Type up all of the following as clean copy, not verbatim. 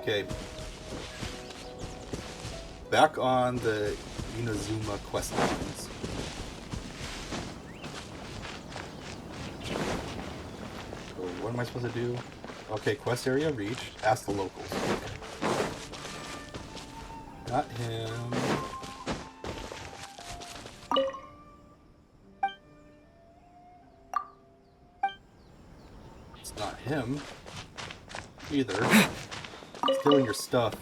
Okay. Back on the Inazuma quest lines. So what am I supposed to do? Okay, quest area reached. Ask the locals. Not him. It's not him either. Stealing your stuff.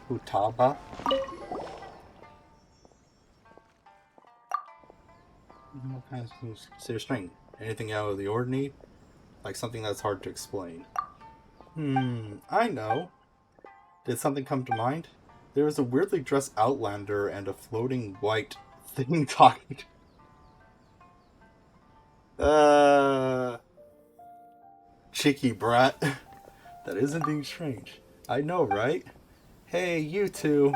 Futaba? What kind of things consider strange? Anything out of the ordinary? Like something that's hard to explain. I know. Did something come to mind? There was a weirdly dressed outlander and a floating white thing talking. Cheeky brat. That is indeed strange. I know, right? Hey, you two.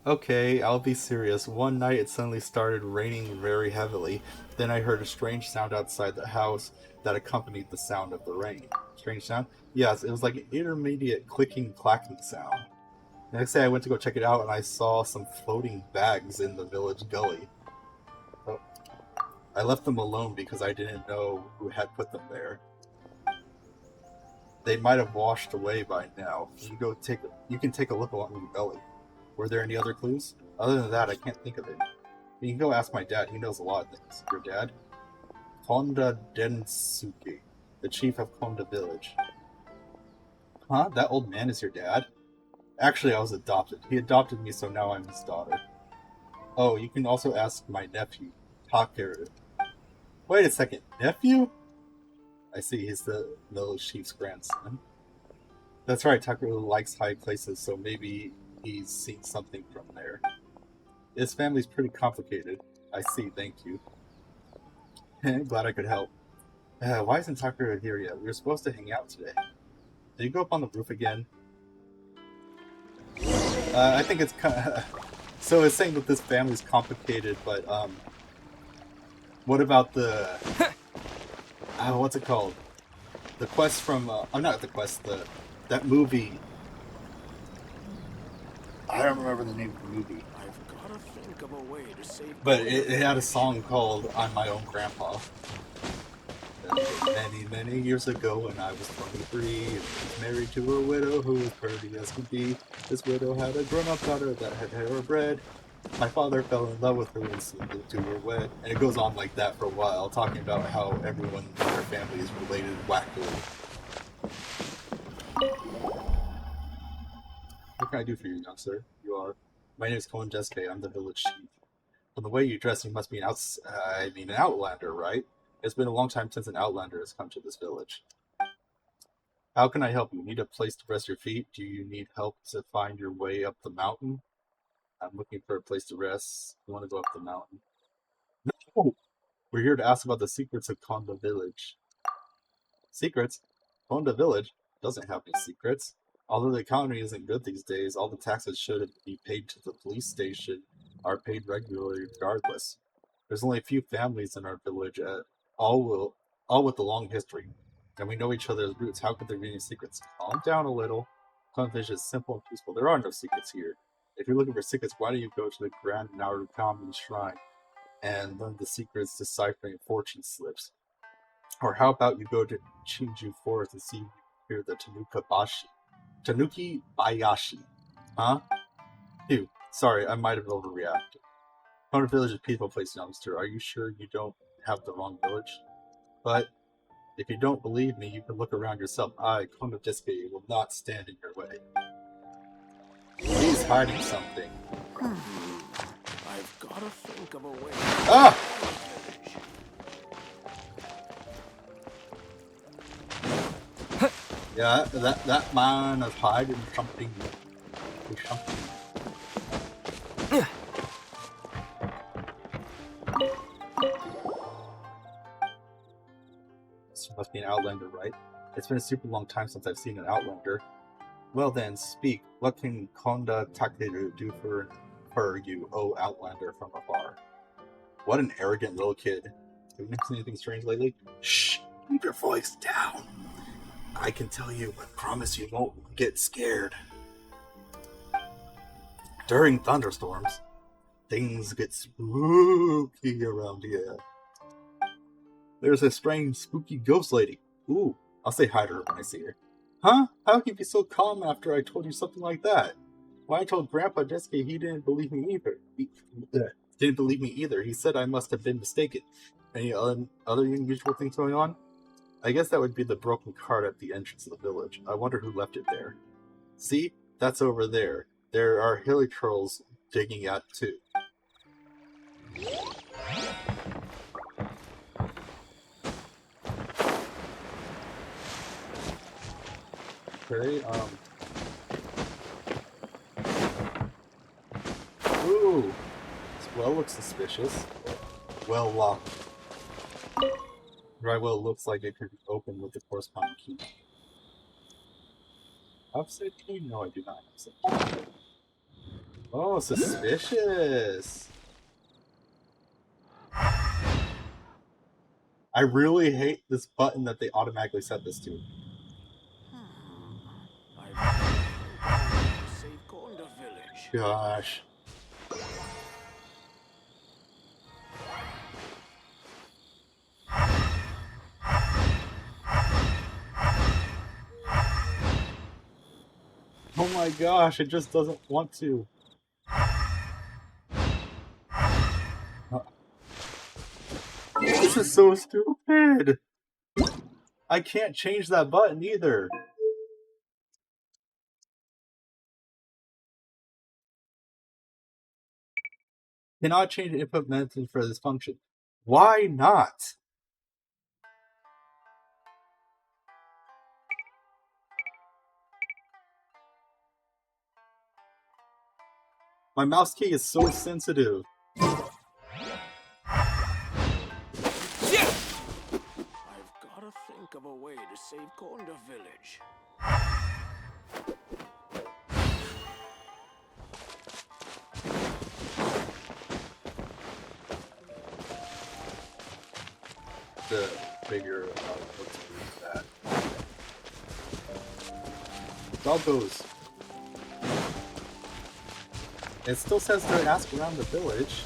Okay, I'll be serious. One night it suddenly started raining very heavily. Then I heard a strange sound outside the house that accompanied the sound of the rain. Strange sound? Yes, it was like an intermediate clicking, clacking sound. The next day I went to go check it out and I saw some floating bags in the village gully. Oh. I left them alone because I didn't know who had put them there. They might have washed away by now. You can take a look along the gully. Were there any other clues? Other than that, I can't think of it. You can go ask my dad. He knows a lot of things. Your dad? Konda Densuke, the chief of Konda village. Huh? That old man is your dad? Actually, I was adopted. He adopted me, so now I'm his daughter. Oh, you can also ask my nephew, Takeru. Wait a second. Nephew? I see, he's the village chief's grandson. That's right, Takeru likes high places, so maybe he's seen something from there. His family's pretty complicated. I see, thank you. Glad I could help. Why isn't Takeru here yet? We were supposed to hang out today. Did you go up on the roof again? I think it's kind of... So it's saying that this family's complicated, but, what about the... what's it called? The quest from... not the quest, that movie... I don't remember the name of the movie. I've got to think of a way to save... But it had a song called I'm My Own Grandpa. Many, many years ago when I was 23, and was married to a widow who was pretty as could be. This widow had a grown-up daughter that had thoroughbred. My father fell in love with her and seemed to her wed. And it goes on like that for a while, talking about how everyone in their family is related wackily. What can I do for you, young sir? You are. My name is Koen Desuke. I'm the village chief. From the way you dress, you must be an outlander, right? It's been a long time since an outlander has come to this village. How can I help you? Need a place to rest your feet? Do you need help to find your way up the mountain? I'm looking for a place to rest. You want to go up the mountain? No! We're here to ask about the secrets of Konda Village. Secrets? Konda Village doesn't have any secrets. Although the economy isn't good these days, all the taxes should be paid to the police station are paid regularly regardless. There's only a few families in our village, all with a long history, and we know each other's roots. How could there be any secrets? Calm down a little. Conversation is simple and peaceful. There are no secrets here. If you're looking for secrets, why don't you go to the Grand Narukami Shrine and learn the secrets deciphering fortune slips? Or how about you go to Chinju Forest and see if you hear the Tanuki Bayashi. Huh? Phew. Sorry, I might have overreacted. Konda Village is a peaceful place, youngster. Are you sure you don't have the wrong village? But if you don't believe me, you can look around yourself. I, Konda Desuke, will not stand in your way. He's hiding something. I've got to think of a way. Ah! Yeah, that man is hiding something. This must be an outlander, right? It's been a super long time since I've seen an outlander. Well then, speak. What can Konda Takeru do for you, oh outlander from afar? What an arrogant little kid. Have you noticed anything strange lately? Shh! Keep your voice down. I can tell you, I promise you won't get scared. During thunderstorms, things get spooky around here. There's a strange, spooky ghost lady. Ooh, I'll say hi to her when I see her. Huh? How can you be so calm after I told you something like that? When I told Grandpa Jessica, he didn't believe me either. Didn't believe me either. He said I must have been mistaken. Any other unusual things going on? I guess that would be the broken cart at the entrance of the village. I wonder who left it there. See? That's over there. There are hilly trolls digging out too. Okay, ooh! This well looks suspicious. Well locked. Dry well looks like it could be opened with the corresponding key. Have said key? No, I do not have said key. Oh, suspicious! I really hate this button that they automatically set this to. I've save Conda village. Gosh. Oh my gosh, it just doesn't want to. This is so stupid! I can't change that button either. Cannot change the input method for this function. Why not? My mouse key is so sensitive. I've gotta think of a way to save Conda village. To figure out what to do with that. Doggos. It still says to ask around the village,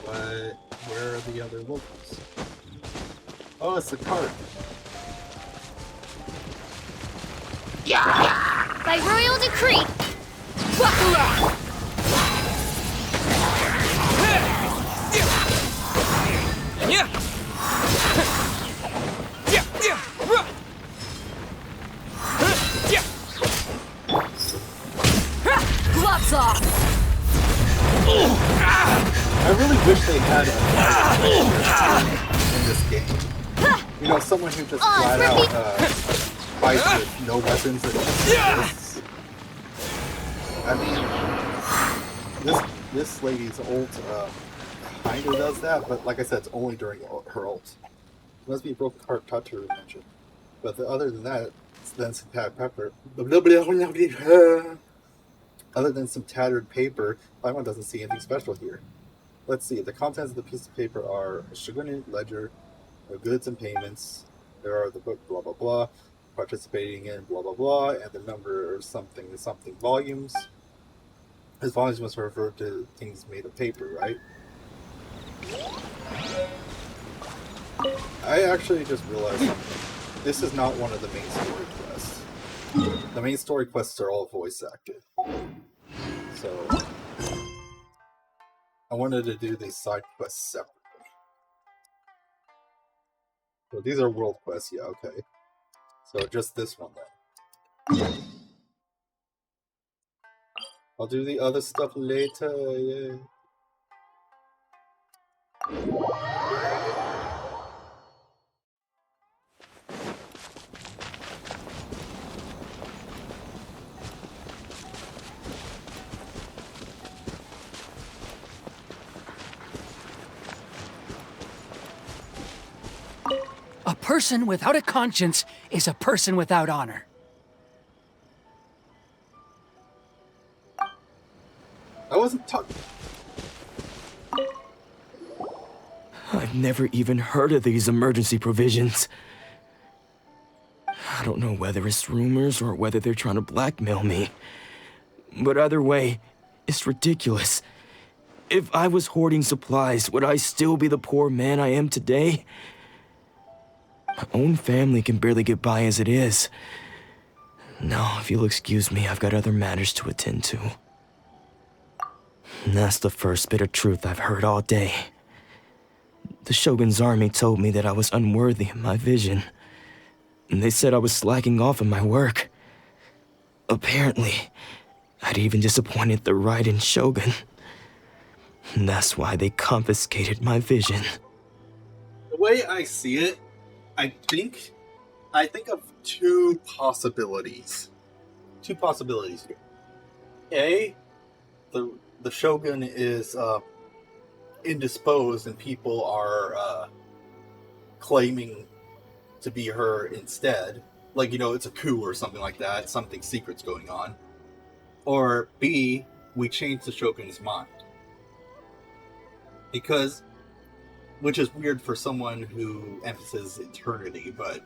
but where are the other locals? Oh, it's the cart. By royal decree! Gloves off! I really wish they had a fighter in this game. You know, someone who just flat out fights with no weapons and just I mean, this lady's ult kinda does that, but like I said, it's only during her ult. It must be a broken heart touch her mention. But other than that, then some tattered paper. Other than some tattered paper, Paimon doesn't see anything special here. Let's see. The contents of the piece of paper are a Shogunate ledger, goods and payments. There are the book, blah blah blah, participating in blah blah blah, and the number of something volumes. As volumes must refer to things made of paper, right? I actually just realized something. This is not one of the main story quests. The main story quests are all voice acted. So I wanted to do these side quests separately. So these are world quests, yeah, okay. So just this one then. I'll do the other stuff later, yeah. A person without a conscience is a person without honor. I wasn't talking. I've never even heard of these emergency provisions. I don't know whether it's rumors or whether they're trying to blackmail me. But either way, it's ridiculous. If I was hoarding supplies, would I still be the poor man I am today? My own family can barely get by as it is. Now, if you'll excuse me, I've got other matters to attend to. And that's the first bit of truth I've heard all day. The Shogun's army told me that I was unworthy of my vision. And they said I was slacking off in my work. Apparently, I'd even disappointed the Raiden Shogun. And that's why they confiscated my vision. The way I see it, I think of two possibilities. Two possibilities here. A, the Shogun is indisposed and people are claiming to be her instead. Like, it's a coup or something like that. Something secret's going on. Or B, we change the Shogun's mind. Because, which is weird for someone who emphasizes eternity, but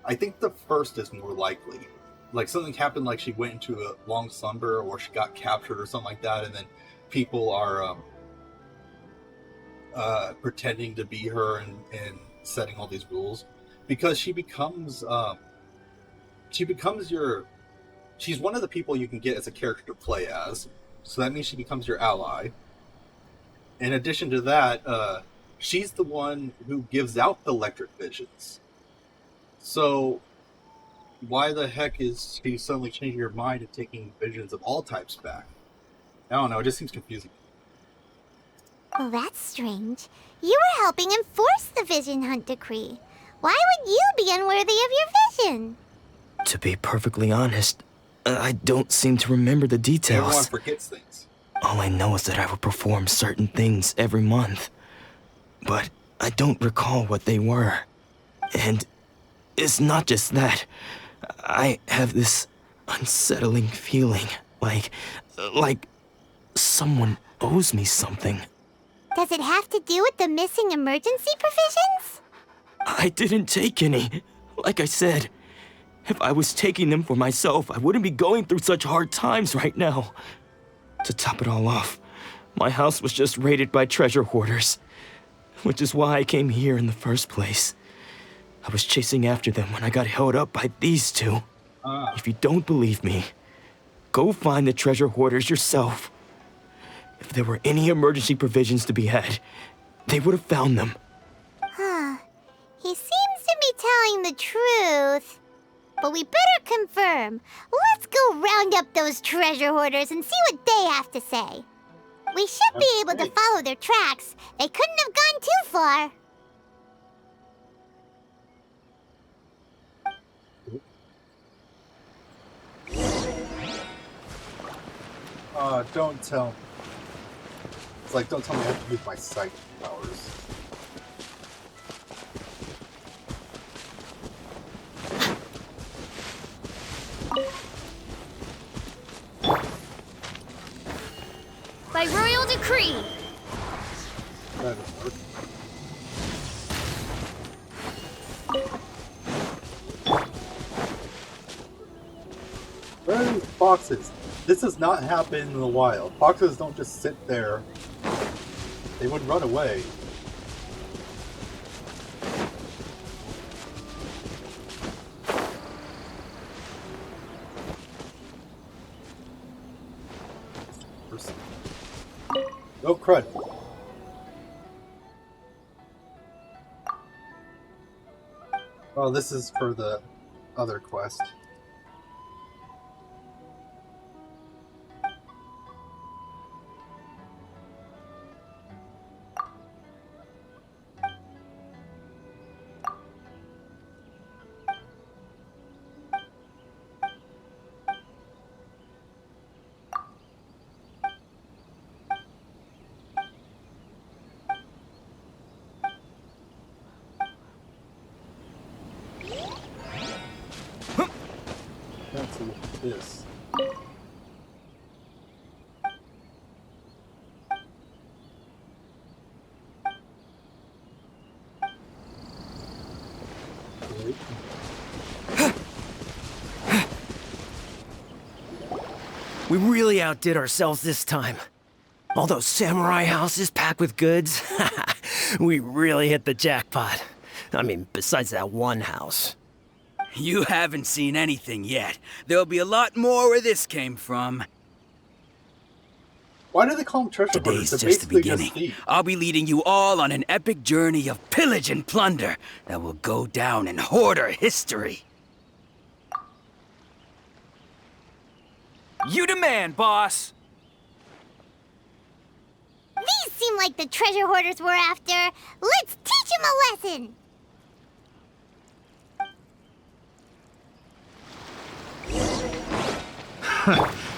I think the first is more likely. Like, something happened, like she went into a long slumber, or she got captured or something like that, and then people are pretending to be her and setting all these rules. Because she becomes she's one of the people you can get as a character to play as, so that means she becomes your ally. In addition to that, she's the one who gives out the electric visions. So why the heck is she suddenly changing her mind and taking visions of all types back? I don't know, it just seems confusing. Well, that's strange. You were helping enforce the Vision Hunt decree. Why would you be unworthy of your vision? To be perfectly honest, I don't seem to remember the details. Everyone forgets things. All I know is that I would perform certain things every month. But I don't recall what they were. And it's not just that. I have this unsettling feeling, like someone owes me something. Does it have to do with the missing emergency provisions? I didn't take any. Like I said, if I was taking them for myself, I wouldn't be going through such hard times right now. To top it all off, my house was just raided by treasure hoarders, which is why I came here in the first place. I was chasing after them when I got held up by these two. If you don't believe me, go find the treasure hoarders yourself. If there were any emergency provisions to be had, they would have found them. Huh. He seems to be telling the truth. But we better confirm. Let's go round up those treasure hoarders and see what they have to say. We should be able to follow their tracks. They couldn't have gone too far. Don't tell me. It's like, don't tell me I have to use my sight powers. By royal decree. That doesn't work. Where are these foxes? This has not happened in the wild. Foxes don't just sit there. They would run away. No crud. Oh, this is for the other quest. Cancel this. Actually. We really outdid ourselves this time. All those samurai houses packed with goods. We really hit the jackpot. I mean, besides that one house. You haven't seen anything yet. There'll be a lot more where this came from. Why do they call them treasure hoarders? Today's They're just the basically beginning. thieves. I'll be leading you all on an epic journey of pillage and plunder that will go down in hoarder history. You demand, boss! These seem like the treasure hoarders we're after. Let's teach them a lesson.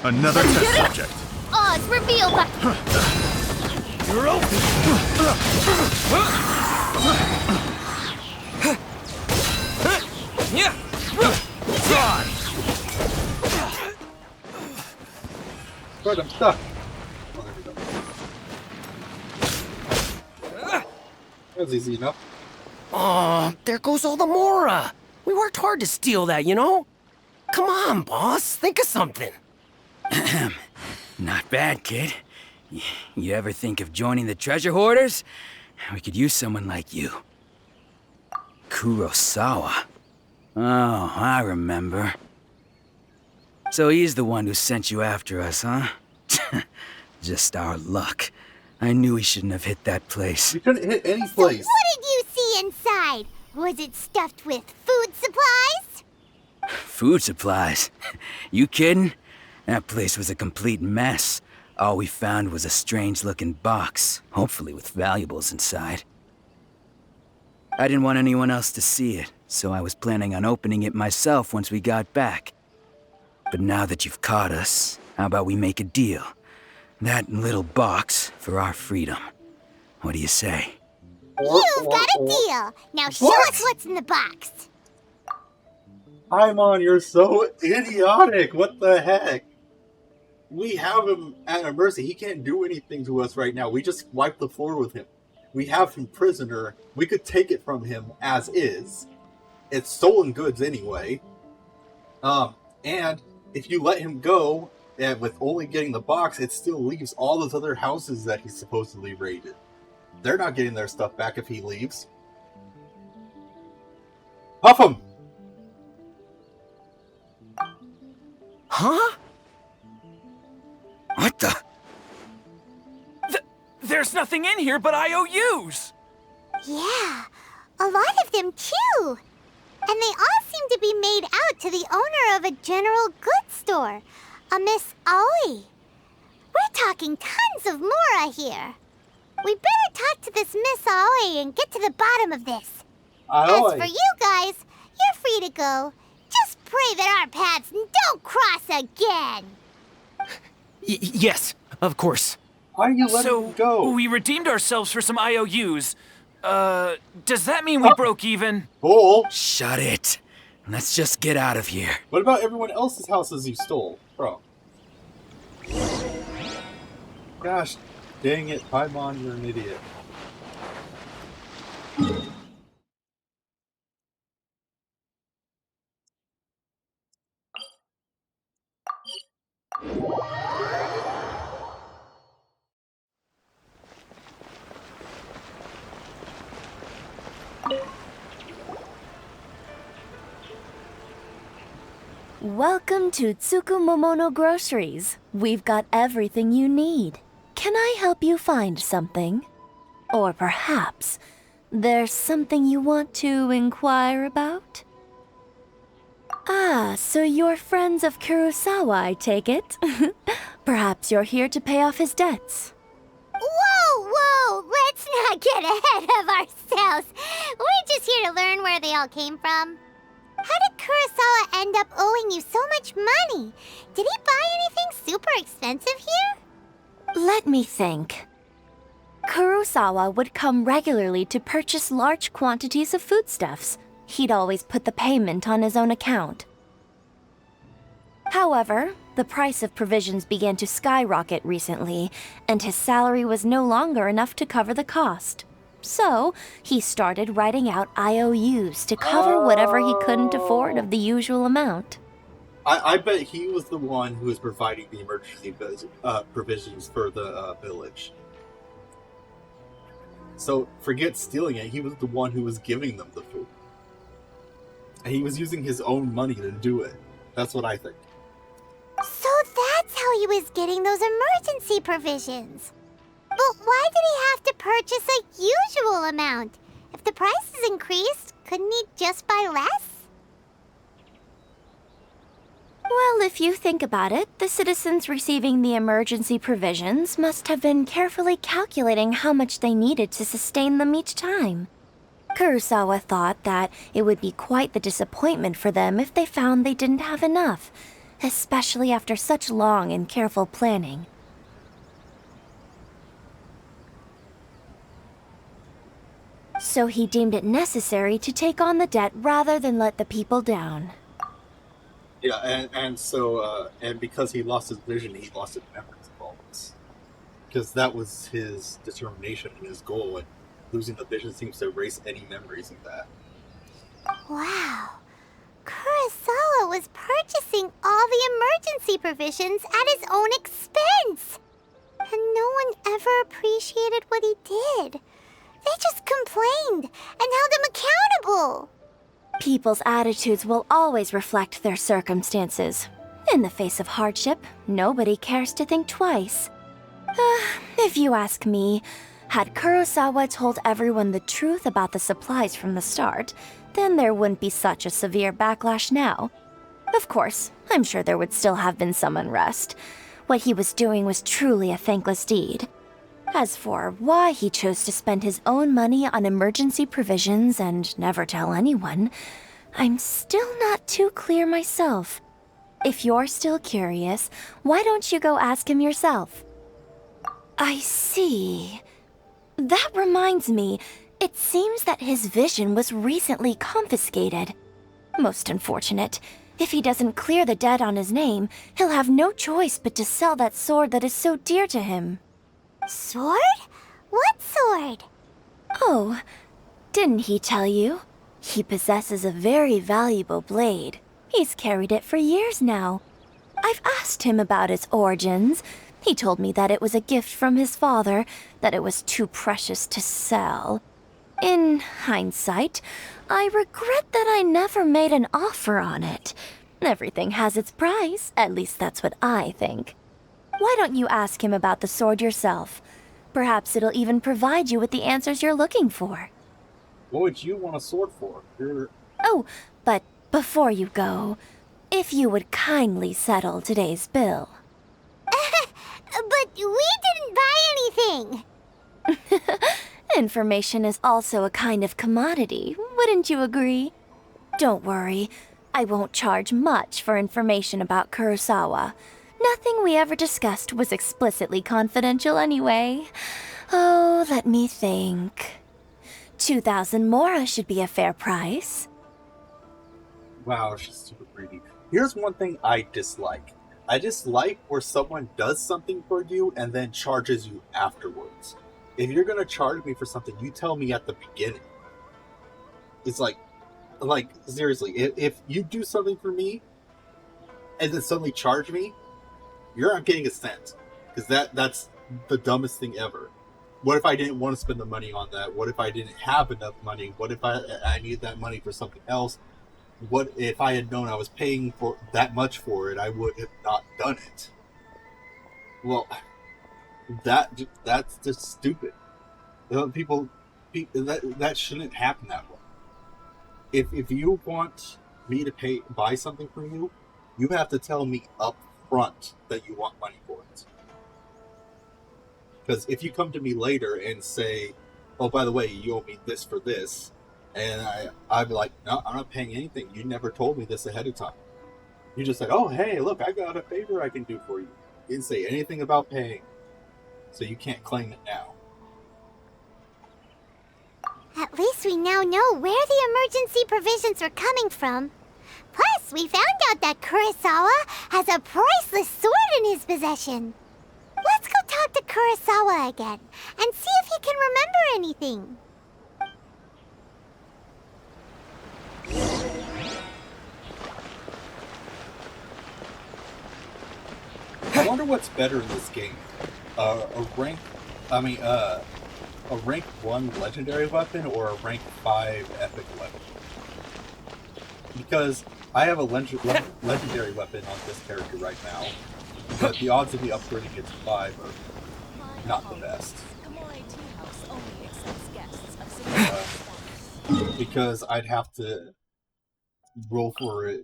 Another test subject. Oz, reveal by... You're open! Yeah! Right, I'm stuck. Oh, there we go. That was easy enough. Aw, there goes all the Mora. We worked hard to steal that, you know? Come on, boss. Think of something. Not bad, kid. You ever think of joining the treasure hoarders? We could use someone like you. Kurosawa. Oh, I remember. So he's the one who sent you after us, huh? Just our luck. I knew he shouldn't have hit that place. You couldn't hit any So place. what did you see inside? Was it stuffed with food supplies? Food supplies? You kidding? That place was a complete mess. All we found was a strange-looking box, hopefully with valuables inside. I didn't want anyone else to see it, so I was planning on opening it myself once we got back. But now that you've caught us, how about we make a deal? That little box for our freedom. What do you say? You've got a deal. Now show What? us what's in the box. Paimon, you're so idiotic. What the heck? We have him at our mercy. He can't do anything to us right now. We just wiped the floor with him. We have him prisoner. We could take it from him as is. It's stolen goods anyway. And if you let him go, and with only getting the box, it still leaves all those other houses that he supposedly raided. They're not getting their stuff back if he leaves. Huff him! Huh? What the? There's nothing in here but IOUs! Yeah, a lot of them too. And they all seem to be made out to the owner of a general goods store, a Miss Aoi. We're talking tons of Mora here. We better talk to this Miss Aoi and get to the bottom of this. As for you guys, you're free to go. Just pray that our paths don't cross again. Yes, of course. Why do you let So, him go? we redeemed ourselves for some IOUs. Does that mean we broke even? Bull! Shut it. Let's just get out of here. What about everyone else's houses you stole from? Gosh, dang it, Paimon, you're an idiot. Welcome to Tsukumomono Groceries. We've got everything you need. Can I help you find something? Or perhaps there's something you want to inquire about? Ah, so you're friends of Kurosawa, I take it. Perhaps you're here to pay off his debts. Whoa! Let's not get ahead of ourselves. We're just here to learn where they all came from. How did Kurosawa end up owing you so much money? Did he buy anything super expensive here? Let me think. Kurosawa would come regularly to purchase large quantities of foodstuffs. He'd always put the payment on his own account. However, the price of provisions began to skyrocket recently, and his salary was no longer enough to cover the cost. So, he started writing out IOUs to cover whatever he couldn't afford of the usual amount. I bet he was the one who was providing the emergency provisions for the village. So forget stealing it, he was the one who was giving them the food. And he was using his own money to do it. That's what I think. So that's how he was getting those emergency provisions. But why did he have to purchase a usual amount? If the prices increased, couldn't he just buy less? Well, if you think about it, the citizens receiving the emergency provisions must have been carefully calculating how much they needed to sustain them each time. Kurosawa thought that it would be quite the disappointment for them if they found they didn't have enough, especially after such long and careful planning. So he deemed it necessary to take on the debt rather than let the people down. Yeah, and because he lost his vision, he lost his memories of all this. Because that was his determination and his goal, and losing the vision seems to erase any memories of that. Wow. Kurosawa was purchasing all the emergency provisions at his own expense. And no one ever appreciated what he did. They just complained and held him accountable. People's attitudes will always reflect their circumstances. In the face of hardship, nobody cares to think twice. If you ask me, had Kurosawa told everyone the truth about the supplies from the start, then there wouldn't be such a severe backlash now. Of course, I'm sure there would still have been some unrest. What he was doing was truly a thankless deed. As for why he chose to spend his own money on emergency provisions and never tell anyone, I'm still not too clear myself. If you're still curious, why don't you go ask him yourself? I see. That reminds me, it seems that his vision was recently confiscated. Most unfortunate. If he doesn't clear the debt on his name, he'll have no choice but to sell that sword that is so dear to him. Sword? What sword? Oh, didn't he tell you? He possesses a very valuable blade. He's carried it for years now. I've asked him about its origins. He told me that it was a gift from his father, that it was too precious to sell. In hindsight, I regret that I never made an offer on it. Everything has its price, at least that's what I think. Why don't you ask him about the sword yourself? Perhaps it'll even provide you with the answers you're looking for. What would you want a sword for? Oh, but before you go, if you would kindly settle today's bill. But we didn't buy anything! Information is also a kind of commodity, wouldn't you agree? Don't worry, I won't charge much for information about Kurosawa. Nothing we ever discussed was explicitly confidential anyway. Oh, let me think. 2,000 mora should be a fair price. Wow, she's super greedy. Here's one thing I dislike. I dislike where someone does something for you and then charges you afterwards. If you're gonna charge me for something, you tell me at the beginning. It's like seriously, if you do something for me and then suddenly charge me, you're not getting a cent. Because that's the dumbest thing ever. What if I didn't want to spend the money on that? What if I didn't have enough money? What if I need that money for something else? What if I had known I was paying for that much for it, I would have not done it. Well, that's just stupid. People that shouldn't happen that way. If you want me to buy something from you, you have to tell me up front that you want money for it. Because if you come to me later and say, oh, by the way, you owe me this for this, and I'd be like, no, I'm not paying anything. You never told me this ahead of time. You just said, oh, hey, look, I got a favor I can do for you. You didn't say anything about paying. So you can't claim it now. At least we now know where the emergency provisions are coming from. Plus, we found out that Kurosawa has a priceless sword in his possession. Let's go talk to Kurosawa again and see if he can remember anything. wonder what's better in this game. A rank 1 legendary weapon or a rank 5 epic weapon? Because I have a legendary weapon on this character right now, but the odds of me upgrading it to 5 are not the best. Because I'd have to roll for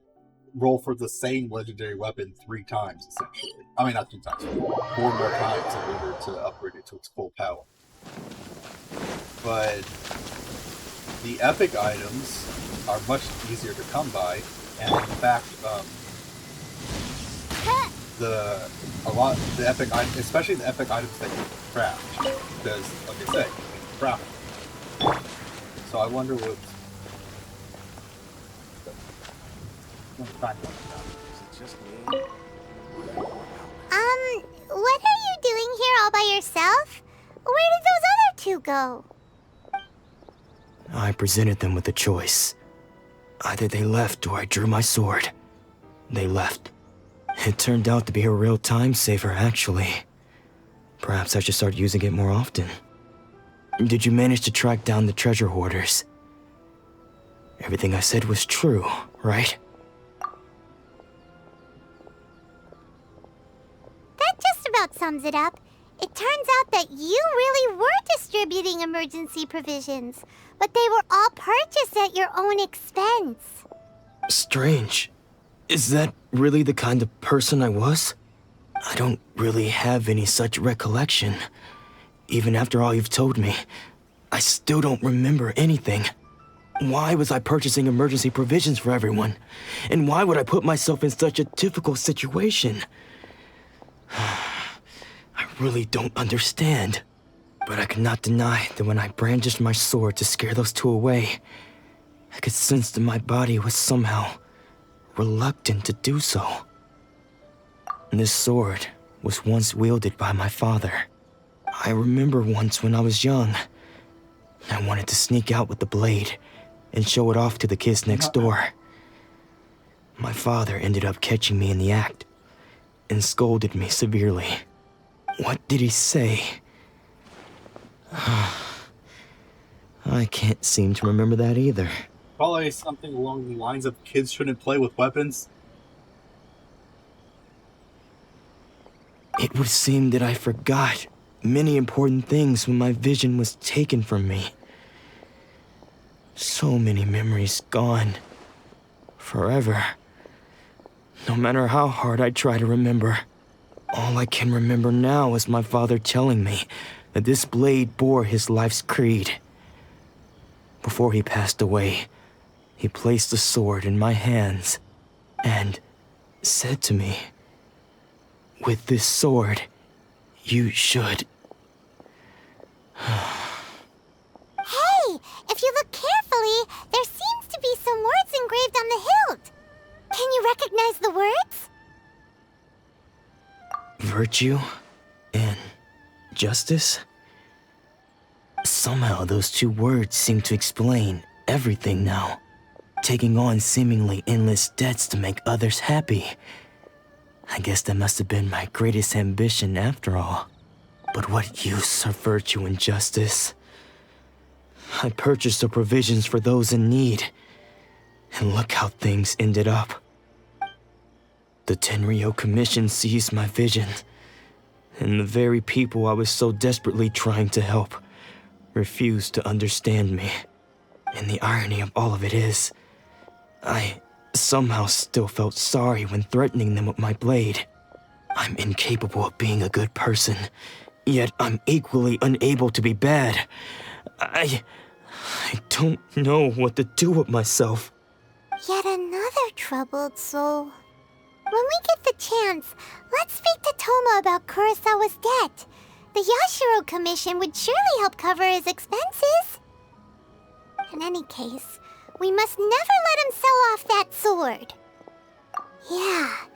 the same legendary weapon 3 times, essentially. I mean, not 3 times, 4 more times in order to upgrade it to its full power. But the epic items are much easier to come by, and in fact, especially the epic items that you craft, because, like I said, you can craft them. So I wonder what. What are you doing here all by yourself? Where did those other 2 go? I presented them with a choice. Either they left or I drew my sword. They left. It turned out to be a real time saver, actually. Perhaps I should start using it more often. Did you manage to track down the treasure hoarders? Everything I said was true, right? That just about sums it up. It turns out that you really were distributing emergency provisions, but they were all purchased at your own expense. Strange. Is that really the kind of person I was? I don't really have any such recollection. Even after all you've told me, I still don't remember anything. Why was I purchasing emergency provisions for everyone? And why would I put myself in such a difficult situation? I really don't understand. But I cannot deny that when I brandished my sword to scare those 2 away, I could sense that my body was somehow reluctant to do so. This sword was once wielded by my father. I remember once when I was young, I wanted to sneak out with the blade and show it off to the kids next door. My father ended up catching me in the act and scolded me severely. What did he say? I can't seem to remember that either. Probably something along the lines of kids shouldn't play with weapons. It would seem that I forgot many important things when my vision was taken from me. So many memories gone. Forever. No matter how hard I try to remember, all I can remember now is my father telling me that this blade bore his life's creed. Before he passed away, he placed the sword in my hands and said to me, "With this sword, you should..." Hey, if you look carefully, there seems to be some words engraved on the hilt. Can you recognize the words? Virtue and justice? Somehow those 2 words seem to explain everything now. Taking on seemingly endless debts to make others happy. I guess that must have been my greatest ambition after all. But what use are virtue and justice? I purchased the provisions for those in need. And look how things ended up. The Tenryo Commission seized my vision. And the very people I was so desperately trying to help refused to understand me. And the irony of all of it is, I somehow still felt sorry when threatening them with my blade. I'm incapable of being a good person, yet I'm equally unable to be bad. I don't know what to do with myself. Yet another troubled soul. When we get the chance, let's speak to Toma about Kurosawa's debt. The Yashiro Commission would surely help cover his expenses. In any case, we must never let him sell off that sword. Yeah,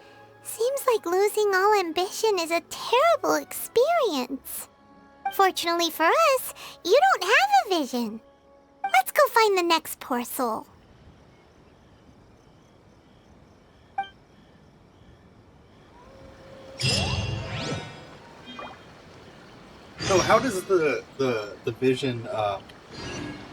seems like losing all ambition is a terrible experience. Fortunately for us, you don't have a vision. Let's go find the next poor soul. So how does the vision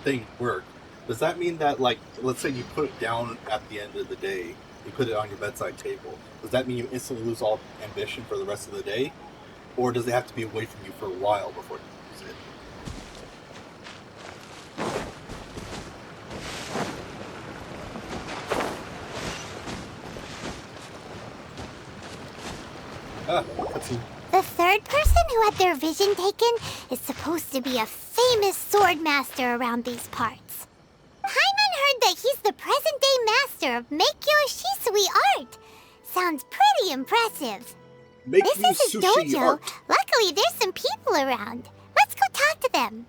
thing work? Does that mean that, like, let's say you put it down at the end of the day, you put it on your bedside table, does that mean you instantly lose all ambition for the rest of the day? Or does it have to be away from you for a while before you use it? Cutscene. The third person who had their vision taken is supposed to be a famous sword master around these parts. Hyman heard that he's the present-day master of Make-Your Shisui art. Sounds pretty impressive. This is his dojo. Art. Luckily, there's some people around. Let's go talk to them.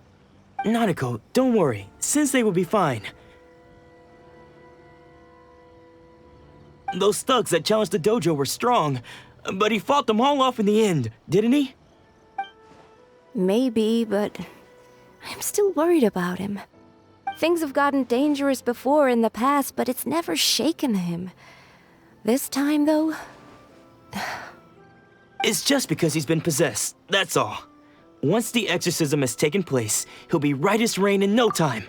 Nanako, don't worry. Sensei will be fine. Those thugs that challenged the dojo were strong, but he fought them all off in the end, didn't he? Maybe, but I'm still worried about him. Things have gotten dangerous before in the past, but it's never shaken him. This time, though... It's just because he's been possessed, that's all. Once the exorcism has taken place, he'll be right as rain in no time.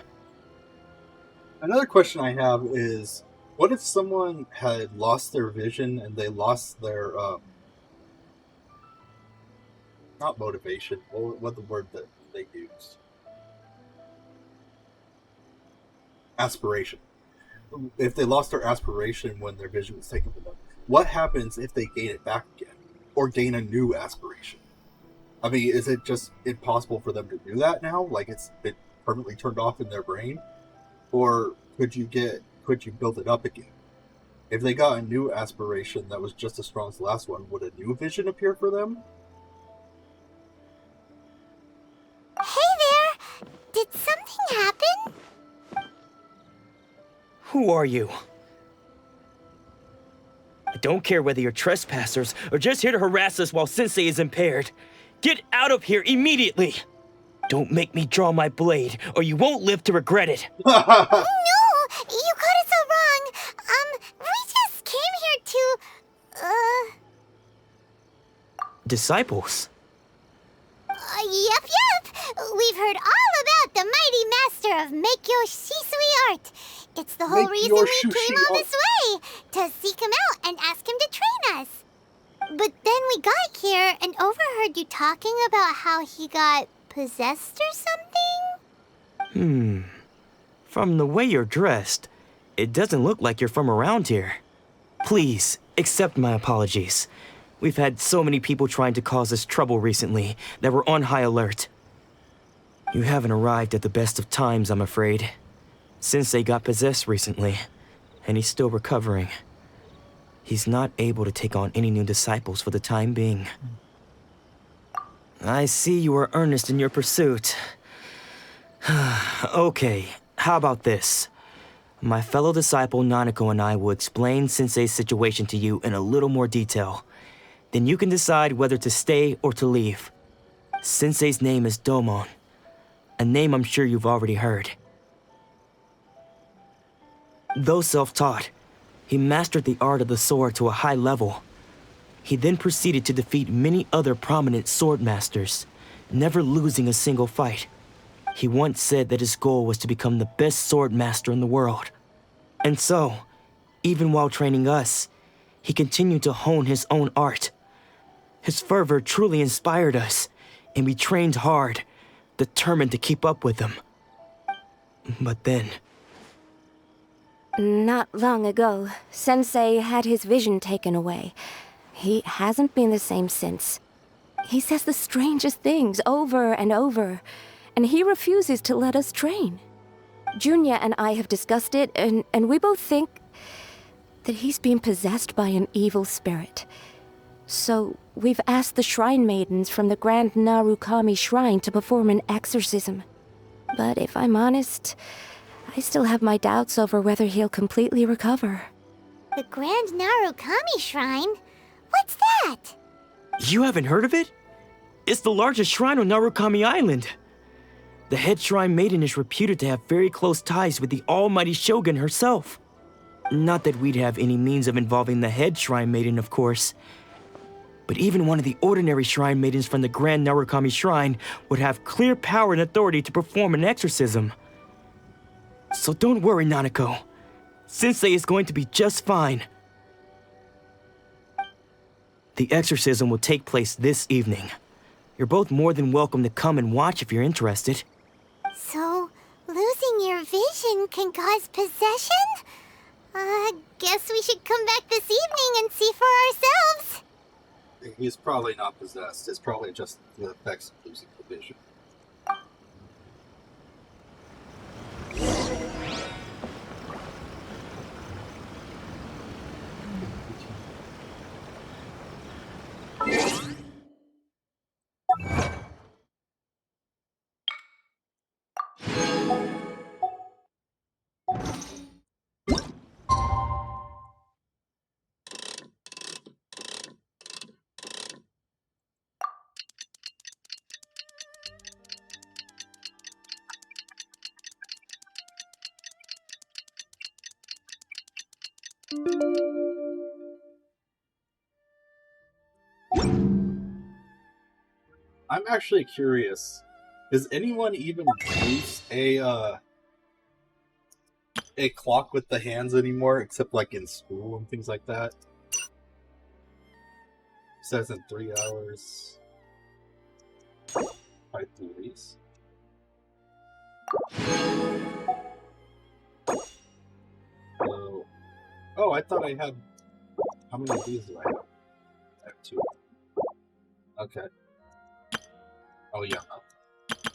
Another question I have is, what if someone had lost their vision and they lost their, not motivation, what the word that they used? Aspiration. If they lost their aspiration when their vision was taken from them, what happens if they gain it back again? Or gain a new aspiration? I mean, is it just impossible for them to do that now? Like it's been permanently turned off in their brain? Or could you build it up again? If they got a new aspiration that was just as strong as the last one, would a new vision appear for them? Hey there! Did something happen? Who are you? I don't care whether you're trespassers or just here to harass us while Sensei is impaired. Get out of here immediately! Don't make me draw my blade, or you won't live to regret it. No! You got it so wrong. We just came here to, Disciples? Yep. We've heard all about the mighty master of Make-Your Shisui art. It's the whole reason we came all this way, to seek him out and ask him to train us. But then we got here and overheard you talking about how he got possessed or something? From the way you're dressed, it doesn't look like you're from around here. Please, accept my apologies. We've had so many people trying to cause us trouble recently that we're on high alert. You haven't arrived at the best of times, I'm afraid. Sensei got possessed recently, and he's still recovering. He's not able to take on any new disciples for the time being. I see you are earnest in your pursuit. Okay, how about this? My fellow disciple Nanako and I will explain Sensei's situation to you in a little more detail. Then you can decide whether to stay or to leave. Sensei's name is Domon, a name I'm sure you've already heard. Though self-taught, he mastered the art of the sword to a high level. He then proceeded to defeat many other prominent sword masters, never losing a single fight. He once said that his goal was to become the best sword master in the world. And so, even while training us, he continued to hone his own art. His fervor truly inspired us, and we trained hard, determined to keep up with him. But then... Not long ago, Sensei had his vision taken away. He hasn't been the same since. He says the strangest things over and over, and he refuses to let us train. Junya and I have discussed it, and we both think that he's been possessed by an evil spirit. So we've asked the shrine maidens from the Grand Narukami Shrine to perform an exorcism. But if I'm honest, I still have my doubts over whether he'll completely recover. The Grand Narukami Shrine? What's that? You haven't heard of it? It's the largest shrine on Narukami Island. The head shrine maiden is reputed to have very close ties with the almighty Shogun herself. Not that we'd have any means of involving the head shrine maiden, of course. But even one of the ordinary shrine maidens from the Grand Narukami Shrine would have clear power and authority to perform an exorcism. So don't worry, Nanako. Sensei is going to be just fine. The exorcism will take place this evening. You're both more than welcome to come and watch if you're interested. So, losing your vision can cause possession? Guess we should come back this evening and see for ourselves. He's probably not possessed. It's probably just the effects of losing the vision. I'm actually curious. Does anyone even use a clock with the hands anymore, except like in school and things like that? It says in 3 hours. By 3s. Oh, I thought I had. How many of these do I have? I have 2. Okay. Oh yeah.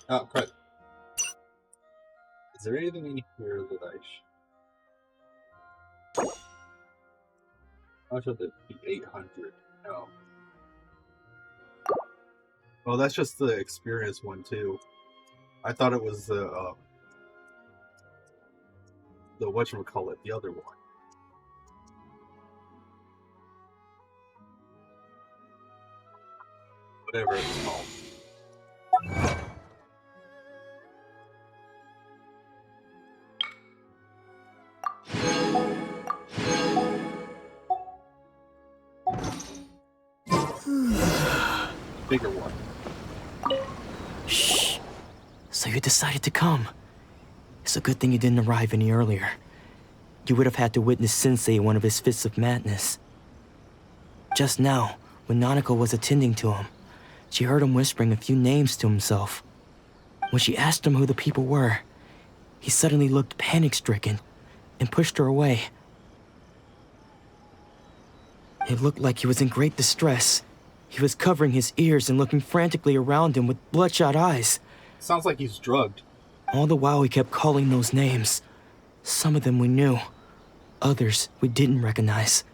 Oh crap. Is there anything in here that I should... How should it be 800? No. Oh, that's just the experience one too. I thought it was the whatchamacallit, the other one. Whatever it's called. Bigger one. Shh. So you decided to come. It's a good thing you didn't arrive any earlier. You would have had to witness Sensei in one of his fits of madness. Just now, when Nanako was attending to him, she heard him whispering a few names to himself. When she asked him who the people were, he suddenly looked panic-stricken and pushed her away. It looked like he was in great distress. He was covering his ears and looking frantically around him with bloodshot eyes. Sounds like he's drugged. All the while he kept calling those names. Some of them we knew, others we didn't recognize.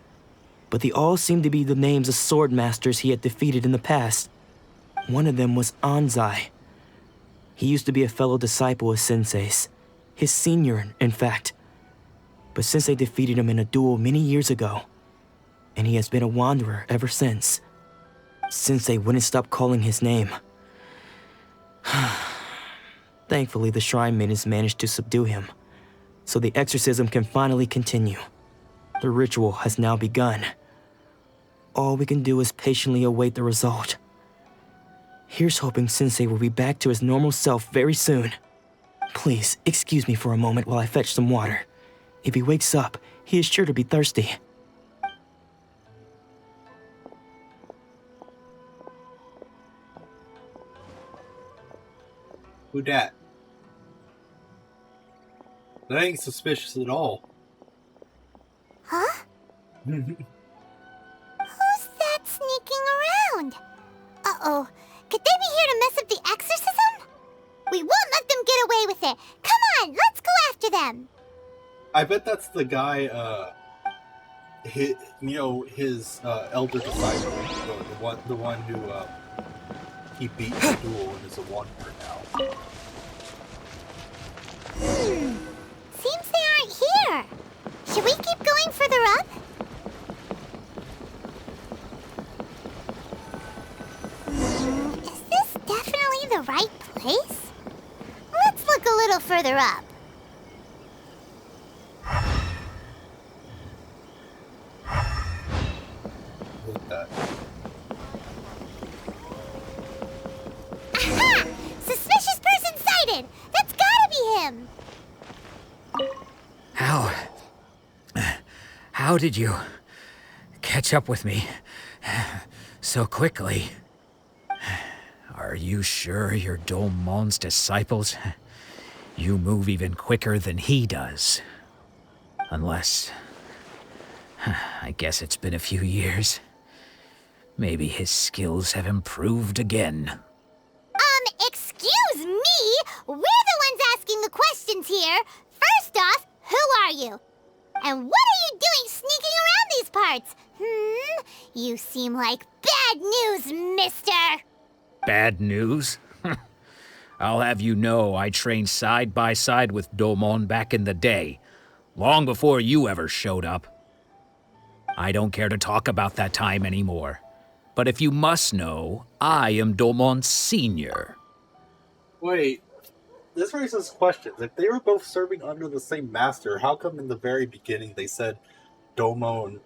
But they all seemed to be the names of sword masters he had defeated in the past. One of them was Anzai. He used to be a fellow disciple of Sensei's. His senior, in fact. But Sensei defeated him in a duel many years ago, and he has been a wanderer ever since. Sensei wouldn't stop calling his name. Thankfully, the shrine maidens managed to subdue him, so the exorcism can finally continue. The ritual has now begun. All we can do is patiently await the result. Here's hoping Sensei will be back to his normal self very soon. Please, excuse me for a moment while I fetch some water. If he wakes up, he is sure to be thirsty. Who dat? That ain't suspicious at all. Huh? Who's that sneaking around? Uh-oh. Could they be here to mess up the exorcism? We won't let them get away with it. Come on, let's go after them. I bet that's the guy, his elder disciple, the one who, he beat the duel and is a wanderer now. Seems they aren't here. Should we keep going further up? Is this definitely the right place? Let's look a little further up. Look at that. How did you catch up with me so quickly? Are you sure you're Domon's disciples? You move even quicker than he does. Unless... I guess it's been a few years. Maybe his skills have improved again. Excuse me? We're the ones asking the questions here. First off, who are you? And what are you doing sneaking around these parts? You seem like bad news, mister! Bad news? I'll have you know I trained side by side with Domon back in the day, long before you ever showed up. I don't care to talk about that time anymore. But if you must know, I am Domon's senior. Wait, this raises questions. If they were both serving under the same master, how come in the very beginning they said Domon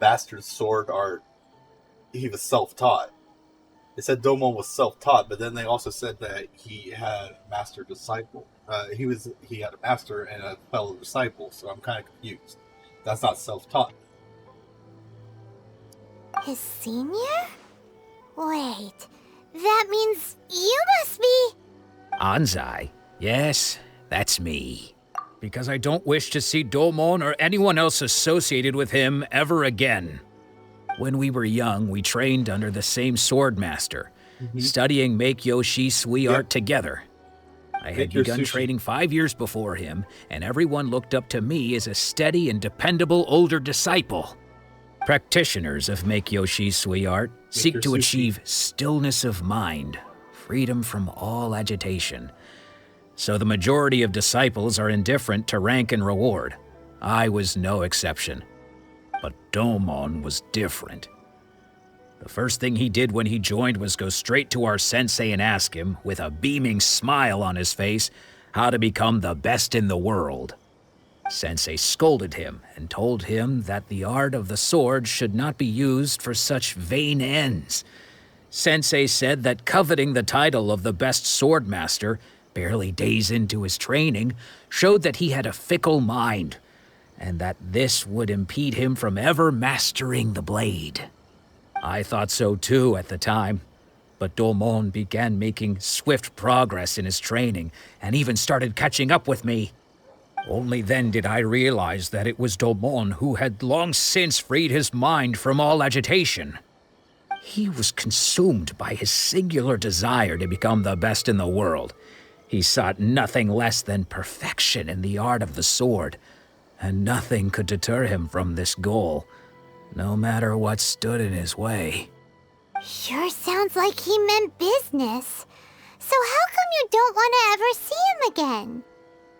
mastered sword art, he was self-taught? They said Domon was self-taught, but then they also said that he had master disciple. He had a master and a fellow disciple, so I'm kind of confused. That's not self-taught. His senior? Wait, that means you must be... Anzai? Yes, that's me. Because I don't wish to see Domon or anyone else associated with him ever again. When we were young, we trained under the same sword master, studying Make-Yoshi Sui art together. I had begun training 5 years before him, and everyone looked up to me as a steady and dependable older disciple. Practitioners of Make-Yoshi Sui art seek to achieve stillness of mind, freedom from all agitation. So the majority of disciples are indifferent to rank and reward. I was no exception. But Domon was different. The first thing he did when he joined was go straight to our sensei and ask him, with a beaming smile on his face, how to become the best in the world. Sensei scolded him and told him that the art of the sword should not be used for such vain ends. Sensei said that coveting the title of the best sword master, barely days into his training, showed that he had a fickle mind, and that this would impede him from ever mastering the blade. I thought so too at the time, but Domon began making swift progress in his training and even started catching up with me. Only then did I realize that it was Domon who had long since freed his mind from all agitation. He was consumed by his singular desire to become the best in the world. He sought nothing less than perfection in the art of the sword, and nothing could deter him from this goal, no matter what stood in his way. Sure sounds like he meant business. So how come you don't want to ever see him again?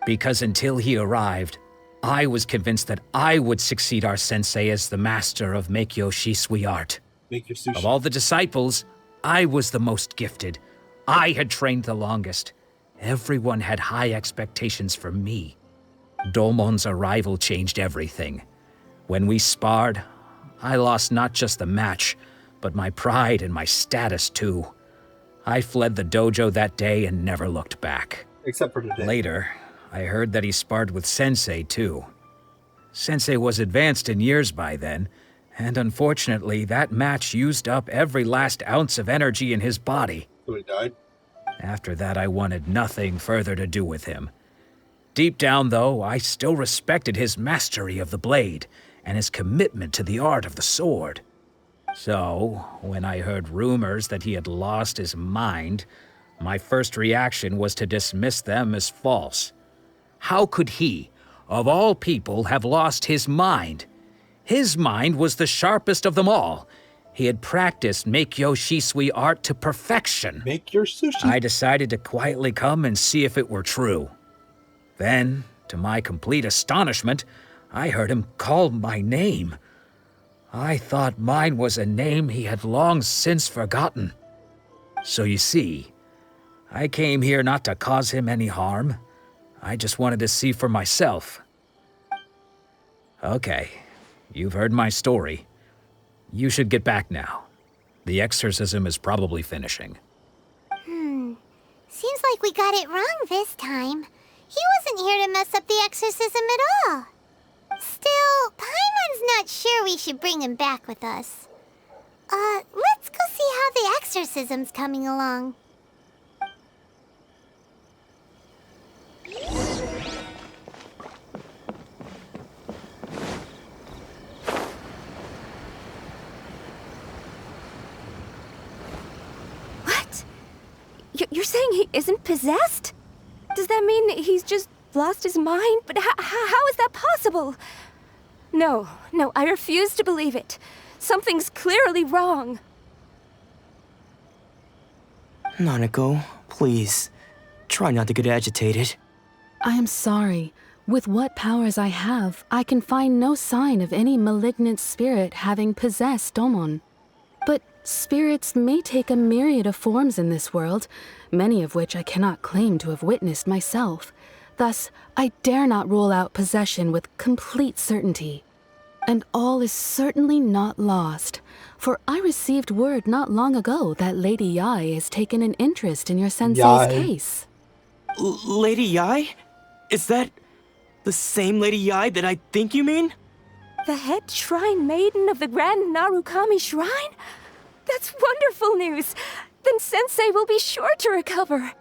Because until he arrived, I was convinced that I would succeed our sensei as the master of Make-Yoshi Sui art. Make your sushi. Of all the disciples, I was the most gifted. I had trained the longest. Everyone had high expectations for me. Domon's arrival changed everything. When we sparred, I lost not just the match, but my pride and my status too. I fled the dojo that day and never looked back. Except for today. Later, I heard that he sparred with Sensei too. Sensei was advanced in years by then, and unfortunately that match used up every last ounce of energy in his body. So he died? After that, I wanted nothing further to do with him. Deep down, though, I still respected his mastery of the blade and his commitment to the art of the sword. So, when I heard rumors that he had lost his mind, my first reaction was to dismiss them as false. How could he, of all people, have lost his mind? His mind was the sharpest of them all. He had practiced Make-Yoshi Sui art to perfection. Make your sushi. I decided to quietly come and see if it were true. Then, to my complete astonishment, I heard him call my name. I thought mine was a name he had long since forgotten. So you see, I came here not to cause him any harm. I just wanted to see for myself. Okay, you've heard my story. You should get back now. The exorcism is probably finishing. Seems like we got it wrong this time. He wasn't here to mess up the exorcism at all. Still, Paimon not sure we should bring him back with us. Let's go see how the exorcism's coming along. What? You're saying he isn't possessed? Does that mean he's just lost his mind? But how is that possible? No, I refuse to believe it. Something's clearly wrong. Nanako, please. Try not to get agitated. I am sorry. With what powers I have, I can find no sign of any malignant spirit having possessed Domon. But spirits may take a myriad of forms in this world, many of which I cannot claim to have witnessed myself. Thus, I dare not rule out possession with complete certainty. And all is certainly not lost, for I received word not long ago that Lady Yai has taken an interest in your sensei's case. Lady Yai? Is that the same Lady Yai that I think you mean? The head shrine maiden of the Grand Narukami Shrine? That's wonderful news! Then Sensei will be sure to recover.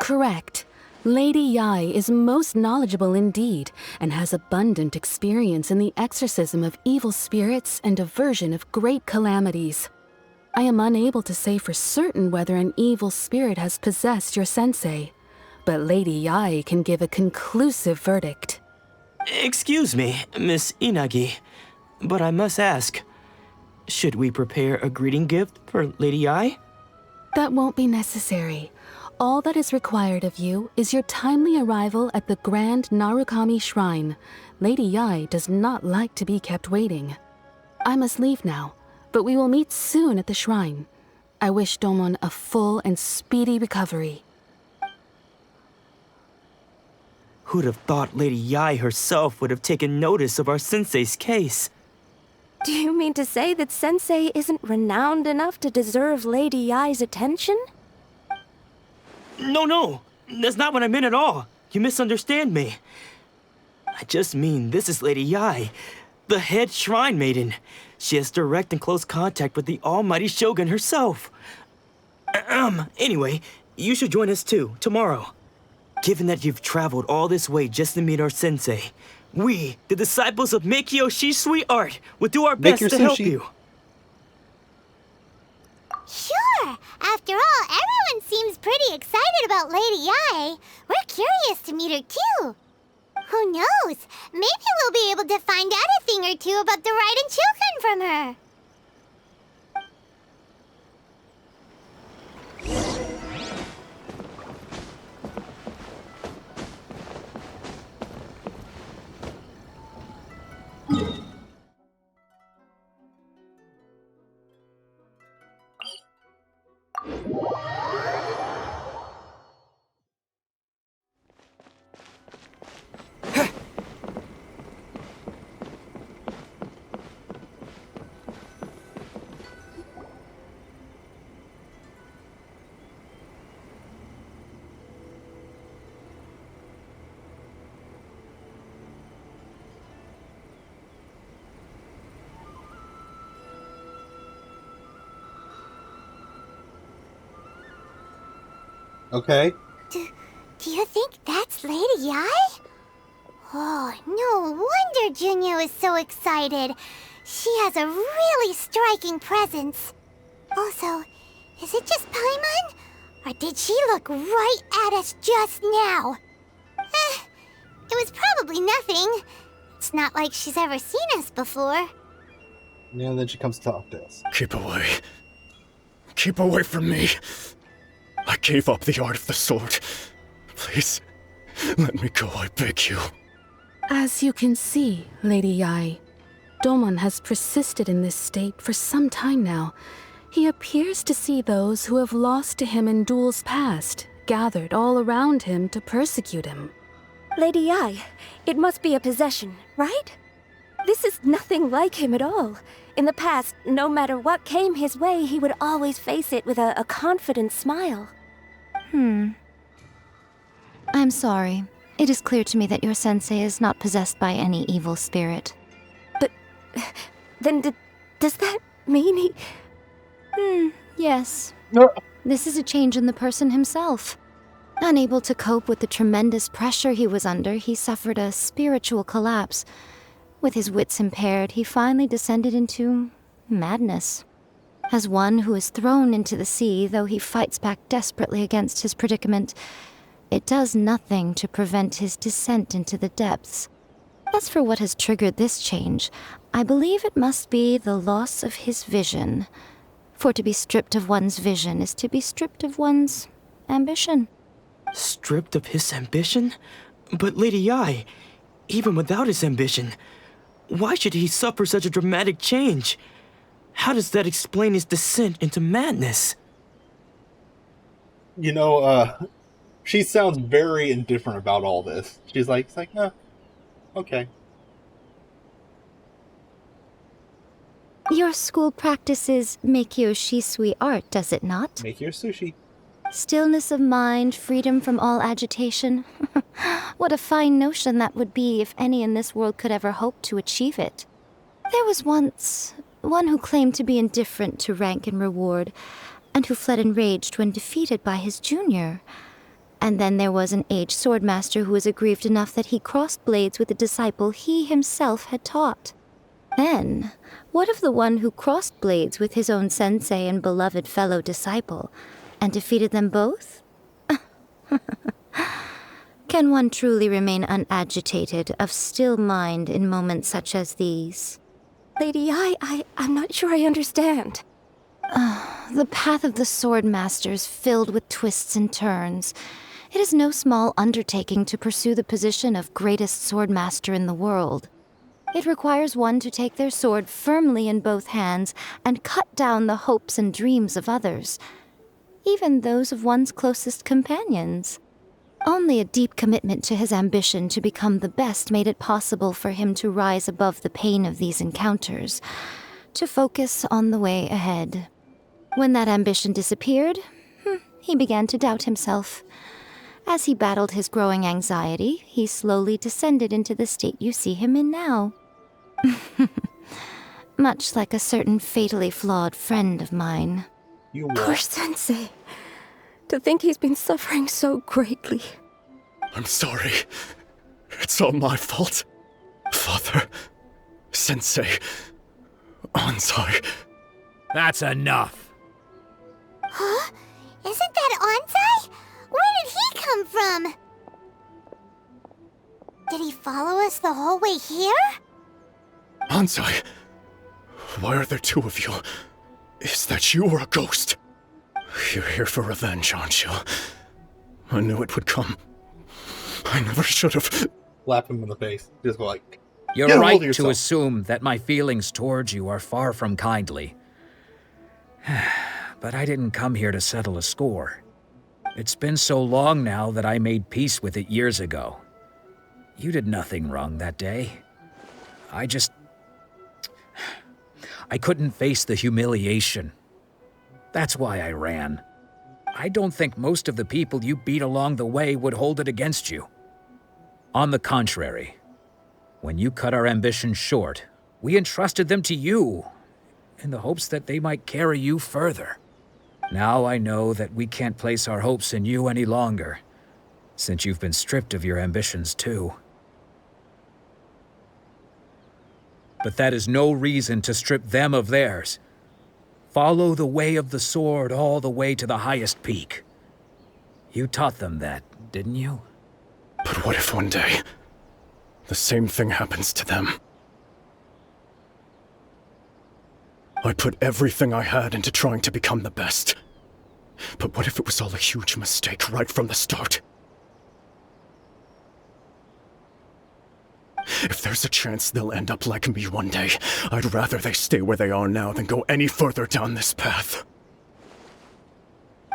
Correct. Lady Yai is most knowledgeable indeed, and has abundant experience in the exorcism of evil spirits and aversion of great calamities. I am unable to say for certain whether an evil spirit has possessed your sensei, but Lady Yai can give a conclusive verdict. Excuse me, Miss Inagi, but I must ask, should we prepare a greeting gift for Lady Yai? That won't be necessary. All that is required of you is your timely arrival at the Grand Narukami Shrine. Lady Yai does not like to be kept waiting. I must leave now, but we will meet soon at the shrine. I wish Domon a full and speedy recovery. Who'd have thought Lady Yai herself would have taken notice of our sensei's case? Do you mean to say that Sensei isn't renowned enough to deserve Lady Yai's attention? No, that's not what I meant at all. You misunderstand me. I just mean this is Lady Yai, the head shrine maiden. She has direct and close contact with the almighty Shogun herself. Anyway, you should join us too, tomorrow. Given that you've traveled all this way just to meet our sensei, we, the disciples of Meikyo Shisui Art, will do our best to help you. Sure! After all, everyone seems pretty excited about Lady Yai. We're curious to meet her too. Who knows? Maybe we'll be able to find out a thing or two about the Raiden children from her. Okay. Do you think that's Lady Yai? Oh, no wonder Junya is so excited. She has a really striking presence. Also, is it just Paimon? Or did she look right at us just now? It was probably nothing. It's not like she's ever seen us before. And then she comes to talk to us. Keep away. Keep away from me. I gave up the art of the sword. Please, let me go, I beg you. As you can see, Lady Yai, Domon has persisted in this state for some time now. He appears to see those who have lost to him in duels past, gathered all around him to persecute him. Lady Yai, it must be a possession, right? This is nothing like him at all. In the past, no matter what came his way, he would always face it with a confident smile. I'm sorry. It is clear to me that your sensei is not possessed by any evil spirit. But Then does that mean he... Yes. No. This is a change in the person himself. Unable to cope with the tremendous pressure he was under, he suffered a spiritual collapse. With his wits impaired, he finally descended into madness. As one who is thrown into the sea, though he fights back desperately against his predicament, it does nothing to prevent his descent into the depths. As for what has triggered this change, I believe it must be the loss of his vision. For to be stripped of one's vision is to be stripped of one's ambition. Stripped of his ambition? But Lady Yi, even without his ambition, why should he suffer such a dramatic change? How does that explain his descent into madness? You know, she sounds very indifferent about all this. She's like, nah, okay. Your school practices Meikyo Shisui art, does it not? Make your sushi. Stillness of mind, freedom from all agitation. What a fine notion that would be if any in this world could ever hope to achieve it. There was once one who claimed to be indifferent to rank and reward, and who fled enraged when defeated by his junior. And then there was an aged swordmaster who was aggrieved enough that he crossed blades with a disciple he himself had taught. Then, what of the one who crossed blades with his own sensei and beloved fellow disciple, and defeated them both? Can one truly remain unagitated, of still mind in moments such as these? Lady Yi, I'm not sure I understand. The path of the swordmaster is filled with twists and turns. It is no small undertaking to pursue the position of greatest swordmaster in the world. It requires one to take their sword firmly in both hands and cut down the hopes and dreams of others, even those of one's closest companions. Only a deep commitment to his ambition to become the best made it possible for him to rise above the pain of these encounters, to focus on the way ahead. When that ambition disappeared, he began to doubt himself. As he battled his growing anxiety, he slowly descended into the state you see him in now. Much like a certain fatally flawed friend of mine. You Poor what? Sensei. To think he's been suffering so greatly. I'm sorry. It's all my fault. Father, Sensei, Ansai. That's enough. Huh? Isn't that Ansai? Where did he come from? Did he follow us the whole way here? Ansai, why are there two of you? Is that you or a ghost? You're here for revenge, aren't you? I knew it would come. I never should have. Slap him in the face. Just go like, You're "Get a hold right of to yourself." assume that my feelings towards you are far from kindly. But I didn't come here to settle a score. It's been so long now that I made peace with it years ago. You did nothing wrong that day. I couldn't face the humiliation. That's why I ran. I don't think most of the people you beat along the way would hold it against you. On the contrary, when you cut our ambitions short, we entrusted them to you, in the hopes that they might carry you further. Now I know that we can't place our hopes in you any longer, since you've been stripped of your ambitions too. But that is no reason to strip them of theirs. Follow the way of the sword all the way to the highest peak. You taught them that, didn't you? But what if one day, the same thing happens to them? I put everything I had into trying to become the best. But what if it was all a huge mistake right from the start? If there's a chance they'll end up like me one day, I'd rather they stay where they are now than go any further down this path.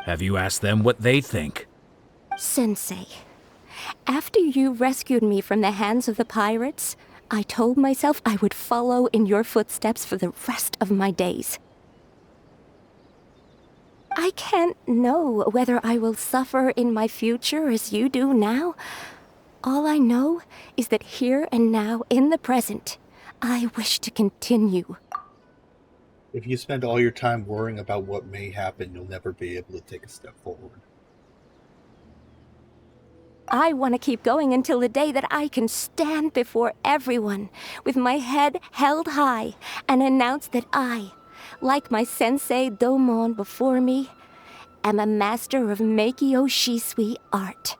Have you asked them what they think? Sensei, after you rescued me from the hands of the pirates, I told myself I would follow in your footsteps for the rest of my days. I can't know whether I will suffer in my future as you do now. All I know is that here and now, in the present, I wish to continue. If you spend all your time worrying about what may happen, you'll never be able to take a step forward. I want to keep going until the day that I can stand before everyone with my head held high and announce that I, like my sensei Domon before me, am a master of Meikyo Shisui art.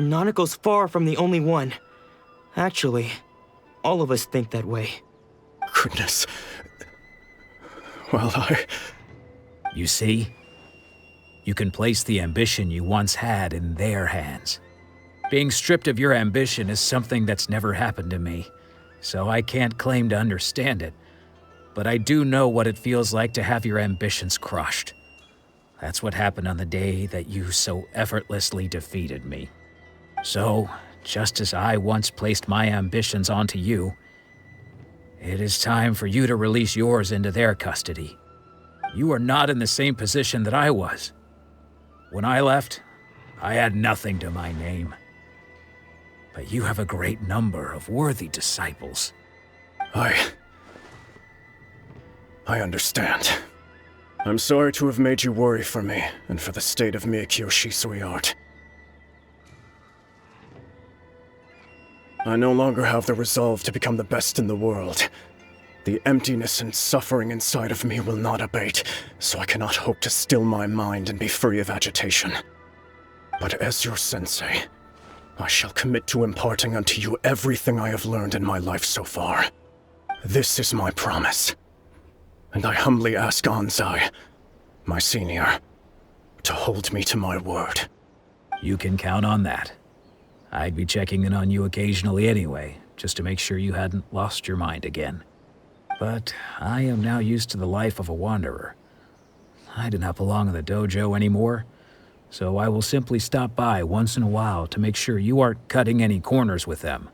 Nanako's far from the only one. Actually, all of us think that way. Goodness. Well, You see? You can place the ambition you once had in their hands. Being stripped of your ambition is something that's never happened to me, so I can't claim to understand it. But I do know what it feels like to have your ambitions crushed. That's what happened on the day that you so effortlessly defeated me. So, just as I once placed my ambitions onto you, it is time for you to release yours into their custody. You are not in the same position that I was. When I left, I had nothing to my name. But you have a great number of worthy disciples. I understand. I'm sorry to have made you worry for me, and for the state of Meikyo Shisui art. I no longer have the resolve to become the best in the world. The emptiness and suffering inside of me will not abate, so I cannot hope to still my mind and be free of agitation. But as your sensei, I shall commit to imparting unto you everything I have learned in my life so far. This is my promise. And I humbly ask Anzai, my senior, to hold me to my word. You can count on that. I'd be checking in on you occasionally anyway, just to make sure you hadn't lost your mind again. But I am now used to the life of a wanderer. I do not belong in the dojo anymore, so I will simply stop by once in a while to make sure you aren't cutting any corners with them.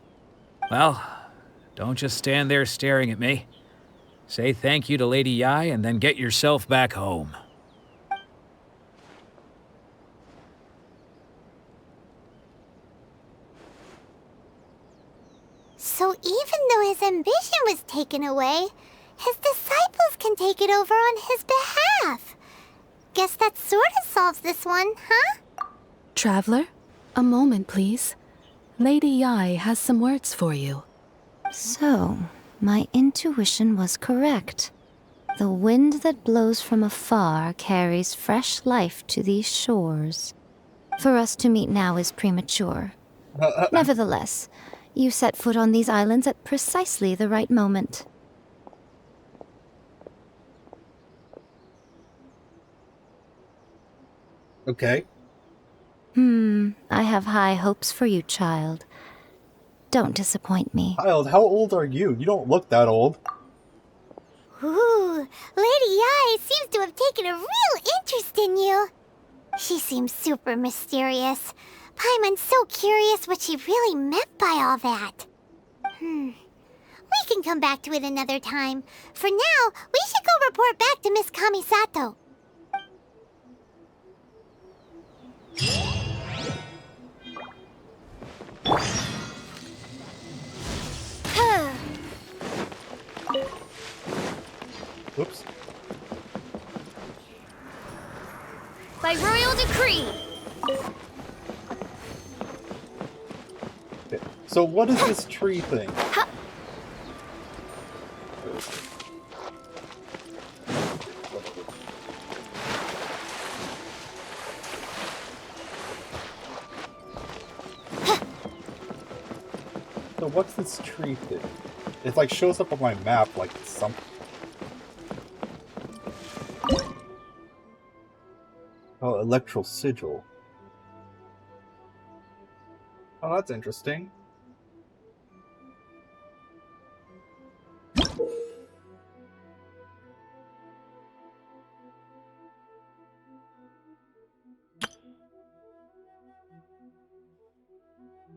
Well, don't just stand there staring at me. Say thank you to Lady Yai and then get yourself back home. So even though his ambition was taken away, his disciples can take it over on his behalf. Guess that sort of solves this one, huh? Traveler, a moment, please. Lady Yai has some words for you. So, my intuition was correct. The wind that blows from afar carries fresh life to these shores. For us to meet now is premature. Nevertheless, you set foot on these islands at precisely the right moment. Okay. I have high hopes for you, child. Don't disappoint me. Child, how old are you? You don't look that old. Ooh, Lady Yai seems to have taken a real interest in you. She seems super mysterious. Paimon's so curious what she really meant by all that. We can come back to it another time. For now, we should go report back to Miss Kamisato. Oops. By royal decree. Okay. So what is this tree thing? So what's this tree thing? It like shows up on my map like something. Oh, electral sigil. Oh, that's interesting.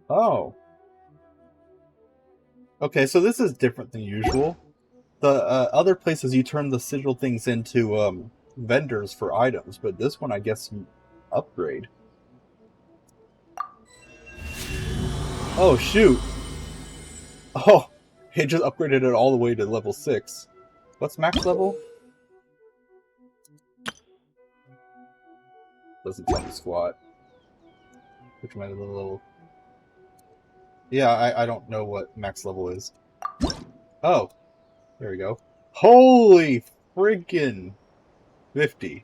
Oh. Okay, so this is different than usual. The other places you turn the sigil things into vendors for items, but this one I guess you upgrade. Oh shoot! Oh It just upgraded it all the way to level 6. What's max level? Doesn't tell me squat. Which might have been a little... Yeah, I don't know what max level is. Oh, there we go. Holy freaking 50.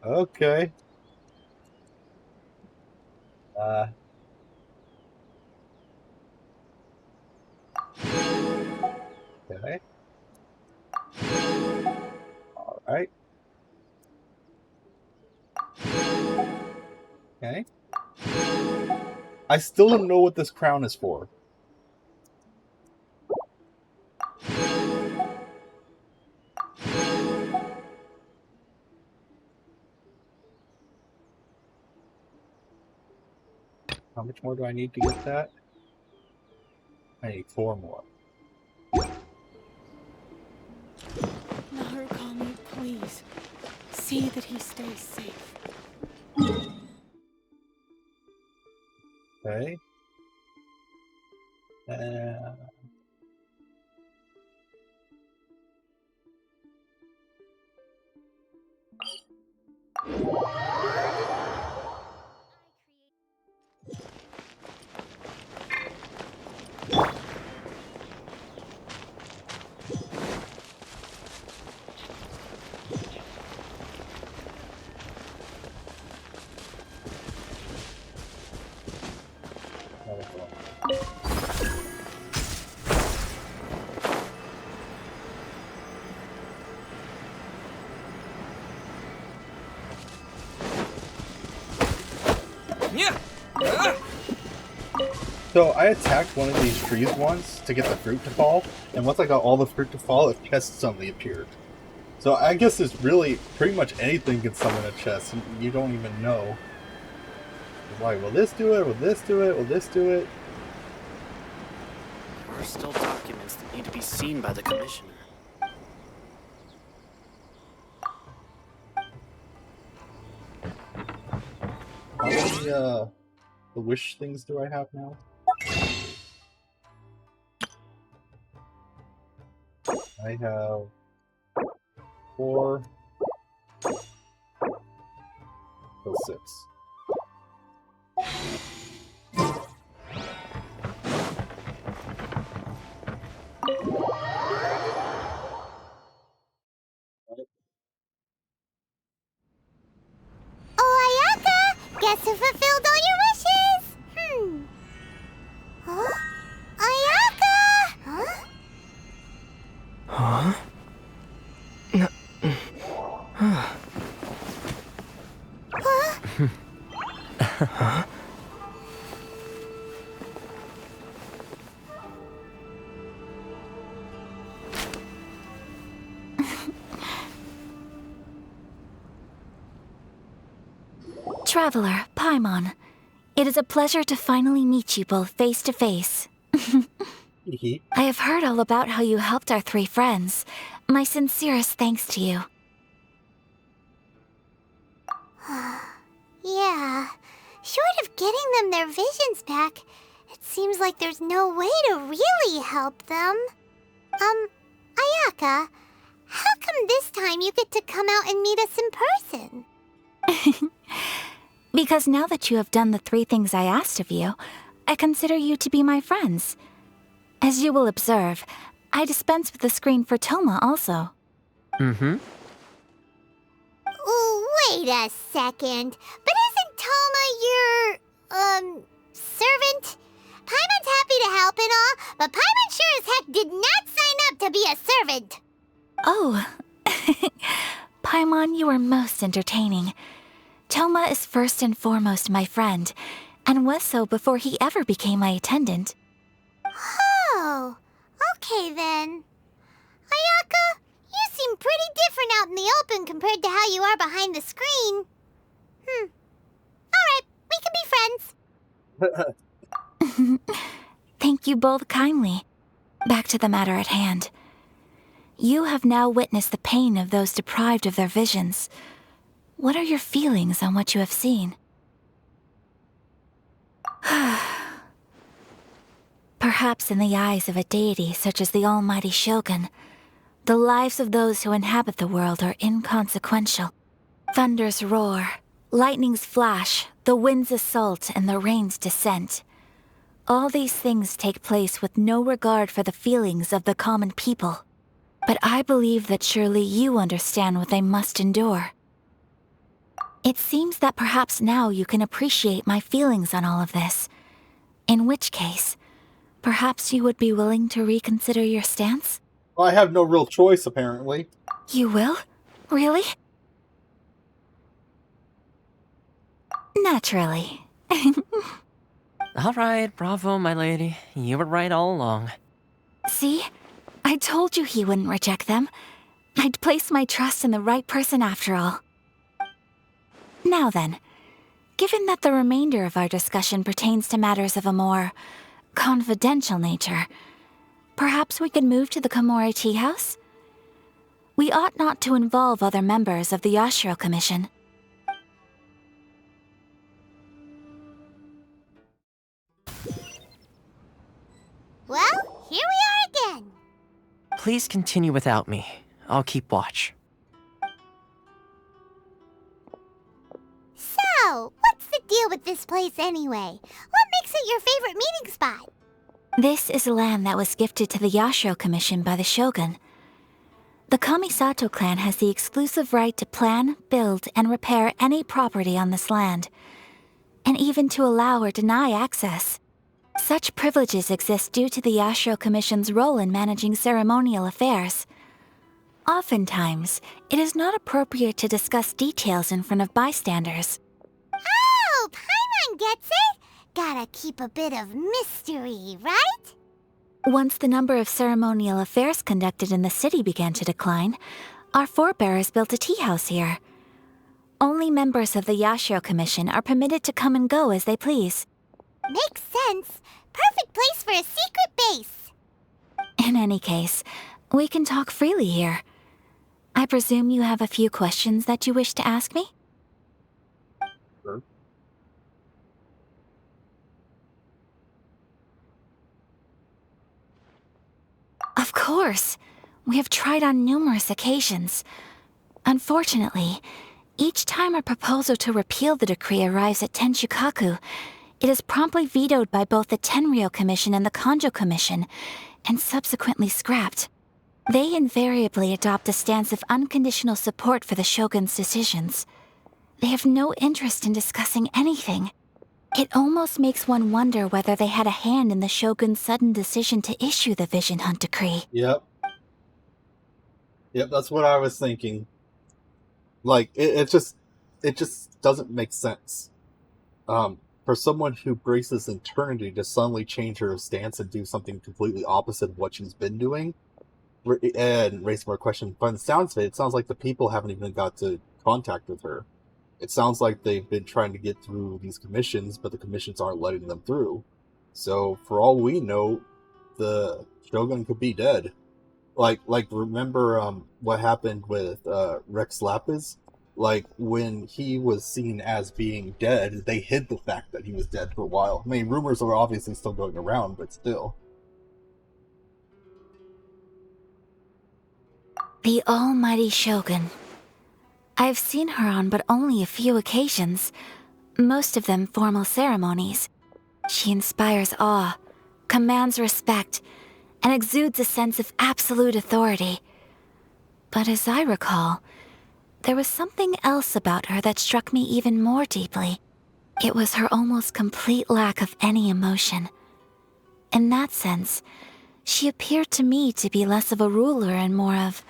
Okay. Okay. Alright. Okay. I still don't know what this crown is for. How much more do I need to get that? I need 4 more. Narukami, please. See that he stays safe. Okay. So I attacked one of these trees once to get the fruit to fall, and once I got all the fruit to fall, a chest suddenly appeared. So I guess there's really pretty much anything can summon a chest, and you don't even know. It's like, will this do it? Will this do it? Will this do it? There are still documents that need to be seen by the Commissioner. How many the wish things do I have now? I have 4. So 6. Oh, Ayaka! Guess who fulfilled all your wishes? Huh? Ayaka! Huh? Huh? Huh? Traveler, Paimon. It is a pleasure to finally meet you both face to face. I have heard all about how you helped our 3 friends. My sincerest thanks to you. Yeah. Short of getting them their visions back, it seems like there's no way to really help them. Ayaka, how come this time you get to come out and meet us in person? Because now that you have done the 3 things I asked of you, I consider you to be my friends. As you will observe, I dispense with the screen for Toma also. Mm-hmm. Wait a second. But isn't Toma your, servant? Paimon's happy to help and all, but Paimon sure as heck did not sign up to be a servant. Oh. Paimon, you are most entertaining. Toma is first and foremost my friend, and was so before he ever became my attendant. Oh, okay then. Ayaka, you seem pretty different out in the open compared to how you are behind the screen. Alright, we can be friends. Thank you both kindly. Back to the matter at hand. You have now witnessed the pain of those deprived of their visions. What are your feelings on what you have seen? Perhaps in the eyes of a deity such as the almighty Shogun, the lives of those who inhabit the world are inconsequential. Thunders roar, lightnings flash, the winds assault, and the rains descent. All these things take place with no regard for the feelings of the common people. But I believe that surely you understand what they must endure. It seems that perhaps now you can appreciate my feelings on all of this. In which case, perhaps you would be willing to reconsider your stance? Well, I have no real choice, apparently. You will? Really? Naturally. All right, bravo, my lady. You were right all along. See? I told you he wouldn't reject them. I'd place my trust in the right person after all. Now then, given that the remainder of our discussion pertains to matters of a more confidential nature, perhaps we could move to the Komori Tea House? We ought not to involve other members of the Yashiro Commission. Well, here we are again. Please continue without me. I'll keep watch. So, what's the deal with this place anyway? What makes it your favorite meeting spot? This is land that was gifted to the Yashiro Commission by the Shogun. The Kamisato clan has the exclusive right to plan, build, and repair any property on this land, and even to allow or deny access. Such privileges exist due to the Yashiro Commission's role in managing ceremonial affairs. Oftentimes, it is not appropriate to discuss details in front of bystanders. Oh, Paimon gets it! Gotta keep a bit of mystery, right? Once the number of ceremonial affairs conducted in the city began to decline, our forebears built a tea house here. Only members of the Yashiro Commission are permitted to come and go as they please. Makes sense. Perfect place for a secret base. In any case, we can talk freely here. I presume you have a few questions that you wish to ask me? Sure. Of course. We have tried on numerous occasions. Unfortunately, each time a proposal to repeal the decree arrives at Tenshukaku, it is promptly vetoed by both the Tenryou Commission and the Kanjo Commission, and subsequently scrapped. They invariably adopt a stance of unconditional support for the Shogun's decisions. They have no interest in discussing anything. It almost makes one wonder whether they had a hand in the Shogun's sudden decision to issue the Vision Hunt Decree. Yep, that's what I was thinking. Like, it just doesn't make sense. For someone who braces eternity to suddenly change her stance and do something completely opposite of what she's been doing, and raise more questions. But it sounds like the people haven't even got to contact with her. It sounds like they've been trying to get through these commissions, but the commissions aren't letting them through. So, for all we know, the Shogun could be dead. Like remember what happened with Rex Lapis? Like, when he was seen as being dead, they hid the fact that he was dead for a while. I mean, rumors are obviously still going around, but still. The almighty Shogun. I've seen her on but only a few occasions, most of them formal ceremonies. She inspires awe, commands respect, and exudes a sense of absolute authority. But as I recall, there was something else about her that struck me even more deeply. It was her almost complete lack of any emotion. In that sense, she appeared to me to be less of a ruler and more of,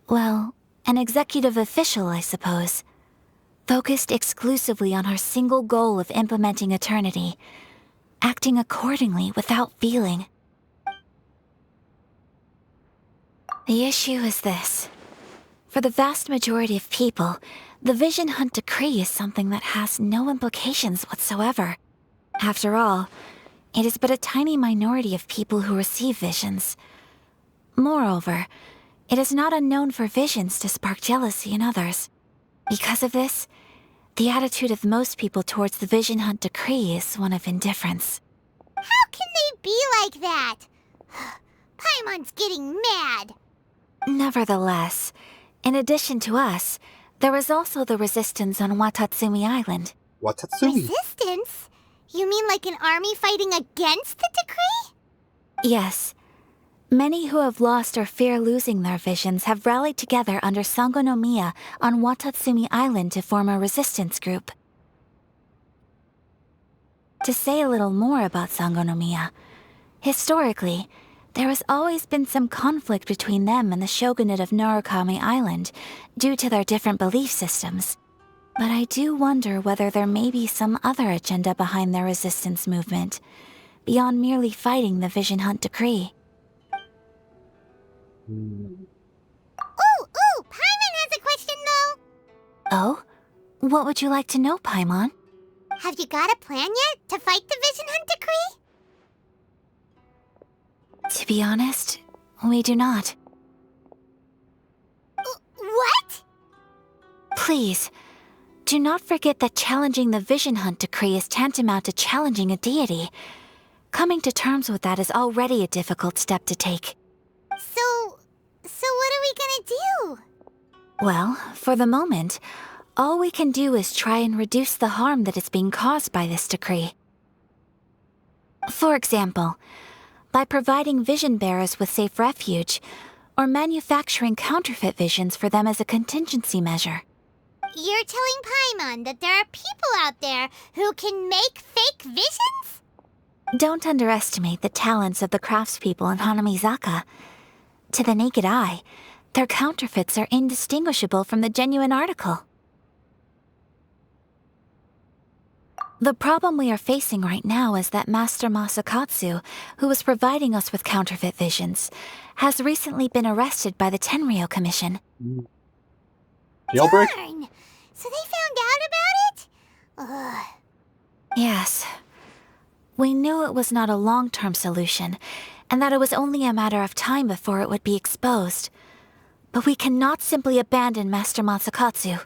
well, an executive official, I suppose. Focused exclusively on her single goal of implementing eternity, acting accordingly without feeling. The issue is this. For the vast majority of people, the Vision Hunt Decree is something that has no implications whatsoever. After all, it is but a tiny minority of people who receive visions. Moreover, it is not unknown for visions to spark jealousy in others. Because of this, the attitude of most people towards the Vision Hunt Decree is one of indifference. How can they be like that. Paimon's getting mad. Nevertheless, in addition to us, there was also the resistance on Watatsumi Island. Watatsumi? Resistance? You mean like an army fighting against the decree? Yes. Many who have lost or fear losing their visions have rallied together under Sango no Miya on Watatsumi Island to form a resistance group. To say a little more about Sango no Miya, historically, there has always been some conflict between them and the shogunate of Narukami Island due to their different belief systems. But I do wonder whether there may be some other agenda behind their resistance movement, beyond merely fighting the Vision Hunt decree. Ooh, Paimon has a question though. Oh? What would you like to know, Paimon? Have you got a plan yet to fight the Vision Hunt decree? To be honest, we do not. What? Please, do not forget that challenging the Vision Hunt decree is tantamount to challenging a deity. Coming to terms with that is already a difficult step to take. So what are we gonna do? Well, for the moment, all we can do is try and reduce the harm that is being caused by this decree. For example, by providing vision bearers with safe refuge, or manufacturing counterfeit visions for them as a contingency measure. You're telling Paimon that there are people out there who can make fake visions? Don't underestimate the talents of the craftspeople in Hanamizaka. To the naked eye, their counterfeits are indistinguishable from the genuine article. The problem we are facing right now is that Master Masakatsu, who was providing us with counterfeit visions, has recently been arrested by the Tenryo Commission. Jailbreak? Darn! So they found out about it? Ugh. Yes. We knew it was not a long-term solution, and that it was only a matter of time before it would be exposed. But we cannot simply abandon Master Masakatsu.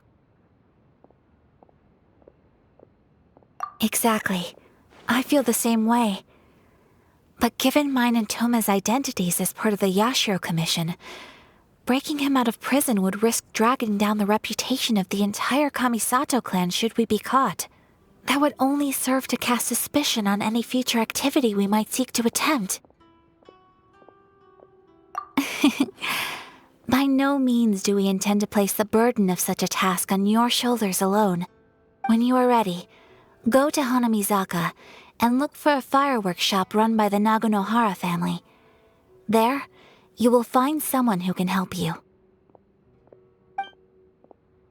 Exactly. I feel the same way. But given mine and Toma's identities as part of the Yashiro Commission, breaking him out of prison would risk dragging down the reputation of the entire Kamisato clan should we be caught. That would only serve to cast suspicion on any future activity we might seek to attempt. By no means do we intend to place the burden of such a task on your shoulders alone. When you are ready, go to Hanamizaka and look for a fireworks shop run by the Nagonohara family. There, you will find someone who can help you.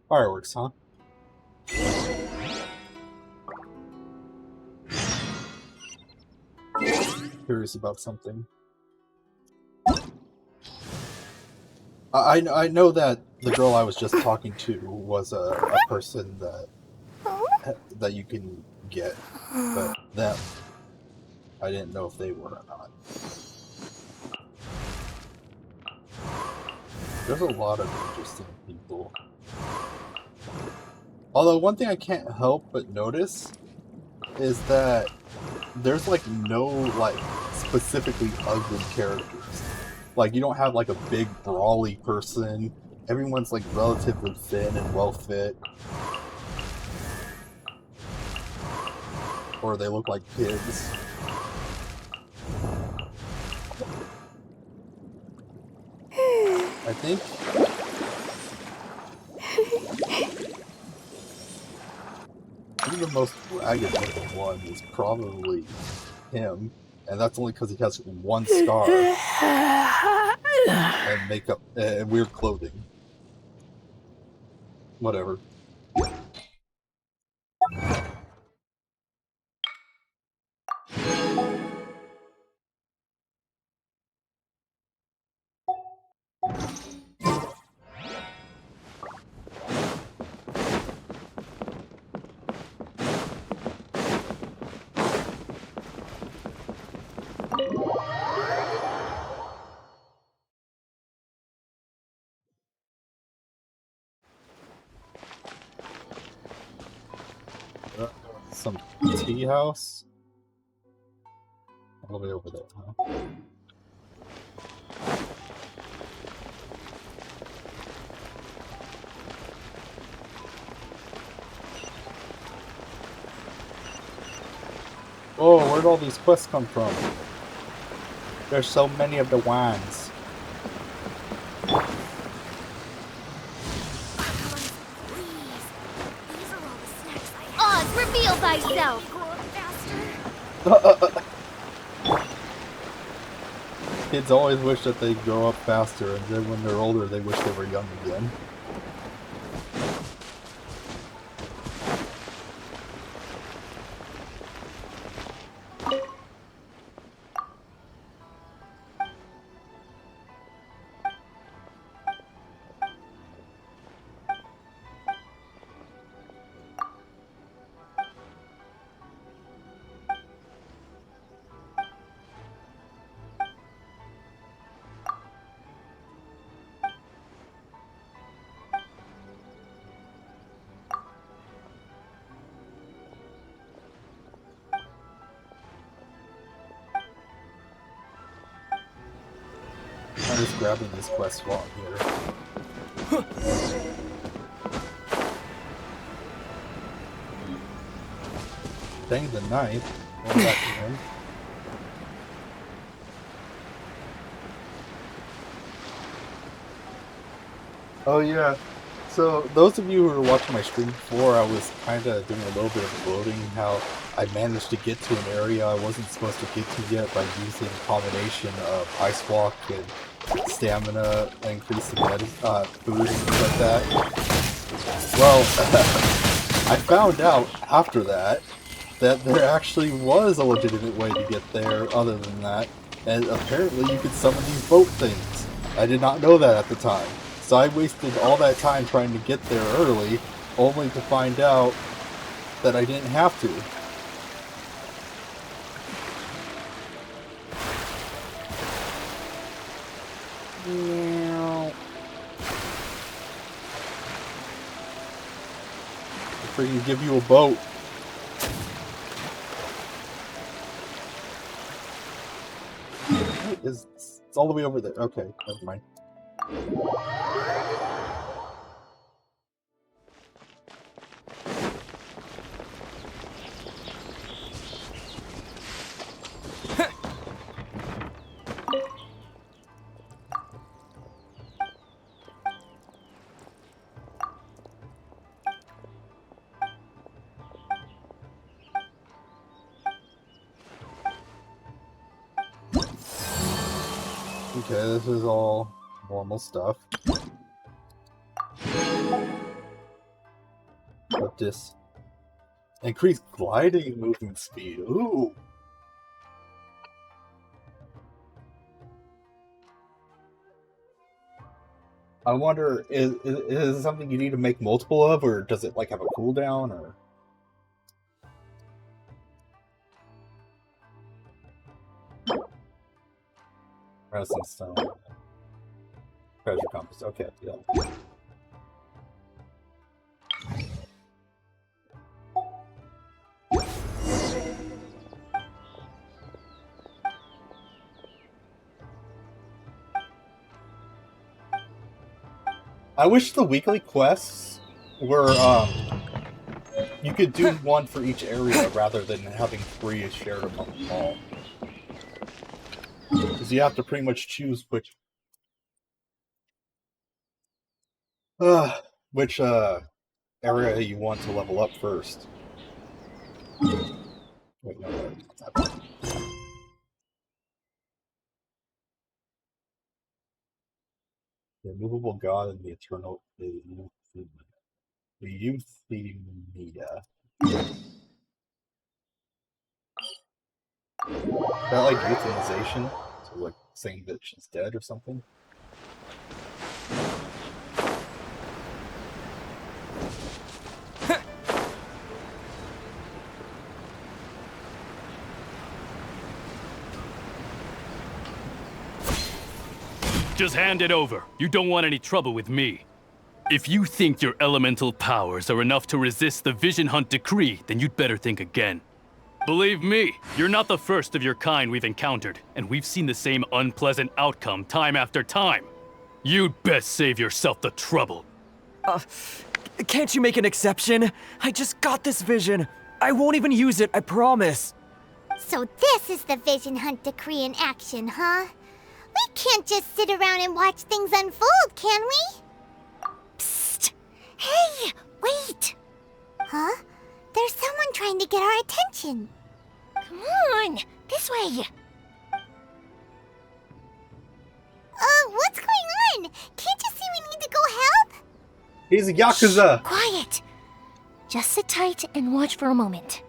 Fireworks, huh? Curious about something. I know that the girl I was just talking to was a person that you can get, but them, I didn't know if they were or not. There's a lot of interesting people. Although one thing I can't help but notice is that there's like no like specifically ugly characters. Like you don't have like a big brawly person. Everyone's like relatively thin and well fit. Or they look like kids. I think the most ragged looking one is probably him, and that's only because he has one scar and makeup and weird clothing. Whatever. Some tea house. All the way over there, huh? Oh, where'd all these quests come from? There's so many of the wands. Oz, reveal thyself! Kids always wish that they'd grow up faster, and then when they're older, they wish they were young again. I'm just grabbing this quest while I'm here. Dang the knife. Going back to him. Oh yeah. So those of you who were watching my stream before, I was kind of doing a little bit of gloating how I managed to get to an area I wasn't supposed to get to yet by using a combination of Ice Walk and stamina, increasing food and things like that. Well, I found out after that there actually was a legitimate way to get there other than that, and apparently you could summon these boat things. I did not know that at the time. So I wasted all that time trying to get there early, only to find out that I didn't have to. I'm freaking give you a boat. It's all the way over there. Okay, never mind. Okay, this is all normal stuff. But this increased gliding movement speed. Ooh. I wonder, is it something you need to make multiple of, or does it like have a cooldown, or? Resonance stone. Treasure compass. Okay, yeah. I wish the weekly quests were, you could do one for each area rather than having 3 shared among them all. Because you have to pretty much choose which area you want to level up first. Wait, no, not that. The immovable god and the eternal the euthymia. Is that like euthanization? So like saying that she's dead or something? Just hand it over. You don't want any trouble with me. If you think your elemental powers are enough to resist the Vision Hunt decree, then you'd better think again. Believe me, you're not the first of your kind we've encountered, and we've seen the same unpleasant outcome time after time. You'd best save yourself the trouble. Can't you make an exception? I just got this vision. I won't even use it, I promise. So this is the vision hunt decree in action, huh? We can't just sit around and watch things unfold, can we? Psst! Hey, wait! Huh? There's someone trying to get our attention. Come on, this way. What's going on? Can't you see we need to go help? He's a Yakuza! Shh, quiet! Just sit tight and watch for a moment.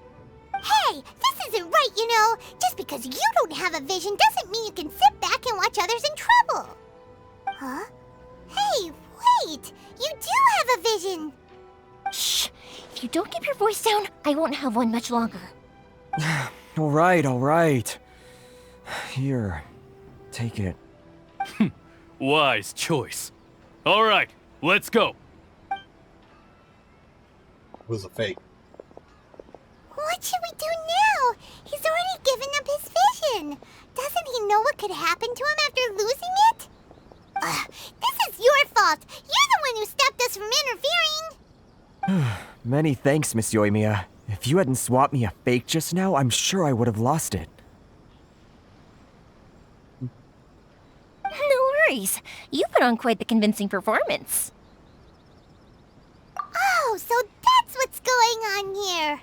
Hey, this isn't right, you know. Just because you don't have a vision doesn't mean you can sit back and watch others in trouble. Huh? Hey, wait! You do have a vision! Shh! If you don't keep your voice down, I won't have one much longer. All right. Here, take it. Wise choice. All right, let's go. It was a fake. What should we do now? He's already given up his vision. Doesn't he know what could happen to him after losing it? This is your fault. You're the one who stopped us from interfering. Many thanks, Miss Yoimiya. If you hadn't swapped me a fake just now, I'm sure I would have lost it. No worries. You put on quite the convincing performance. Oh, so that's what's going on here.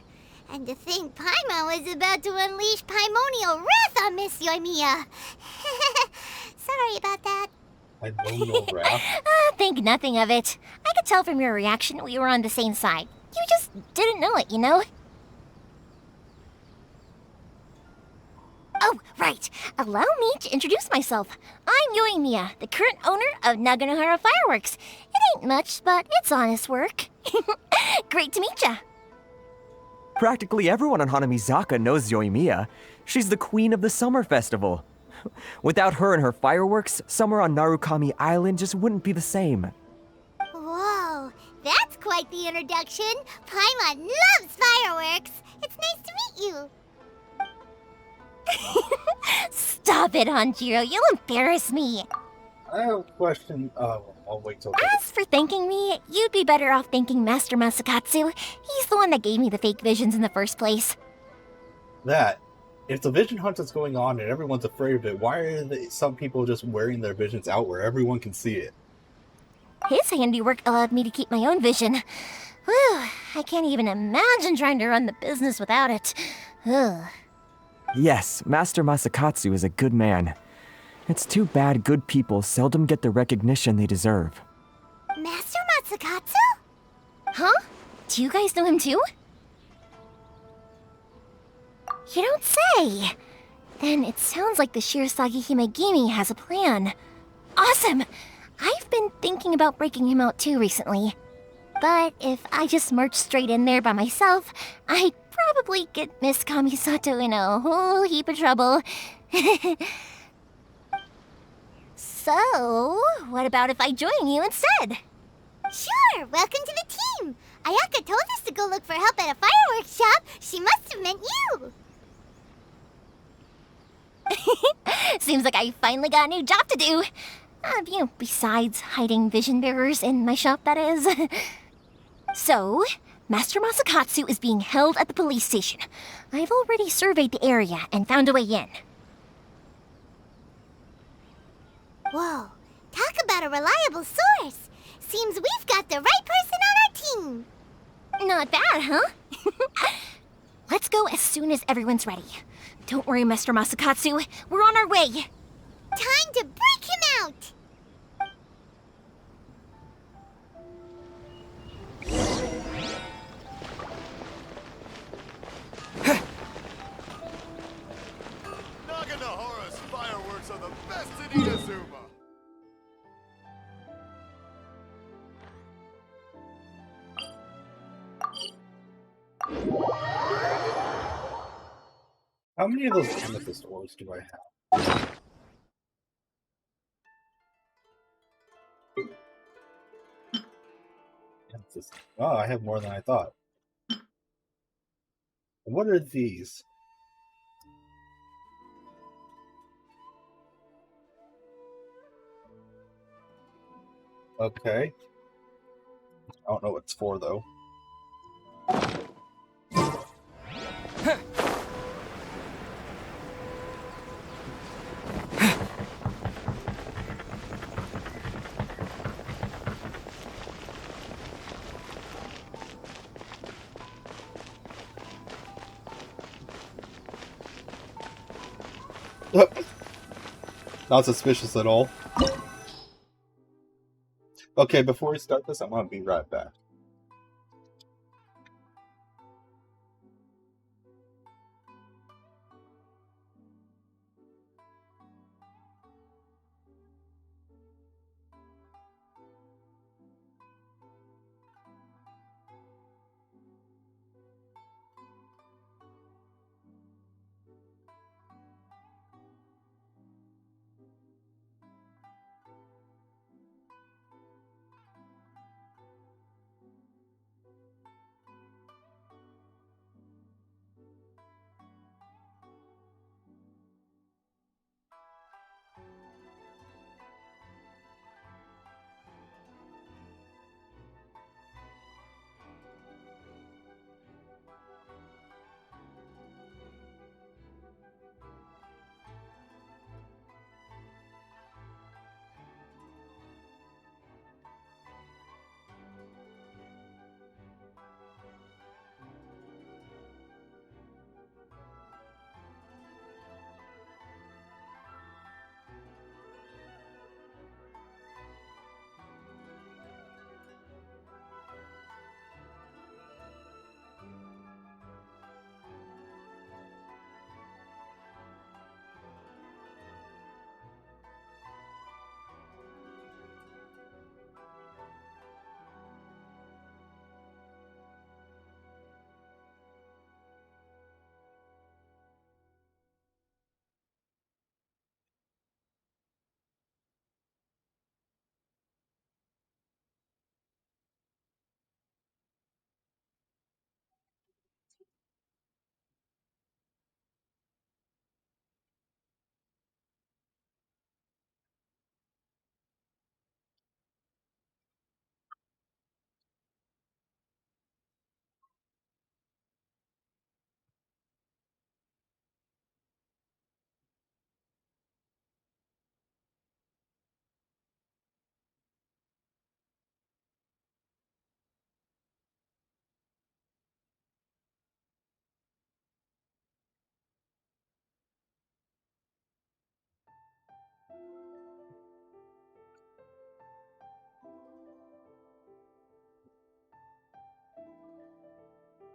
And to think Paimon was about to unleash Paimonial wrath on Miss Yoimiya. Sorry about that. Paimonial wrath? Think nothing of it. I could tell from your reaction we were on the same side. You just didn't know it, you know? Oh, right. Allow me to introduce myself. I'm Yoimiya, the current owner of Naganohara Fireworks. It ain't much, but it's honest work. Great to meet ya. Practically everyone on Hanamizaka knows Yoimiya. She's the queen of the summer festival. Without her and her fireworks, summer on Narukami Island just wouldn't be the same. Whoa, that's quite the introduction. Paimon loves fireworks. It's nice to meet you. Stop it, Hanjiro. You'll embarrass me. I have a question. I'll wait till. As for thanking me, you'd be better off thanking Master Masakatsu. He's the one that gave me the fake visions in the first place. That. If the vision hunt is going on and everyone's afraid of it, why are some people just wearing their visions out where everyone can see it? His handiwork allowed me to keep my own vision. Whew, I can't even imagine trying to run the business without it. Ugh. Yes, Master Masakatsu is a good man. It's too bad good people seldom get the recognition they deserve. Master Masakatsu? Huh? Do you guys know him too? You don't say! Then it sounds like the Shirasagi Himegimi has a plan. Awesome! I've been thinking about breaking him out too recently. But if I just march straight in there by myself, I'd probably get Miss Kamisato in a whole heap of trouble. So, what about if I join you instead? Sure, welcome to the team! Ayaka told us to go look for help at a fireworks shop. She must have meant you! Seems like I finally got a new job to do. Besides hiding vision bearers in my shop, that is. So, Master Masakatsu is being held at the police station. I've already surveyed the area and found a way in. Whoa, talk about a reliable source. Seems we've got the right person on our team. Not bad, huh? Let's go as soon as everyone's ready. Don't worry, Mr. Masakatsu. We're on our way. Time to break him out! Naganohara's fireworks are the best in Inazuma. How many of those amethyst ores do I have? Oh, I have more than I thought. What are these? Okay. I don't know what it's for, though. Not suspicious at all. Okay, before we start this, I'm gonna be right back.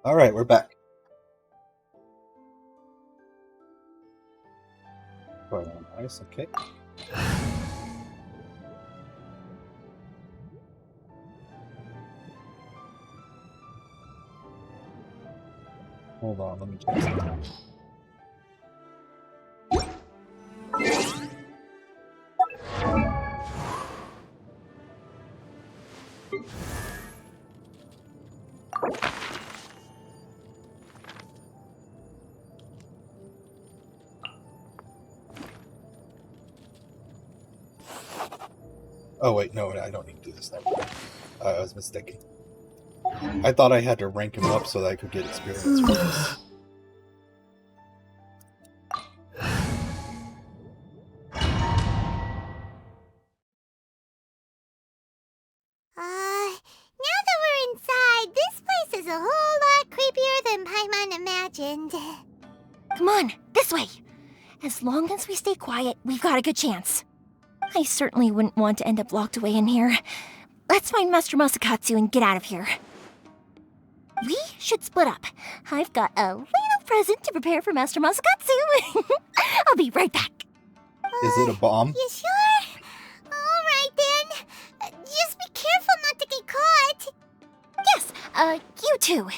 Alright, we're back. Quite nice, okay. Hold on, let me check something. Oh wait, no, I don't need to do this now. I was mistaken. I thought I had to rank him up so that I could get experience for this. Now that we're inside, this place is a whole lot creepier than Paimon imagined. Come on, this way. As long as we stay quiet, we've got a good chance. I certainly wouldn't want to end up locked away in here. Let's find Master Masakatsu and get out of here. We should split up. I've got a little present to prepare for Master Masakatsu. I'll be right back. Is it a bomb? You sure? Alright then. Just be careful not to get caught. Yes, you too.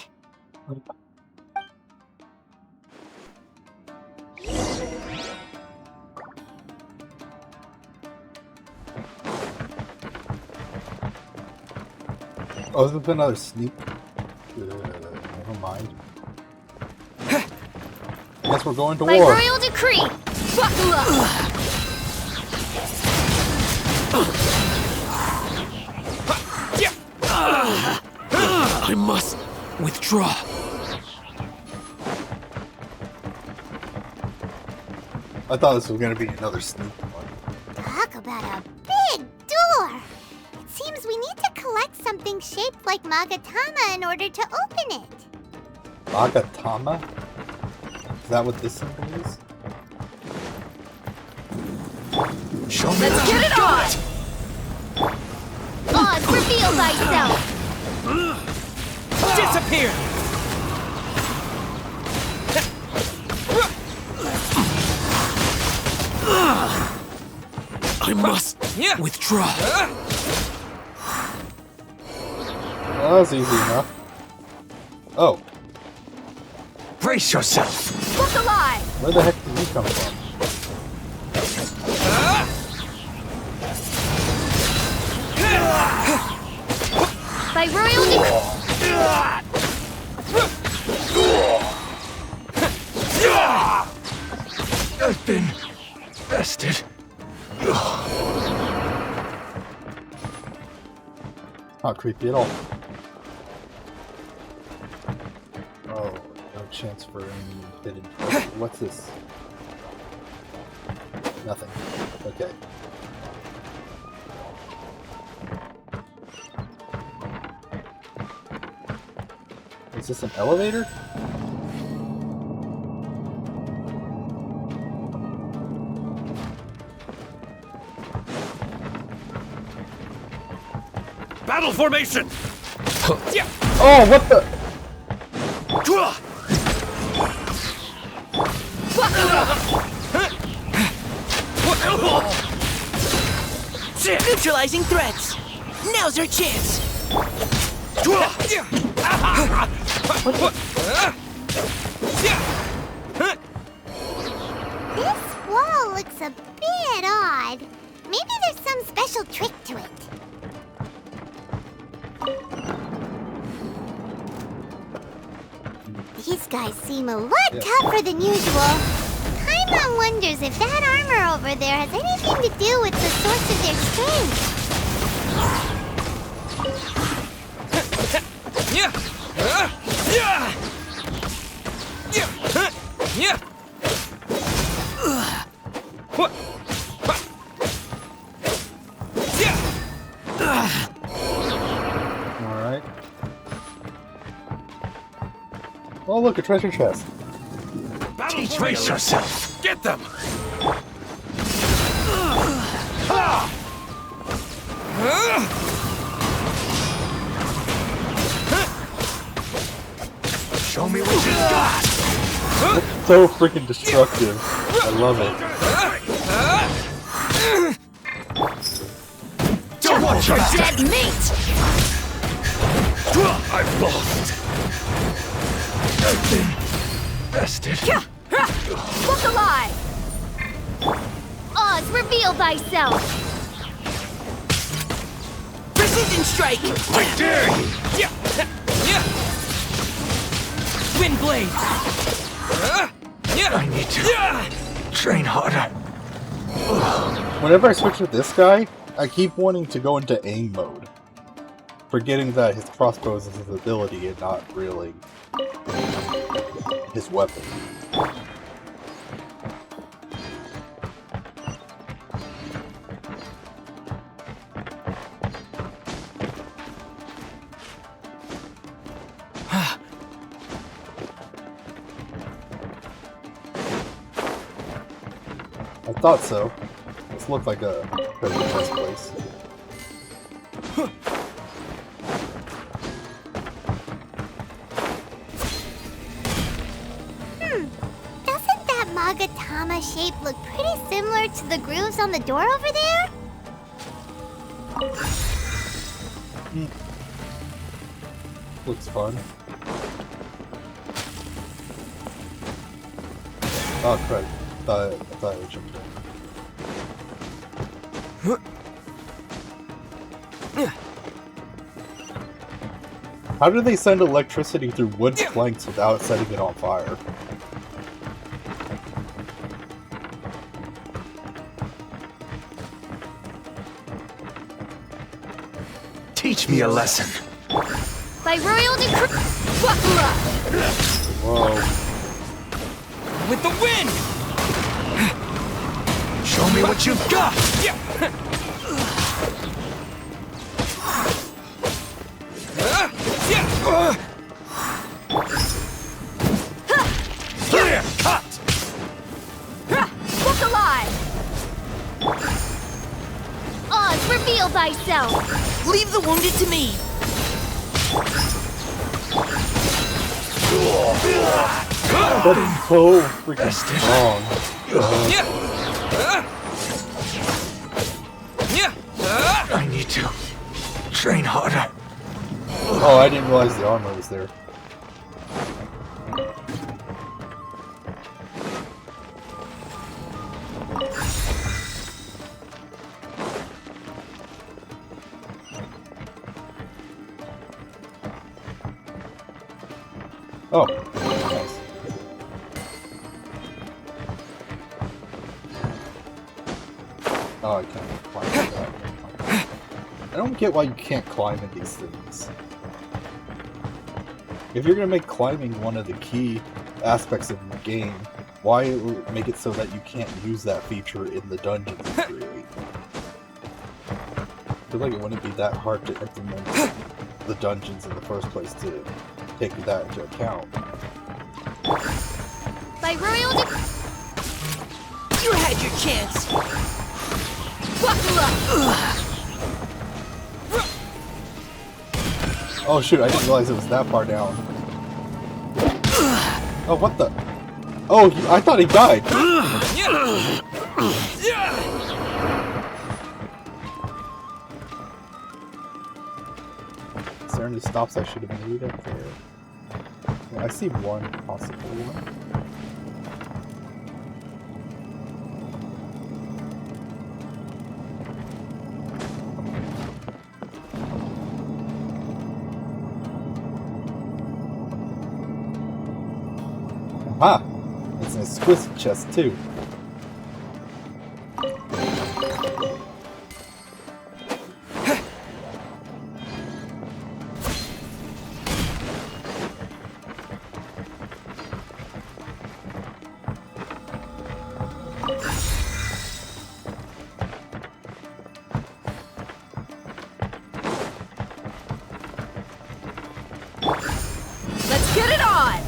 Oh, there's been another sneak. Never mind. Guess we're going to By war. royal decree, buckle up. I must withdraw. I thought this was gonna be another sneaky one. Talk about a big door! It seems we need to collect something shaped like Magatama in order to open it. Magatama? Is that what this symbol is? Show me Let's get it on! Oz, reveal thyself! Disappear! I must withdraw. Well, that was easy enough. Oh, Brace yourself. Look alive! where the heck did he come from? By royal I've been bested. Not creepy at all. Oh, no chance for any hidden treasure. What's this? Nothing. Okay. Is this an elevator? Battle formation. Oh, what the? Neutralizing threats. Now's our chance. This wall looks a bit odd. Maybe there's some special trick to it. These guys seem a lot tougher than usual. Paimon wonders if that armor over there has anything to do with the source of their strength. Alright. Oh, look, a treasure chest. Brace yourself. Get them. Show me what you got. It's so freaking destructive. I love it. Don't watch your Dead meat! I've lost. I've been bested. Look alive! Oz, reveal thyself! Precision strike. I dare you. Wind blade. I need to train harder. Whenever I switch with this guy, I keep wanting to go into aim mode. Forgetting that his crossbow is his ability and not really his weapon. I thought so. This looked like a treasure chest place. Doesn't that Magatama shape look pretty similar to the grooves on the door over there? Looks fun. Oh crap. I thought I jumped in. How do they send electricity through wood planks without setting it on fire? Teach me a lesson. By royal decree. Whoa. With the wind! Show me what you've got! Clear! Cut! Look alive! Oz, reveal thyself! Leave the wounded to me. That's so freaking strong. I need to train harder. Oh, I didn't realize the armor was there. Oh, nice. Oh, I can't climb that. I don't get why you can't climb in these things. If you're gonna make climbing one of the key aspects of the game, why make it so that you can't use that feature in the dungeons you create? I feel like it wouldn't be that hard to implement the dungeons in the first place to take that into account. By royal You had your chance. Buckle up! Oh shoot, I didn't realize it was that far down. Oh, what the? Oh, I thought he died! Is there any stops I should have made up there? Well, I see one possible one. Ah! It's an exquisite chest, too. Let's get it on.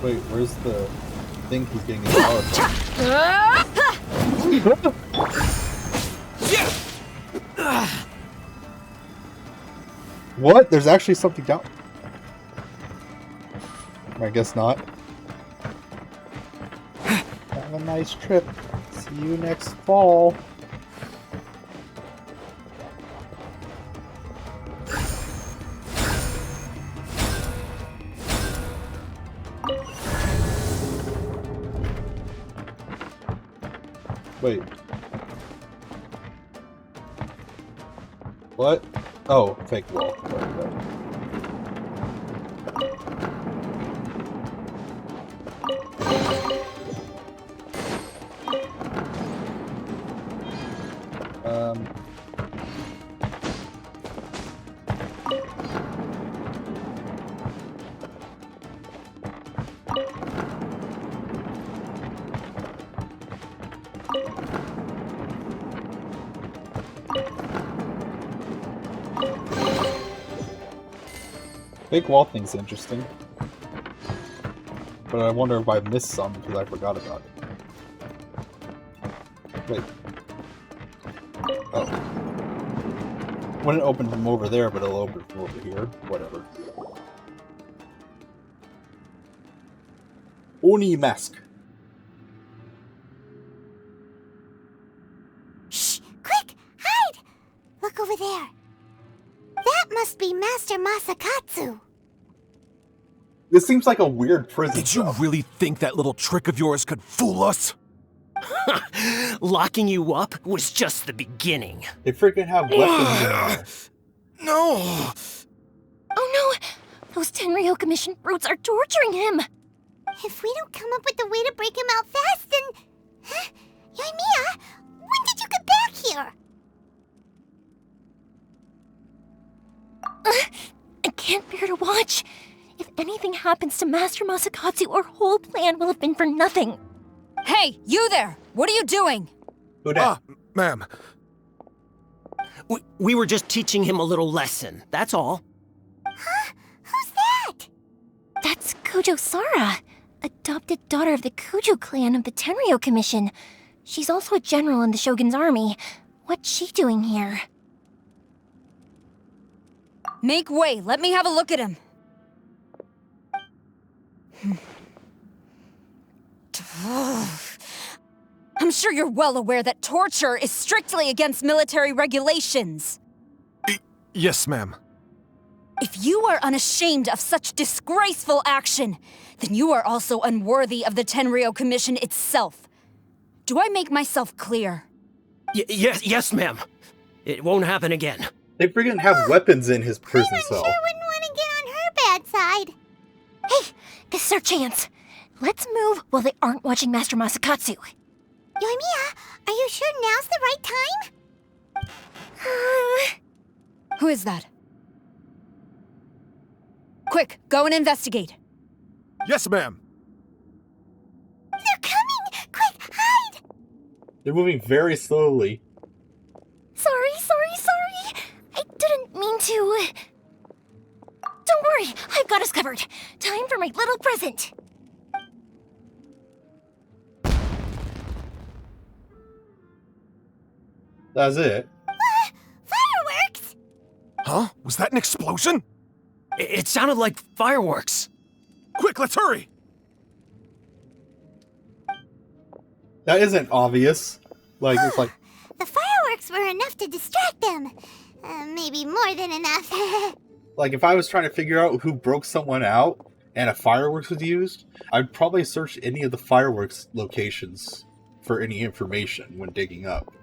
Wait, where's the thing he's getting his power from? What? There's actually something down. I guess not. Have a nice trip. See you next fall. Wait. What? Oh, fake wall. Fake wall thing's interesting. But I wonder if I missed some because I forgot about it. Wait. Oh. Wouldn't open from over there, but it'll open from over here. Whatever. Oni mask. Shh! Quick! Hide! Look over there. That must be Master Masakatsu. This seems like a weird prison. Did you really think that little trick of yours could fool us? Locking you up was just the beginning. They freaking have weapons in there. No! Oh no! Those Tenryou Mission brutes are torturing him! If we don't come up with a way to break him out fast, then... Huh? Yoimiya, when did you get back here? can't bear to watch. If anything happens to Master Masakatsu, our whole plan will have been for nothing. Hey, you there! What are you doing? Who dat? Ma'am. We were just teaching him a little lesson, that's all. Huh? Who's that? That's Kojo Sara, adopted daughter of the Kujo clan of the Tenryo Commission. She's also a general in the Shogun's army. What's she doing here? Make way, let me have a look at him. I'm sure you're well aware that torture is strictly against military regulations. Yes, ma'am. If you are unashamed of such disgraceful action, then you are also unworthy of the Tenryo Commission itself. Do I make myself clear? Yes, ma'am. It won't happen again. They freaking have weapons in his prison cell. Sure wouldn't want to get on her bad side. Hey, this is our chance. Let's move while they aren't watching Master Masakatsu. Yoimiya, are you sure now's the right time? Who is that? Quick, go and investigate. Yes, ma'am. They're coming! Quick, hide! They're moving very slowly. Sorry. I didn't mean to. Don't worry, I've got us covered. Time for my little present. That's it. Fireworks! Huh? Was that an explosion? It sounded like fireworks. Quick, let's hurry! That isn't obvious. Like, it's like... The fireworks were enough to distract them. Maybe more than enough. Like, if I was trying to figure out who broke someone out and a fireworks was used, I'd probably search any of the fireworks locations for any information when digging up.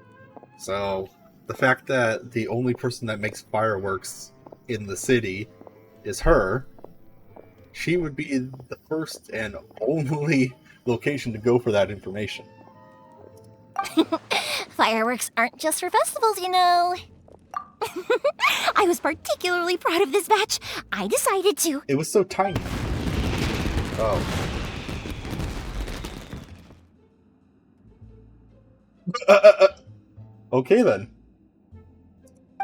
So, the fact that the only person that makes fireworks in the city is her, she would be the first and only location to go for that information. Fireworks aren't just for festivals, you know. I was particularly proud of this batch. I decided to. It was so tiny. Oh. Okay then.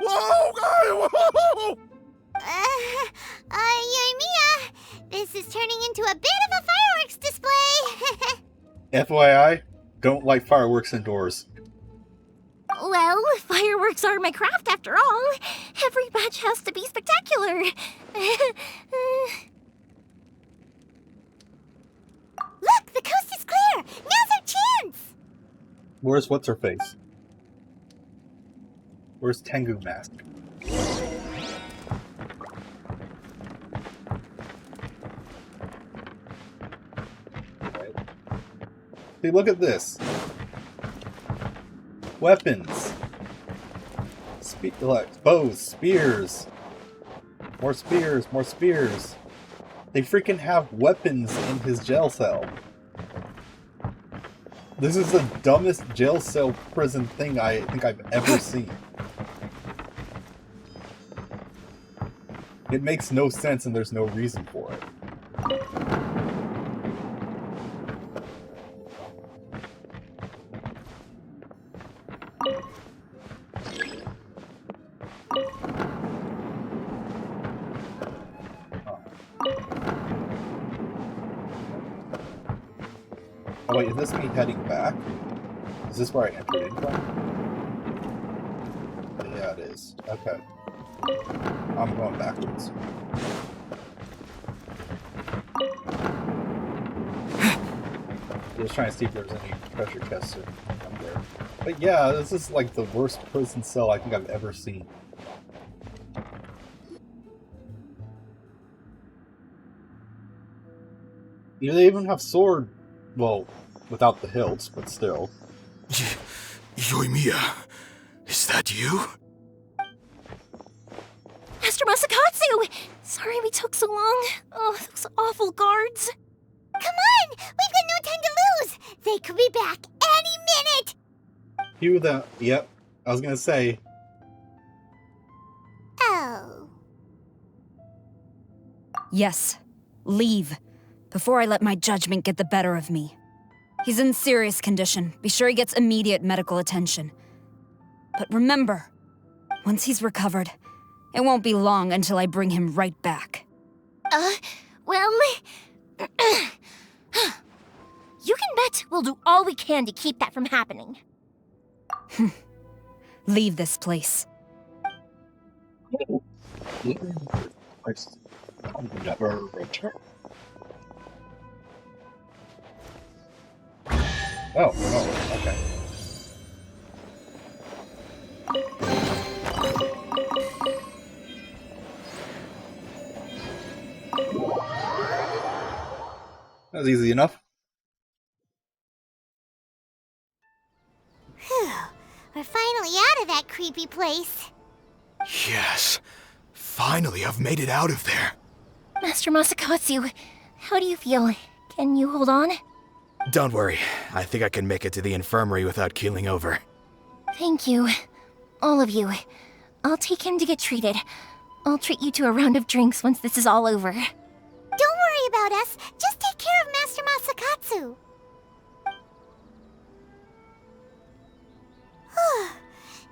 Whoa! Yoimiya, this is turning into a bit of a fireworks display. FYI, don't light fireworks indoors. Well, fireworks are my craft after all. Every batch has to be spectacular. Look, the coast is clear. Now's our chance. Where's what's-her-face? Where's Tengu Mask? Right. See, look at this. Weapons. Like bows, spears. More spears, more spears. They freaking have weapons in his jail cell. This is the dumbest jail cell prison thing I think I've ever seen. It makes no sense and there's no reason for it. Oh wait, is this me heading back? Is this where I entered in from? Yeah, it is. Okay. I'm going backwards. Just trying to see if there's any treasure chests up there. But yeah, this is like the worst prison cell I think I've ever seen. They even have sword, well, without the hilts, but still. Yoimiya, is that you? Master Masakatsu! Sorry we took so long. Oh, those awful guards. Come on! We've got no time to lose! They could be back any minute! Cue that. Yep. I was gonna say. Oh. Yes, leave, before I let my judgment get the better of me. He's in serious condition. Be sure he gets immediate medical attention. But remember, once he's recovered, it won't be long until I bring him right back. Well... You can bet we'll do all we can to keep that from happening. Leave this place. I'll never return. Oh, okay. That was easy enough. Whew. We're finally out of that creepy place. Yes. Finally, I've made it out of there. Master Masakatsu, how do you feel? Can you hold on? Don't worry. I think I can make it to the infirmary without keeling over. Thank you. All of you. I'll take him to get treated. I'll treat you to a round of drinks once this is all over. Don't worry about us. Just take care of Master Masakatsu.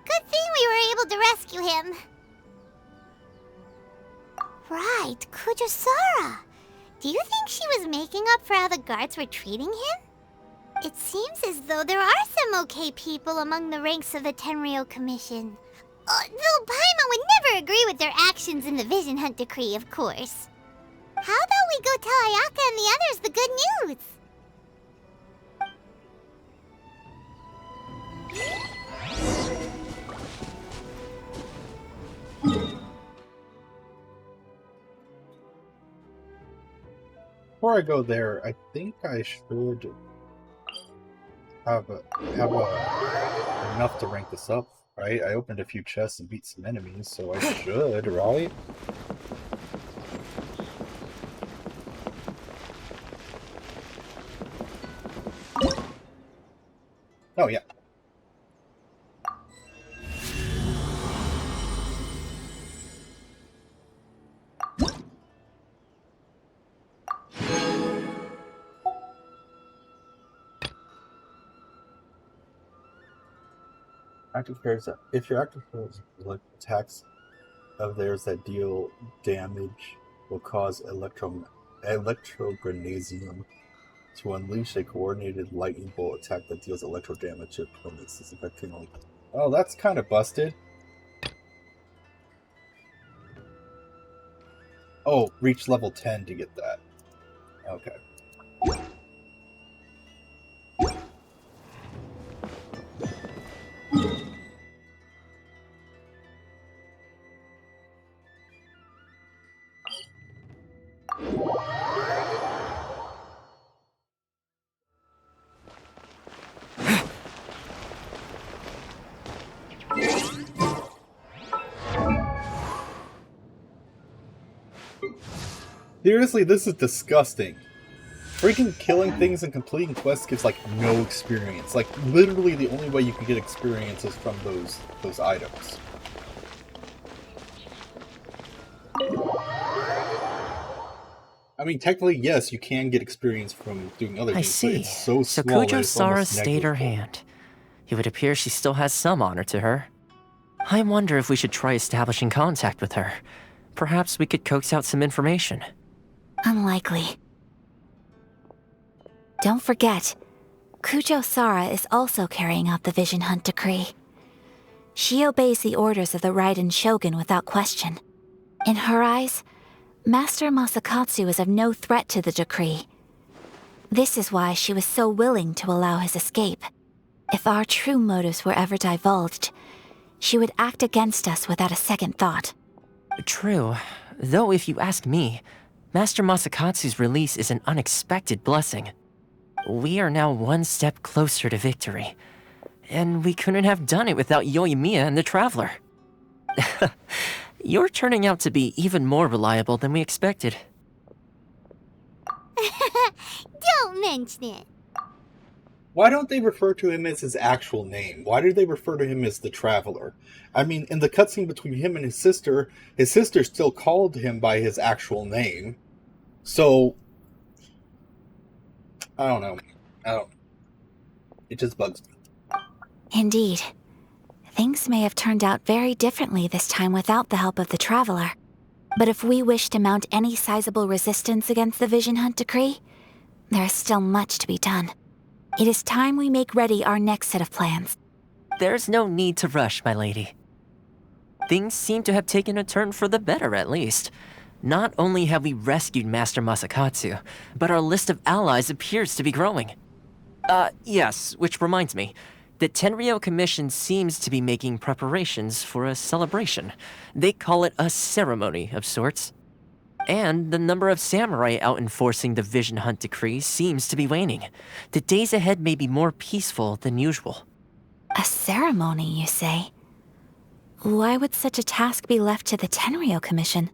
Good thing we were able to rescue him. Right, Kujosara. Do you think she was making up for how the guards were treating him? It seems as though there are some okay people among the ranks of the Tenryou Commission. Though Paimon would never agree with their actions in the Vision Hunt Decree, of course. How about we go tell Ayaka and the others the good news? Before I go there, I think I should have enough to rank this up, right? I opened a few chests and beat some enemies, so I should, right? Oh, yeah. Active pairs, if your active pairs like attacks of theirs that deal damage will cause electrogranasium to unleash a coordinated lightning bolt attack that deals electro damage if makes this effect only. Oh, that's kind of busted. Oh, reach level 10 to get that. Okay. Seriously, this is disgusting. Freaking killing things and completing quests gives like no experience. Like literally the only way you can get experience is from those items. I mean, technically, yes, you can get experience from doing other things. I see. But it's so So small that Kujo it's Sara almost stayed her negligible. hand. It would appear she still has some honor to her. I wonder if we should try establishing contact with her. Perhaps we could coax out some information. Unlikely. Don't forget, Kujo Sara is also carrying out the Vision Hunt Decree. She obeys the orders of the Raiden Shogun without question. In her eyes, Master Masakatsu is of no threat to the decree. This is why she was so willing to allow his escape. If our true motives were ever divulged, she would act against us without a second thought. True. Though if you ask me, Master Masakatsu's release is an unexpected blessing. We are now one step closer to victory. And we couldn't have done it without Yoimiya and the Traveler. You're turning out to be even more reliable than we expected. Don't mention it. Why don't they refer to him as his actual name? Why do they refer to him as the Traveler? I mean, in the cutscene between him and his sister still called him by his actual name. So, I don't know. It just bugs me. Indeed. Things may have turned out very differently this time without the help of the Traveler. But if we wish to mount any sizable resistance against the Vision Hunt decree, there is still much to be done. It is time we make ready our next set of plans. There's no need to rush, my lady. Things seem to have taken a turn for the better, at least. Not only have we rescued Master Masakatsu, but our list of allies appears to be growing. Yes, which reminds me. The Tenryou Commission seems to be making preparations for a celebration. They call it a ceremony of sorts. And the number of samurai out enforcing the Vision Hunt decree seems to be waning. The days ahead may be more peaceful than usual. A ceremony, you say? Why would such a task be left to the Tenryou Commission?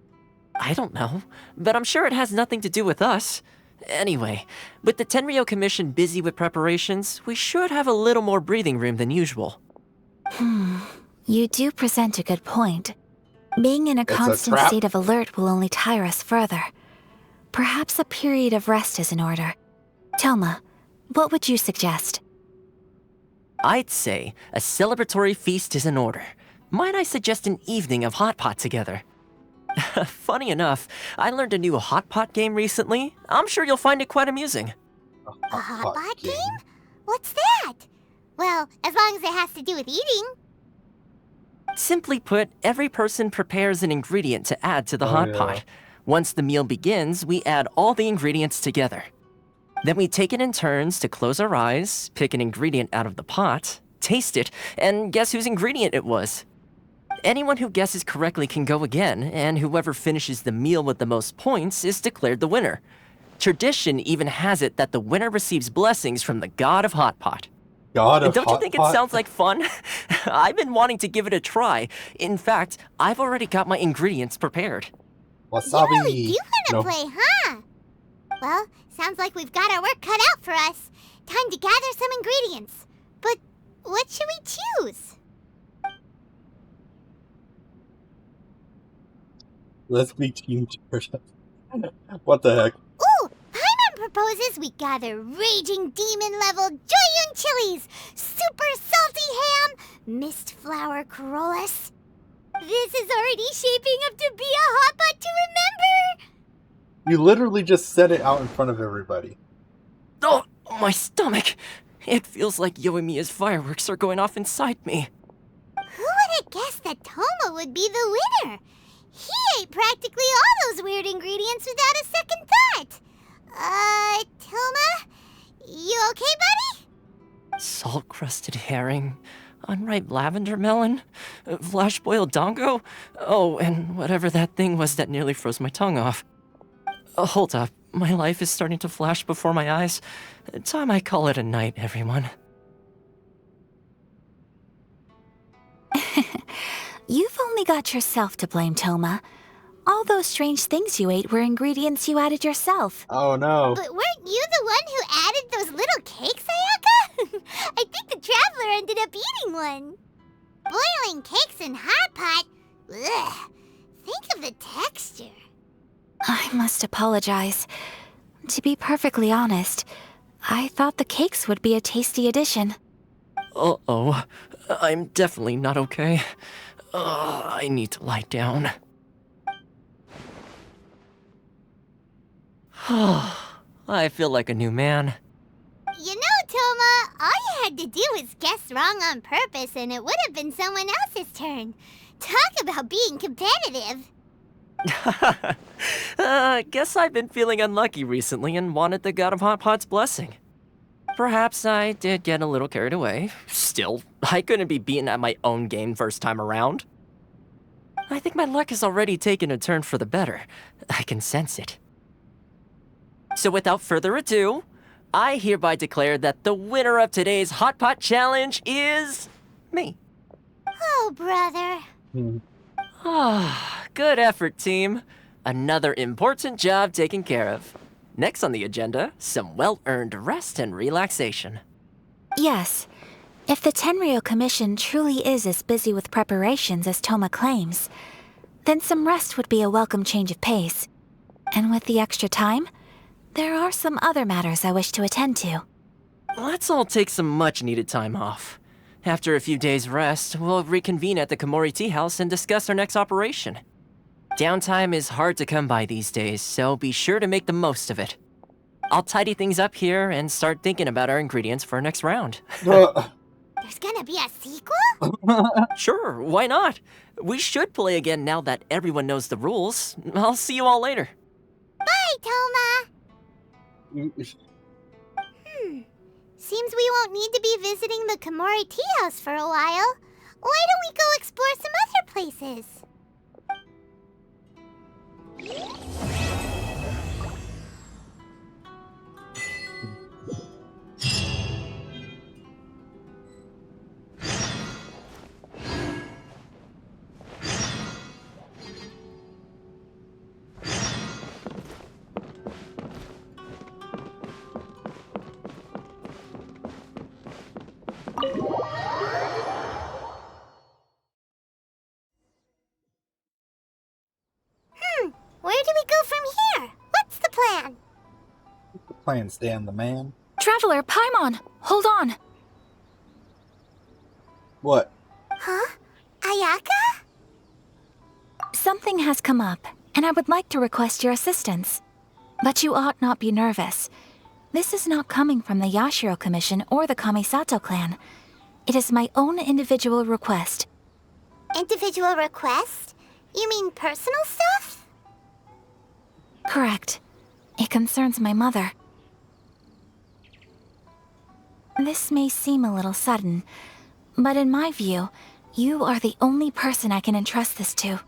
I don't know, but I'm sure it has nothing to do with us. Anyway, with the Tenryou Commission busy with preparations, we should have a little more breathing room than usual. You do present a good point. Being in a constant state of alert will only tire us further. Perhaps a period of rest is in order. Toma, what would you suggest? I'd say a celebratory feast is in order. Might I suggest an evening of hot pot together? Funny enough, I learned a new hot pot game recently. I'm sure you'll find it quite amusing. A hot pot game? What's that? Well, as long as it has to do with eating. Simply put, every person prepares an ingredient to add to the hot pot. Once the meal begins, we add all the ingredients together. Then we take it in turns to close our eyes, pick an ingredient out of the pot, taste it, and guess whose ingredient it was. Anyone who guesses correctly can go again, and whoever finishes the meal with the most points is declared the winner. Tradition even has it that the winner receives blessings from the God of Hot Pot. God of Don't Hot you think Pot? it sounds like fun? I've been wanting to give it a try. In fact, I've already got my ingredients prepared. Wasabi. You wanna play, huh? Well, sounds like we've got our work cut out for us. Time to gather some ingredients. But what should we choose? Let's be Team Turtle. What the heck? Ooh! Paimon proposes we gather raging demon-level Joyun chilies, super salty ham, mist flower corollas. This is already shaping up to be a hot pot to remember! You literally just said it out in front of everybody. Oh, my stomach! It feels like Yoimiya's fireworks are going off inside me. Who would have guessed that Toma would be the winner? He ate practically all those weird ingredients without a second thought. Toma? You okay, buddy? Salt-crusted herring, unripe lavender melon, flash-boiled dongo, oh, and whatever that thing was that nearly froze my tongue off. Hold up, my life is starting to flash before my eyes. Time I call it a night, everyone. You've only got yourself to blame, Toma. All those strange things you ate were ingredients you added yourself. Oh no. But weren't you the one who added those little cakes, Ayaka? I think the Traveler ended up eating one. Boiling cakes in hot pot? Ugh. Think of the texture. I must apologize. To be perfectly honest, I thought the cakes would be a tasty addition. Uh-oh. I'm definitely not okay. I need to lie down. I feel like a new man. You know, Toma, all you had to do was guess wrong on purpose and it would have been someone else's turn. Talk about being competitive. Guess I've been feeling unlucky recently and wanted the God of Hot Pot's blessing. Perhaps I did get a little carried away. Still, I couldn't be beaten at my own game first time around. I think my luck has already taken a turn for the better. I can sense it. So without further ado, I hereby declare that the winner of today's Hot Pot Challenge is me. Oh, brother. Good effort, team. Another important job taken care of. Next on the agenda, some well-earned rest and relaxation. Yes. If the Tenryou Commission truly is as busy with preparations as Toma claims, then some rest would be a welcome change of pace. And with the extra time, there are some other matters I wish to attend to. Let's all take some much-needed time off. After a few days' rest, we'll reconvene at the Komori Tea House and discuss our next operation. Downtime is hard to come by these days, so be sure to make the most of it. I'll tidy things up here and start thinking about our ingredients for our next round. There's gonna be a sequel? Sure, why not? We should play again now that everyone knows the rules. I'll see you all later. Bye, Toma! Seems we won't need to be visiting the Komori Tea House for a while. Why don't we go explore some other places? Where do we go from here? What's the plan? The plan's Dan the man. Traveler, Paimon, hold on. What? Huh? Ayaka? Something has come up, and I would like to request your assistance. But you ought not be nervous. This is not coming from the Yashiro Commission or the Kamisato clan. It is my own individual request. Individual request? You mean personal stuff? Correct. It concerns my mother. This may seem a little sudden, but in my view, you are the only person I can entrust this to.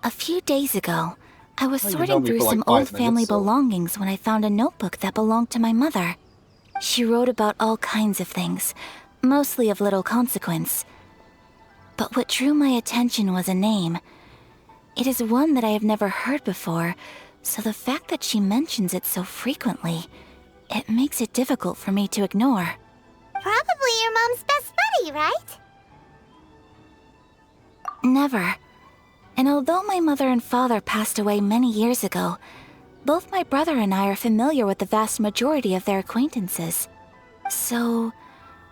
A few days ago, I was sorting through some old family belongings when I found a notebook that belonged to my mother. She wrote about all kinds of things, mostly of little consequence. But what drew my attention was a name. It is one that I have never heard before, so the fact that she mentions it so frequently, it makes it difficult for me to ignore. Probably your mom's best buddy, right? Never. And although my mother and father passed away many years ago, both my brother and I are familiar with the vast majority of their acquaintances. So,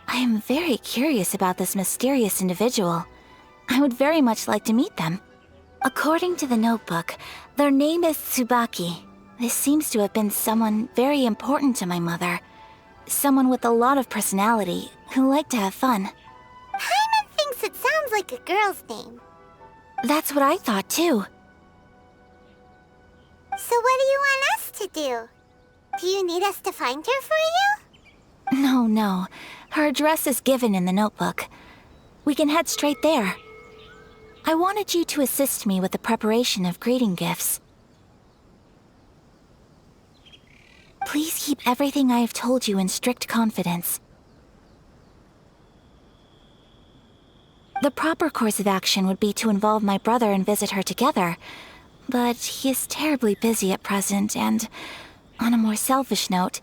I am very curious about this mysterious individual. I would very much like to meet them. According to the notebook, their name is Tsubaki. This seems to have been someone very important to my mother. Someone with a lot of personality, who liked to have fun. Paimon thinks it sounds like a girl's name. That's what I thought too. So what do you want us to do? Do you need us to find her for you? No. Her address is given in the notebook. We can head straight there. I wanted you to assist me with the preparation of greeting gifts. Please keep everything I have told you in strict confidence. The proper course of action would be to involve my brother and visit her together, but he is terribly busy at present, and on a more selfish note,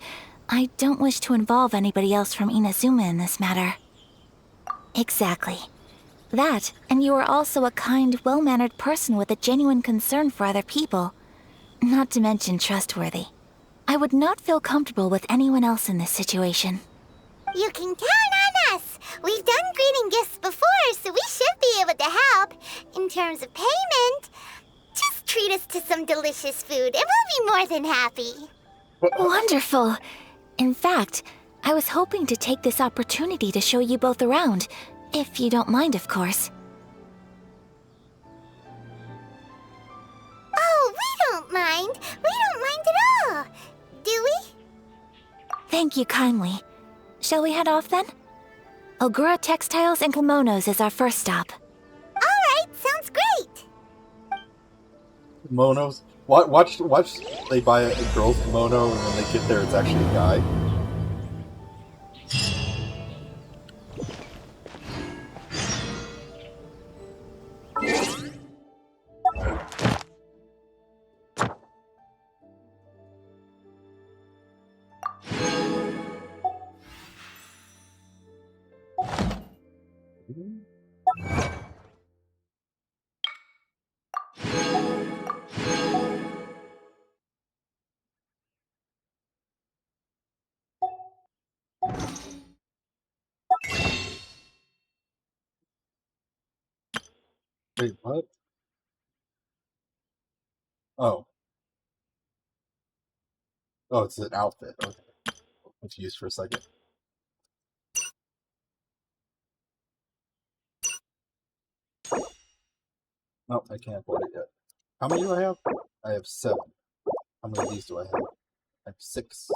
I don't wish to involve anybody else from Inazuma in this matter. Exactly. That, and you are also a kind, well-mannered person with a genuine concern for other people. Not to mention trustworthy. I would not feel comfortable with anyone else in this situation. You can count on us! We've done greeting gifts before, so we should be able to help. In terms of payment, just treat us to some delicious food and we'll be more than happy. Wonderful! In fact, I was hoping to take this opportunity to show you both around. If you don't mind, of course. Oh, we don't mind. We don't mind at all. Do we? Thank you kindly. Shall we head off then? Ogura Textiles and Kimonos is our first stop. Alright, sounds great. Kimonos? Watch they buy a girl's kimono and when they get there it's actually a guy. Wait, what? Oh. Oh, it's an outfit. Okay. Confused for a second. Nope, I can't afford it yet. How many do I have? I have 7. How many of these do I have? I have 6.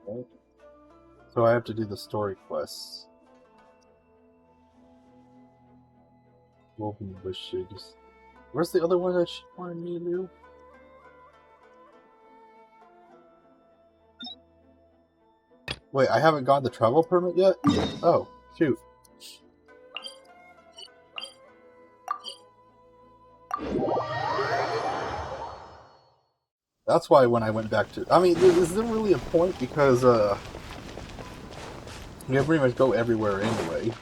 Okay. So I have to do the story quests. Woven bushes. Where's the other one that she wanted me to do? Wait, I haven't gotten the travel permit yet? Oh, shoot. That's why when I went back to... I mean, is there really a point? Because, we can pretty much go everywhere anyway.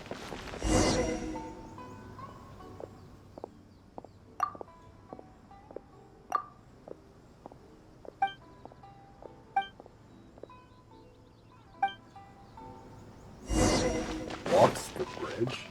Walks the bridge.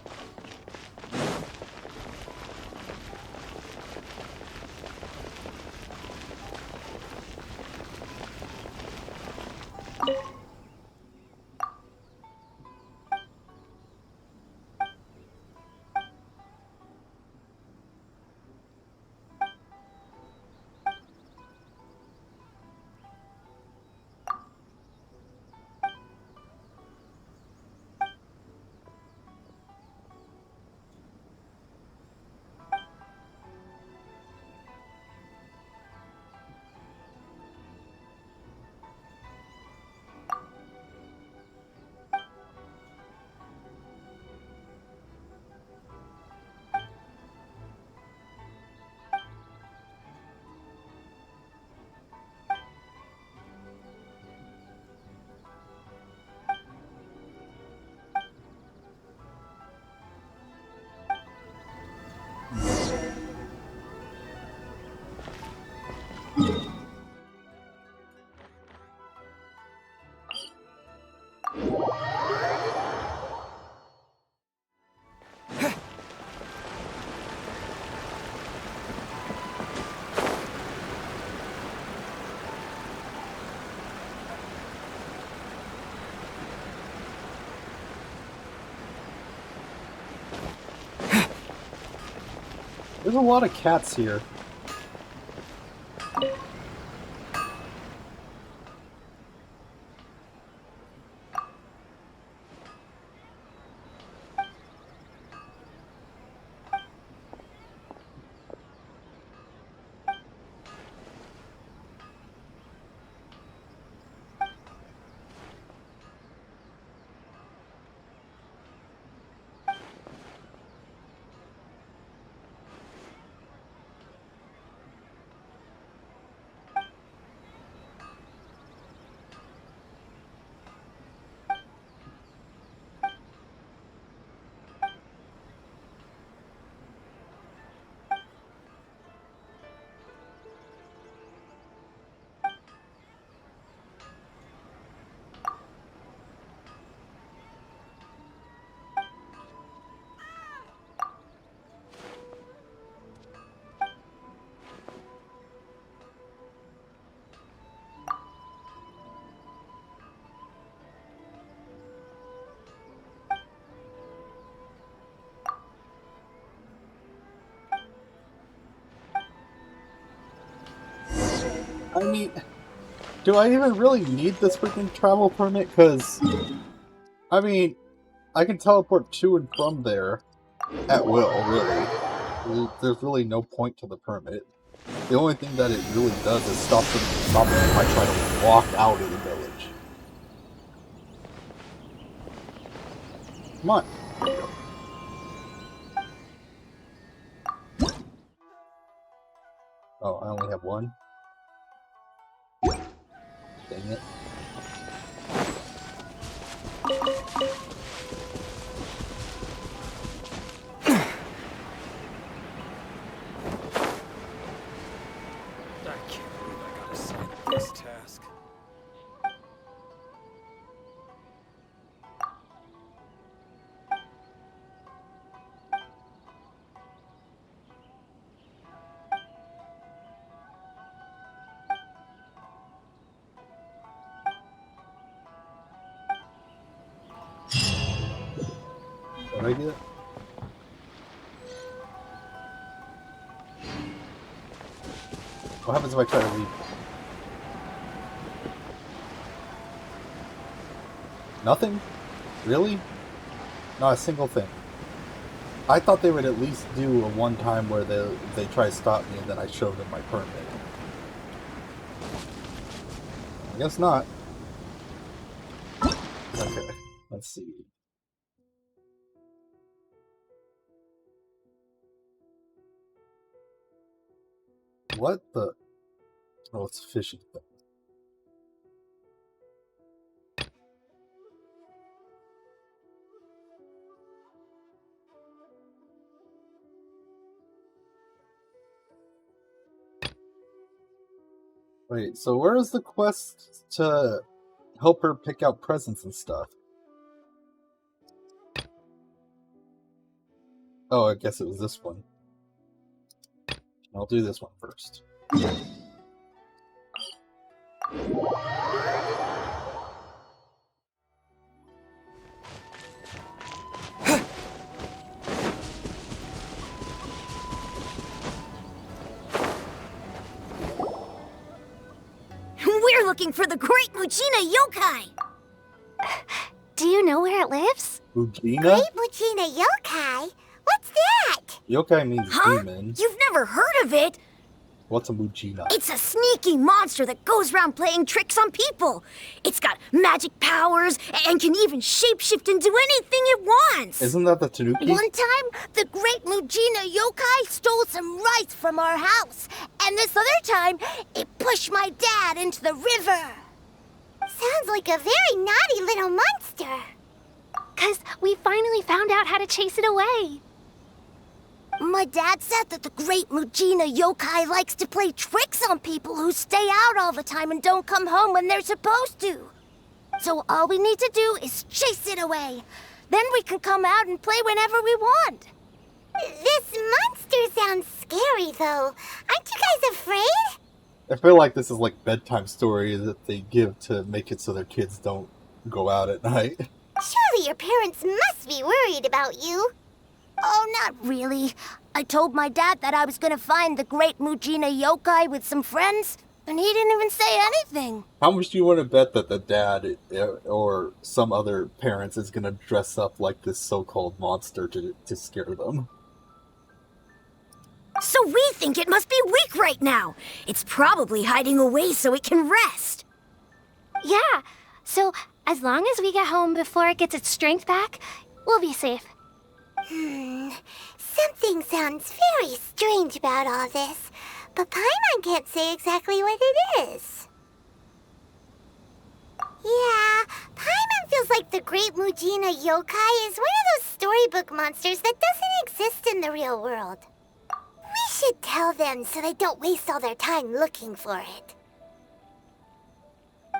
There's a lot of cats here. I mean, do I even really need this freaking travel permit? Because, I mean, I can teleport to and from there at will, really. There's really no point to the permit. The only thing that it really does is stop me if I try to walk out of the village. Come on. Oh, I only have one. Dang it. I can't believe I got assigned this task. What did I get? What happens if I try to leave? Nothing? Really? Not a single thing. I thought they would at least do a one time where they try to stop me and then I show them my permit. I guess not. Okay, let's see. What the? Oh, it's a fishing thing. Wait, so where is the quest to help her pick out presents and stuff? Oh, I guess it was this one. I'll do this one first. We're looking for the great Mujina yokai! Do you know where it lives? Mujina? Great Mujina yokai? What's that? Yokai means Huh? demon. You've never heard of it? What's a Mujina? It's a sneaky monster that goes around playing tricks on people. It's got magic powers and can even shapeshift into anything it wants. Isn't that the Tanuki? One time, the great Mujina yokai stole some rice from our house. And this other time, it pushed my dad into the river. Sounds like a very naughty little monster. 'Cause we finally found out how to chase it away. My dad said that the great Mujina yokai likes to play tricks on people who stay out all the time and don't come home when they're supposed to. So all we need to do is chase it away. Then we can come out and play whenever we want. This monster sounds scary, though. Aren't you guys afraid? I feel like this is like bedtime story that they give to make it so their kids don't go out at night. Surely your parents must be worried about you. Oh, not really. I told my dad that I was gonna find the great Mujina yokai with some friends, and he didn't even say anything. How much do you want to bet that the dad or some other parents is going to dress up like this so-called monster to scare them? So we think it must be weak right now. It's probably hiding away so it can rest. Yeah, so as long as we get home before it gets its strength back, we'll be safe. Something sounds very strange about all this, but Paimon can't say exactly what it is. Yeah, Paimon feels like the great Mujina yokai is one of those storybook monsters that doesn't exist in the real world. We should tell them so they don't waste all their time looking for it.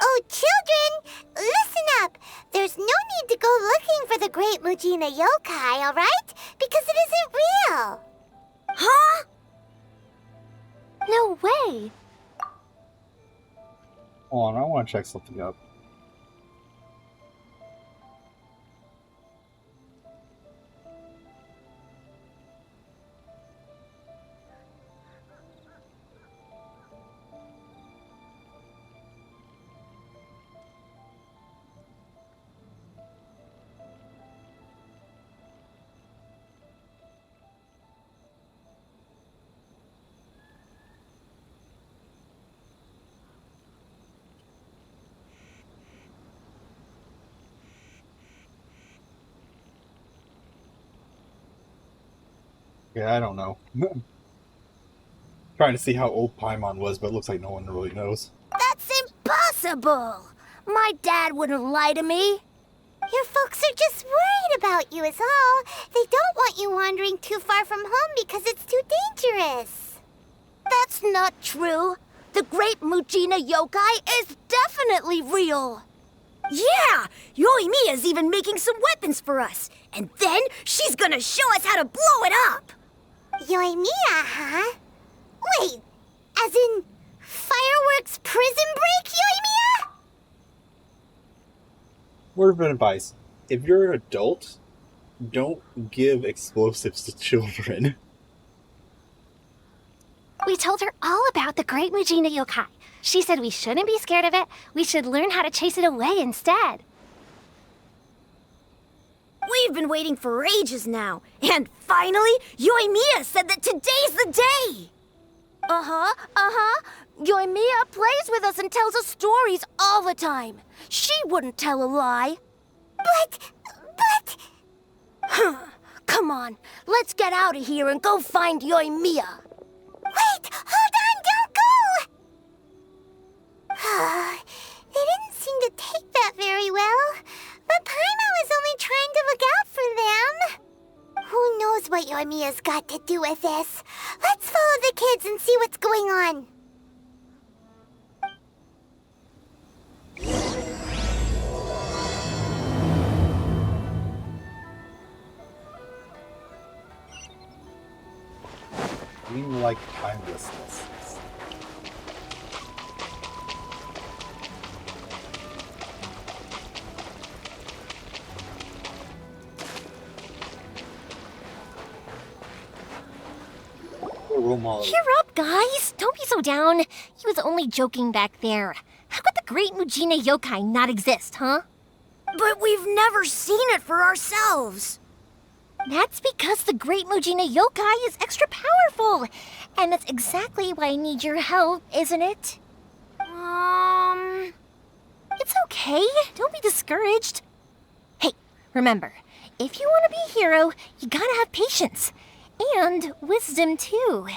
Oh, children, listen up. There's no need to go looking for the great Mujina yokai, all right? Because it isn't real. Huh? No way. Hold on, I want to check something up. Yeah, I don't know. Trying to see how old Paimon was, but it looks like no one really knows. That's impossible! My dad wouldn't lie to me. Your folks are just worried about you is all. They don't want you wandering too far from home because it's too dangerous. That's not true. The Great Mujina Yokai is definitely real. Yeah! Yoimiya's even making some weapons for us. And then she's gonna show us how to blow it up! Yoimiya, huh? Wait, as in fireworks prison break, Yoimiya? Word of advice. If you're an adult, don't give explosives to children. We told her all about the Great Mujina Yokai. She said we shouldn't be scared of it. We should learn how to chase it away instead. We've been waiting for ages now. And finally, Yoimiya said that today's the day! Yoimiya plays with us and tells us stories all the time. She wouldn't tell a lie. But... Come on, let's get out of here and go find Yoimiya. Wait, hold on, don't go! They didn't seem to take that very well. But Paimon was only trying to look out for them. Who knows what Yoimiya's got to do with this? Let's follow the kids and see what's going on. Dreamlike timelessness. Cheer up, guys! Don't be so down. He was only joking back there. How could the Great Mujina Yokai not exist, huh? But we've never seen it for ourselves. That's because the Great Mujina Yokai is extra powerful. And that's exactly why I need your help, isn't it? It's okay. Don't be discouraged. Hey, remember, if you want to be a hero, you gotta have patience. And wisdom, too.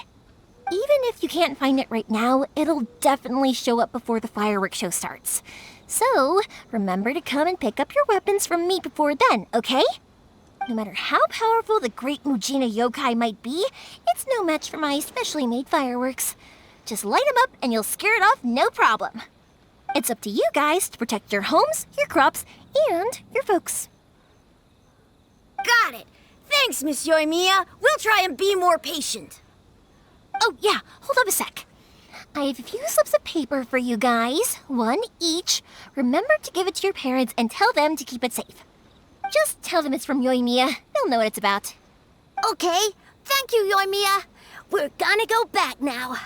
Even if you can't find it right now, it'll definitely show up before the fireworks show starts. So, remember to come and pick up your weapons from me before then, okay? No matter how powerful the Great Mujina Yokai might be, it's no match for my specially made fireworks. Just light them up and you'll scare it off no problem. It's up to you guys to protect your homes, your crops, and your folks. Got it! Thanks, Miss Yoimiya. We'll try and be more patient. Oh, yeah, hold up a sec. I have a few slips of paper for you guys, one each. Remember to give it to your parents and tell them to keep it safe. Just tell them it's from Yoimiya. They'll know what it's about. Okay, thank you, Yoimiya. We're gonna go back now.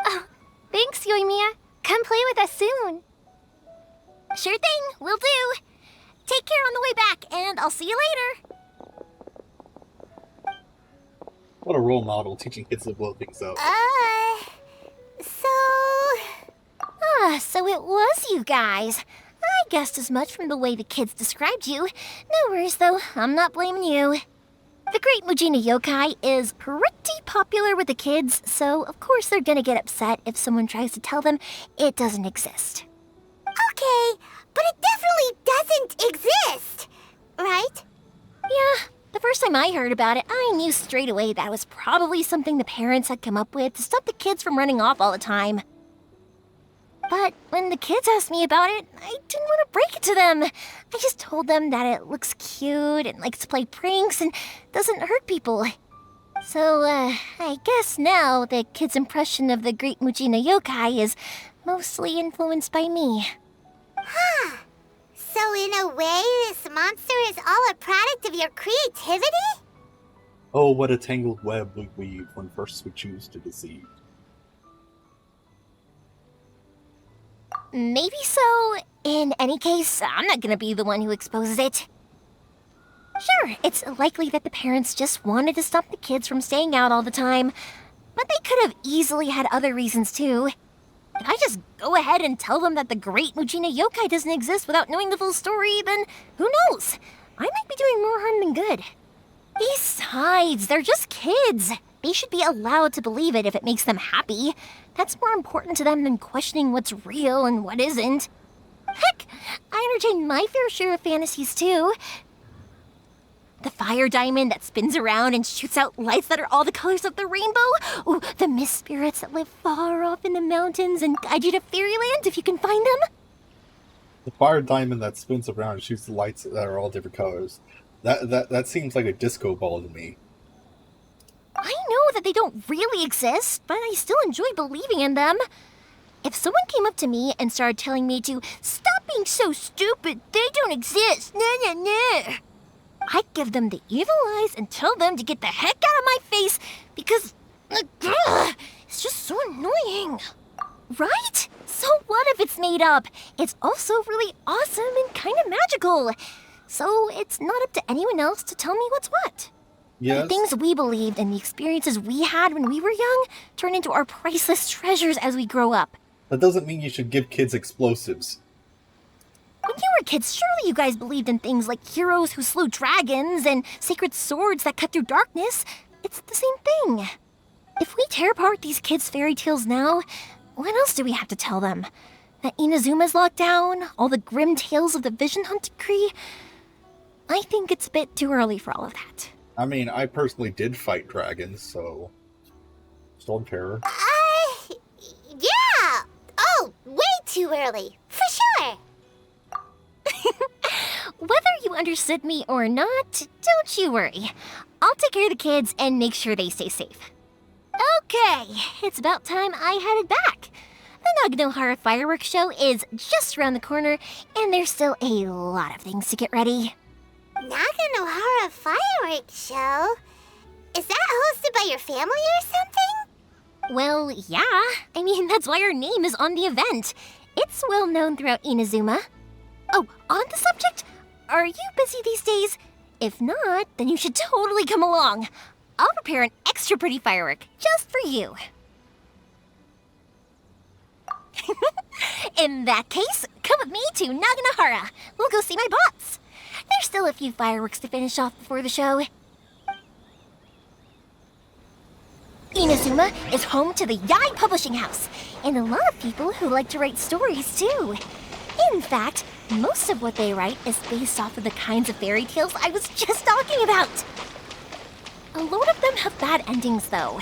Oh, thanks, Yoimiya. Come play with us soon. Sure thing, will do. Take care on the way back, and I'll see you later. What a role model, teaching kids to blow things up. So it was you guys. I guessed as much from the way the kids described you. No worries, though. I'm not blaming you. The Great Mujina Yokai is pretty popular with the kids, so of course they're gonna get upset if someone tries to tell them it doesn't exist. Okay, but it definitely doesn't exist, right? Yeah, the first time I heard about it, I knew straight away that was probably something the parents had come up with to stop the kids from running off all the time. But when the kids asked me about it, I didn't want to break it to them. I just told them that it looks cute and likes to play pranks and doesn't hurt people. So, I guess now the kids' impression of the Great Mujina Yokai is mostly influenced by me. Huh. So in a way, this monster is all a product of your creativity? Oh, what a tangled web we weave when first we choose to deceive. Maybe so. In any case, I'm not gonna be the one who exposes it. Sure, it's likely that the parents just wanted to stop the kids from staying out all the time, but they could have easily had other reasons too. If I just go ahead and tell them that the Great Mujina Yokai doesn't exist without knowing the full story, then who knows? I might be doing more harm than good. Besides, they're just kids. They should be allowed to believe it if it makes them happy. That's more important to them than questioning what's real and what isn't. Heck, I entertain my fair share of fantasies too. The fire diamond that spins around and shoots out lights that are all the colors of the rainbow. Ooh, the mist spirits that live far off in the mountains and guide you to fairyland if you can find them. The fire diamond that spins around and shoots lights that are all different colors. That seems like a disco ball to me. I know that they don't really exist, but I still enjoy believing in them. If someone came up to me and started telling me to stop being so stupid, they don't exist, nah. I'd give them the evil eyes and tell them to get the heck out of my face because it's just so annoying. Right? So what if it's made up? It's also really awesome and kind of magical. So it's not up to anyone else to tell me what's what. Yes. The things we believed and the experiences we had when we were young turn into our priceless treasures as we grow up. That doesn't mean you should give kids explosives. When you were kids, surely you guys believed in things like heroes who slew dragons and sacred swords that cut through darkness. It's the same thing. If we tear apart these kids' fairy tales now, what else do we have to tell them? That Inazuma's locked down? All the grim tales of the Vision Hunt decree? I think it's a bit too early for all of that. I mean, I personally did fight dragons, so... Stormterror. Yeah! Oh, way too early. For sure. Whether you understood me or not, don't you worry. I'll take care of the kids and make sure they stay safe. Okay, it's about time I headed back. The Naganohara fireworks show is just around the corner, and there's still a lot of things to get ready. Naganohara fireworks show? Is that hosted by your family or something? Well, yeah. I mean, that's why our name is on the event. It's well known throughout Inazuma. Oh, on the subject, are you busy these days? If not, then you should totally come along. I'll prepare an extra pretty firework just for you. In that case, come with me to Naganohara. We'll go see my bots. There's still a few fireworks to finish off before the show. Inazuma is home to the Yai Publishing House, and a lot of people who like to write stories too. In fact, most of what they write is based off of the kinds of fairy tales I was just talking about. A lot of them have bad endings though.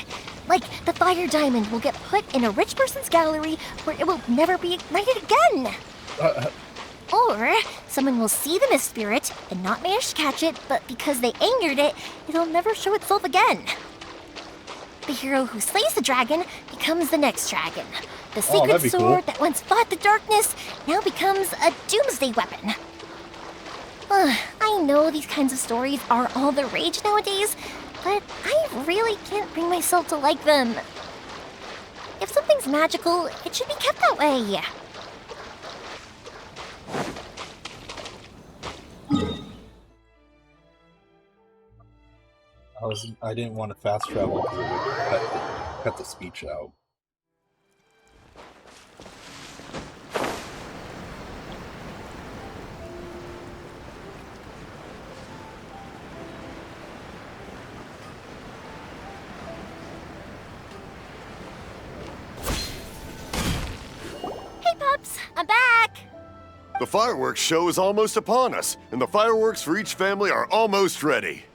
Like, the fire diamond will get put in a rich person's gallery where it will never be ignited again. Or, someone will see the mist spirit and not manage to catch it, but because they angered it, it'll never show itself again. The hero who slays the dragon becomes the next dragon. The sacred sword that once fought the darkness now becomes a doomsday weapon. I know these kinds of stories are all the rage nowadays, but I really can't bring myself to like them. If something's magical, it should be kept that way. I didn't want to fast travel because it would cut the speech out. Hey pups, I'm back! The fireworks show is almost upon us, and the fireworks for each family are almost ready.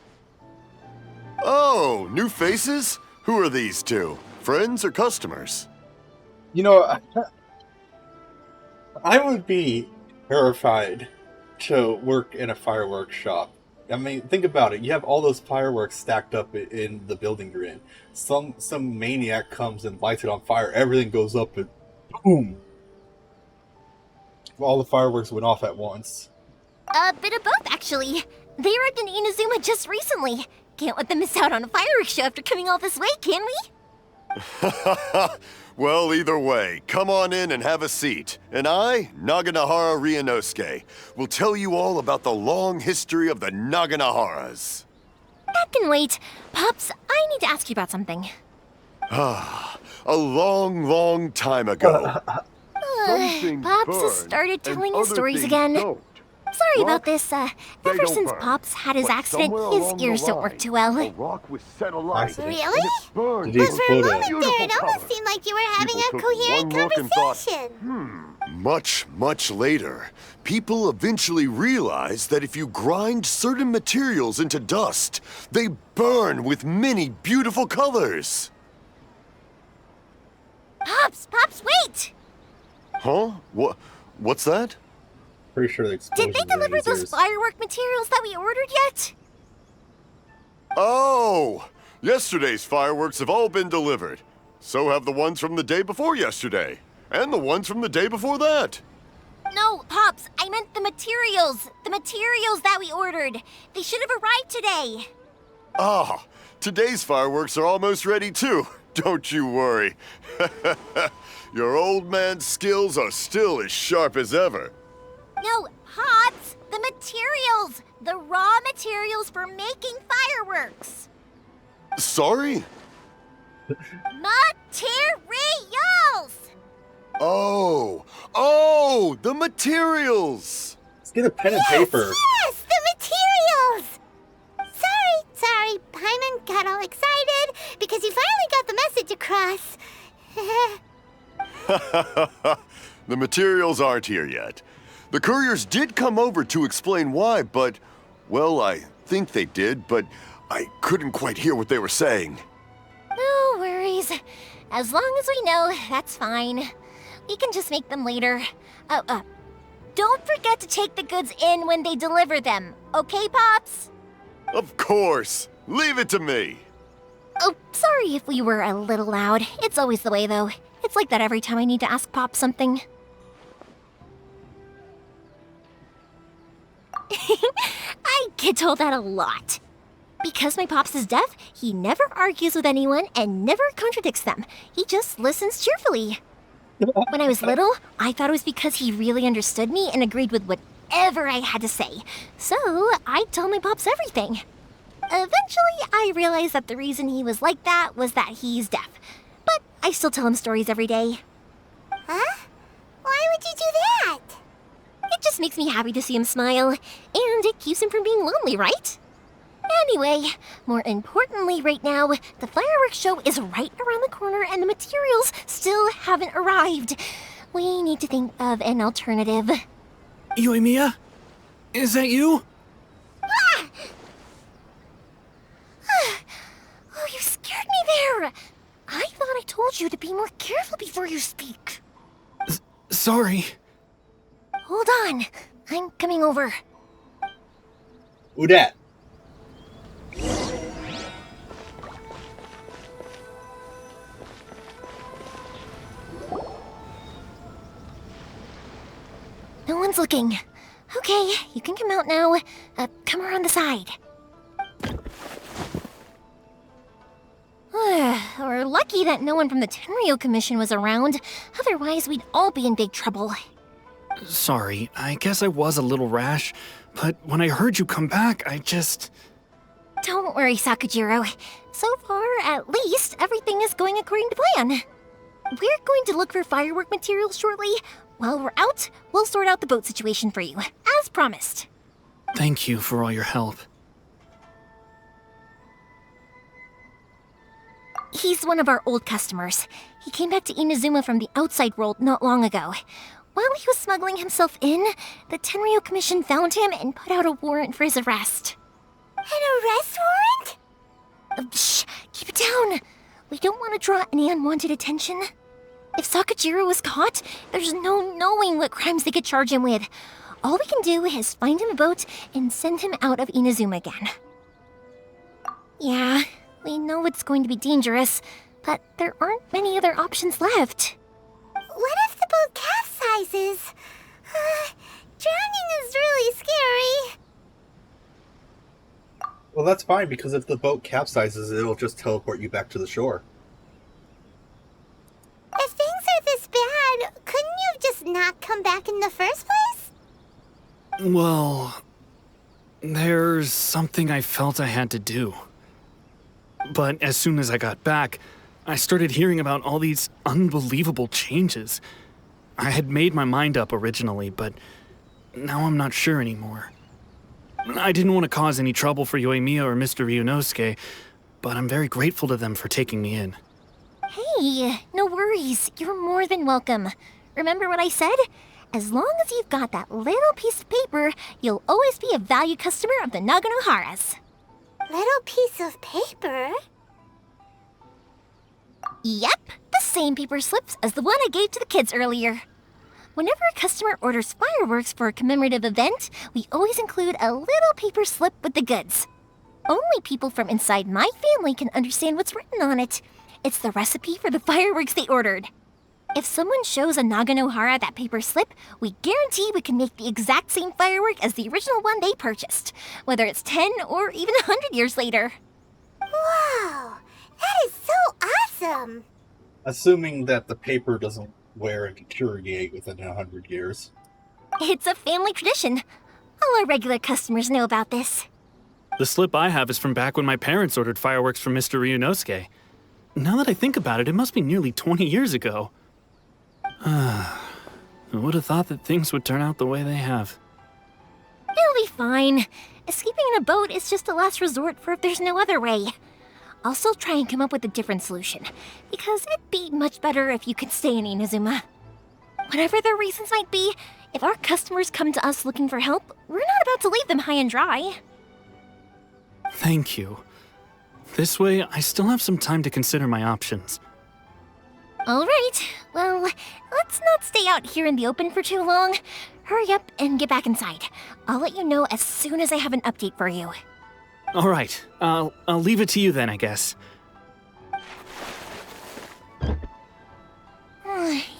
Oh, new faces? Who are these two? Friends or customers? You know, I would be terrified to work in a fireworks shop. I mean, think about it. You have all those fireworks stacked up in the building you're in. Some maniac comes and lights it on fire. Everything goes up and boom. All the fireworks went off at once. A bit of both, actually. They arrived in Inazuma just recently. Can't let them miss out on a fireworks show after coming all this way, can we? Well, either way, come on in and have a seat. And I, Naganohara Ryunosuke, will tell you all about the long history of the Naganoharas. That can wait. Pops, I need to ask you about something. Ah, a long, long time ago. Pops has started telling his stories again. Sorry about this. They Ever don't since burn. Pops had his But accident, somewhere his along ears the don't work line, too well. A rock was set alight. Accident. Really? And it burned. Did he Because for a explode moment it? there, it Beautiful almost color. seemed like you were having People a took coherent one look and thought, conversation. Much later, people eventually realized that if you grind certain materials into dust, they burn with many beautiful colors. Pops, wait! Huh? What's that? Pretty sure the explosion Did they was in deliver his those ears. firework materials that we ordered yet? Oh! Yesterday's fireworks have all been delivered. So have the ones from the day before yesterday. And the ones from the day before that. No, Pops, I meant the materials. The materials that we ordered. They should have arrived today. Ah, today's fireworks are almost ready too. Don't you worry. Your old man's skills are still as sharp as ever. No, Pops, the materials. The raw materials for making fireworks. Sorry? Materials! Oh, the materials. Let's get a pen and paper. Yes, the materials! Sorry, Paimon got all excited because he finally got the message across. The materials aren't here yet. The couriers did come over to explain why, but, well, I think they did, but I couldn't quite hear what they were saying. No worries. As long as we know, that's fine. We can just make them later. Don't forget to take the goods in when they deliver them, okay, Pops? Of course. Leave it to me. Oh, sorry if we were a little loud. It's always the way, though. It's like that every time I need to ask Pop something. I get told that a lot. Because my Pops is deaf, he never argues with anyone and never contradicts them. He just listens cheerfully. When I was little, I thought it was because he really understood me and agreed with whatever I had to say. So I'd tell my Pops everything. Eventually, I realized that the reason he was like that was that he's deaf. But I still tell him stories every day. Huh? Why would you do that? It just makes me happy to see him smile, and it keeps him from being lonely, right? Anyway, more importantly right now, the fireworks show is right around the corner and the materials still haven't arrived. We need to think of an alternative. Yoimiya? Is that you? Ah! Oh, you scared me there! I thought I told you to be more careful before you speak. Sorry. Hold on. I'm coming over. Who dat? No one's looking. Okay, you can come out now. Come around the side. We're lucky that no one from the Tenryo Commission was around. Otherwise, we'd all be in big trouble. Sorry, I guess I was a little rash, but when I heard you come back, I just... Don't worry, Sakujiro. So far, at least, everything is going according to plan. We're going to look for firework materials shortly. While we're out, we'll sort out the boat situation for you, as promised. Thank you for all your help. He's one of our old customers. He came back to Inazuma from the outside world not long ago. While he was smuggling himself in, the Tenryo Commission found him and put out a warrant for his arrest. An arrest warrant? Shh! Keep it down! We don't want to draw any unwanted attention. If Sakujiro was caught, there's no knowing what crimes they could charge him with. All we can do is find him a boat and send him out of Inazuma again. Yeah, we know it's going to be dangerous, but there aren't many other options left. What if the boat capsizes? Drowning is really scary. Well, that's fine, because if the boat capsizes, it'll just teleport you back to the shore. If things are this bad, couldn't you have just not come back in the first place? Well, there's something I felt I had to do. But as soon as I got back, I started hearing about all these unbelievable changes. I had made my mind up originally, but now I'm not sure anymore. I didn't want to cause any trouble for Yoimiya or Mr. Ryunosuke, but I'm very grateful to them for taking me in. Hey, no worries. You're more than welcome. Remember what I said? As long as you've got that little piece of paper, you'll always be a valued customer of the Naganoharas. Little piece of paper? Yep, the same paper slips as the one I gave to the kids earlier. Whenever a customer orders fireworks for a commemorative event, we always include a little paper slip with the goods. Only people from inside my family can understand what's written on it. It's the recipe for the fireworks they ordered. If someone shows a Naganohara that paper slip, we guarantee we can make the exact same firework as the original one they purchased, whether it's 10 or even 100 years later. Wow, that is so awesome! Assuming that the paper doesn't wear and deteriorate within 100 years. It's a family tradition. All our regular customers know about this. The slip I have is from back when my parents ordered fireworks from Mr. Ryunosuke. Now that I think about it, it must be nearly 20 years ago. I would have thought that things would turn out the way they have. It'll be fine. Escaping in a boat is just a last resort for if there's no other way. I'll still try and come up with a different solution, because it'd be much better if you could stay in Inazuma. Whatever their reasons might be, if our customers come to us looking for help, we're not about to leave them high and dry. Thank you. This way, I still have some time to consider my options. All right, well, let's not stay out here in the open for too long. Hurry up and get back inside. I'll let you know as soon as I have an update for you. All right, I'll leave it to you then, I guess.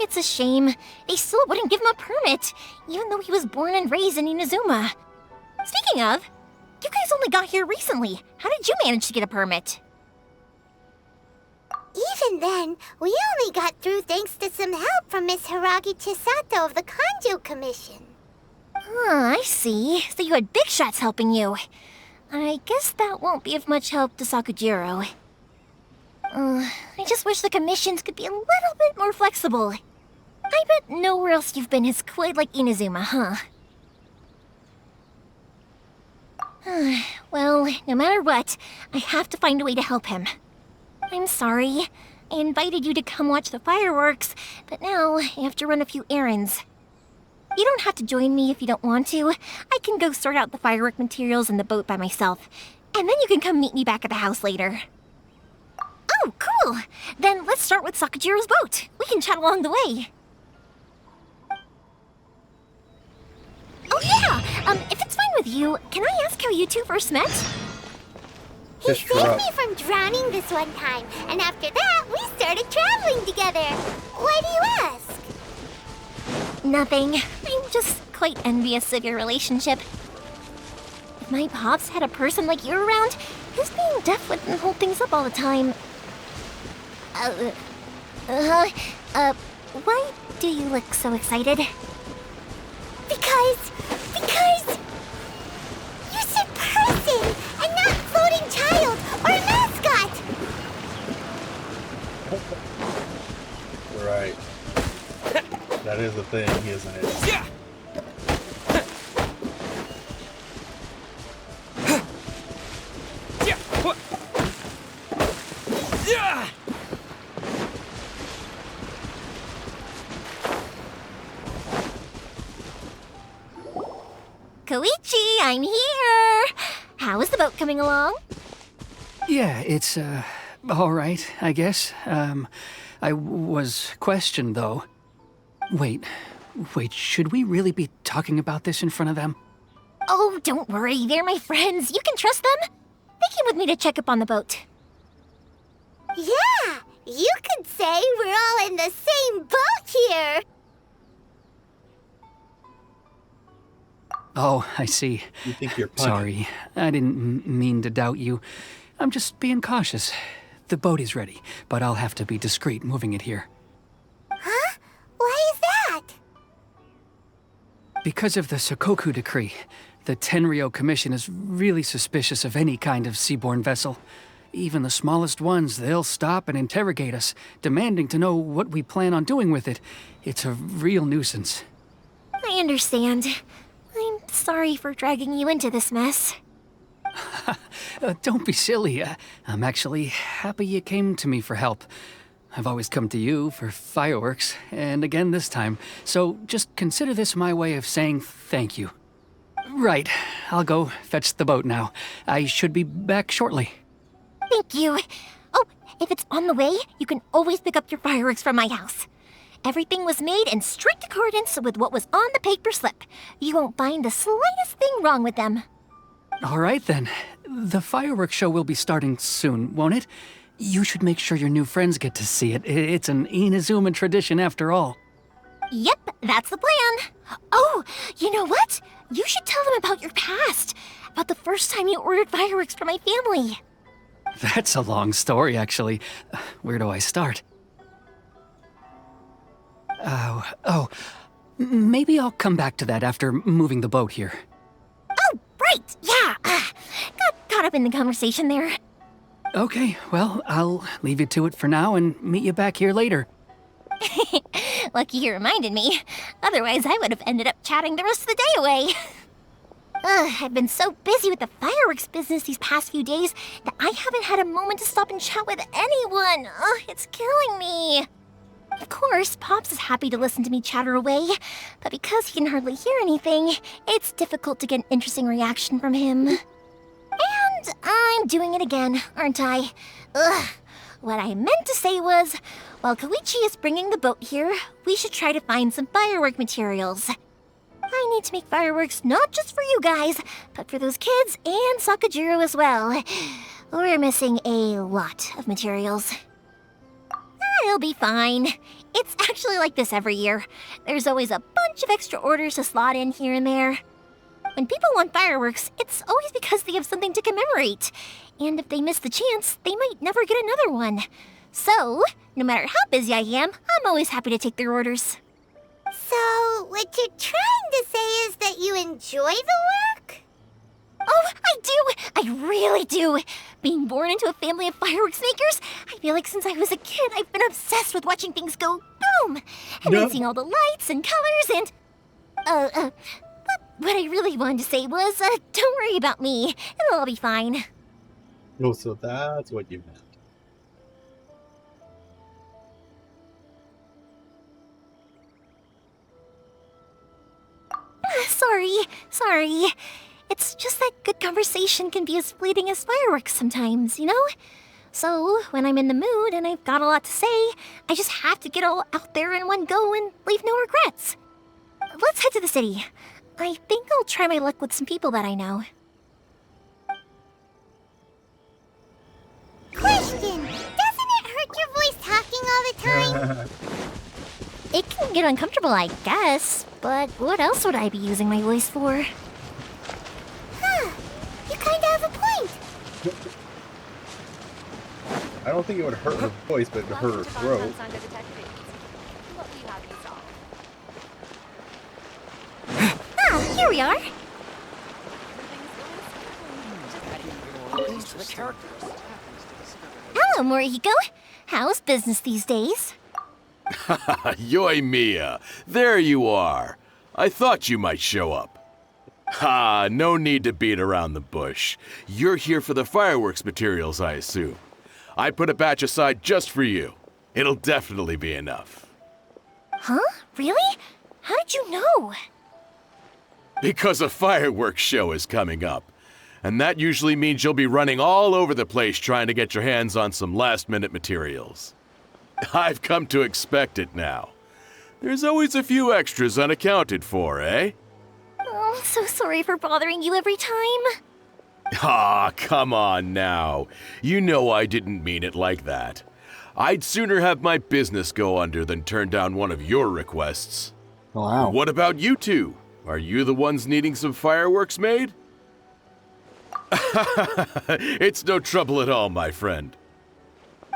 It's a shame. They still wouldn't give him a permit, even though he was born and raised in Inazuma. Speaking of, you guys only got here recently. How did you manage to get a permit? Even then, we only got through thanks to some help from Miss Hiragi Chisato of the Kanjo Commission. I see. So you had big shots helping you. I guess that won't be of much help to Sakujiro. I just wish the commissions could be a little bit more flexible. I bet nowhere else you've been has quite like Inazuma, huh? Well, no matter what, I have to find a way to help him. I'm sorry. I invited you to come watch the fireworks, but now I have to run a few errands. You don't have to join me if you don't want to. I can go sort out the firework materials in the boat by myself, and then you can come meet me back at the house later. Oh, cool! Then let's start with Sakujiro's boat. We can chat along the way. Oh yeah! If it's fine with you, can I ask how you two first met? He saved me from drowning this one time, and after that, we started traveling together. Why do you ask? Nothing. I'm just quite envious of your relationship. If my pops had a person like you around, his being deaf wouldn't hold things up all the time. Why do you look so excited? Because you said person and not floating child or mascot. Right. That is a thing, isn't it? Yeah. Koichi, I'm here! How is the boat coming along? Yeah, it's, all right, I guess. I was questioned, though. Wait, should we really be talking about this in front of them? Oh, don't worry, they're my friends. You can trust them. They came with me to check up on the boat. Yeah, you could say we're all in the same boat here. Oh, I see. You think you're punny. Sorry, I didn't mean to doubt you. I'm just being cautious. The boat is ready, but I'll have to be discreet moving it here. Huh? Why is that? Because of the Sokoku decree, the Tenryou Commission is really suspicious of any kind of seaborne vessel. Even the smallest ones, they'll stop and interrogate us, demanding to know what we plan on doing with it. It's a real nuisance. I understand. Sorry for dragging you into this mess. Don't be silly. I'm actually happy you came to me for help. I've always come to you for fireworks, and again this time. So just consider this my way of saying thank you. Right, I'll go fetch the boat now. I should be back shortly. Thank you. Oh, if it's on the way, you can always pick up your fireworks from my house. Everything was made in strict accordance with what was on the paper slip. You won't find the slightest thing wrong with them. All right then. The fireworks show will be starting soon, won't it? You should make sure your new friends get to see it. It's an Inazuma tradition after all. Yep, that's the plan. Oh, you know what? You should tell them about your past. About the first time you ordered fireworks for my family. That's a long story, actually. Where do I start? Maybe I'll come back to that after moving the boat here. Oh, right, yeah. Got caught up in the conversation there. Okay, well, I'll leave you to it for now and meet you back here later. Lucky you reminded me. Otherwise, I would have ended up chatting the rest of the day away. I've been so busy with the fireworks business these past few days that I haven't had a moment to stop and chat with anyone. It's killing me. Of course, Pops is happy to listen to me chatter away, but because he can hardly hear anything, it's difficult to get an interesting reaction from him. And I'm doing it again, aren't I? What I meant to say was, while Koichi is bringing the boat here, we should try to find some firework materials. I need to make fireworks not just for you guys, but for those kids and Sakajiro as well. We're missing a lot of materials. It'll be fine. It's actually like this every year. There's always a bunch of extra orders to slot in here and there. When people want fireworks, it's always because they have something to commemorate. And if they miss the chance, they might never get another one. So, no matter how busy I am, I'm always happy to take their orders. So, what you're trying to say is that you enjoy the work? Oh, I do! I really do! Being born into a family of fireworks makers, I feel like since I was a kid, I've been obsessed with watching things go boom! And then seeing all the lights and colors and... But what I really wanted to say was, don't worry about me. It'll all be fine. Oh, so that's what you meant. Sorry. It's just that good conversation can be as fleeting as fireworks sometimes, you know? So, when I'm in the mood and I've got a lot to say, I just have to get all out there in one go and leave no regrets. Let's head to the city. I think I'll try my luck with some people that I know. Question! Doesn't it hurt your voice talking all the time? It can get uncomfortable, I guess, but what else would I be using my voice for? Huh, you kinda have a point. I don't think it would hurt her voice, but it would hurt her throat. Here we are. Hello, Morihiko. How's business these days? Yoimiya, there you are. I thought you might show up. Ha, no need to beat around the bush. You're here for the fireworks materials, I assume. I put a batch aside just for you. It'll definitely be enough. Huh? Really? How did you know? Because a fireworks show is coming up. And that usually means you'll be running all over the place trying to get your hands on some last-minute materials. I've come to expect it now. There's always a few extras unaccounted for, eh? Oh, so sorry for bothering you every time. Ah, come on now. You know I didn't mean it like that. I'd sooner have my business go under than turn down one of your requests. Wow. What about you two? Are you the ones needing some fireworks made? It's no trouble at all, my friend.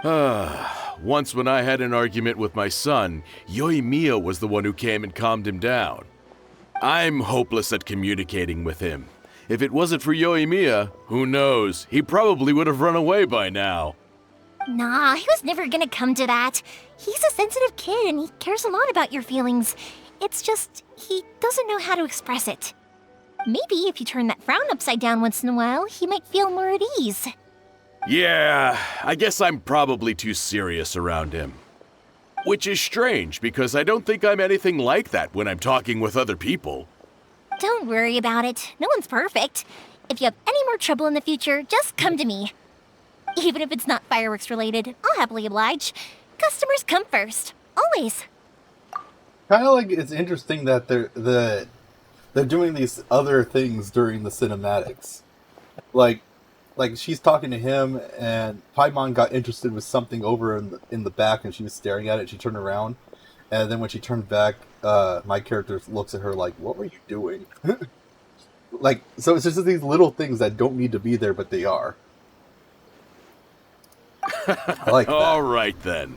Once when I had an argument with my son, Yoimiya was the one who came and calmed him down. I'm hopeless at communicating with him. If it wasn't for Yoimiya, who knows, he probably would have run away by now. Nah, he was never gonna come to that. He's a sensitive kid and he cares a lot about your feelings. It's just, he doesn't know how to express it. Maybe if you turn that frown upside down once in a while, he might feel more at ease. Yeah, I guess I'm probably too serious around him. Which is strange, because I don't think I'm anything like that when I'm talking with other people. Don't worry about it. No one's perfect. If you have any more trouble in the future, just come to me. Even if it's not fireworks related, I'll happily oblige. Customers come first. Always. Kind of like it's interesting that they're doing these other things during the cinematics. Like she's talking to him, and Paimon got interested with something over in the back, and she was staring at it. She turned around, and then when she turned back, my character looks at her like, "What were you doing?" Like, so it's just these little things that don't need to be there, but they are. I like that. All right then.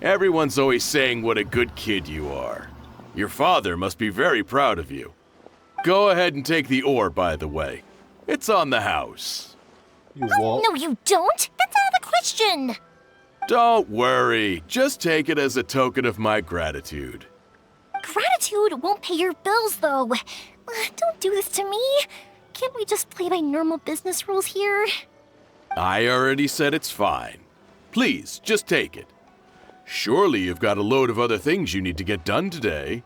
Everyone's always saying what a good kid you are. Your father must be very proud of you. Go ahead and take the ore, by the way. It's on the house. You won't. No, you don't. That's out of the question. Don't worry. Just take it as a token of my gratitude. Gratitude won't pay your bills, though. Don't do this to me. Can't we just play by normal business rules here? I already said it's fine. Please, just take it. Surely you've got a load of other things you need to get done today.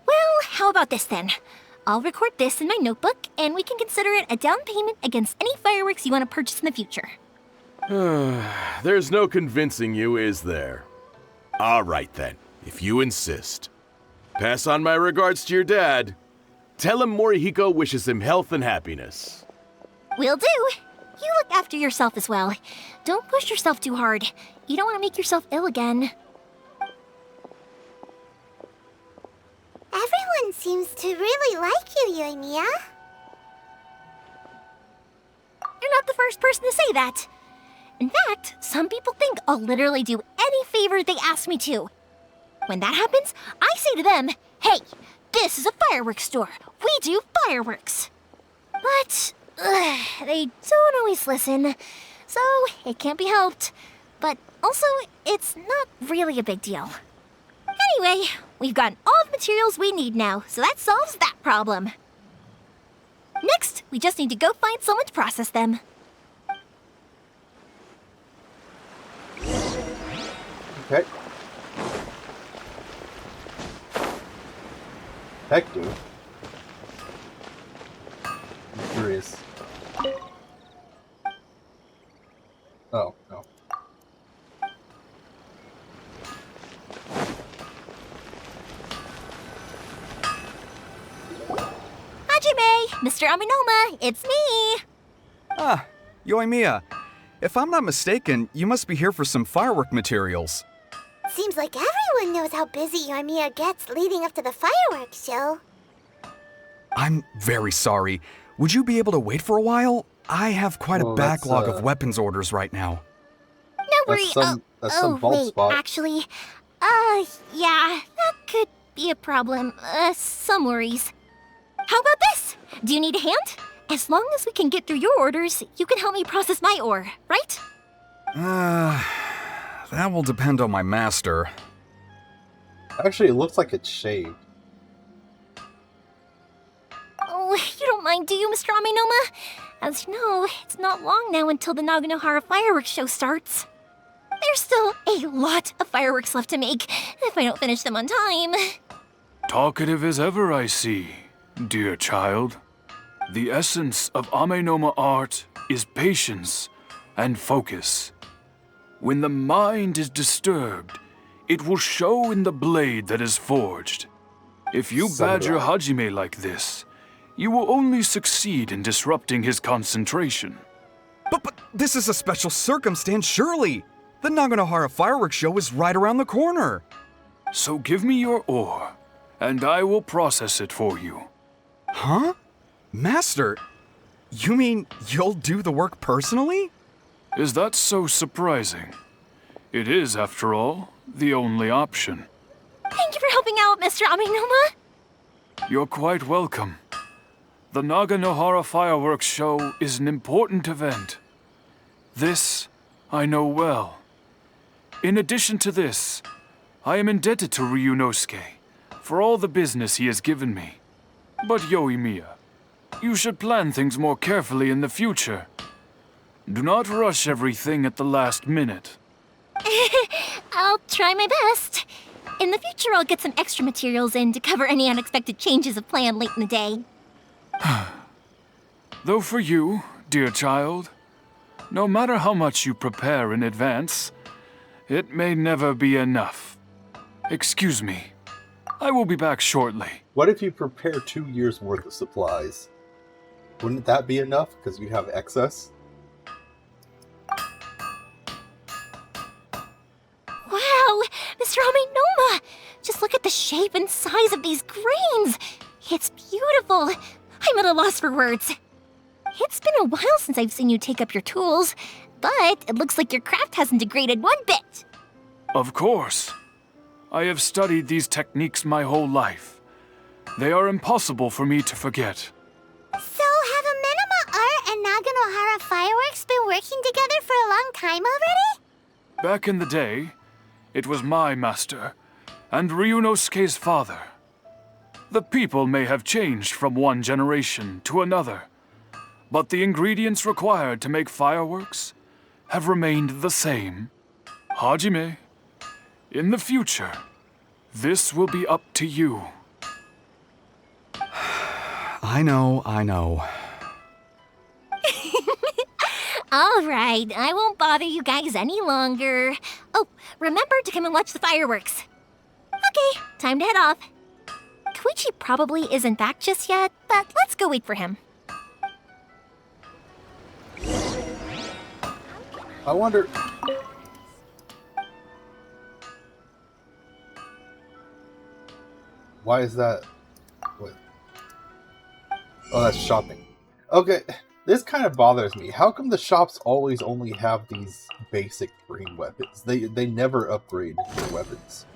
Well, how about this then? I'll record this in my notebook, and we can consider it a down payment against any fireworks you want to purchase in the future. There's no convincing you, is there? All right then, if you insist. Pass on my regards to your dad. Tell him Morihiko wishes him health and happiness. Will do. You look after yourself as well. Don't push yourself too hard. You don't want to make yourself ill again. Everyone seems to really like you, Yoimiya. You're not the first person to say that. In fact, some people think I'll literally do any favor they ask me to. When that happens, I say to them, "Hey, this is a fireworks store. We do fireworks." But they don't always listen, so it can't be helped. But also, it's not really a big deal. Anyway, we've gotten all the materials we need now, so that solves that problem. Next, we just need to go find someone to process them. Okay. Heck, dude. I'm curious. Oh, no. Hajime, Mr. Aminoma, it's me! Ah, Yoimiya. If I'm not mistaken, you must be here for some firework materials. Seems like everyone knows how busy Yoimiya gets leading up to the fireworks show. I'm very sorry. Would you be able to wait for a while? I have quite a backlog of weapons orders right now. No worry. That's some bald wait, spot. actually, yeah, that could be a problem. Some worries. How about this? Do you need a hand? As long as we can get through your orders, you can help me process my ore, right? That will depend on my master. Actually, it looks like it's shaved. Oh, you don't mind, do you, Mr. Aminoma? As you know, it's not long now until the Naganohara fireworks show starts. There's still a lot of fireworks left to make, if I don't finish them on time. Talkative as ever, I see, dear child. The essence of Amenoma art is patience and focus. When the mind is disturbed, it will show in the blade that is forged. If you badger Hajime like this, you will only succeed in disrupting his concentration. But this is a special circumstance, surely. The Naganohara fireworks show is right around the corner. So give me your ore, and I will process it for you. Huh? Master, you mean you'll do the work personally? Is that so surprising? It is, after all, the only option. Thank you for helping out, Mr. Aminoma. You're quite welcome. The Naganohara fireworks show is an important event. This I know well. In addition to this, I am indebted to Ryunosuke for all the business he has given me. But Yoimiya, you should plan things more carefully in the future. Do not rush everything at the last minute. I'll try my best. In the future, I'll get some extra materials in to cover any unexpected changes of plan late in the day. Though for you, dear child, no matter how much you prepare in advance, it may never be enough. Excuse me. I will be back shortly. What if you prepare 2 years worth of supplies? Wouldn't that be enough because you have excess? Wow, Mr. Amenoma! Just look at the shape and size of these grains! It's beautiful! I'm at a loss for words. It's been a while since I've seen you take up your tools, but it looks like your craft hasn't degraded one bit. Of course. I have studied these techniques my whole life. They are impossible for me to forget. So, have Amenoma Art and Naganohara Fireworks been working together for a long time already? Back in the day, it was my master, and Ryunosuke's father. The people may have changed from one generation to another, but the ingredients required to make fireworks have remained the same. Hajime, in the future, this will be up to you. I know. All right, I won't bother you guys any longer. Oh, remember to come and watch the fireworks. Okay, time to head off. Koichi probably isn't back just yet, but let's go wait for him. I wonder... Why is that? Wait. Oh, that's shopping. Okay, this kind of bothers me. How come the shops always only have these basic green weapons? They never upgrade their weapons.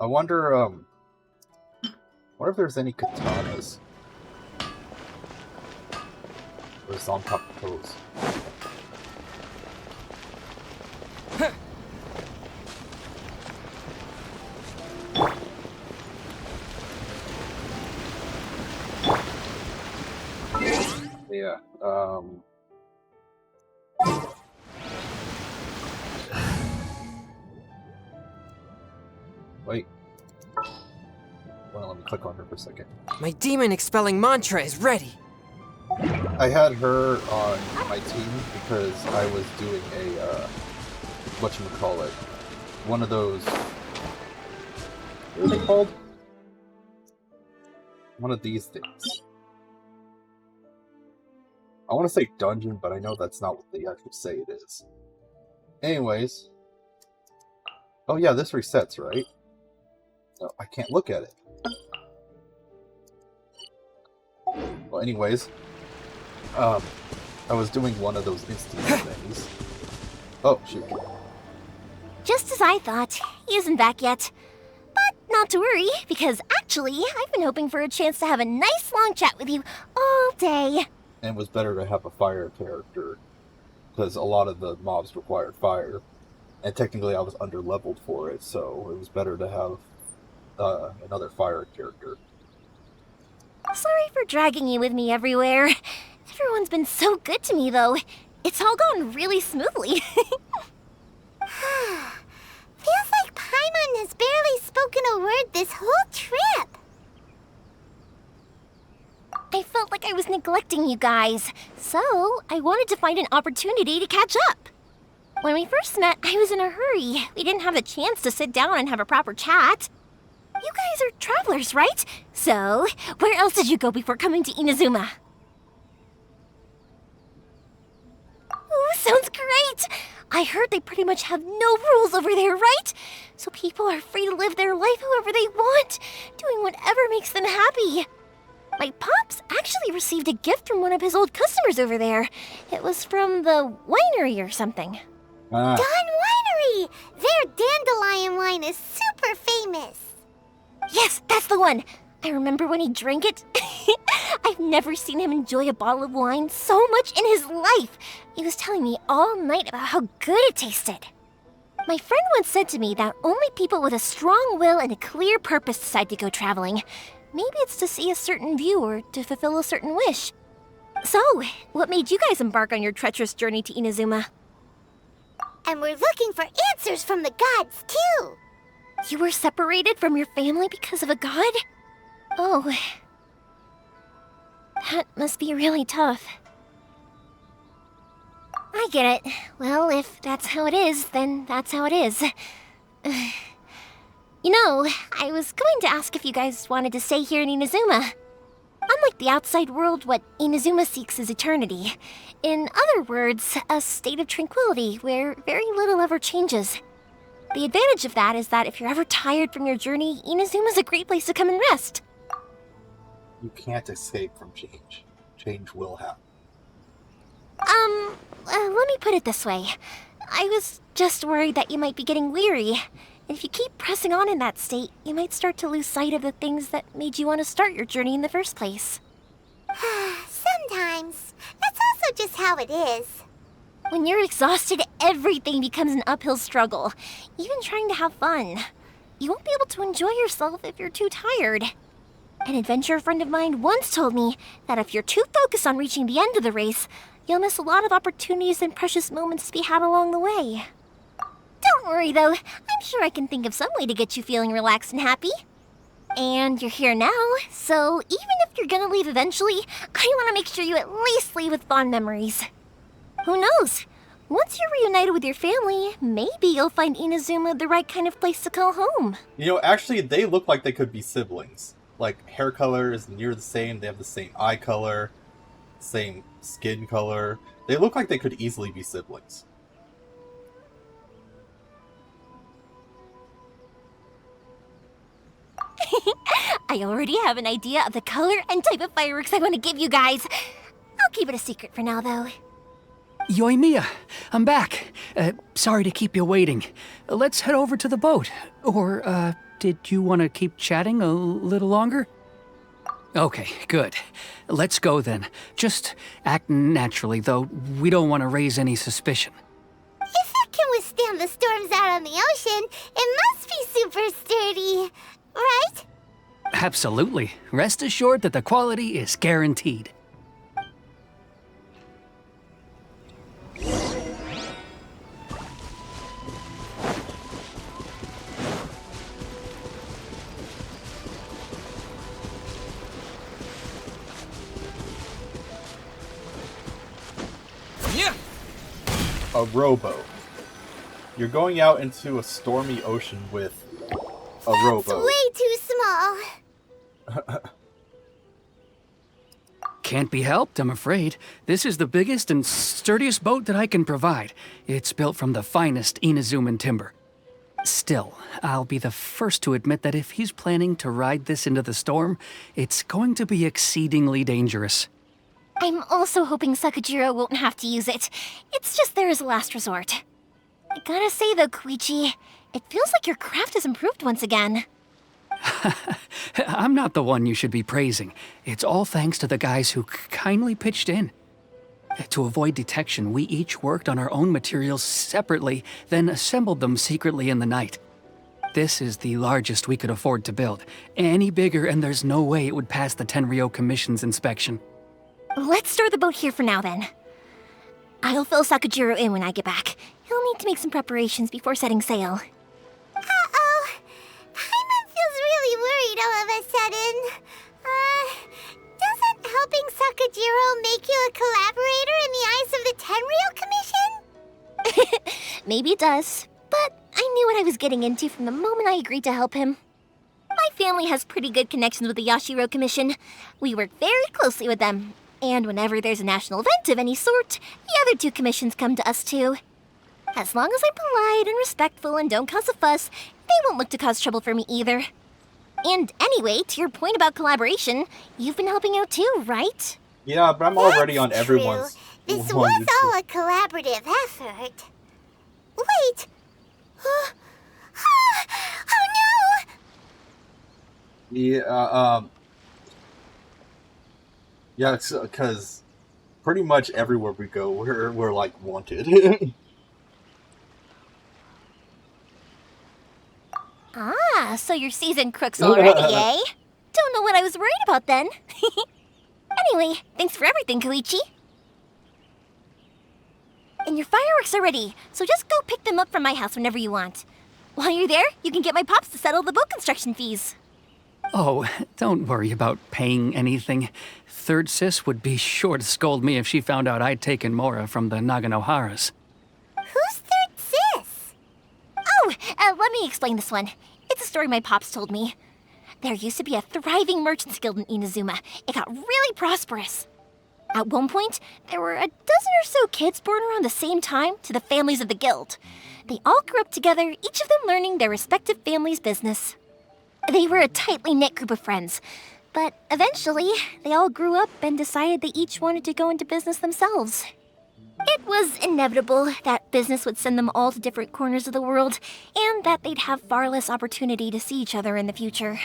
I wonder, what if there's any katanas? Or zanpakutos? Yeah, wait. Well, let me click on her for a second. My demon expelling mantra is ready. I had her on my team because I was doing a, whatchamacallit, one of those, what are they called? One of these things. I want to say dungeon, but I know that's not what they actually say it is. Anyways. Oh yeah, this resets, right? No, I can't look at it. Well, anyways. I was doing one of those instant things. Oh, shoot. Just as I thought, he isn't back yet. But not to worry, because actually, I've been hoping for a chance to have a nice long chat with you all day. And it was better to have a fire character, because a lot of the mobs required fire. And technically I was under-leveled for it, so it was better to have another fire character. Sorry for dragging you with me everywhere. Everyone's been so good to me, though. It's all gone really smoothly. Feels like Paimon has barely spoken a word this whole trip. I felt like I was neglecting you guys, so I wanted to find an opportunity to catch up. When we first met, I was in a hurry. We didn't have the chance to sit down and have a proper chat. You guys are travelers, right? So, where else did you go before coming to Inazuma? Ooh, sounds great! I heard they pretty much have no rules over there, right? So people are free to live their life however they want, doing whatever makes them happy. My pops actually received a gift from one of his old customers over there. It was from the winery or something. Dawn Winery! Their dandelion wine is super famous. Yes, that's the one. I remember when he drank it. I've never seen him enjoy a bottle of wine so much in his life. He was telling me all night about how good it tasted. My friend once said to me that only people with a strong will and a clear purpose decide to go traveling. Maybe it's to see a certain view or to fulfill a certain wish. So, what made you guys embark on your treacherous journey to Inazuma? And we're looking for answers from the gods, too! You were separated from your family because of a god? Oh. That must be really tough. I get it. Well, if that's how it is, then that's how it is. You know, I was going to ask if you guys wanted to stay here in Inazuma. Unlike the outside world, what Inazuma seeks is eternity. In other words, a state of tranquility where very little ever changes. The advantage of that is that if you're ever tired from your journey, Inazuma's a great place to come and rest. You can't escape from change. Change will happen. Let me put it this way. I was just worried that you might be getting weary. And if you keep pressing on in that state, you might start to lose sight of the things that made you want to start your journey in the first place. Sometimes. That's also just how it is. When you're exhausted, everything becomes an uphill struggle. Even trying to have fun. You won't be able to enjoy yourself if you're too tired. An adventurer friend of mine once told me that if you're too focused on reaching the end of the race, you'll miss a lot of opportunities and precious moments to be had along the way. Don't worry, though. I'm sure I can think of some way to get you feeling relaxed and happy. And you're here now, so even if you're gonna leave eventually, I want to make sure you at least leave with fond memories. Who knows? Once you're reunited with your family, maybe you'll find Inazuma the right kind of place to call home. You know, actually, they look like they could be siblings. Like, hair color is near the same, they have the same eye color, same skin color. They look like they could easily be siblings. I already have an idea of the color and type of fireworks I want to give you guys. I'll keep it a secret for now, though. Yoimiya, I'm back. Sorry to keep you waiting. Let's head over to the boat. Or, did you want to keep chatting a little longer? Okay, good. Let's go then. Just act naturally, though. We don't want to raise any suspicion. If it can withstand the storms out on the ocean, it must be super sturdy, right? Absolutely. Rest assured that the quality is guaranteed. A rowboat. You're going out into a stormy ocean with a rowboat. Way too small. Can't be helped, I'm afraid. This is the biggest and sturdiest boat that I can provide. It's built from the finest Inazuman timber. Still, I'll be the first to admit that if he's planning to ride this into the storm, it's going to be exceedingly dangerous. I'm also hoping Sakajiro won't have to use it. It's just there as a last resort. I gotta say though, Koichi, it feels like your craft has improved once again. I'm not the one you should be praising. It's all thanks to the guys who kindly pitched in. To avoid detection, we each worked on our own materials separately, then assembled them secretly in the night. This is the largest we could afford to build. Any bigger and there's no way it would pass the Tenryou Commission's inspection. Let's store the boat here for now, then. I'll fill Sakajiro in when I get back. He'll need to make some preparations before setting sail. Uh-oh. Paimon feels really worried all of a sudden. Doesn't helping Sakajiro make you a collaborator in the eyes of the Tenryou Commission? Maybe it does, but I knew what I was getting into from the moment I agreed to help him. My family has pretty good connections with the Yashiro Commission. We work very closely with them. And whenever there's a national event of any sort, the other two commissions come to us too. As long as I'm polite and respectful and don't cause a fuss, they won't look to cause trouble for me either. And anyway, to your point about collaboration, you've been helping out too, right? Yeah, but I'm already on everyone's. This was all a collaborative effort. Wait! Oh no! Yeah, yeah, it's because pretty much everywhere we go, we're like wanted. So you're seasoned crooks already, eh? Don't know what I was worried about then. Anyway, thanks for everything, Koichi. And your fireworks are ready, so just go pick them up from my house whenever you want. While you're there, you can get my pops to settle the boat construction fees. Oh, don't worry about paying anything. Third Sis would be sure to scold me if she found out I'd taken Mora from the Naganoharas. Who's Third Sis? Oh, let me explain this one. It's a story my pops told me. There used to be a thriving merchants guild in Inazuma. It got really prosperous. At one point, there were a dozen or so kids born around the same time to the families of the guild. They all grew up together, each of them learning their respective family's business. They were a tightly knit group of friends, but eventually, they all grew up and decided they each wanted to go into business themselves. It was inevitable that business would send them all to different corners of the world, and that they'd have far less opportunity to see each other in the future.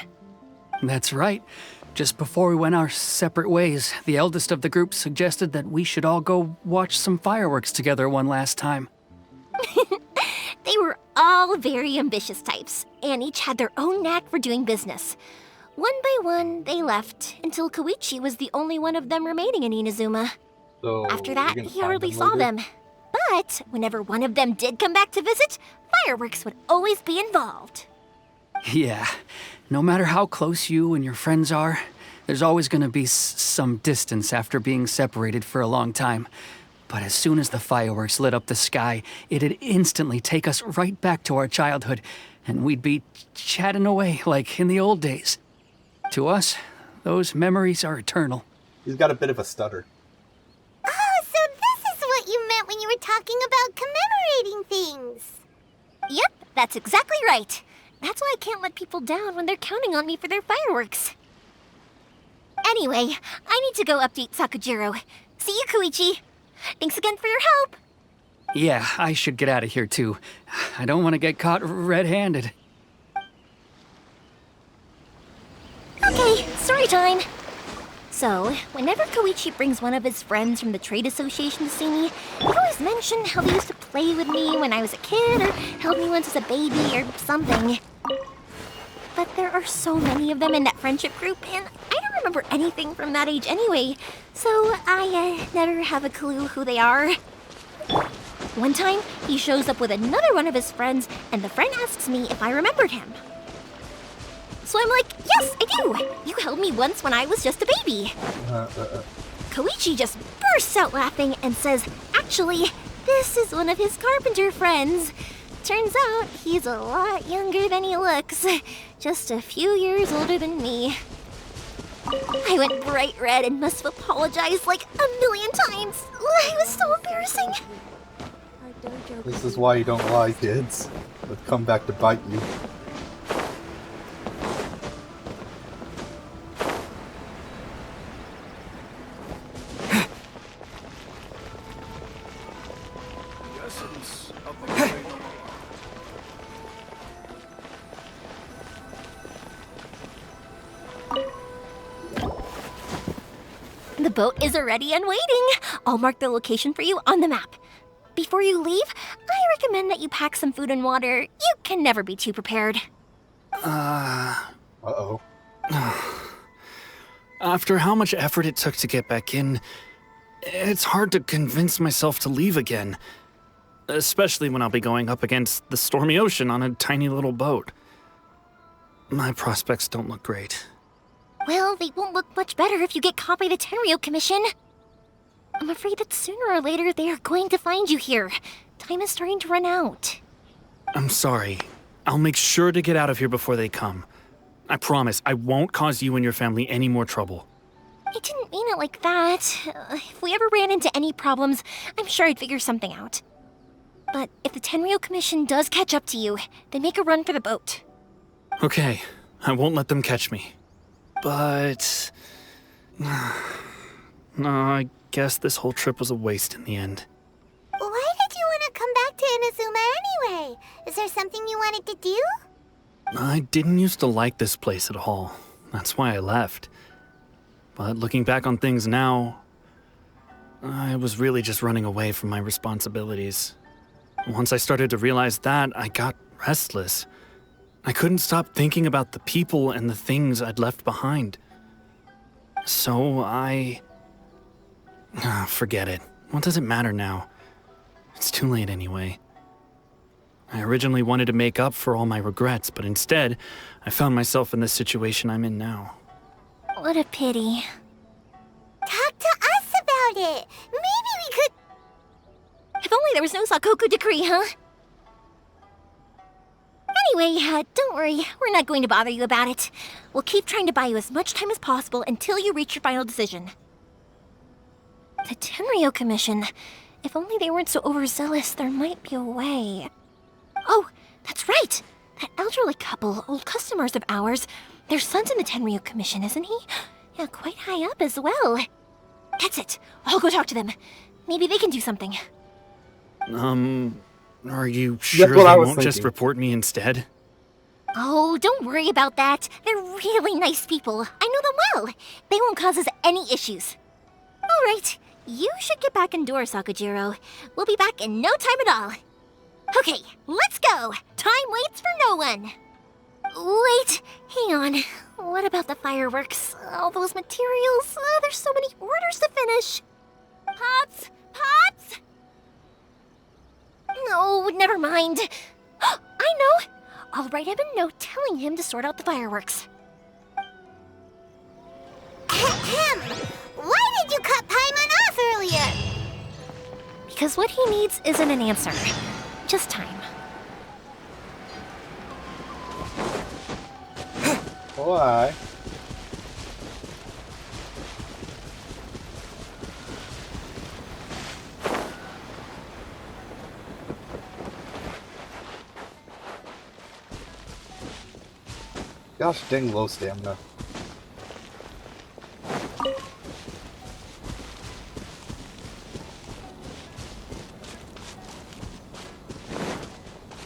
That's right. Just before we went our separate ways, the eldest of the group suggested that we should all go watch some fireworks together one last time. They were all very ambitious types, and each had their own knack for doing business. One by one, they left, until Koichi was the only one of them remaining in Inazuma. So After that, he hardly saw them. But whenever one of them did come back to visit, fireworks would always be involved. Yeah, no matter how close you and your friends are, there's always going to be some distance after being separated for a long time. But as soon as the fireworks lit up the sky, it'd instantly take us right back to our childhood, and we'd be chatting away like in the old days. To us, those memories are eternal. He's got a bit of a stutter. Oh, so this is what you meant when you were talking about commemorating things. Yep, that's exactly right. That's why I can't let people down when they're counting on me for their fireworks. Anyway, I need to go update Sakujiro. See you, Koichi. Thanks again for your help. Yeah, I should get out of here too. I don't want to get caught red-handed. Okay, story time. So, whenever Koichi brings one of his friends from the trade association to see me, he always mention how they used to play with me when I was a kid, or held me once as a baby, or something. But there are so many of them in that friendship group, and I don't remember anything from that age anyway, so I never have a clue who they are. One time, he shows up with another one of his friends, and the friend asks me if I remembered him. So I'm like, yes, I do! You held me once when I was just a baby. Koichi just bursts out laughing and says, actually, this is one of his carpenter friends. Turns out he's a lot younger than he looks. Just a few years older than me. I went bright red and must have apologized like a million times. It was so embarrassing. This is why you don't lie, kids. It'll come back to bite you. The boat is ready and waiting. I'll mark the location for you on the map. Before you leave, I recommend that you pack some food and water. You can never be too prepared. Uh-oh. After how much effort it took to get back in, it's hard to convince myself to leave again. Especially when I'll be going up against the stormy ocean on a tiny little boat. My prospects don't look great. Well, they won't look much better if you get caught by the Tenryou Commission. I'm afraid that sooner or later they are going to find you here. Time is starting to run out. I'm sorry. I'll make sure to get out of here before they come. I promise I won't cause you and your family any more trouble. I didn't mean it like that. If we ever ran into any problems, I'm sure I'd figure something out. But if the Tenryou Commission does catch up to you, then make a run for the boat. Okay, I won't let them catch me. But... no, I guess this whole trip was a waste in the end. Why did you want to come back to Inazuma anyway? Is there something you wanted to do? I didn't used to like this place at all. That's why I left. But looking back on things now, I was really just running away from my responsibilities. Once I started to realize that, I got restless. I couldn't stop thinking about the people and the things I'd left behind. So forget it. What does it matter now? It's too late anyway. I originally wanted to make up for all my regrets, but instead, I found myself in the situation I'm in now. What a pity. Talk to us about it. Maybe we could... If only there was no Sakoku decree, huh? Anyway, don't worry. We're not going to bother you about it. We'll keep trying to buy you as much time as possible until you reach your final decision. The Tenryo Commission. If only they weren't so overzealous, there might be a way. Oh, that's right! That elderly couple, old customers of ours, their son's in the Tenryo Commission, isn't he? Yeah, quite high up as well. That's it. I'll go talk to them. Maybe they can do something. Are you sure they won't just report me instead? Oh, don't worry about that. They're really nice people. I know them well. They won't cause us any issues. All right, you should get back indoors, Sakujiro. We'll be back in no time at all. Okay, let's go. Time waits for no one. Wait, hang on. What about the fireworks? All those materials? There's so many orders to finish. Pops! Pops! No, never mind. I know! I'll write him a note telling him to sort out the fireworks. Ahem! Why did you cut Paimon off earlier? Because what he needs isn't an answer. Just time. Why? Gosh dang low stamina.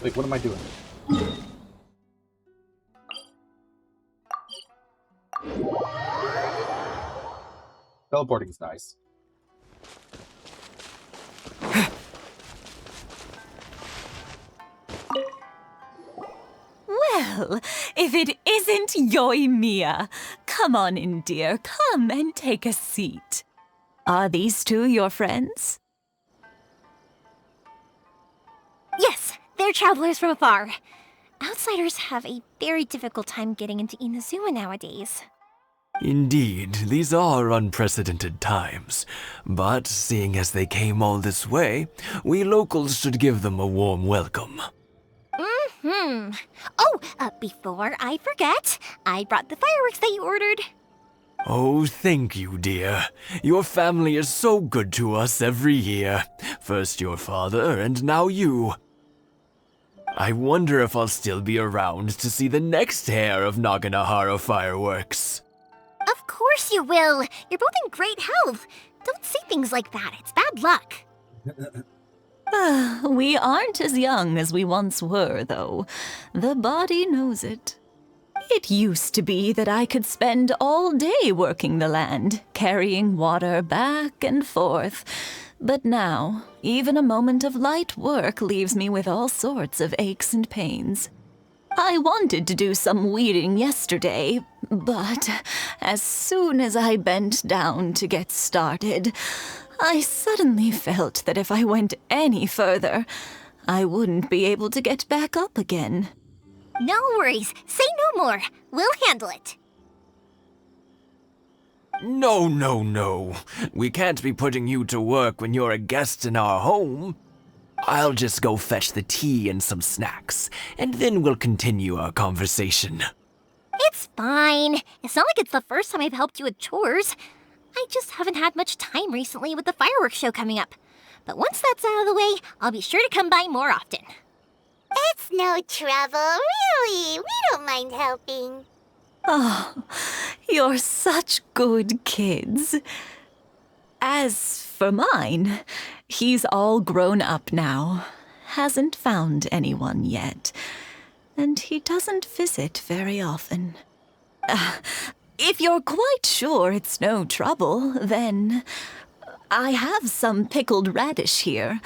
Wait, what am I doing? Teleporting is nice. Well, if it isn't Yoimiya. Come on in, dear. Come and take a seat. Are these two your friends? Yes, they're travelers from afar. Outsiders have a very difficult time getting into Inazuma nowadays. Indeed, these are unprecedented times. But seeing as they came all this way, we locals should give them a warm welcome. Mm-hmm. Oh, before I forget, I brought the fireworks that you ordered. Oh, thank you, dear. Your family is so good to us every year. First your father, and now you. I wonder if I'll still be around to see the next pair of Naganahara fireworks. Of course you will. You're both in great health. Don't say things like that. It's bad luck. We aren't as young as we once were, though. The body knows it. It used to be that I could spend all day working the land, carrying water back and forth. But now, even a moment of light work leaves me with all sorts of aches and pains. I wanted to do some weeding yesterday, but as soon as I bent down to get started, I suddenly felt that if I went any further, I wouldn't be able to get back up again. No worries. Say no more. We'll handle it. No, no, no. We can't be putting you to work when you're a guest in our home. I'll just go fetch the tea and some snacks, and then we'll continue our conversation. It's fine. It's not like it's the first time I've helped you with chores. I just haven't had much time recently with the fireworks show coming up. But once that's out of the way, I'll be sure to come by more often. It's no trouble, really. We don't mind helping. Oh, you're such good kids. As for mine, he's all grown up now. Hasn't found anyone yet. And he doesn't visit very often. If you're quite sure it's no trouble, then I have some pickled radish here.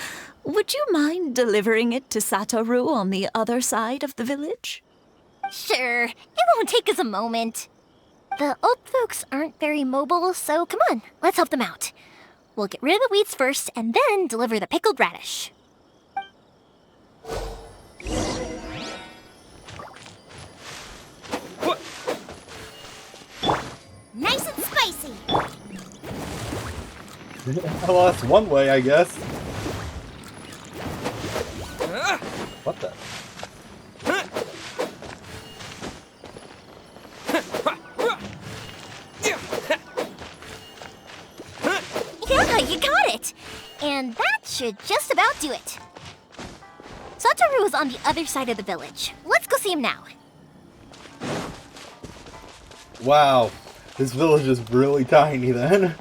Would you mind delivering it to Satoru on the other side of the village? Sure, it won't take us a moment. The old folks aren't very mobile, so come on, let's help them out. We'll get rid of the weeds first and then deliver the pickled radish. Nice and spicy. Well, that's one way, I guess. What the? Yeah, you got it! And that should just about do it. Satoru is on the other side of the village. Let's go see him now. Wow, this village is really tiny then.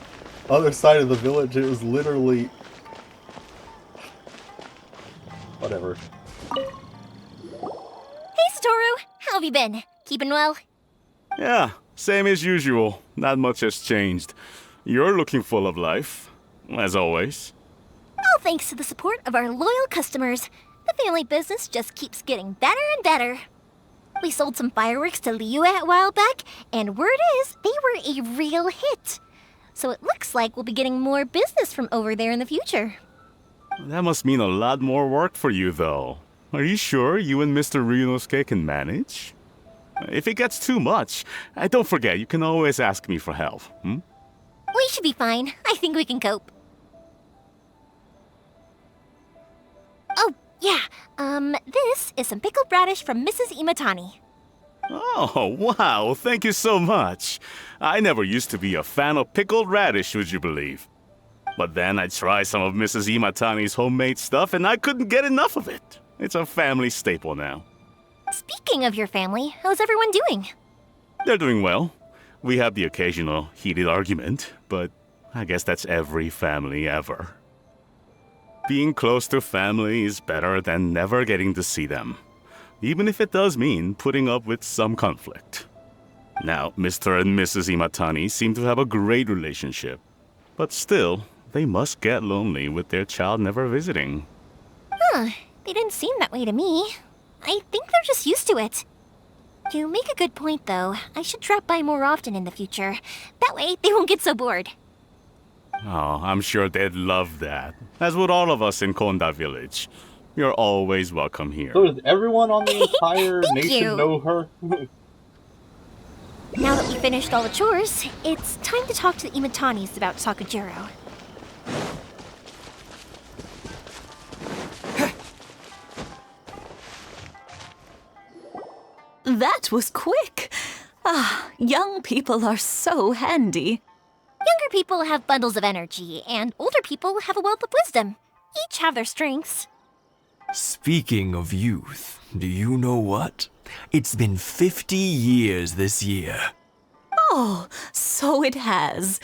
Other side of the village, it was literally... Whatever. Hey, Satoru! How have you been? Keeping well? Yeah, same as usual. Not much has changed. You're looking full of life, as always. All thanks to the support of our loyal customers, the family business just keeps getting better and better. We sold some fireworks to Liyue a while back, and word is they were a real hit. So it looks like we'll be getting more business from over there in the future. That must mean a lot more work for you, though. Are you sure you and Mr. Ryunosuke can manage? If it gets too much, don't forget, you can always ask me for help, hmm? We should be fine. I think we can cope. Oh, yeah. This is some pickled radish from Mrs. Imatani. Oh, wow, thank you so much. I never used to be a fan of pickled radish, would you believe? But then I tried some of Mrs. Imatani's homemade stuff and I couldn't get enough of it. It's a family staple now. Speaking of your family, how's everyone doing? They're doing well. We have the occasional heated argument, but I guess that's every family ever. Being close to family is better than never getting to see them, even if it does mean putting up with some conflict. Now, Mr. and Mrs. Imatani seem to have a great relationship, but still, they must get lonely with their child never visiting. Huh, they didn't seem that way to me. I think they're just used to it. You make a good point, though. I should drop by more often in the future. That way, they won't get so bored. Oh, I'm sure they'd love that, as would all of us in Konda Village. You're always welcome here. So does everyone on the entire nation you. know her? Now that we finished all the chores, it's time to talk to the Imatanis about Sakujiro. That was quick. Ah, young people are so handy. Younger people have bundles of energy, and older people have a wealth of wisdom. Each have their strengths. Speaking of youth, do you know what? It's been 50 years this year. Oh, so it has.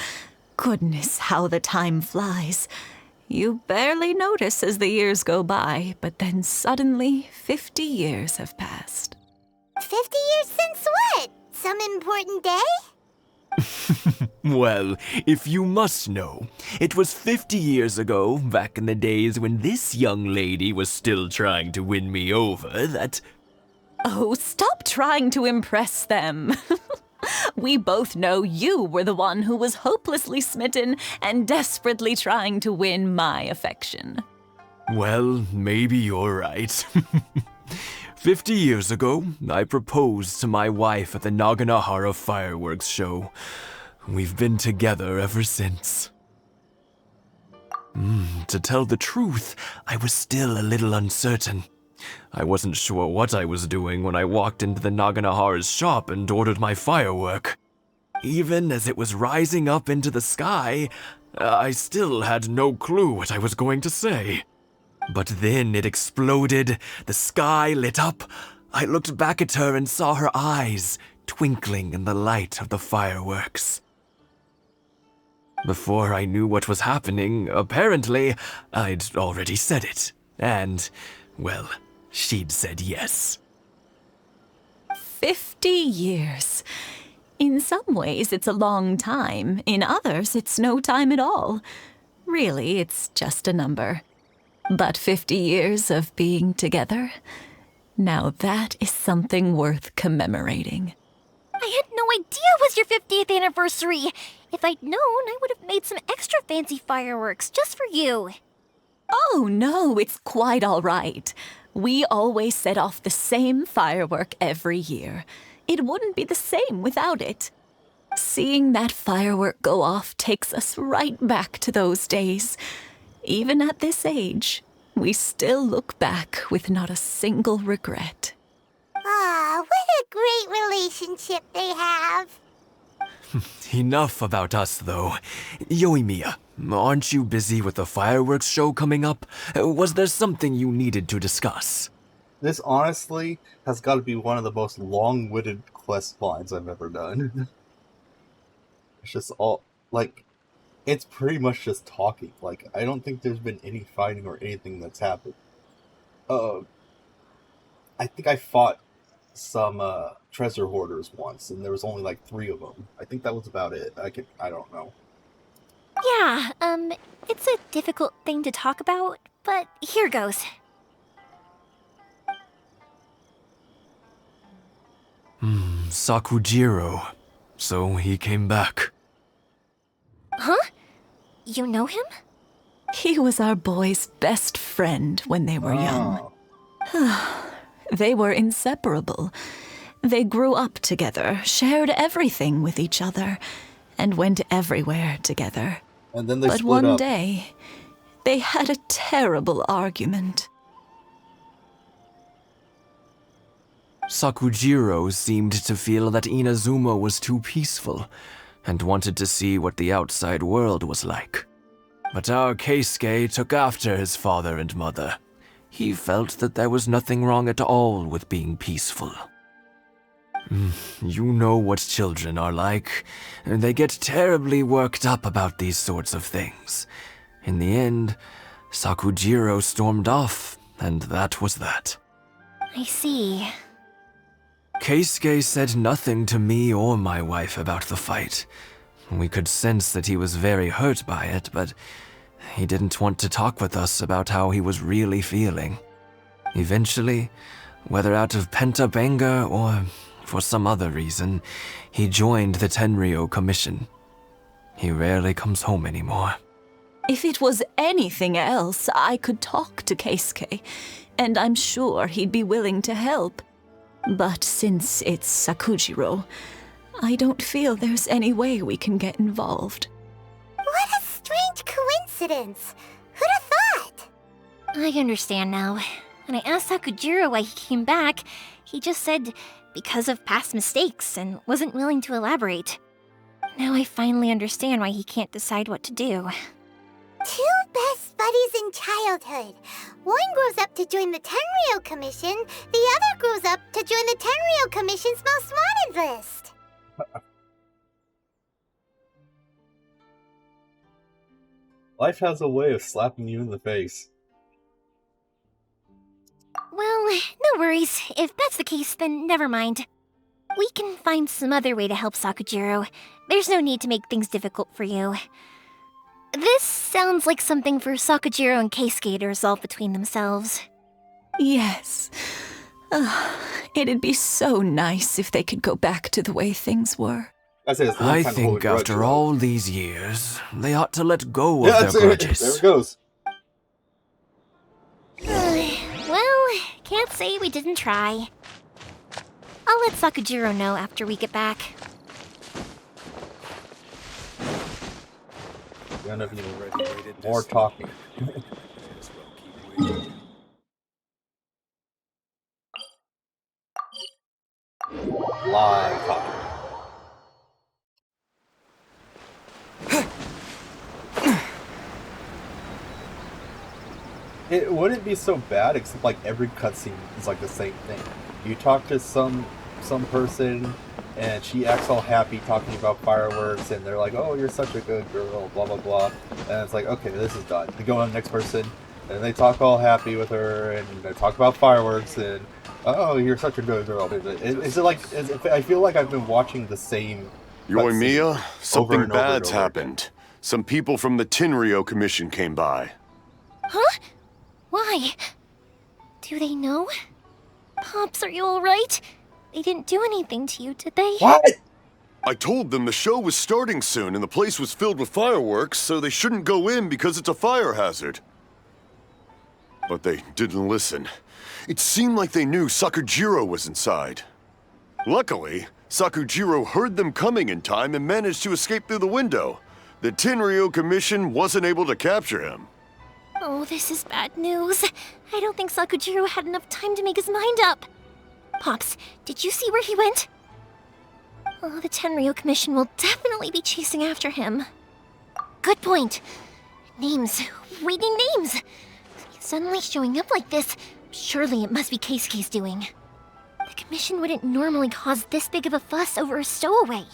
Goodness, how the time flies. You barely notice as the years go by, but then suddenly 50 years have passed. 50 years since what? Some important day? Well, if you must know, it was 50 years ago, back in the days when this young lady was still trying to win me over, that... Oh, stop trying to impress them. We both know you were the one who was hopelessly smitten and desperately trying to win my affection. Well, maybe you're right. 50 years ago, I proposed to my wife at the Naganahara fireworks show. We've been together ever since. To tell the truth, I was still a little uncertain. I wasn't sure what I was doing when I walked into the Naganahara's shop and ordered my firework. Even as it was rising up into the sky, I still had no clue what I was going to say. But then it exploded, the sky lit up. I looked back at her and saw her eyes twinkling in the light of the fireworks. Before I knew what was happening, apparently, I'd already said it. And, well, she'd said yes. 50 years. In some ways, it's a long time. In others, it's no time at all. Really, it's just a number. But 50 years of being together, Now that is something worth commemorating. I had no idea it was your 50th anniversary. If I'd known, I would have made some extra fancy fireworks just for you. Oh, no, it's quite all right. We always set off the same firework every year. It wouldn't be the same without it. Seeing that firework go off takes us right back to those days. Even at this age, we still look back with not a single regret. Ah, what a great relationship they have. Enough about us, though. Yoimiya, aren't you busy with the fireworks show coming up? Was there something you needed to discuss? This honestly has got to be one of the most long-winded quest lines I've ever done. It's just all, like, it's pretty much just talking. Like, I don't think there's been any fighting or anything that's happened. I think I fought some treasure hoarders once, and there was only like 3 of them. I think that was about it. I don't know. Yeah, it's a difficult thing to talk about, but here goes. Sakujiro. So he came back. Huh? You know him? He was our boys' best friend when they were young. They were inseparable. They grew up together, shared everything with each other, and went everywhere together. And then they But split one up. day, they had a terrible argument. Sakujiro seemed to feel that Inazuma was too peaceful, and wanted to see what the outside world was like. But our Keisuke took after his father and mother. He felt that there was nothing wrong at all with being peaceful. You know what children are like. They get terribly worked up about these sorts of things. In the end, Sakujiro stormed off, and that was that. I see. Keisuke said nothing to me or my wife about the fight. We could sense that he was very hurt by it, but he didn't want to talk with us about how he was really feeling. Eventually, whether out of pent-up anger or for some other reason, he joined the Tenryou Commission. He rarely comes home anymore. If it was anything else, I could talk to Keisuke, and I'm sure he'd be willing to help. But since it's Sakujiro, I don't feel there's any way we can get involved. What a strange coincidence. Who'd have thought? I understand now. When I asked Sakujiro why he came back, he just said because of past mistakes and wasn't willing to elaborate. Now I finally understand why he can't decide what to do. 2 best buddies in childhood. One grows up to join the Tenryou Commission, the other grows up to join the Tenryou Commission's most wanted list. Life has a way of slapping you in the face. Well, no worries. If that's the case, then never mind. We can find some other way to help Sakujiro. There's no need to make things difficult for you. This sounds like something for Sakujiro and Keisuke to resolve between themselves. Yes. It'd be so nice if they could go back to the way things were. I think after all these years, they ought to let go of their grudges. There it goes. Well, can't say we didn't try. I'll let Sakujiro know after we get back. Gonna be more talking. Live talking. It wouldn't be so bad, except like every cutscene is like the same thing. You talk to some person, and she acts all happy talking about fireworks, and they're like, "Oh, you're such a good girl," blah blah blah. And it's like, okay, this is done. They go on the next person, and they talk all happy with her, and they talk about fireworks, and oh, you're such a good girl. I feel like I've been watching the same. Yoimiya, something and over and bad's over happened. Some people from the Tenryou Commission came by. Huh? Why? Do they know? Pops, are you alright? They didn't do anything to you, did they? What? I told them the show was starting soon and the place was filled with fireworks, so they shouldn't go in because it's a fire hazard. But they didn't listen. It seemed like they knew Sakujiro was inside. Luckily, Sakujiro heard them coming in time and managed to escape through the window. The Tenryou Commission wasn't able to capture him. Oh, this is bad news. I don't think Sakujiro had enough time to make his mind up. Pops, did you see where he went? Oh, the Tenryou Commission will definitely be chasing after him. Good point. Names. We need names. He's suddenly showing up like this. Surely it must be Keisuke's doing. The Commission wouldn't normally cause this big of a fuss over a stowaway.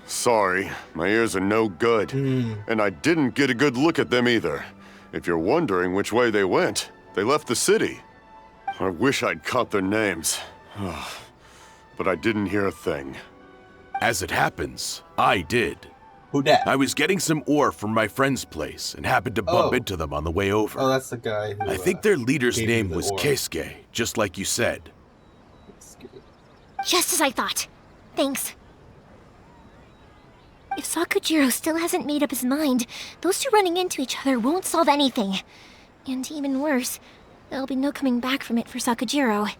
Sorry, my ears are no good. And I didn't get a good look at them either. If you're wondering which way they went, they left the city. I wish I'd caught their names. But I didn't hear a thing. As it happens, I did. Who dat? I was getting some ore from my friend's place and happened to bump into them on the way over. Oh, that's the guy who, I think their leader's gave name you the was ore. Keisuke, just like you said. Just as I thought. Thanks. If Sakujiro still hasn't made up his mind, those two running into each other won't solve anything. And even worse, there'll be no coming back from it for Sakujiro.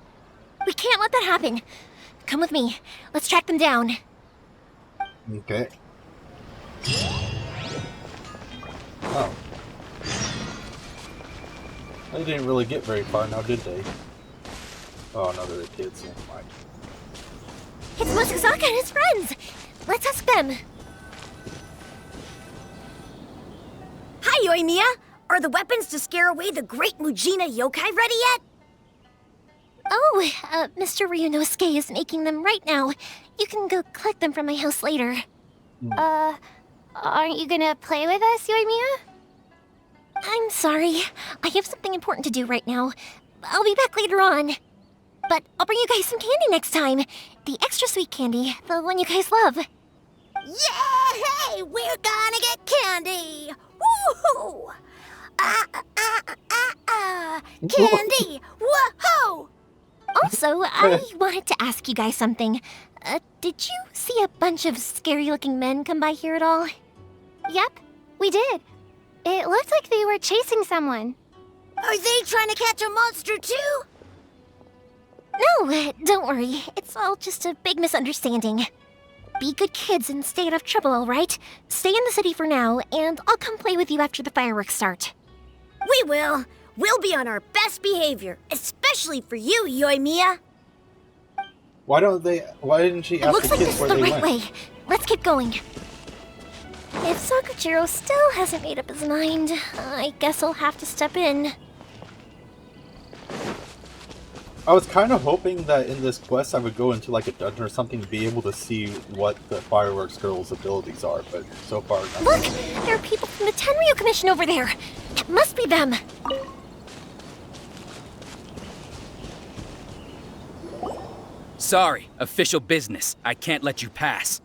We can't let that happen. Come with me. Let's track them down. Okay. Oh. They didn't really get very far now, did they? Oh, no, they're the kids. Never mind. It's Mochizaka and his friends. Let's ask them. Hi, Yoimiya! Are the weapons to scare away the great Mujina yokai ready yet? Oh, Mr. Ryunosuke is making them right now. You can go collect them from my house later. Aren't you gonna play with us, Yoimiya? I'm sorry. I have something important to do right now. I'll be back later on. But I'll bring you guys some candy next time. The extra sweet candy, the one you guys love. Yay! We're gonna get candy! Woohoo! Candy! Woohoo! Also, I wanted to ask you guys something. Did you see a bunch of scary-looking men come by here at all? Yep, we did. It looked like they were chasing someone. Are they trying to catch a monster too? No, don't worry. It's all just a big misunderstanding. Be good kids and stay out of trouble, all right? Stay in the city for now, and I'll come play with you after the fireworks start. We will. We'll be on our best behavior, especially for you, Yoimiya. Why didn't she It ask looks the like kids this where is the they right went? way. Let's keep going. If Sakujiro still hasn't made up his mind, I guess I'll have to step in. I was kind of hoping that in this quest I would go into like a dungeon or something to be able to see what the fireworks girl's abilities are, but so far nothing. Look! There are people from the Tenryou Commission over there! It must be them! Sorry, official business. I can't let you pass.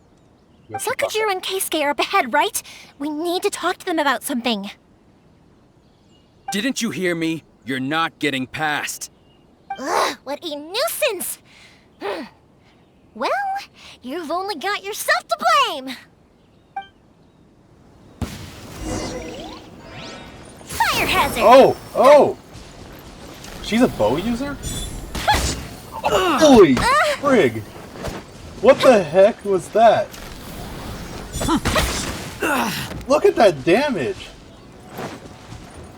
Sakujiro and Keisuke are up ahead, right? We need to talk to them about something. Didn't you hear me? You're not getting past. Ugh, what a nuisance! Well, you've only got yourself to blame! Fire hazard! Oh! She's a bow user? Holy frig! What the heck was that? Look at that damage!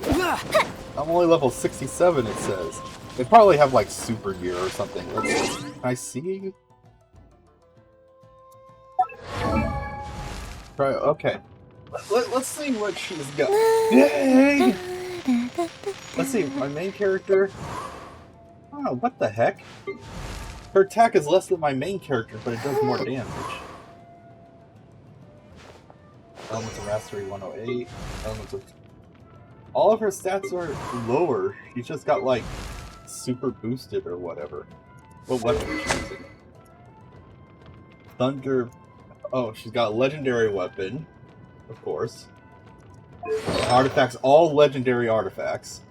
I'm only level 67, it says. They probably have like super gear or something. Can I see? Right, okay. Let's see what she's got. Yay! Let's see, my main character. Oh, what the heck? Her attack is less than my main character, but it does more damage. Elements of Mastery 108. Elements of... All of her stats are lower. She's just got like super boosted or whatever. What weapon is she using? Thunder. Oh, she's got a legendary weapon, of course. Artifacts, all legendary artifacts.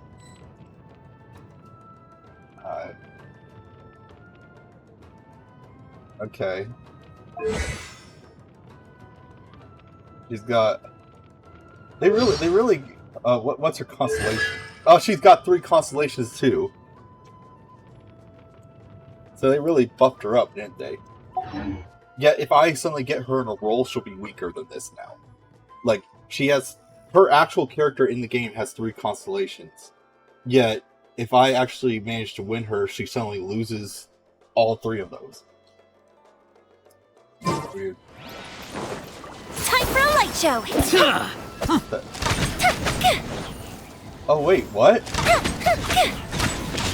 Okay. She's got. They really. What's her constellation? Oh, she's got 3 constellations too. So they really buffed her up, didn't they? Yet, if I suddenly get her in a role, she'll be weaker than this now. Like, she has... Her actual character in the game has 3 constellations. Yet, if I actually manage to win her, she suddenly loses all 3 of those. That's weird. Time for a light show! Oh, wait, what?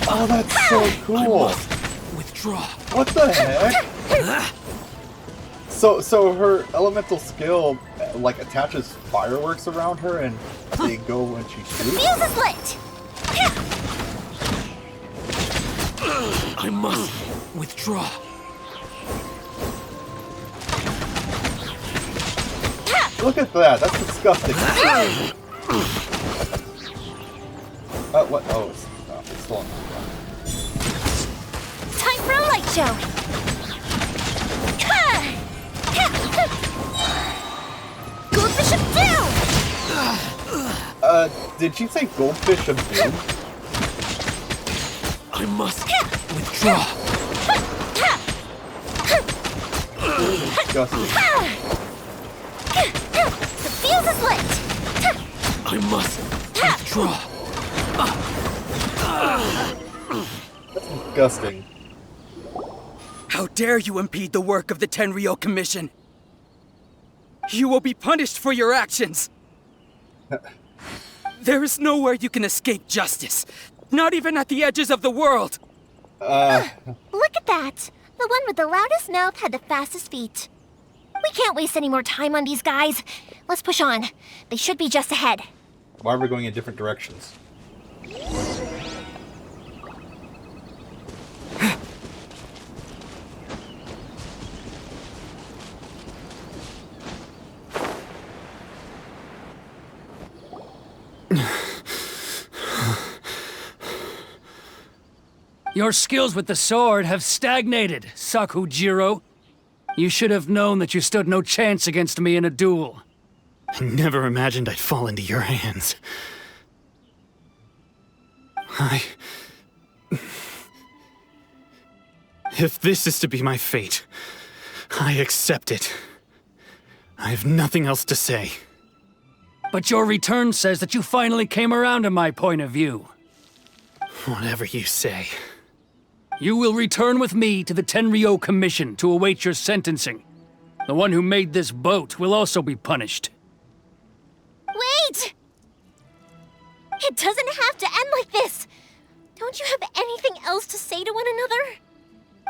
Oh, that's so cool! Withdraw. What the heck? So her elemental skill, like, attaches fireworks around her and they go when she shoots? Fuse is lit! I must withdraw. Look at that, that's disgusting. What? Oh, it's still on. Time for a light show! Goldfish of Doom! Did she say Goldfish of Doom? I must withdraw. Disgusting. The fuse is lit! I must withdraw. That's disgusting. How dare you impede the work of the Tenryou Commission? You will be punished for your actions! There is nowhere you can escape justice. Not even at the edges of the world! Look at that! The one with the loudest mouth had the fastest feet. We can't waste any more time on these guys. Let's push on. They should be just ahead. Why are we going in different directions? Your skills with the sword have stagnated, Sakujiro. You should have known that you stood no chance against me in a duel. I never imagined I'd fall into your hands. If this is to be my fate, I accept it. I have nothing else to say. But your return says that you finally came around to my point of view. Whatever you say. You will return with me to the Tenryou Commission to await your sentencing. The one who made this boat will also be punished. Wait! It doesn't have to end like this! Don't you have anything else to say to one another?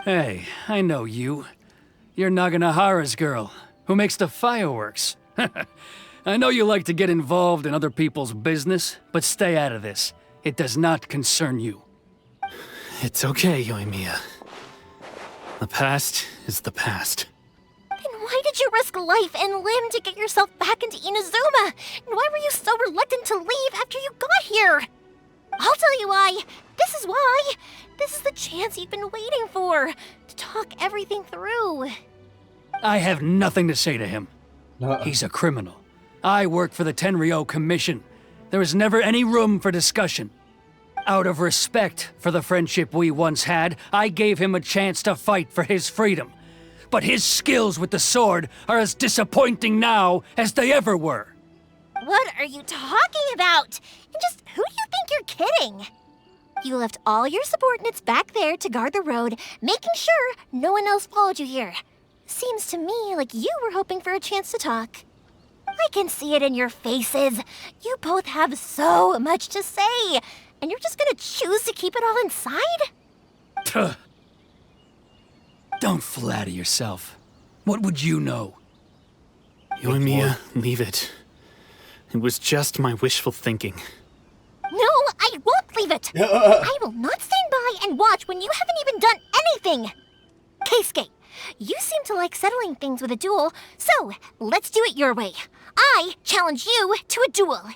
Hey, I know you. You're Naganahara's girl, who makes the fireworks. I know you like to get involved in other people's business, but stay out of this. It does not concern you. It's okay, Yoimiya. The past is the past. Then why did you risk life and limb to get yourself back into Inazuma? And why were you so reluctant to leave after you got here? I'll tell you why. This is why. This is the chance you've been waiting for, to talk everything through. I have nothing to say to him. He's a criminal. I work for the Tenryou Commission. There is never any room for discussion. Out of respect for the friendship we once had, I gave him a chance to fight for his freedom. But his skills with the sword are as disappointing now as they ever were. What are you talking about? And just who do you think you're kidding? You left all your subordinates back there to guard the road, making sure no one else followed you here. Seems to me like you were hoping for a chance to talk. I can see it in your faces. You both have so much to say, and you're just gonna choose to keep it all inside? Don't flatter yourself. What would you know? Yoimiya, leave it. It was just my wishful thinking. No, I won't leave it! I will not stand by and watch when you haven't even done anything! Keisuke, you seem to like settling things with a duel, so let's do it your way. I challenge you to a duel.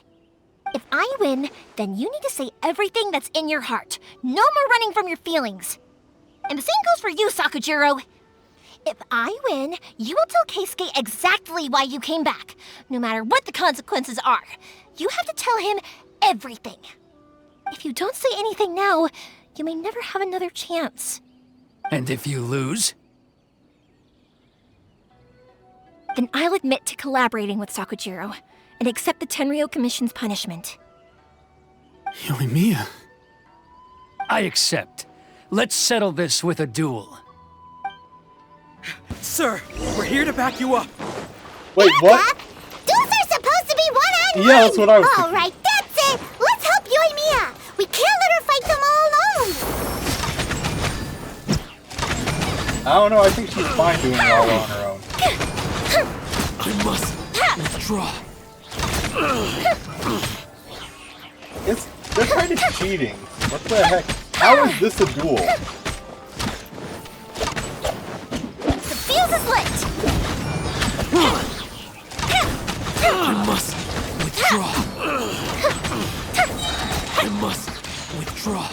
If I win, then you need to say everything that's in your heart. No more running from your feelings. And the same goes for you, Sakujiro. If I win, you will tell Keisuke exactly why you came back, no matter what the consequences are. You have to tell him everything. If you don't say anything now, you may never have another chance. And if you lose? Then I'll admit to collaborating with Sakujiro and accept the Tenryou Commission's punishment. Yoimiya. I accept. Let's settle this with a duel. Sir, we're here to back you up. Wait, what? Duels are supposed to be one-on-one! Yeah, that's what I was thinking. Alright, that's it! Let's help Yoimiya! We can't let her fight them all alone! I don't know, I think she's fine doing it all on her own. I must withdraw. They're kind of cheating. What the heck? How is this a duel? The fuse is lit! I must withdraw. I must withdraw.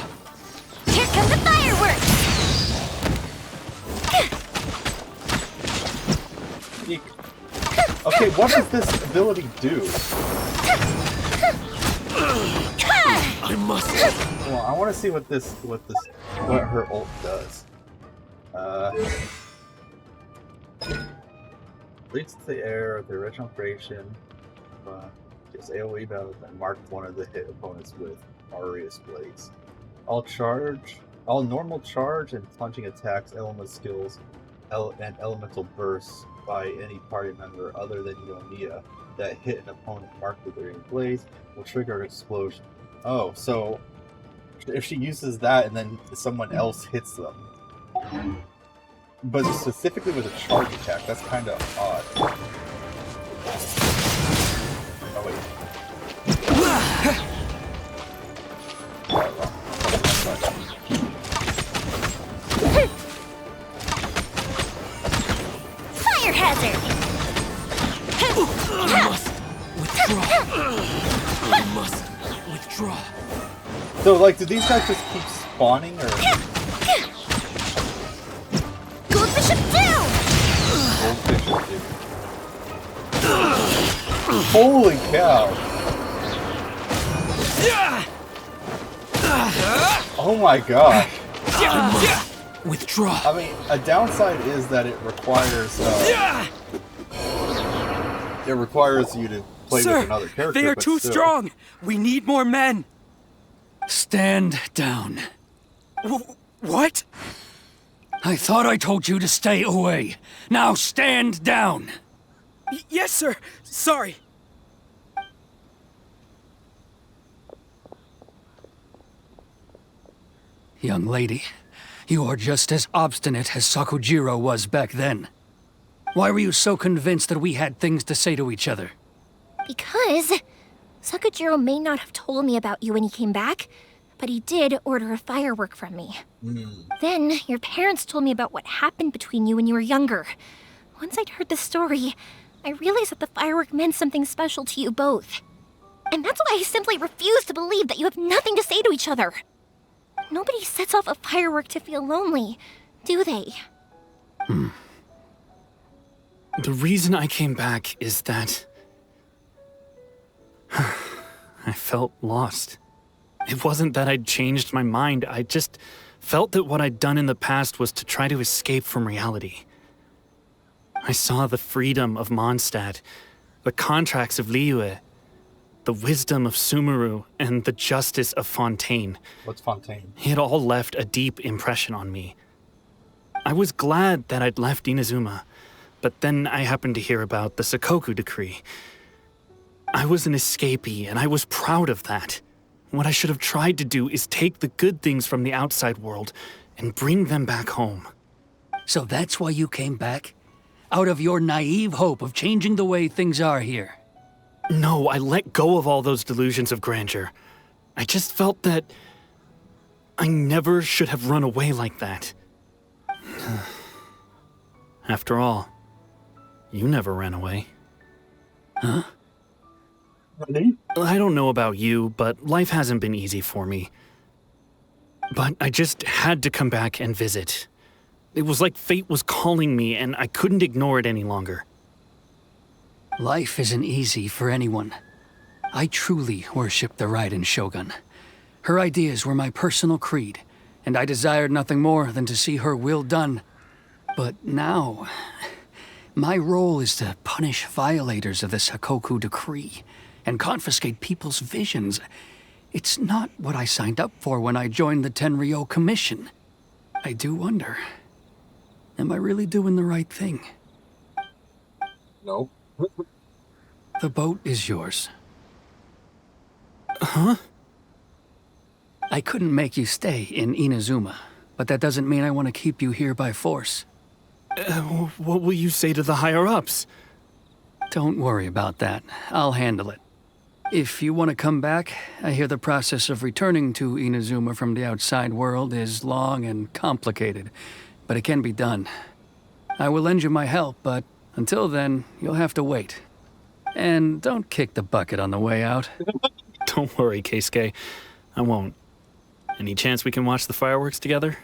Here come the fireworks! Okay, what does this ability do? I must. Well, I want to see what her ult does. Leads to the air of the original creation. Gives AoE battles and mark one of the hit opponents with Arius Blades. All normal charge and plunging attacks, element skills, and elemental bursts by any party member other than Yoimiya that hit an opponent marked with Arius Blades will trigger an explosion. Oh, so if she uses that and then someone else hits them, but specifically with a charge attack, that's kind of odd. Oh wait. Fire hazard! I must withdraw. I must withdraw. So, like, do these guys just keep spawning, or? Goldfish up down! Goldfish are doing. Holy cow! Oh my gosh! Withdraw. I mean, a downside is that it requires you to play Sir, with another character. they are but too still. strong. We need more men. Stand down. What? I thought I told you to stay away. Now stand down. Yes, sir. Sorry. Young lady, you are just as obstinate as Sakujiro was back then. Why were you so convinced that we had things to say to each other? Because Sakujiro may not have told me about you when he came back, but he did order a firework from me. Then your parents told me about what happened between you when you were younger. Once I'd heard the story, I realized that the firework meant something special to you both. And that's why I simply refuse to believe that you have nothing to say to each other. Nobody sets off a firework to feel lonely, do they? The reason I came back is that I felt lost. It wasn't that I'd changed my mind, I just felt that what I'd done in the past was to try to escape from reality. I saw the freedom of Mondstadt, the contracts of Liyue, the wisdom of Sumeru, and the justice of Fontaine. What's Fontaine? It all left a deep impression on me. I was glad that I'd left Inazuma, but then I happened to hear about the Sakoku decree. I was an escapee, and I was proud of that. What I should have tried to do is take the good things from the outside world and bring them back home. So that's why you came back? Out of your naive hope of changing the way things are here? No, I let go of all those delusions of grandeur. I just felt that I never should have run away like that. After all, you never ran away. Huh? I don't know about you, but life hasn't been easy for me. But I just had to come back and visit. It was like fate was calling me, and I couldn't ignore it any longer. Life isn't easy for anyone. I truly worship the Raiden Shogun. Her ideas were my personal creed, and I desired nothing more than to see her will done. But now, my role is to punish violators of the Sakoku decree and confiscate people's visions. It's not what I signed up for when I joined the Tenryo Commission. I do wonder, am I really doing the right thing? No. The boat is yours. Huh? I couldn't make you stay in Inazuma, but that doesn't mean I want to keep you here by force. What will you say to the higher-ups? Don't worry about that. I'll handle it. If you want to come back, I hear the process of returning to Inazuma from the outside world is long and complicated, but it can be done. I will lend you my help, but until then, you'll have to wait. And don't kick the bucket on the way out. Don't worry, Keisuke. I won't. Any chance we can watch the fireworks together?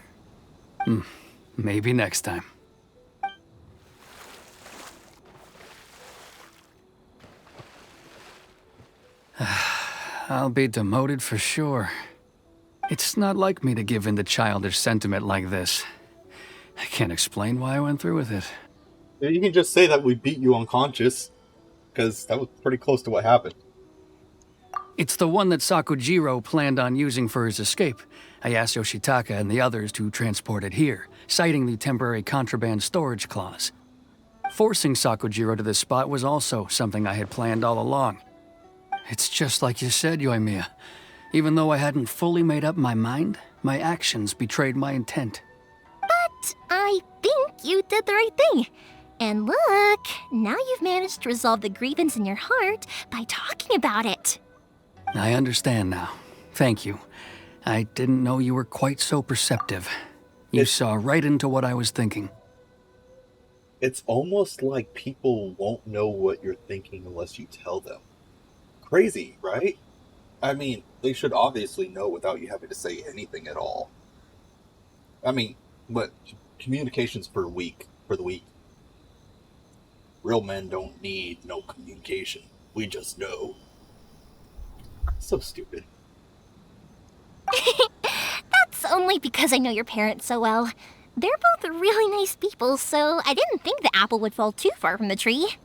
Maybe next time. I'll be demoted for sure. It's not like me to give in to childish sentiment like this. I can't explain why I went through with it. You can just say that we beat you unconscious, because that was pretty close to what happened. It's the one that Sakujiro planned on using for his escape. I asked Yoshitaka and the others to transport it here, citing the temporary contraband storage clause. Forcing Sakujiro to this spot was also something I had planned all along. It's just like you said, Yoimiya. Even though I hadn't fully made up my mind, my actions betrayed my intent. But I think you did the right thing. And look, now you've managed to resolve the grievance in your heart by talking about it. I understand now. Thank you. I didn't know you were quite so perceptive. You saw right into what I was thinking. It's almost like people won't know what you're thinking unless you tell them. Crazy, right? I mean, they should obviously know without you having to say anything at all. I mean, but communication's for the weak. Real men don't need no communication. We just know. So stupid. That's only because I know your parents so well. They're both really nice people, so I didn't think the apple would fall too far from the tree.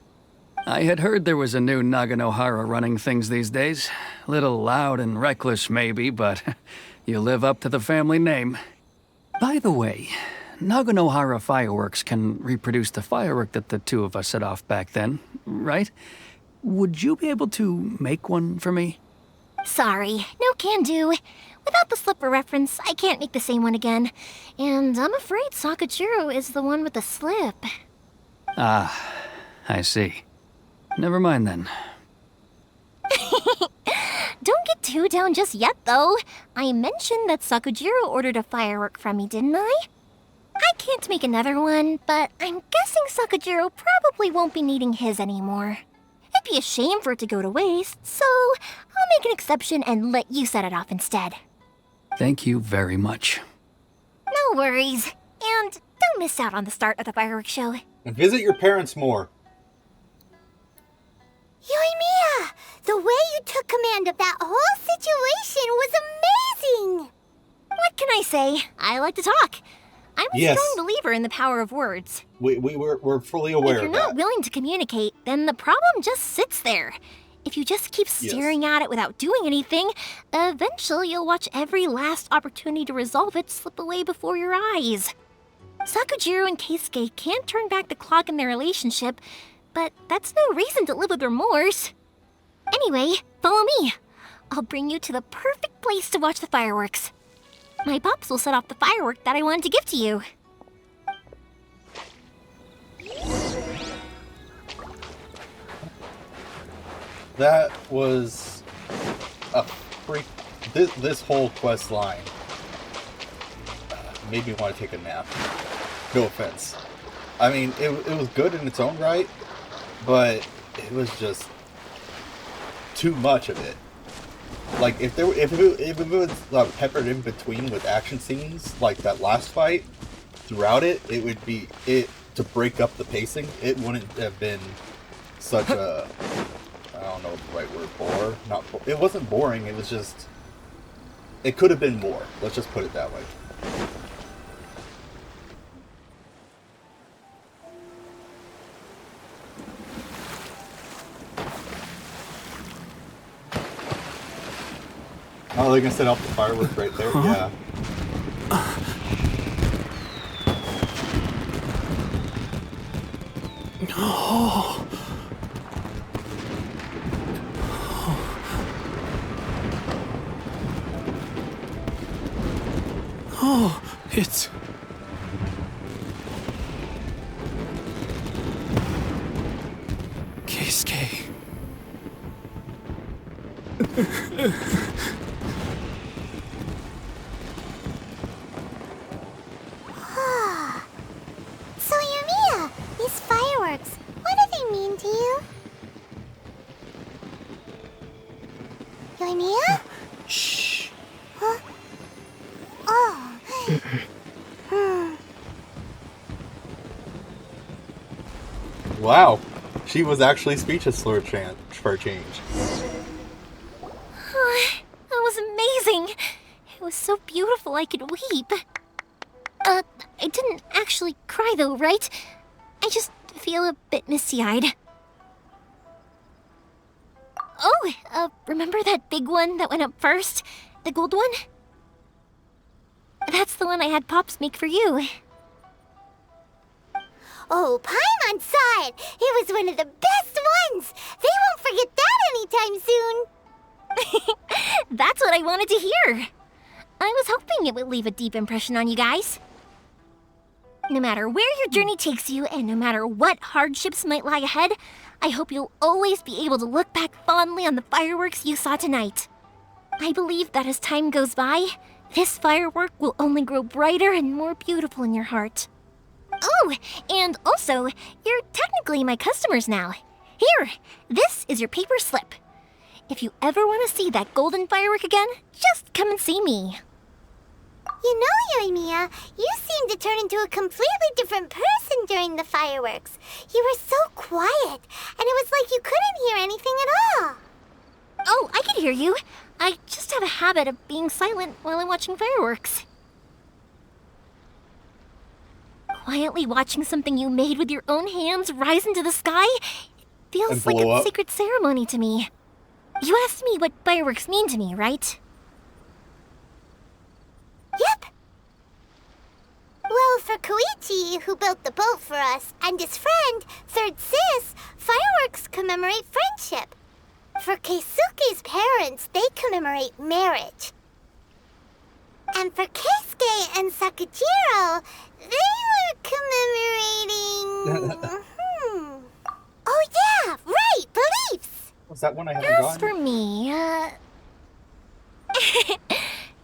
I had heard there was a new Naganohara running things these days. Little loud and reckless, maybe, but you live up to the family name. By the way, Naganohara fireworks can reproduce the firework that the two of us set off back then, right? Would you be able to make one for me? Sorry, no can do. Without the slipper reference, I can't make the same one again. And I'm afraid Sakujiro is the one with the slip. Ah, I see. Never mind then. Don't get too down just yet, though. I mentioned that Sakujiro ordered a firework from me, didn't I? I can't make another one, but I'm guessing Sakujiro probably won't be needing his anymore. It'd be a shame for it to go to waste, so I'll make an exception and let you set it off instead. Thank you very much. No worries. And don't miss out on the start of the fireworks show. And visit your parents more. Yoimiya! The way you took command of that whole situation was amazing! What can I say? I like to talk. I'm a Yes. strong believer in the power of words. We're fully aware If you're of not that. willing to communicate, then the problem just sits there. If you just keep staring at it without doing anything, eventually you'll watch every last opportunity to resolve it slip away before your eyes. Sakujiro and Keisuke can't turn back the clock in their relationship, but that's no reason to live with remorse. Anyway, follow me. I'll bring you to the perfect place to watch the fireworks. My pops will set off the firework that I wanted to give to you. That was a freak. This whole quest line made me want to take a nap. No offense. I mean, it was good in its own right, but it was just too much of it. Like if it was peppered in between with action scenes like that last fight, throughout it, it would be to break up the pacing. It wouldn't have been such a, I don't know the right word, it wasn't boring. It was just, it could have been more. Let's just put it that way. Oh, they're gonna set off the fireworks right there? Yeah. Oh. Oh, it's... Keisuke. So, Yumiya, these fireworks, what do they mean to you? Yumiya? Shh. Huh? Oh. Wow. She was actually speechless for a change. That was amazing. It was so beautiful I could weep. I didn't actually cry though, right? I just feel a bit misty-eyed. Oh, remember that big one that went up first? The gold one? That's the one I had Pops make for you. Oh, Paimon saw it! It was one of the best ones! They won't forget that anytime soon! That's what I wanted to hear. I was hoping it would leave a deep impression on you guys. No matter where your journey takes you, and no matter what hardships might lie ahead, I hope you'll always be able to look back fondly on the fireworks you saw tonight. I believe that as time goes by, this firework will only grow brighter and more beautiful in your heart. Oh, and also, you're technically my customers now. Here, this is your paper slip. If you ever want to see that golden firework again, just come and see me. You know, Yumiya, you seemed to turn into a completely different person during the fireworks. You were so quiet, and it was like you couldn't hear anything at all. Oh, I can hear you. I just have a habit of being silent while I'm watching fireworks. Quietly watching something you made with your own hands rise into the sky feels like a sacred ceremony to me. You asked me what fireworks mean to me, right? Yep. Well, for Koichi, who built the boat for us, and his friend, Third Sis, fireworks commemorate friendship. For Keisuke's parents, they commemorate marriage. And for Keisuke and Sakujiro, they were commemorating... Oh yeah, right, beliefs! Was that one I haven't As gotten? for me,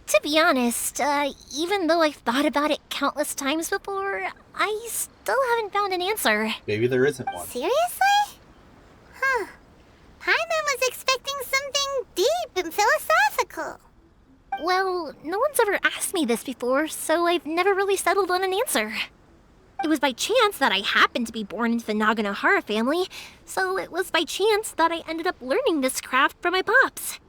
to be honest, even though I've thought about it countless times before, I still haven't found an answer. Maybe there isn't one. Seriously? Huh. Paimon was expecting something deep and philosophical. Well, no one's ever asked me this before, so I've never really settled on an answer. It was by chance that I happened to be born into the Naganohara family, so it was by chance that I ended up learning this craft from my pops.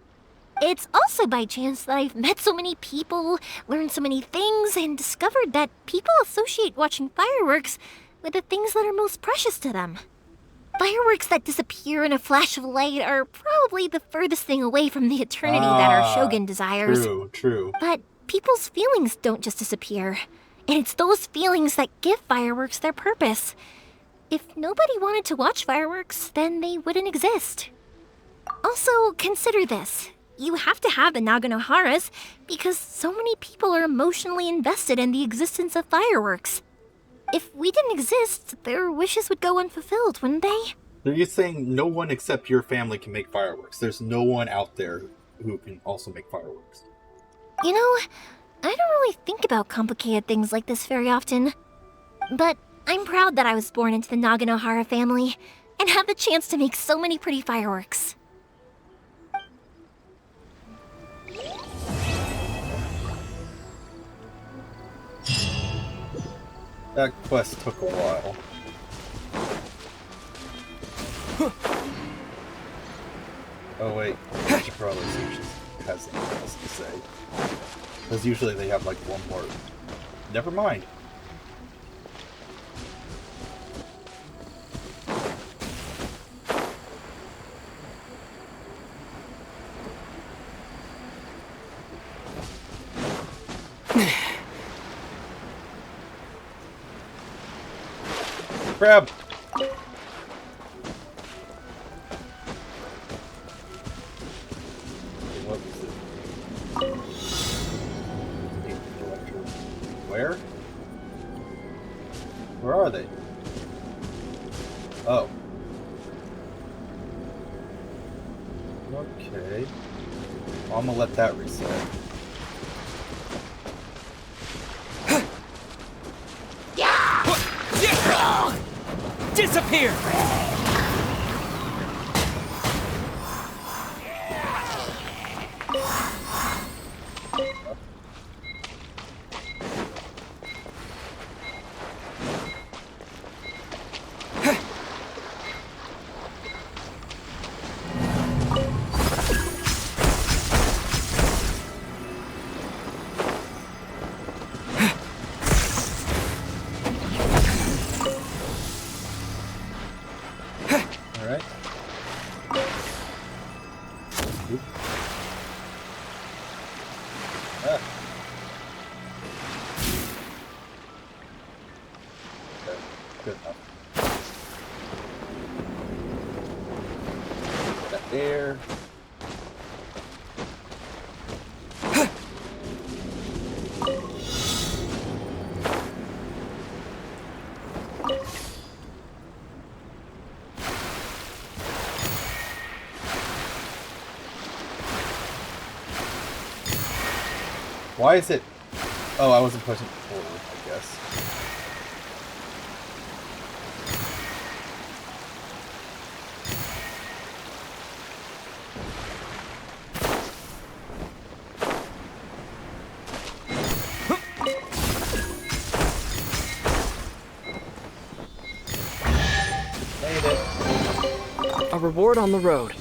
It's also by chance that I've met so many people, learned so many things, and discovered that people associate watching fireworks with the things that are most precious to them. Fireworks that disappear in a flash of light are probably the furthest thing away from the eternity that our shogun desires. True. But people's feelings don't just disappear. And it's those feelings that give fireworks their purpose. If nobody wanted to watch fireworks, then they wouldn't exist. Also, consider this. You have to have the Naganoharas because so many people are emotionally invested in the existence of fireworks. If we didn't exist, their wishes would go unfulfilled, wouldn't they? Are you saying no one except your family can make fireworks? There's no one out there who can also make fireworks? You know, I don't really think about complicated things like this very often. But I'm proud that I was born into the Naganohara family and have the chance to make so many pretty fireworks. That quest took a while. Oh wait, I should probably see if she has anything else to say. Because usually they have like one more. Never mind. Crab! What is it? Where? Where are they? Oh. Okay. Well, I'm gonna let that reset. Disappear! Alright. Ah. Okay, good enough. That there. Why is it? Oh, I wasn't pushing it forward, I guess. Made it. A reward on the road.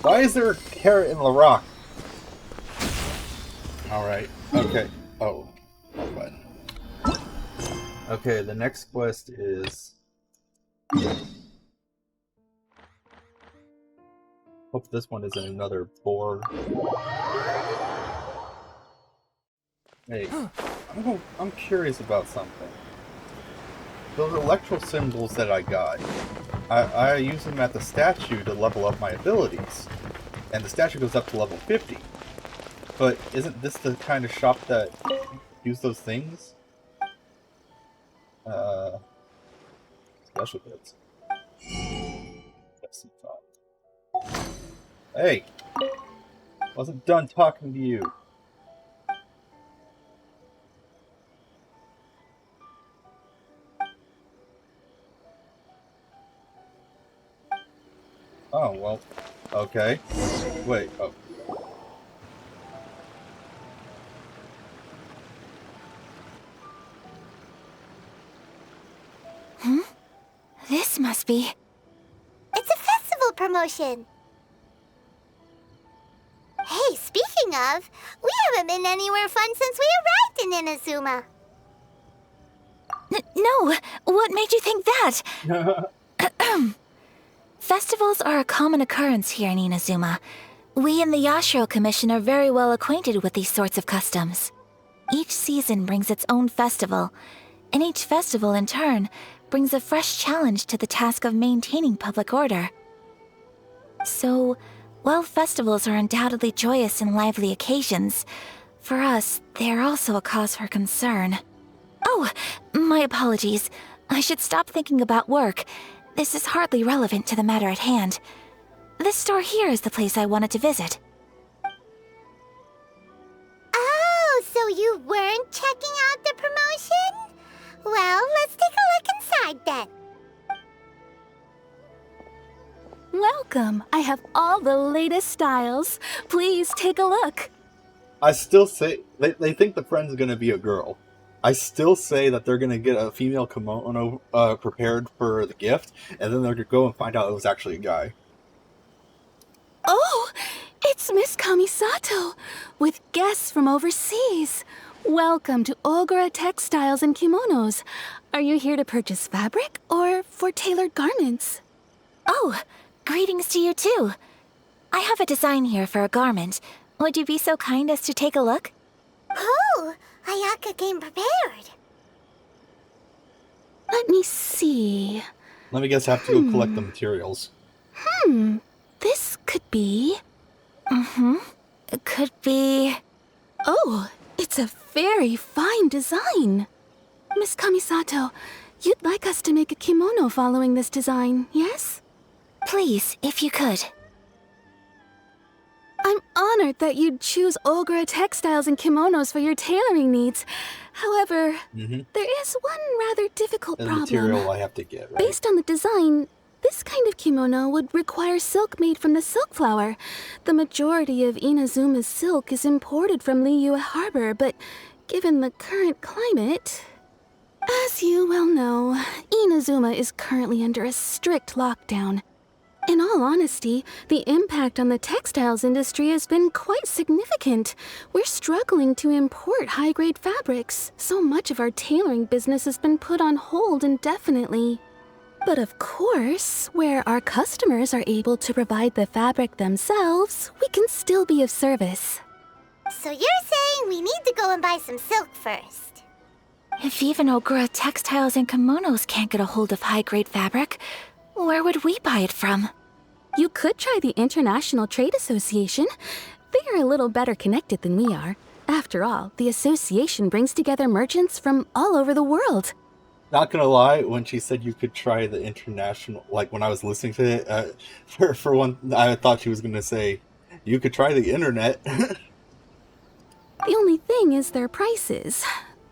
Why is there a carrot in the rock? Alright, okay. Oh, wrong button. Okay, the next quest is... Hope this one isn't another boar. Hey, I'm curious about something. Those electro symbols that I got, I use them at the statue to level up my abilities. And the statue goes up to level 50. But isn't this the kind of shop that use those things? Special goods. Hey! Wasn't done talking to you. Oh, well, okay. Wait, oh. Hmm? This must be... It's a festival promotion! Hey, speaking of, we haven't been anywhere fun since we arrived in Inazuma. No, what made you think that? Festivals are a common occurrence here in Inazuma. We in the Yashiro Commission are very well acquainted with these sorts of customs. Each season brings its own festival, and each festival, in turn, brings a fresh challenge to the task of maintaining public order. So, while festivals are undoubtedly joyous and lively occasions, for us, they are also a cause for concern. Oh, my apologies. I should stop thinking about work. This is hardly relevant to the matter at hand. This store here is the place I wanted to visit. Oh, so you weren't checking out the promotion? Well, let's take a look inside then. Welcome. I have all the latest styles. Please take a look. I still say they think the friend's gonna be a girl. I still say that they're gonna get a female kimono prepared for the gift, and then they're gonna go and find out it was actually a guy. Oh, it's Miss Kamisato, with guests from overseas. Welcome to Ogura Textiles and Kimonos. Are you here to purchase fabric or for tailored garments? Oh, greetings to you too. I have a design here for a garment. Would you be so kind as to take a look? Oh, Ayaka came prepared. Let me see. Let me guess, I have to go collect the materials. This could be... It could be... Oh, it's a very fine design. Miss Kamisato, you'd like us to make a kimono following this design, yes? Please, if you could. I'm honored that you'd choose Ogura Textiles and Kimonos for your tailoring needs. However, there is one rather difficult The problem. material I have to get, right? Based on the design, this kind of kimono would require silk made from the silk flower. The majority of Inazuma's silk is imported from Liyue Harbor, but given the current climate... As you well know, Inazuma is currently under a strict lockdown. In all honesty, the impact on the textiles industry has been quite significant. We're struggling to import high-grade fabrics. So much of our tailoring business has been put on hold indefinitely. But of course, where our customers are able to provide the fabric themselves, we can still be of service. So you're saying we need to go and buy some silk first? If even Ogura Textiles and Kimonos can't get a hold of high-grade fabric, where would we buy it from? You could try the International Trade Association. They are a little better connected than we are. After all, the association brings together merchants from all over the world. Not gonna lie, when she said you could try the international, like when I was listening to it, for one, I thought she was gonna say, you could try the internet. The only thing is their prices.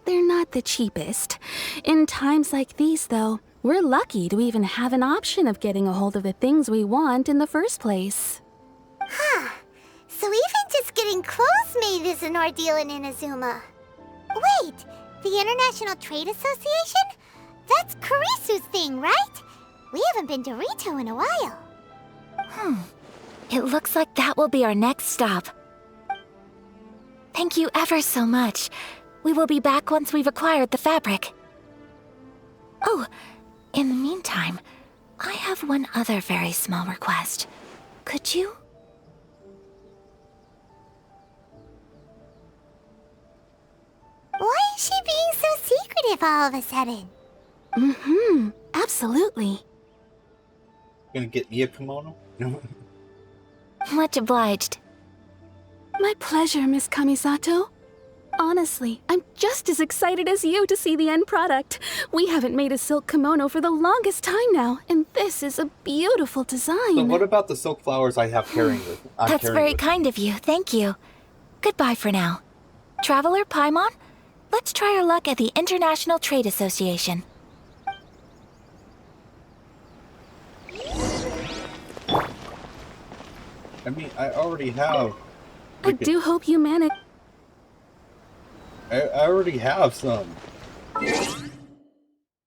They're not the cheapest. In times like these, though, we're lucky to even have an option of getting a hold of the things we want in the first place. Huh. So even just getting clothes made is an ordeal in Inazuma. Wait, the International Trade Association? That's Kurisu's thing, right? We haven't been to Rito in a while. It looks like that will be our next stop. Thank you ever so much. We will be back once we've acquired the fabric. Oh, in the meantime, I have one other very small request. Could you? Why is she being so secretive all of a sudden? Absolutely. Gonna get me a kimono? Much obliged. My pleasure, Miss Kamisato. Honestly, I'm just as excited as you to see the end product. We haven't made a silk kimono for the longest time now, and this is a beautiful design. So what about the silk flowers I have carrying with? That's very kind of you, thank you. Goodbye for now. Traveler Paimon, let's try our luck at the International Trade Association. I mean, I already have. I do hope you manage. I already have some.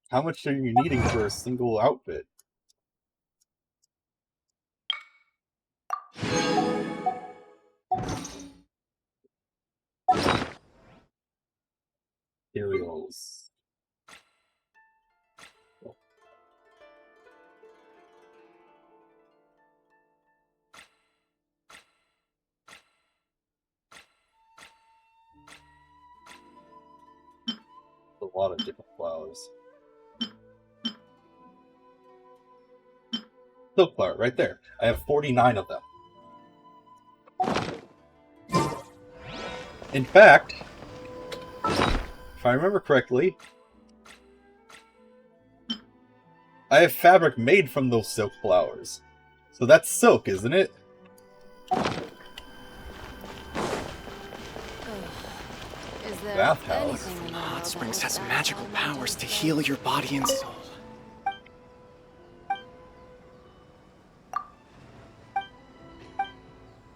How much are you needing for a single outfit? Materials. A lot of different flowers. Silk flower, right there. I have 49 of them. In fact, if I remember correctly, I have fabric made from those silk flowers. So that's silk, isn't it? Bathhouse. Hot Springs has magical powers to heal your body and soul.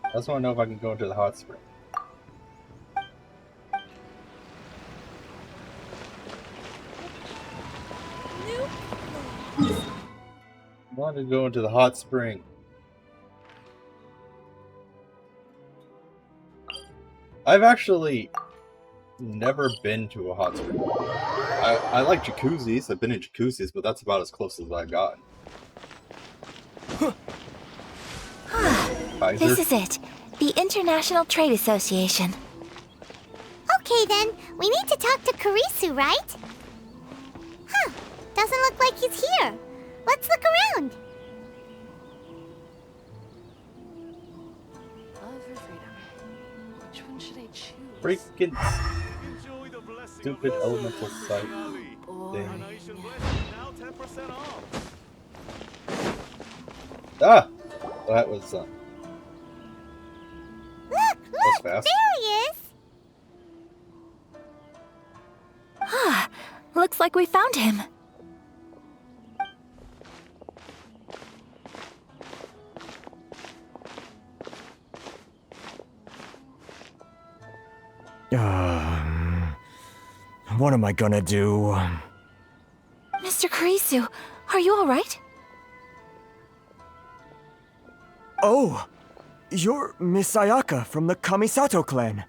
I just want to know if I can go into the hot spring. want to go into the hot spring. I've actually never been to a hot spring. I like jacuzzis. I've been in jacuzzis, but that's about as close as I've gotten. This is it. The International Trade Association. Okay then, we need to talk to Kurisu, right? Huh, doesn't look like he's here. Let's look around. Which one should I choose? Freaking stupid elemental site thing. Ah! That was Look, fast. there he is. Ah, looks like we found him. What am I gonna do? Mr. Kurisu, are you alright? Oh, you're Miss Ayaka from the Kamisato clan.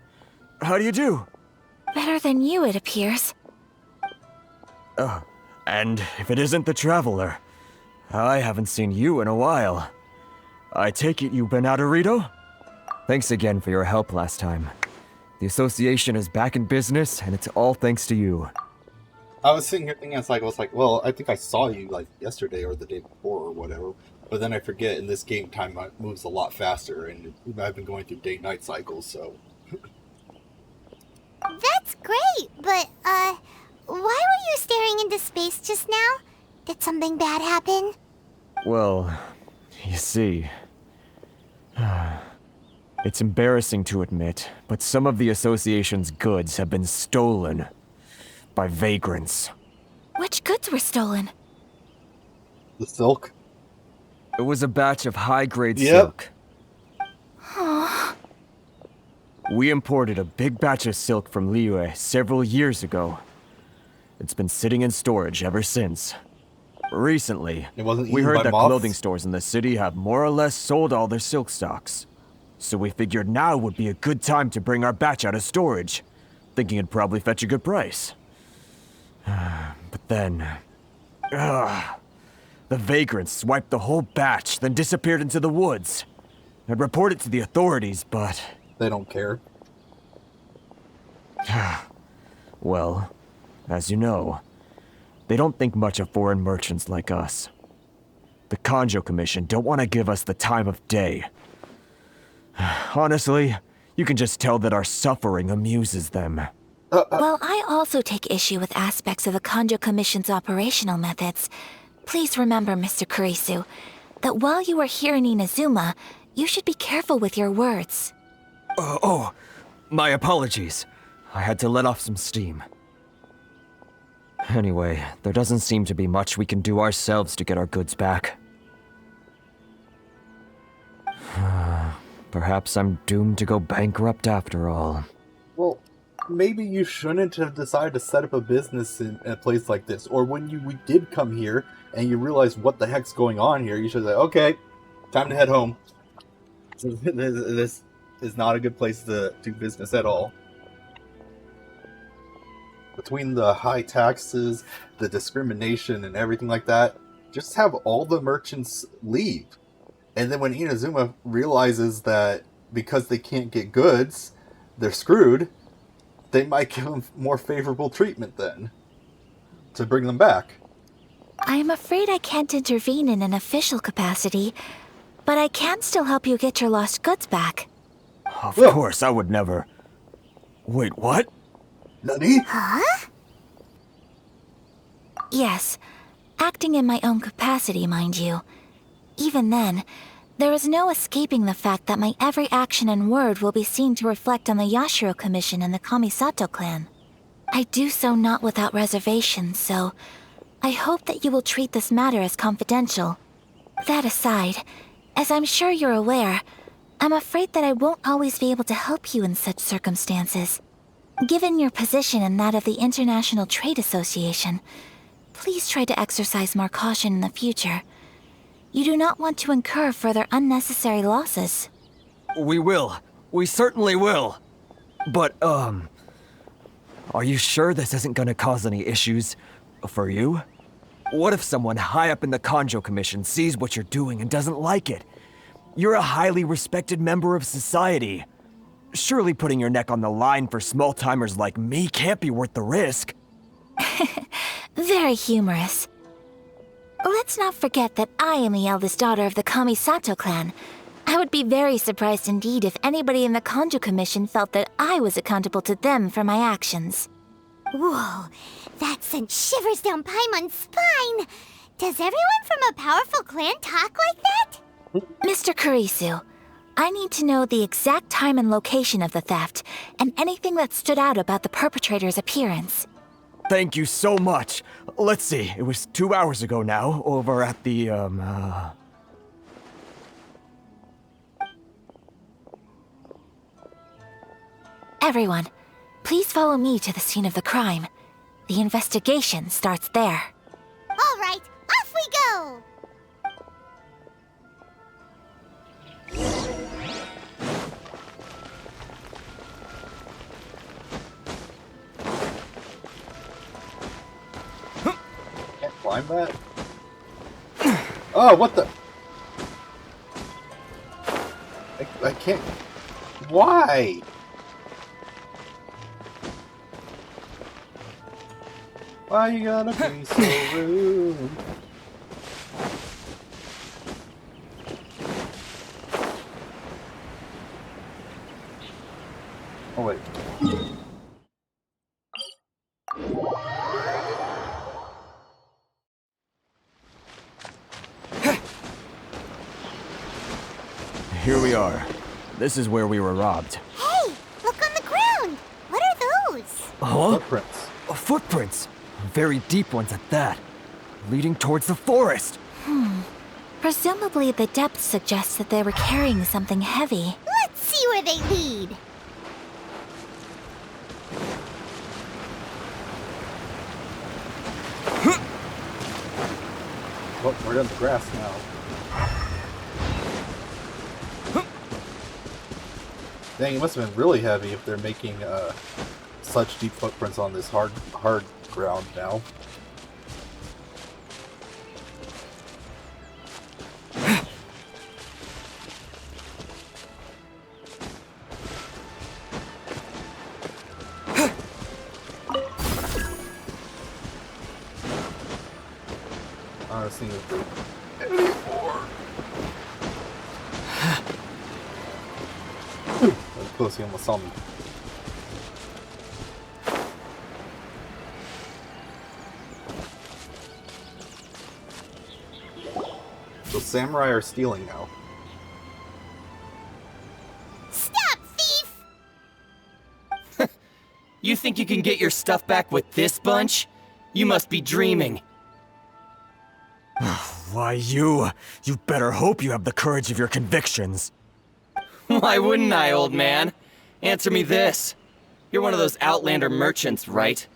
How do you do? Better than you, it appears. And if it isn't the Traveler, I haven't seen you in a while. I take it you've been out of Rito? Thanks again for your help last time. The association is back in business, and it's all thanks to you. I was sitting here thinking, I was like, well, I think I saw you like yesterday or the day before or whatever. But then I forget, in this game, time moves a lot faster, and I've been going through day-night cycles, so... That's great, but, why were you staring into space just now? Did something bad happen? Well, you see... It's embarrassing to admit, but some of the association's goods have been stolen by vagrants. Which goods were stolen? The silk? It was a batch of high-grade silk. Aww. We imported a big batch of silk from Liyue several years ago. It's been sitting in storage ever since. Recently, we heard that clothing stores in the city have more or less sold all their silk stocks. So we figured now would be a good time to bring our batch out of storage, thinking it'd probably fetch a good price. But then... the vagrants swiped the whole batch, then disappeared into the woods. I'd report it to the authorities, but... They don't care. Well, as you know, they don't think much of foreign merchants like us. The Kanjo Commission don't want to give us the time of day. Honestly, you can just tell that our suffering amuses them. While I also take issue with aspects of the Kanjo Commission's operational methods, please remember, Mr. Kurisu, that while you are here in Inazuma, you should be careful with your words. My apologies. I had to let off some steam. Anyway, there doesn't seem to be much we can do ourselves to get our goods back. Perhaps I'm doomed to go bankrupt after all. Well, maybe you shouldn't have decided to set up a business in a place like this. Or when we did come here and you realized what the heck's going on here, you should say, okay, time to head home. This is not a good place to do business at all. Between the high taxes, the discrimination, and everything like that, just have all the merchants leave. And then when Inazuma realizes that because they can't get goods, they're screwed, they might give them more favorable treatment then, to bring them back. I am afraid I can't intervene in an official capacity, but I can still help you get your lost goods back. Of course, I would never... Wait, what? Nani? Huh? Yes, acting in my own capacity, mind you. Even then, there is no escaping the fact that my every action and word will be seen to reflect on the Yashiro Commission and the Kamisato clan. I do so not without reservations, so I hope that you will treat this matter as confidential. That aside, as I'm sure you're aware, I'm afraid that I won't always be able to help you in such circumstances. Given your position and that of the International Trade Association, please try to exercise more caution in the future. You do not want to incur further unnecessary losses. We will. We certainly will. But, are you sure this isn't gonna cause any issues for you? What if someone high up in the Kanjo Commission sees what you're doing and doesn't like it? You're a highly respected member of society. Surely putting your neck on the line for small-timers like me can't be worth the risk. Very humorous. Let's not forget that I am the eldest daughter of the Kamisato clan. I would be very surprised indeed if anybody in the Kanjo Commission felt that I was accountable to them for my actions. Whoa, that sent shivers down Paimon's spine. Does everyone from a powerful clan talk like that? Mr. Kurisu, I need to know the exact time and location of the theft, and anything that stood out about the perpetrator's appearance. Thank you so much. Let's see, it was 2 hours ago now, over at the, Everyone, please follow me to the scene of the crime. The investigation starts there. All right, off we go! Can't climb that? Oh, what the? I can't. Why? Why you gotta be so rude? Oh wait. Here we are. This is where we were robbed. Hey, look on the ground! What are those? Huh? Footprints. Footprints. Very deep ones at that. Leading towards the forest. Presumably the depth suggests that they were carrying something heavy. Let's see where they lead. Well, we're in the grass now. Dang, it must have been really heavy if they're making such deep footprints on this hard ground now. I was thinking of the anymore. That was close, he almost saw me. So samurai are stealing now. Stop, thief! You think you can get your stuff back with this bunch? You must be dreaming. Why, you better hope you have the courage of your convictions. Why wouldn't I, old man? Answer me this. You're one of those Outlander merchants, right?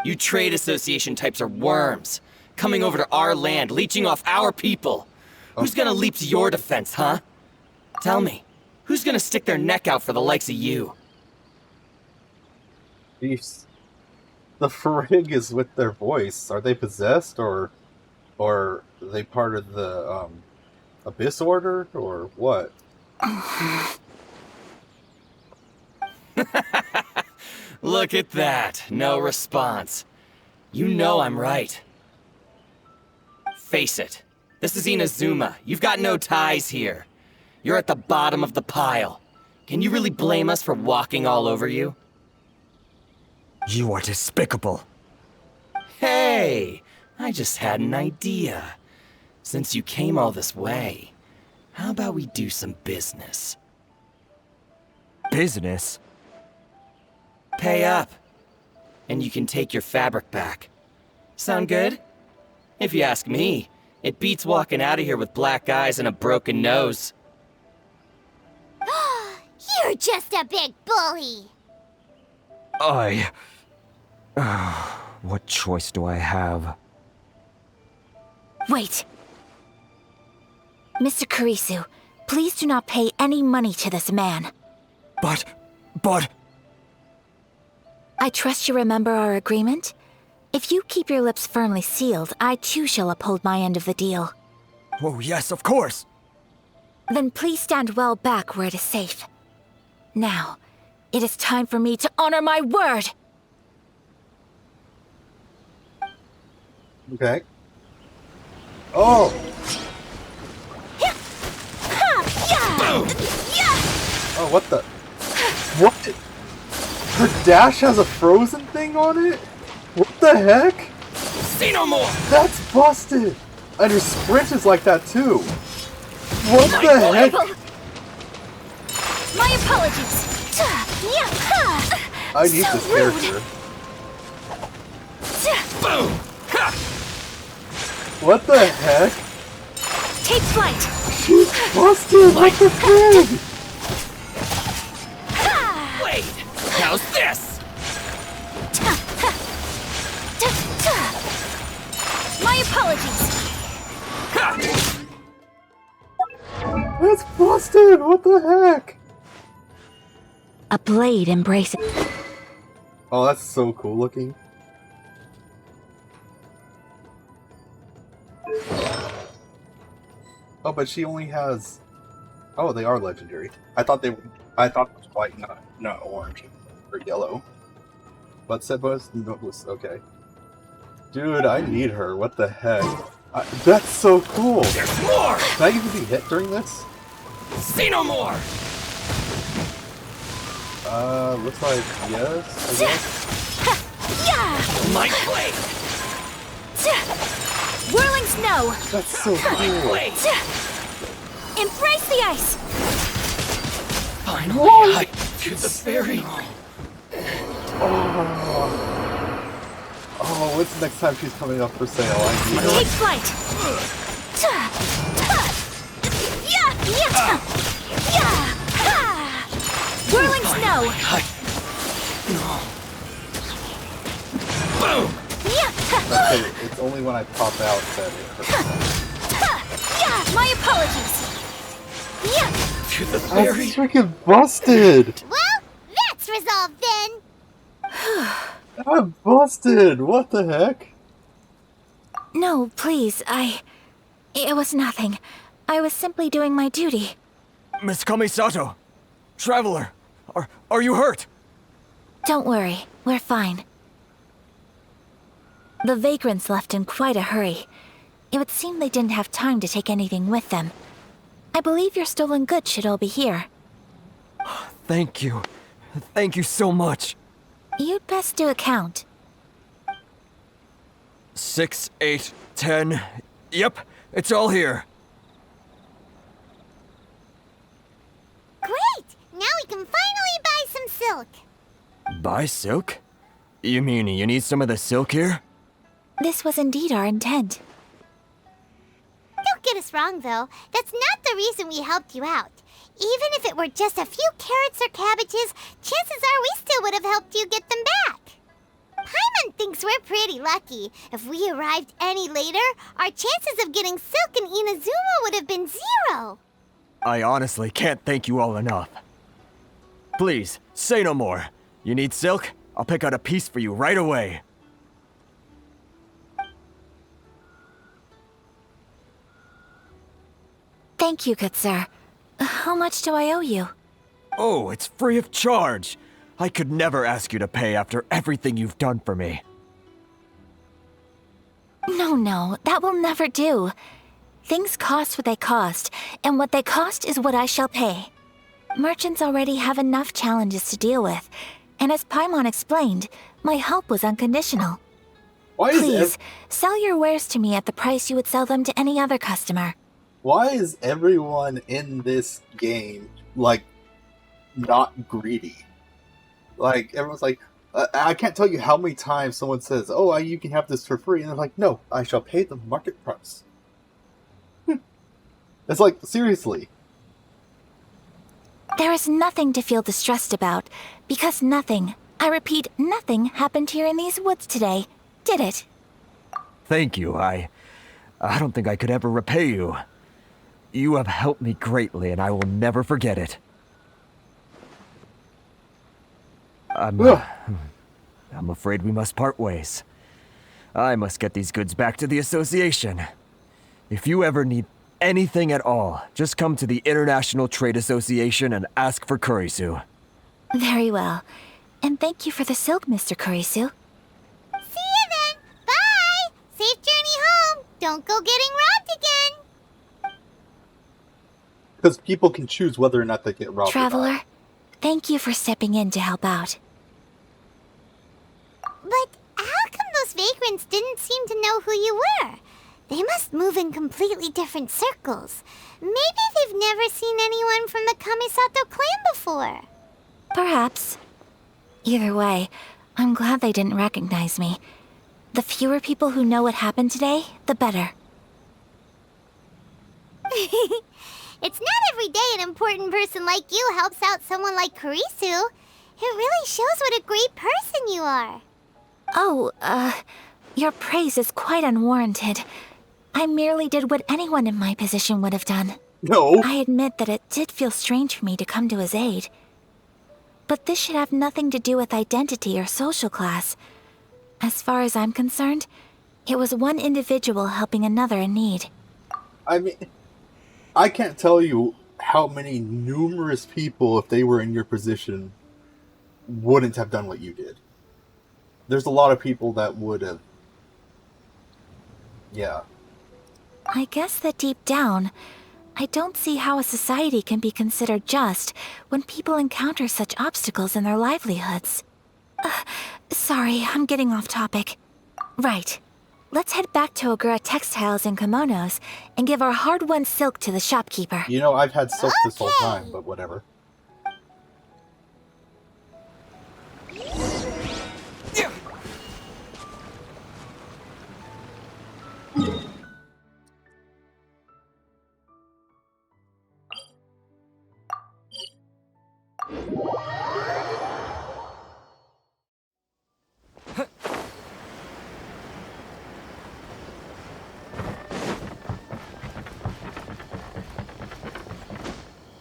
You trade association types are worms. Coming over to our land, leeching off our people. Who's gonna leap to your defense, huh? Tell me, who's gonna stick their neck out for the likes of you? Thieves. The Frigg is with their voice. Are they possessed, or are they part of the Abyss Order, or what? Look at that. No response. You know I'm right. Face it. This is Inazuma. You've got no ties here. You're at the bottom of the pile. Can you really blame us for walking all over you? You are despicable. Hey! I just had an idea. Since you came all this way, how about we do some business? Business? Pay up, and you can take your fabric back. Sound good? If you ask me, it beats walking out of here with black eyes and a broken nose. You're just a big bully! What choice do I have? Wait, Mr. Kurisu, please do not pay any money to this man. But... I trust you remember our agreement? If you keep your lips firmly sealed, I too shall uphold my end of the deal. Oh, yes, of course. Then please stand well back where it is safe. Now, it is time for me to honor my word! Okay. Oh! Oh, what the? What? Her dash has a frozen thing on it? What the heck? Say no more! That's busted! And her sprint is like that too. What the heck? My apologies! I need this character. Boom! What the heck? Take flight! She's busted! What the heck? Wait! How's this? My apologies! That's busted! What the heck? A blade embracing. Oh, that's so cool looking. Oh, but she only has... Oh, they are legendary. I thought it was white, not orange or yellow. But Sebas Nobles, okay. Dude, I need her. What the heck? That's so cool. There's more. Can I even be hit during this? Say no more. Looks like yes. I guess. My blade. Whirling snow. That's so cool. Embrace the ice. Finally, I to the berry. Oh, when's the next time she's coming up for sale? I need Take her. flight. Whirling snow. Boom. Okay, it's only when I pop out that it hurts. My apologies. To the That's berry. freaking busted! Well, that's resolved then. I'm busted! What the heck? No, please, it was nothing. I was simply doing my duty. Miss Kamisato, Traveler, are you hurt? Don't worry, we're fine. The vagrants left in quite a hurry. It would seem they didn't have time to take anything with them. I believe your stolen goods should all be here. Thank you. Thank you so much. You'd best do a count. 6, 8, 10. Yep, it's all here. Great! Now we can finally buy some silk. Buy silk? You mean you need some of the silk here? This was indeed our intent. Don't get us wrong, though. That's not the reason we helped you out. Even if it were just a few carrots or cabbages, chances are we still would have helped you get them back. Paimon thinks we're pretty lucky. If we arrived any later, our chances of getting silk in Inazuma would have been 0. I honestly can't thank you all enough. Please, say no more. You need silk? I'll pick out a piece for you right away. Thank you, good sir. How much do I owe you? Oh, it's free of charge. I could never ask you to pay after everything you've done for me. No, that will never do. Things cost what they cost, and what they cost is what I shall pay. Merchants already have enough challenges to deal with, and as Paimon explained, my help was unconditional. Please, sell your wares to me at the price you would sell them to any other customer. Why is everyone in this game, like, not greedy? Like, everyone's like, I can't tell you how many times someone says, oh, you can have this for free. And they're like, no, I shall pay the market price. It's like, seriously. There is nothing to feel distressed about, because nothing, I repeat, nothing happened here in these woods today, did it? Thank you. I don't think I could ever repay you. You have helped me greatly, and I will never forget it. I'm afraid we must part ways. I must get these goods back to the association. If you ever need anything at all, just come to the International Trade Association and ask for Kurisu. Very well. And thank you for the silk, Mr. Kurisu. See you then. Bye. Safe journey home. Don't go getting robbed again. Because people can choose whether or not they get robbed. Traveler, thank you for stepping in to help out. But how come those vagrants didn't seem to know who you were? They must move in completely different circles. Maybe they've never seen anyone from the Kamisato clan before. Perhaps. Either way, I'm glad they didn't recognize me. The fewer people who know what happened today, the better. It's not every day an important person like you helps out someone like Kurisu. It really shows what a great person you are. Oh, your praise is quite unwarranted. I merely did what anyone in my position would have done. No. I admit that it did feel strange for me to come to his aid. But this should have nothing to do with identity or social class. As far as I'm concerned, it was one individual helping another in need. I mean, I can't tell you how many numerous people, if they were in your position, wouldn't have done what you did. There's a lot of people that would have. Yeah. I guess that deep down, I don't see how a society can be considered just when people encounter such obstacles in their livelihoods. Sorry, I'm getting off topic. Right. Let's head back to Ogura Textiles and Kimonos and give our hard-won silk to the shopkeeper. You know, I've had silk this whole time, but whatever.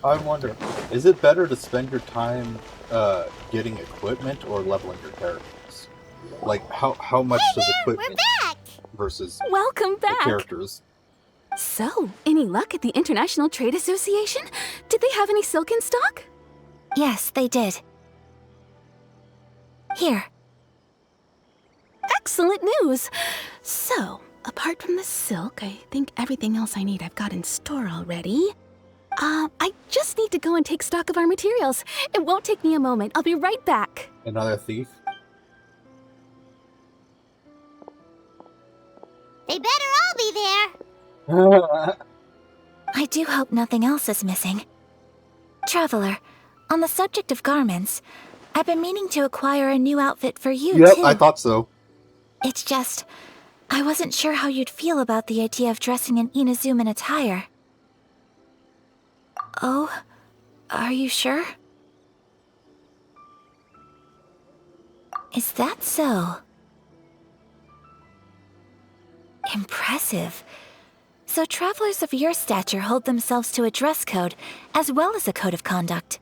I wonder, is it better to spend your time getting equipment or leveling your characters? Like, how much does equipment versus Welcome the back. characters? So, any luck at the International Trade Association? Did they have any silk in stock? Yes, they did. Here. Excellent news! So, apart from the silk, I think everything else I need I've got in store already. I just need to go and take stock of our materials. It won't take me a moment. I'll be right back. Another thief? They better all be there. I do hope nothing else is missing. Traveler, on the subject of garments, I've been meaning to acquire a new outfit for you, Yep, too. I thought so. It's just, I wasn't sure how you'd feel about the idea of dressing in Inazuman attire. Oh, are you sure? Is that so? Impressive. So travelers of your stature hold themselves to a dress code, as well as a code of conduct.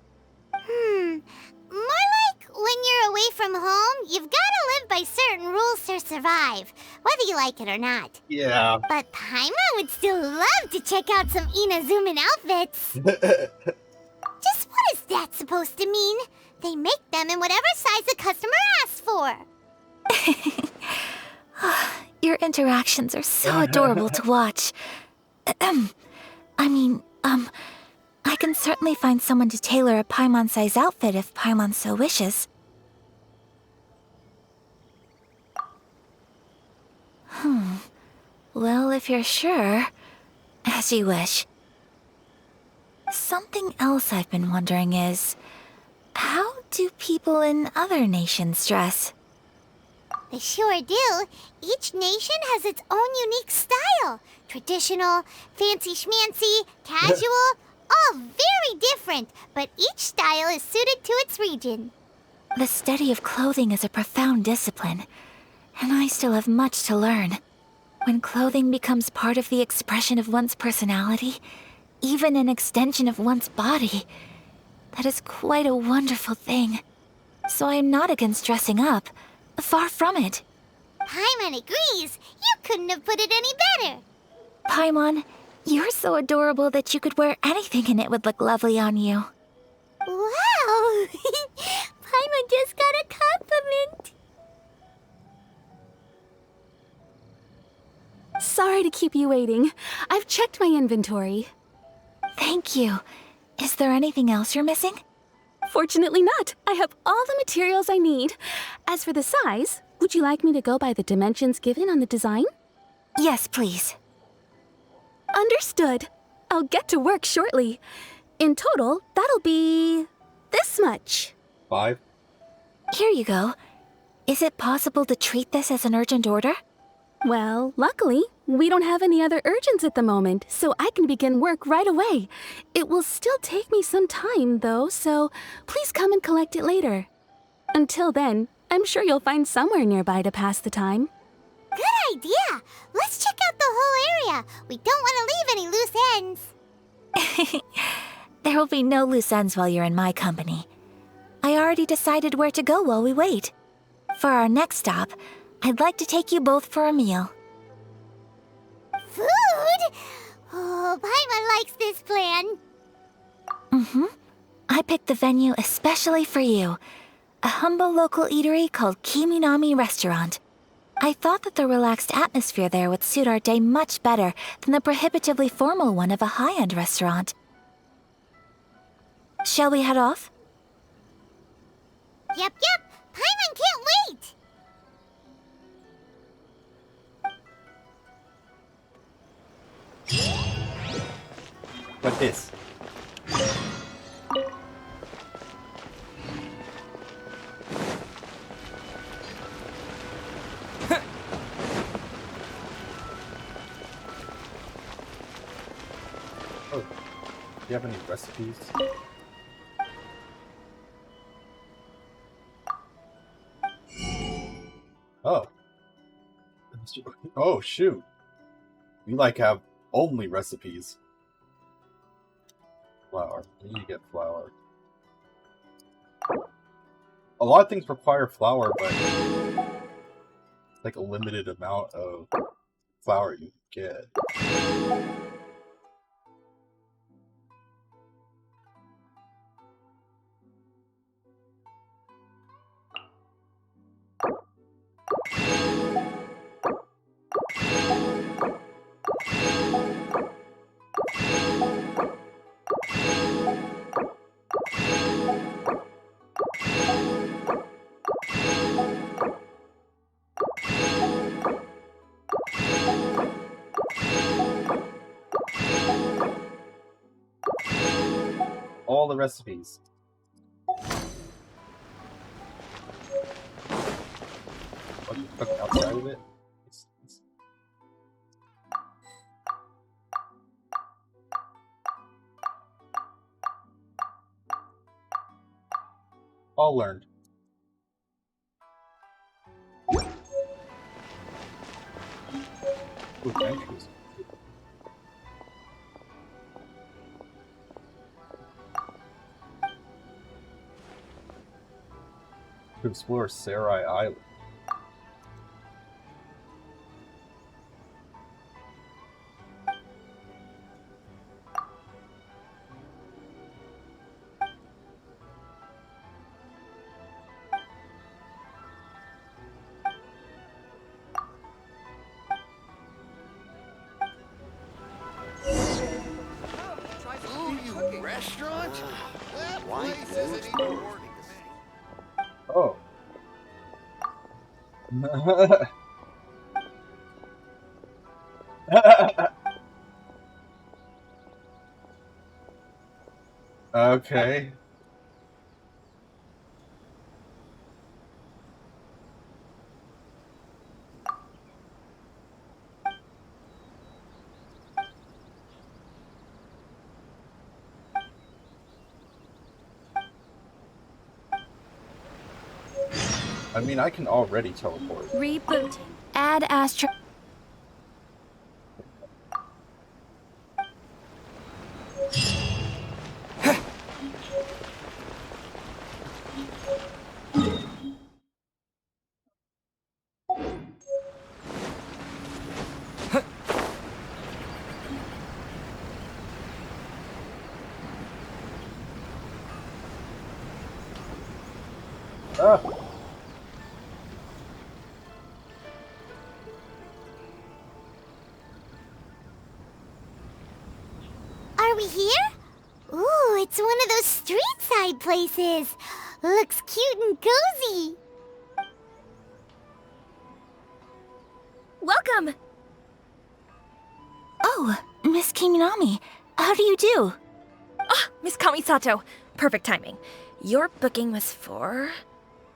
More like when you're away from home, you've got to live by certain rules to survive, whether you like it or not. Yeah. But Paimon would still love to check out some Inazuman outfits. Just what is that supposed to mean? They make them in whatever size the customer asks for. Your interactions are so adorable to watch. I can certainly find someone to tailor a Paimon-size outfit if Paimon so wishes. Well, if you're sure, as you wish. Something else I've been wondering is, how do people in other nations dress? They sure do. Each nation has its own unique style. Traditional, fancy schmancy, casual, all very different, but each style is suited to its region. The study of clothing is a profound discipline, and I still have much to learn. When clothing becomes part of the expression of one's personality, even an extension of one's body. That is quite a wonderful thing. So I am not against dressing up. Far from it. Paimon agrees. You couldn't have put it any better. Paimon, you're so adorable that you could wear anything and it would look lovely on you. Wow! Paimon just got a compliment. Sorry to keep you waiting. I've checked my inventory. Thank you. Is there anything else you're missing? Fortunately not. I have all the materials I need. As for the size, would you like me to go by the dimensions given on the design? Yes, please. Understood. I'll get to work shortly. In total, that'll be this much. 5. Here you go. Is it possible to treat this as an urgent order? Well, luckily, we don't have any other urgents at the moment, so I can begin work right away. It will still take me some time, though, so please come and collect it later. Until then, I'm sure you'll find somewhere nearby to pass the time. Good idea. Let's check out the whole area. We don't want to leave any loose ends. There will be no loose ends while you're in my company. I already decided where to go while we wait. For our next stop, I'd like to take you both for a meal. Food? Oh, Paimon likes this plan. Mm-hmm. I picked the venue especially for you. A humble local eatery called Kiminami Restaurant. I thought that the relaxed atmosphere there would suit our day much better than the prohibitively formal one of a high-end restaurant. Shall we head off? Yep. Paimon can't wait. What this? Oh, do you have any recipes? Oh. Oh, shoot. We have only recipes. Flour. We need to get flour. A lot of things require flour, but it's like a limited amount of flour you get. All the recipes. What, you cook outside of it? All learned. Ooh, entries. To explore Sarai Island. Restaurant? That place isn't even working. Oh. Okay. I mean, I can already teleport. Reboot. Add Astro. Ah. Are we here? Ooh, it's one of those street side places. Looks cute and cozy. Welcome! Oh, Miss Kiminami, how do you do? Ah, Miss Kamisato. Perfect timing. Your booking was for...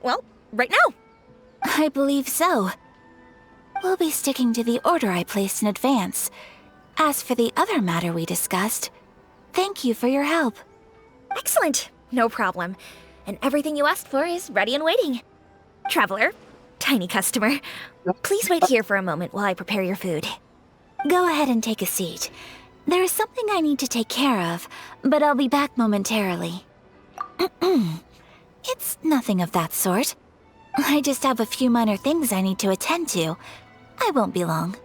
well, right now. I believe so. We'll be sticking to the order I placed in advance. As for the other matter we discussed, thank you for your help. Excellent. No problem. And everything you asked for is ready and waiting. Traveler, tiny customer, please wait here for a moment while I prepare your food. Go ahead and take a seat. There is something I need to take care of, but I'll be back momentarily. It's nothing of that sort. I just have a few minor things I need to attend to. I won't be long.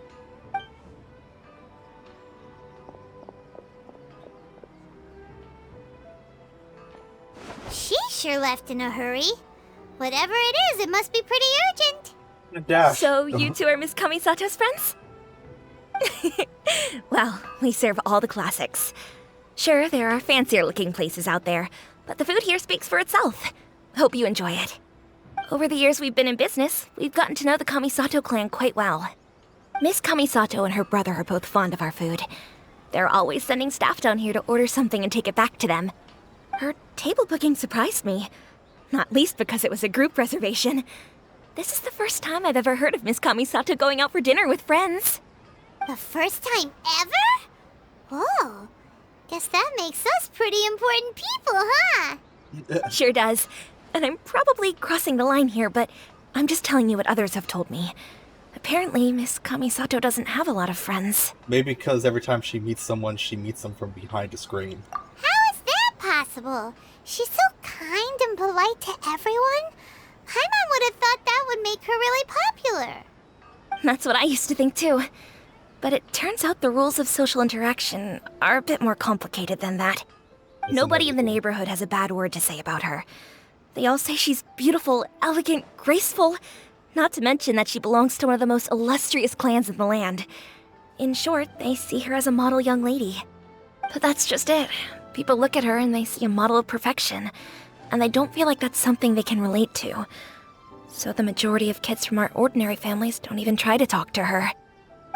She sure left in a hurry. Whatever it is, it must be pretty urgent. Dash. So you two are Miss Kamisato's friends? Well, we serve all the classics. Sure, there are fancier looking places out there, but the food here speaks for itself. Hope you enjoy it. Over the years we've been in business, we've gotten to know the Kamisato clan quite well. Miss Kamisato and her brother are both fond of our food. They're always sending staff down here to order something and take it back to them. Her table booking surprised me, not least because it was a group reservation. This is the first time I've ever heard of Miss Kamisato going out for dinner with friends. The first time ever? Oh, guess that makes us pretty important people, huh? Sure does. And I'm probably crossing the line here, but I'm just telling you what others have told me. Apparently, Miss Kamisato doesn't have a lot of friends. Maybe because every time she meets someone, she meets them from behind a screen. How is that possible? She's so kind and polite to everyone. Paimon would have thought that would make her really popular. That's what I used to think too. But it turns out the rules of social interaction are a bit more complicated than that. Nobody in the neighborhood has a bad word to say about her. They all say she's beautiful, elegant, graceful, not to mention that she belongs to one of the most illustrious clans in the land. In short, they see her as a model young lady. But that's just it. People look at her and they see a model of perfection, and they don't feel like that's something they can relate to. So the majority of kids from our ordinary families don't even try to talk to her.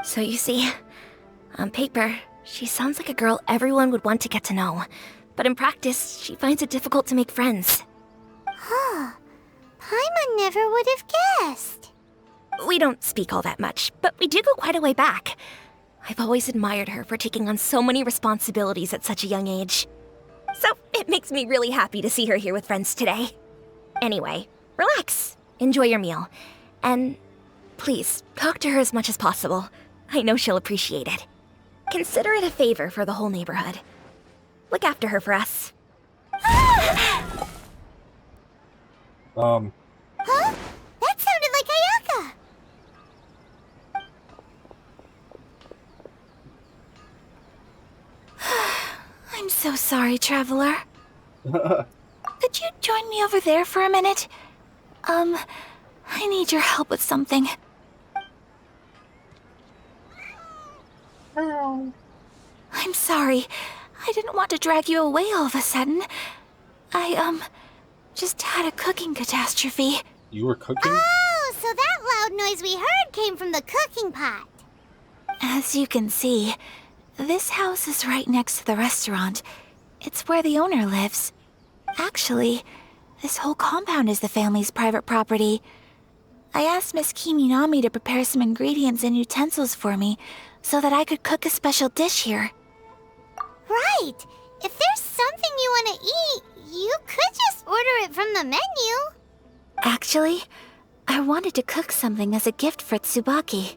So you see, on paper, she sounds like a girl everyone would want to get to know. But in practice, she finds it difficult to make friends. Huh. Paimon never would have guessed. We don't speak all that much, but we do go quite a way back. I've always admired her for taking on so many responsibilities at such a young age. So it makes me really happy to see her here with friends today. Anyway, relax, enjoy your meal, and please, talk to her as much as possible. I know she'll appreciate it. Consider it a favor for the whole neighborhood. Look after her for us. Huh? That sounded like Ayaka! I'm so sorry, traveler. Could you join me over there for a minute? I need your help with something. I'm sorry. I didn't want to drag you away all of a sudden. I, just had a cooking catastrophe. You were cooking? Oh, so that loud noise we heard came from the cooking pot. As you can see, this house is right next to the restaurant. It's where the owner lives. Actually, this whole compound is the family's private property. I asked Miss Kiminami to prepare some ingredients and utensils for me so that I could cook a special dish here. Right. If there's something you want to eat, you could just order it from the menu. Actually, I wanted to cook something as a gift for Tsubaki.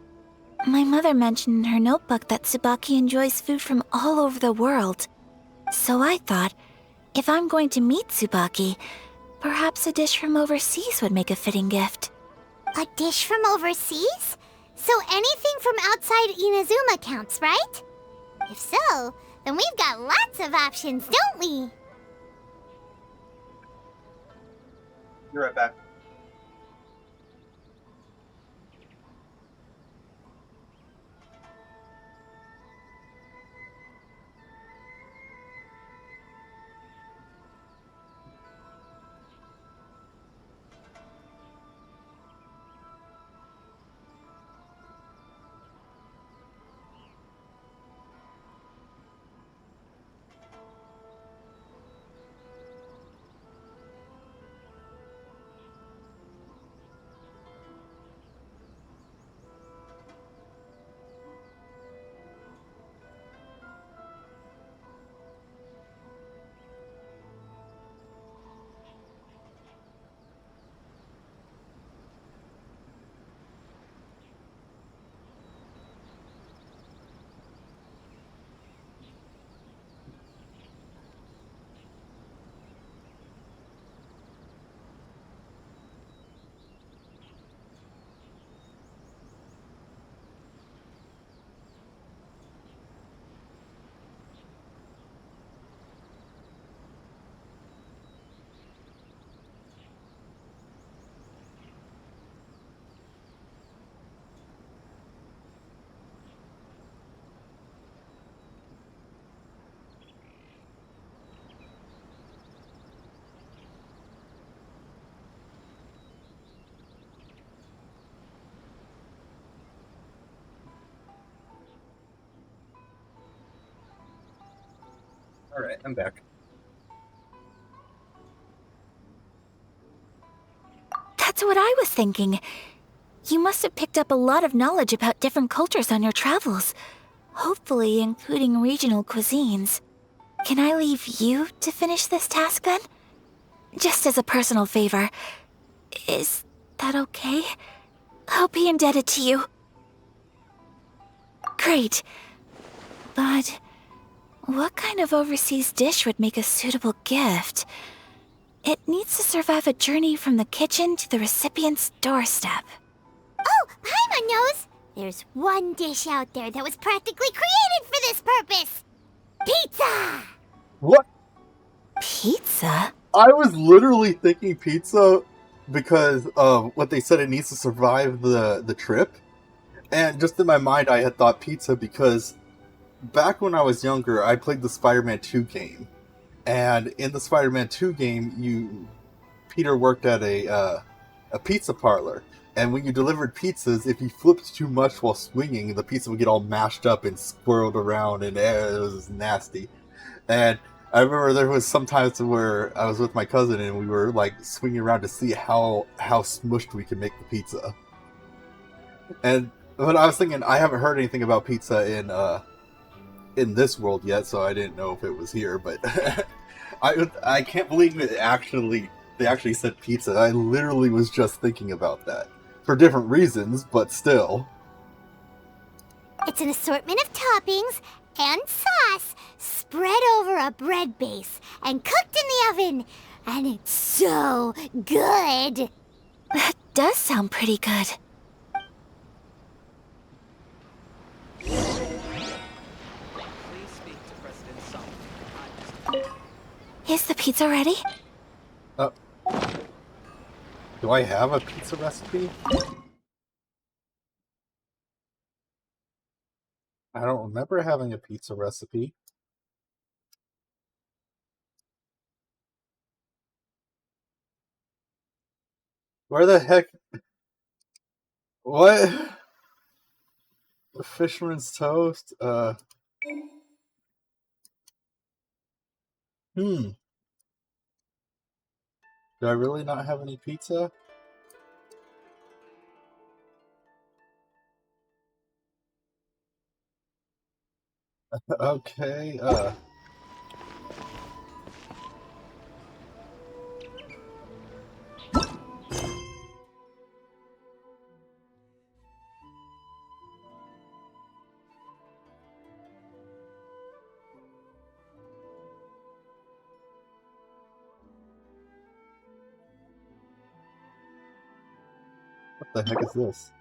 My mother mentioned in her notebook that Tsubaki enjoys food from all over the world. So I thought, if I'm going to meet Tsubaki, perhaps a dish from overseas would make a fitting gift. A dish from overseas? So anything from outside Inazuma counts, right? If so, then we've got lots of options, don't we? You're right back. Alright, I'm back. That's what I was thinking. You must have picked up a lot of knowledge about different cultures on your travels, hopefully including regional cuisines. Can I leave you to finish this task then? Just as a personal favor. Is that okay? I'll be indebted to you. Great. But what kind of overseas dish would make a suitable gift? It needs to survive a journey from the kitchen to the recipient's doorstep. Oh, Paimon knows! There's one dish out there that was practically created for this purpose! Pizza! What? Pizza? I was literally thinking pizza because of what they said it needs to survive the trip. And just in my mind, I had thought pizza because back when I was younger, I played the Spider-Man 2 game. And in the Spider-Man 2 game, Peter worked at a pizza parlor. And when you delivered pizzas, if you flipped too much while swinging, the pizza would get all mashed up and swirled around, and it was nasty. And I remember there was some times where I was with my cousin and we were like swinging around to see how smushed we could make the pizza. But I was thinking, I haven't heard anything about pizza in this world yet, so I didn't know if it was here. But I can't believe they actually said pizza. I literally was just thinking about that for different reasons, but still. It's an assortment of toppings and sauce spread over a bread base and cooked in the oven. And it's so good. That does sound pretty good. Is the pizza ready? Do I have a pizza recipe? I don't remember having a pizza recipe. Where the heck? What? Fisherman's toast? Do I really not have any pizza? Okay, what the heck is this?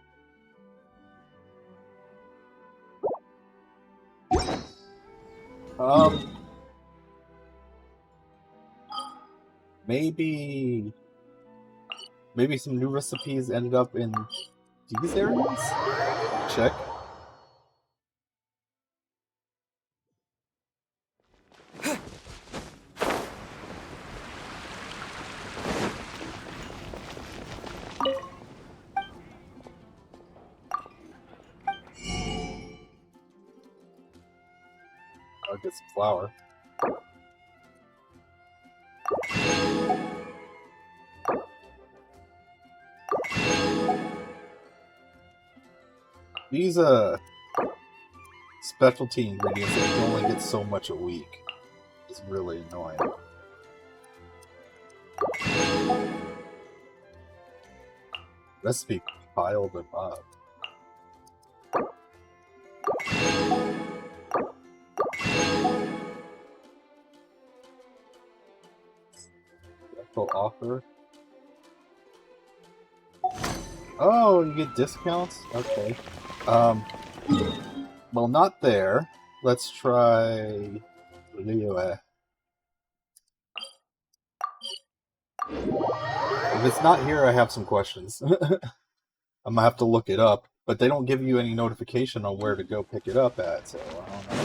Maybe some new recipes ended up in these areas? Check. I'll get some flour. These specialty ingredients that you only get so much a week is really annoying. Recipe piled them up. Special offer. Oh, you get discounts? Okay. Well, not there. Let's try Liyue. If it's not here, I have some questions. I'm gonna have to look it up, but they don't give you any notification on where to go pick it up at, so I don't know.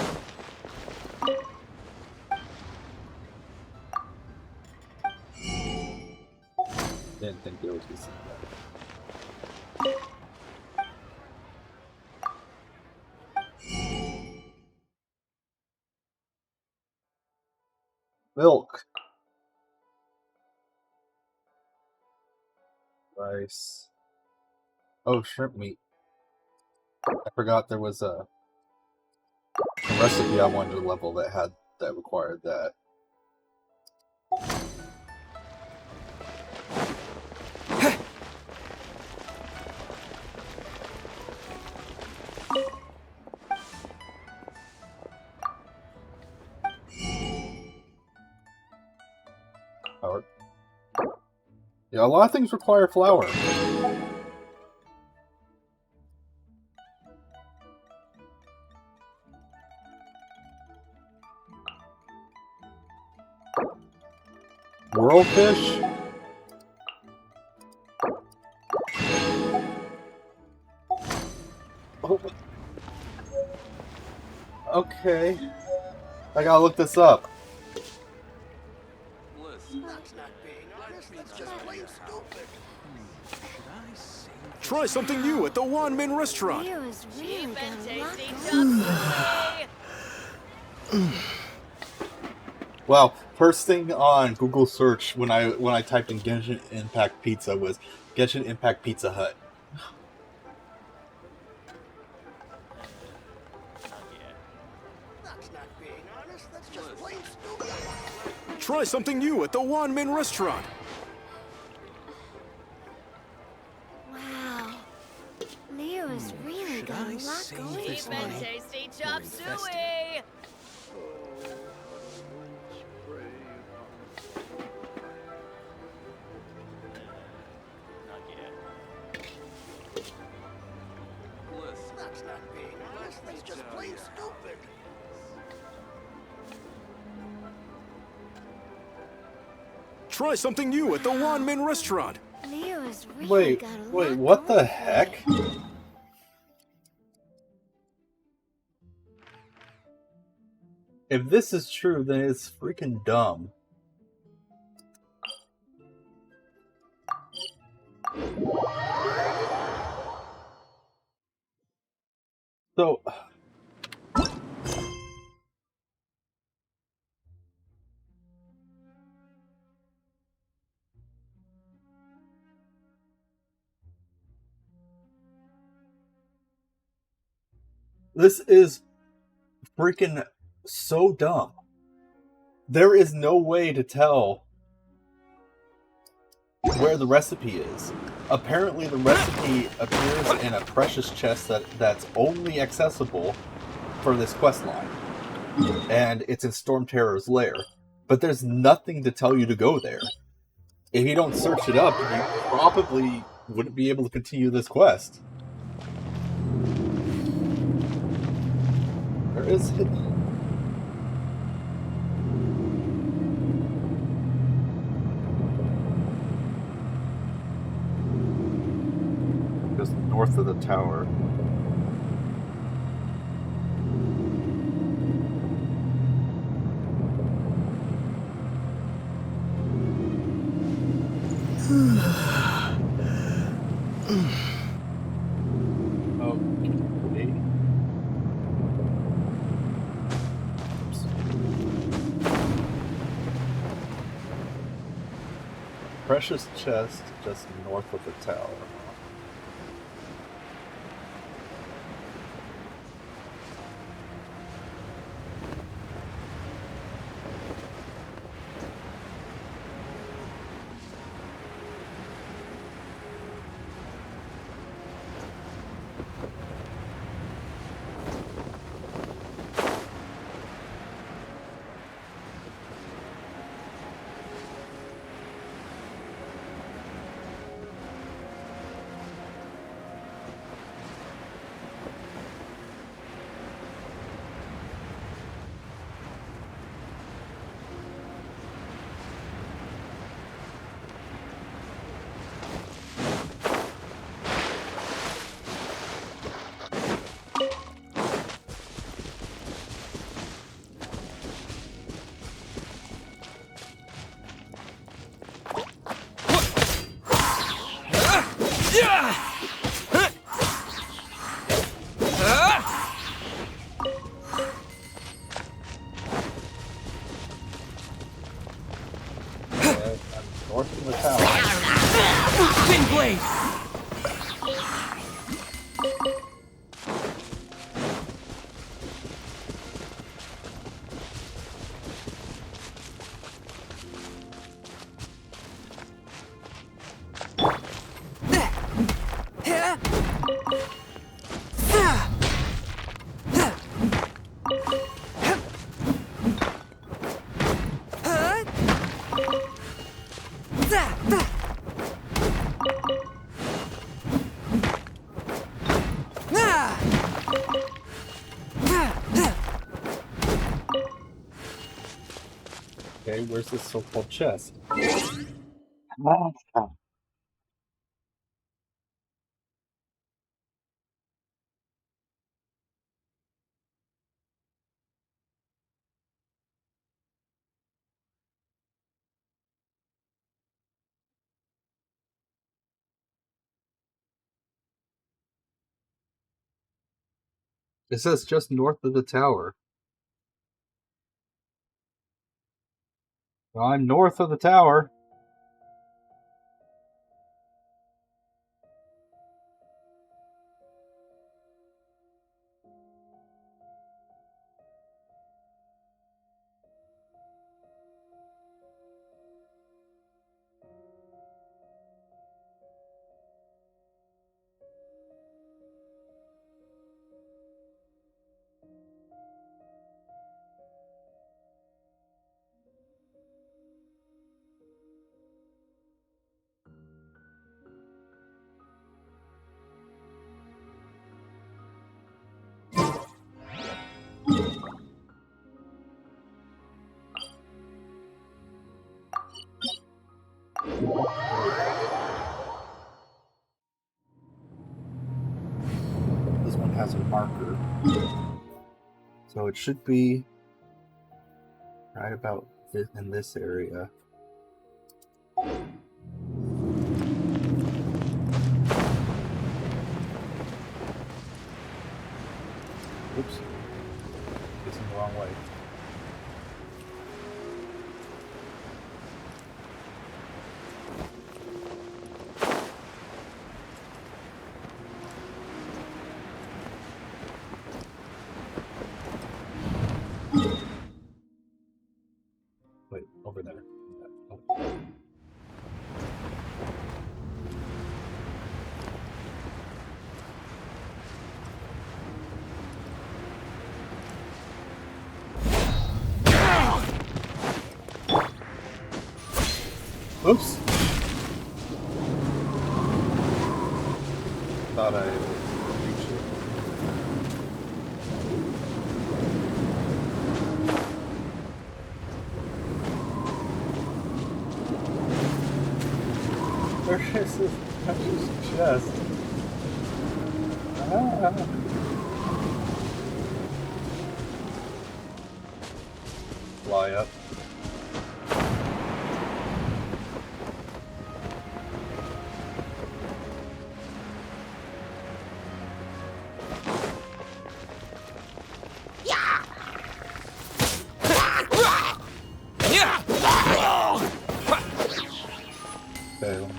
Didn't think there would be something. Milk. Rice. Oh, shrimp meat. I forgot there was a recipe I wanted to level that required that. Flour. Yeah, a lot of things require flour. Whirlfish? Oh. Okay. I gotta look this up. Try something new at the Wanmin restaurant. Well, first thing on Google search when I typed in Genshin Impact Pizza was Genshin Impact Pizza Hut. Try something new at the Wanmin restaurant. Wow. Leo's really got a lot going for him. Tasty chop suey! That's not being honest, that's just plain stupid. Try something new at the Wanmin restaurant. Leo's really Wait, got a wait, lot what going the for heck? him. If this is true, then it's freaking dumb. So... This is freaking so dumb. There is no way to tell where the recipe is. Apparently the recipe appears in a precious chest that's only accessible for this quest line. And it's in Storm Terror's lair. But there's nothing to tell you to go there. If you don't search it up, you probably wouldn't be able to continue this quest. Where is it? Just north of the tower. Okay. Precious chest just north of the tower. North of the tower. Wind blade! Okay, where's this so-called chest? It says just north of the tower. Well, I'm north of the tower. This one has a marker. So it should be right about in this area. Oops. Facing the wrong way. Wait, over there. Oh. Oops. Thought I would reach it. Where is this precious chest? Ah. Fly up. Okay, let me...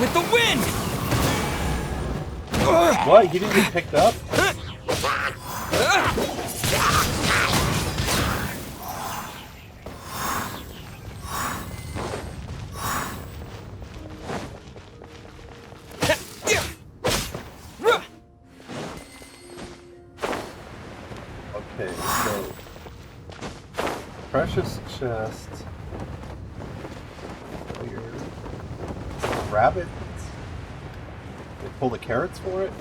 With the wind! What? You didn't get picked up? Okay, so precious chest. Here. Rabbit. They pull the carrots for it.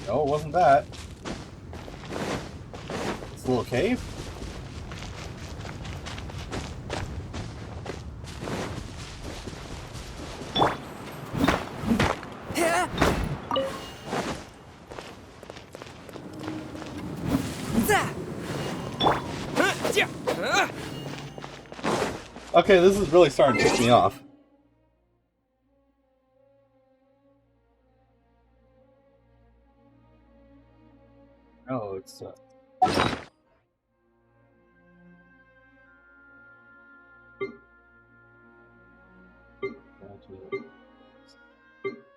No, it wasn't that. It's a little cave. Okay, this is really starting to piss me off. No, it's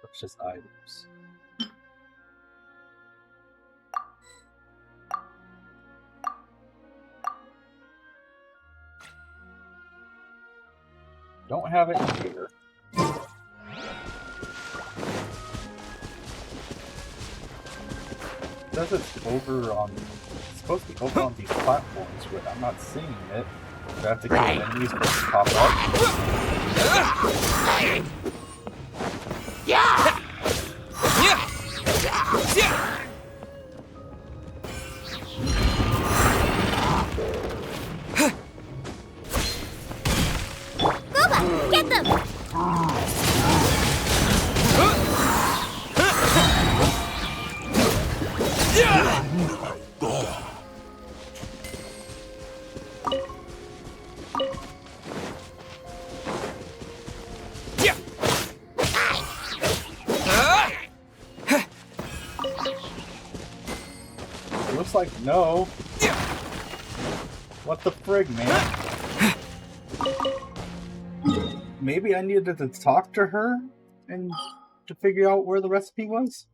purchase items. Don't have it in here. It says it's over on. It's supposed to be over on these platforms, but I'm not seeing it. Do I have to kill enemies for it to pop up? Yeah! Boba, get them! It looks like no. What the frig, man? Maybe I needed to talk to her and to figure out where the recipe was?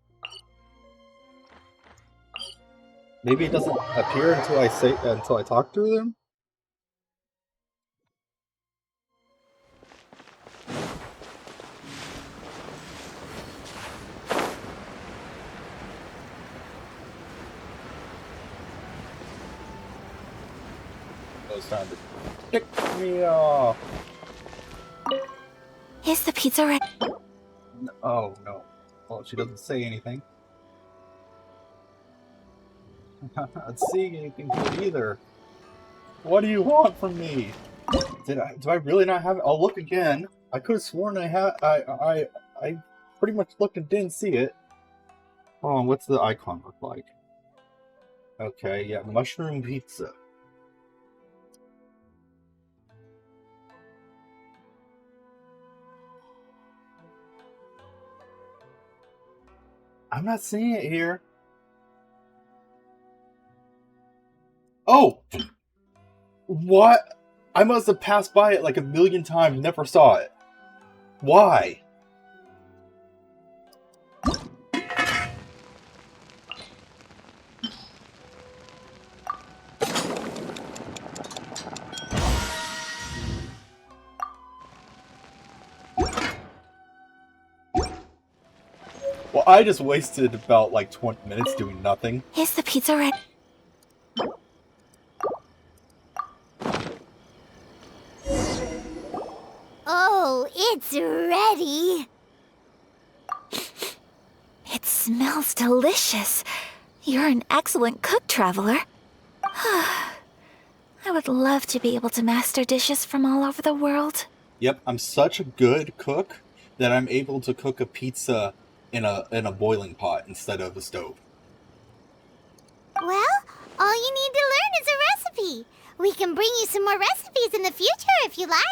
Maybe it doesn't appear until I talk to them? It's time to tick me off. Is the pizza ready? Oh, no. Well, she doesn't say anything. I'm not seeing anything here either. What do you want from me? Do I really not have it? I'll look again. I could have sworn I pretty much looked and didn't see it. Oh, what's the icon look like? Okay, yeah, mushroom pizza. I'm not seeing it here. Oh! What? I must have passed by it like a million times and never saw it. Why? Well, I just wasted about like 20 minutes doing nothing. Is the pizza ready? Oh, it's ready. It smells delicious. You're an excellent cook, Traveler. I would love to be able to master dishes from all over the world. Yep, I'm such a good cook that I'm able to cook a pizza in a boiling pot instead of a stove. Well, all you need to learn is a recipe. We can bring you some more recipes in the future if you like.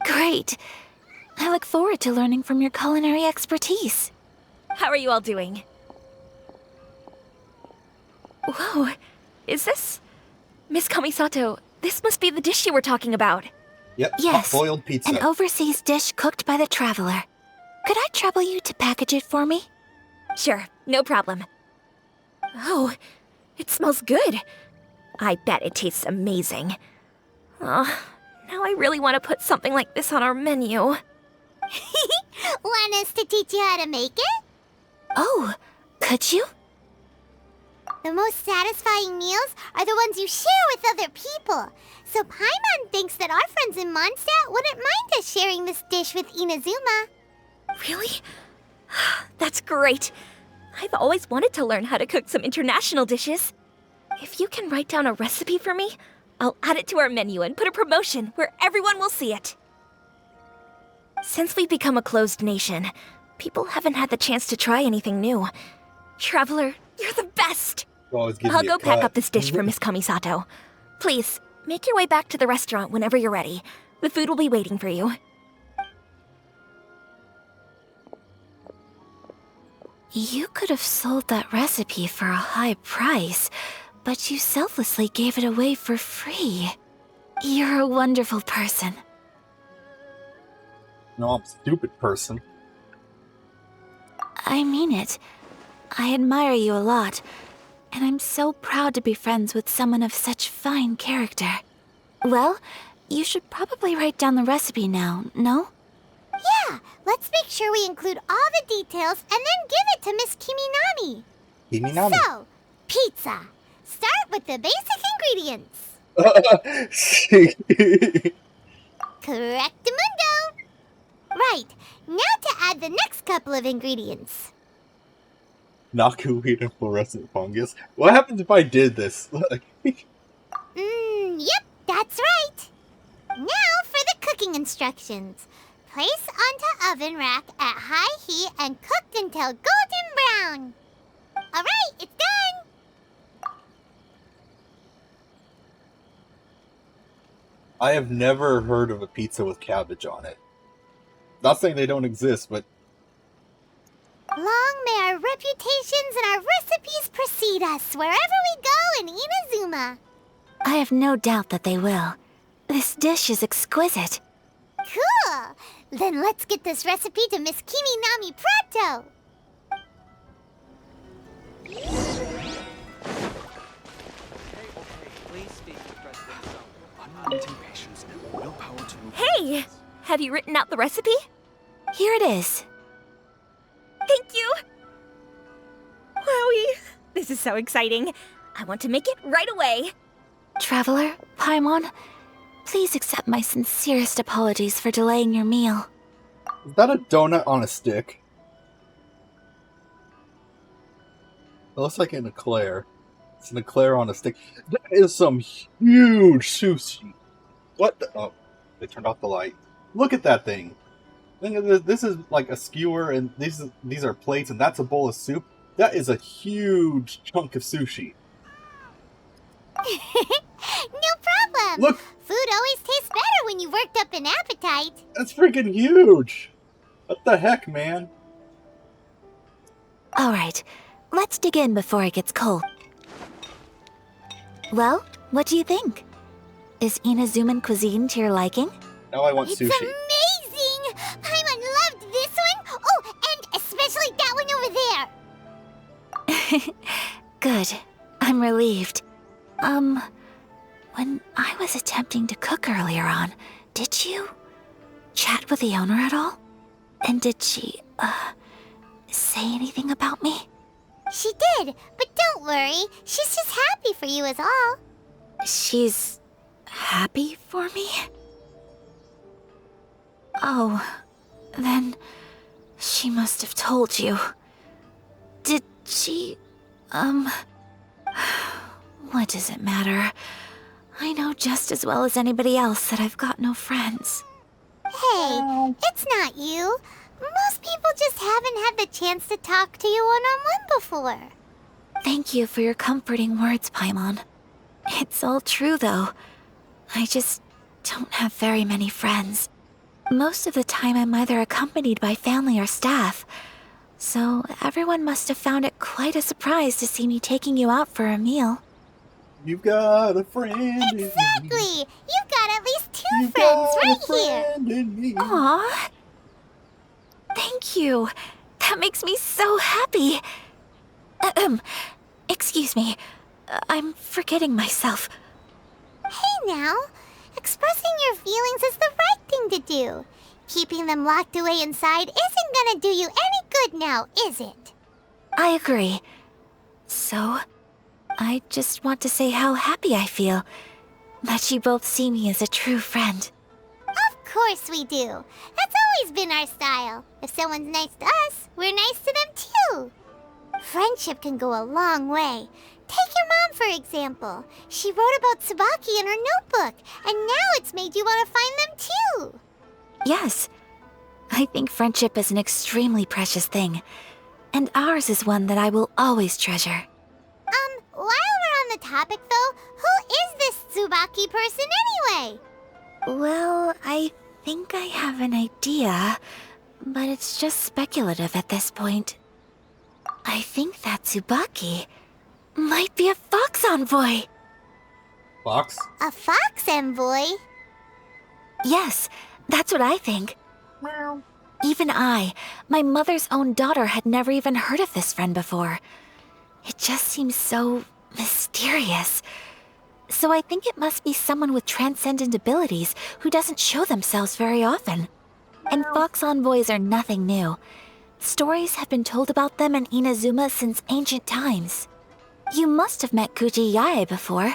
Great. I look forward to learning from your culinary expertise. How are you all doing? Whoa, is this... Miss Kamisato, this must be the dish you were talking about. Yep, Yes, boiled pizza. an overseas dish cooked by the Traveler. Could I trouble you to package it for me? Sure, no problem. Oh, it smells good. I bet it tastes amazing. Oh, now I really want to put something like this on our menu. Want us to teach you how to make it? Oh, could you? The most satisfying meals are the ones you share with other people. So Paimon thinks that our friends in Mondstadt wouldn't mind us sharing this dish with Inazuma. Really? That's great. I've always wanted to learn how to cook some international dishes. If you can write down a recipe for me, I'll add it to our menu and put a promotion where everyone will see it. Since we've become a closed nation, people haven't had the chance to try anything new. Traveler, you're the best! I'll go pack up this dish for Miss Kamisato. Please, make your way back to the restaurant whenever you're ready. The food will be waiting for you. You could have sold that recipe for a high price, but you selflessly gave it away for free. You're a wonderful person. No, I'm a stupid person. I mean it. I admire you a lot, and I'm so proud to be friends with someone of such fine character. Well, you should probably write down the recipe now, no? Yeah, let's make sure we include all the details and then give it to Miss Kiminami. Kiminami. So, pizza. Start with the basic ingredients. Correctamundo. Right, now to add the next couple of ingredients. Knockerweed and fluorescent fungus. What happens if I did this? Yep, that's right. Now for the cooking instructions. Place onto oven rack at high heat and cooked until golden brown. Alright, it's done! I have never heard of a pizza with cabbage on it. Not saying they don't exist, but... Long may our reputations and our recipes precede us wherever we go in Inazuma. I have no doubt that they will. This dish is exquisite. Cool! Then let's get this recipe to Miss Kiminami pronto! Hey! Have you written out the recipe? Here it is. Thank you! Wowie! This is so exciting. I want to make it right away. Traveler, Paimon, please accept my sincerest apologies for delaying your meal. Is that a donut on a stick? It looks like an eclair. It's an eclair on a stick. That is some huge sushi. What the... Oh, they turned off the light. Look at that thing. Look at this. This is like a skewer, and these are plates, and that's a bowl of soup. That is a huge chunk of sushi. No problem! Look! Food always tastes better when you've worked up an appetite. That's freaking huge! What the heck, man? Alright, let's dig in before it gets cold. Well, what do you think? Is Inazuman cuisine to your liking? Now I want It's sushi. amazing! Paimon loved this one! Oh, and especially that one over there! Good. I'm relieved. When I was attempting to cook earlier on, did you chat with the owner at all? And did she, say anything about me? She did, but don't worry. She's just happy for you is all. She's happy for me? Oh, then she must have told you. Did she, what does it matter? I know just as well as anybody else that I've got no friends. Hey, it's not you. Most people just haven't had the chance to talk to you one-on-one before. Thank you for your comforting words, Paimon. It's all true, though. I just don't have very many friends. Most of the time I'm either accompanied by family or staff, so everyone must have found it quite a surprise to see me taking you out for a meal. You've got a friend. Exactly! You've got at least two friends right here. Aww. Thank you. That makes me so happy. Excuse me. I'm forgetting myself. Hey now, expressing your feelings is the right thing to do. Keeping them locked away inside isn't gonna do you any good now, is it? I agree. So, I just want to say how happy I feel that you both see me as a true friend. Of course we do. That's always been our style. If someone's nice to us, we're nice to them too. Friendship can go a long way. Take your mom, for example. She wrote about Tsubaki in her notebook, and now it's made you want to find them too. Yes, I think friendship is an extremely precious thing, and ours is one that I will always treasure. While we're on the topic though, who is this Tsubaki person anyway? Well, I think I have an idea, but it's just speculative at this point. I think that Tsubaki might be a fox envoy. Fox? A fox envoy? Yes, that's what I think. Even I, my mother's own daughter, had never even heard of this friend before. It just seems so mysterious. So I think it must be someone with transcendent abilities who doesn't show themselves very often. And fox envoys are nothing new. Stories have been told about them in Inazuma since ancient times. You must have met Kuji Yae before.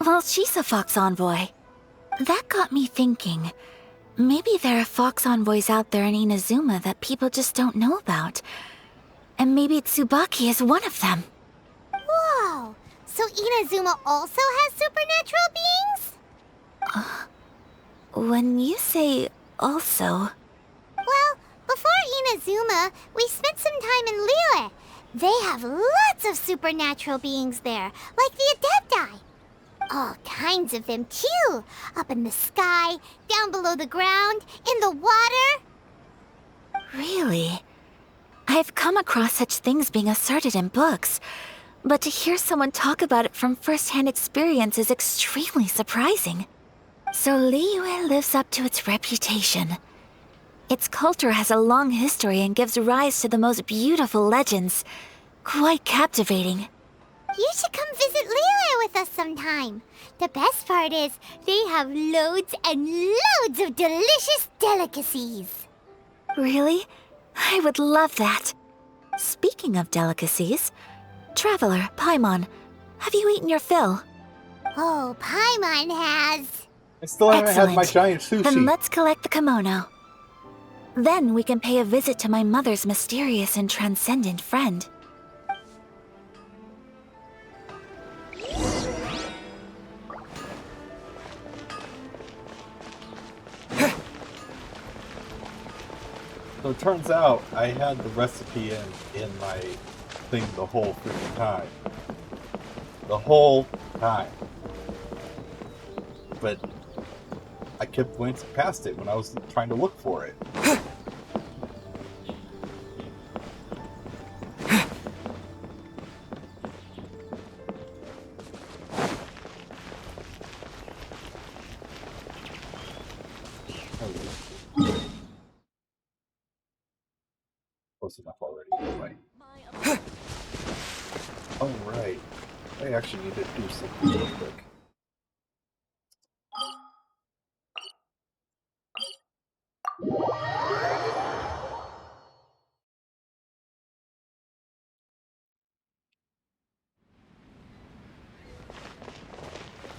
Well, she's a fox envoy. That got me thinking. Maybe there are fox envoys out there in Inazuma that people just don't know about. And maybe Tsubaki is one of them. Whoa! So Inazuma also has supernatural beings? When you say also... Well, before Inazuma, we spent some time in Liyue. They have lots of supernatural beings there, like the Adepti. All kinds of them, too. Up in the sky, down below the ground, in the water. Really? I've come across such things being asserted in books, but to hear someone talk about it from first-hand experience is extremely surprising. So Liyue lives up to its reputation. Its culture has a long history and gives rise to the most beautiful legends. Quite captivating. You should come visit Liyue with us sometime. The best part is, they have loads and loads of delicious delicacies. Really? I would love that. Speaking of delicacies, Traveler, Paimon, have you eaten your fill? Oh, Paimon has. I still haven't had my Excellent. giant sushi. Then let's collect the kimono. Then we can pay a visit to my mother's mysterious and transcendent friend. So it turns out I had the recipe in my thing the whole freaking time. The whole time. But I kept glancing past it when I was trying to look for it. Close enough already, anyway. Oh, right. I actually need to do something real quick.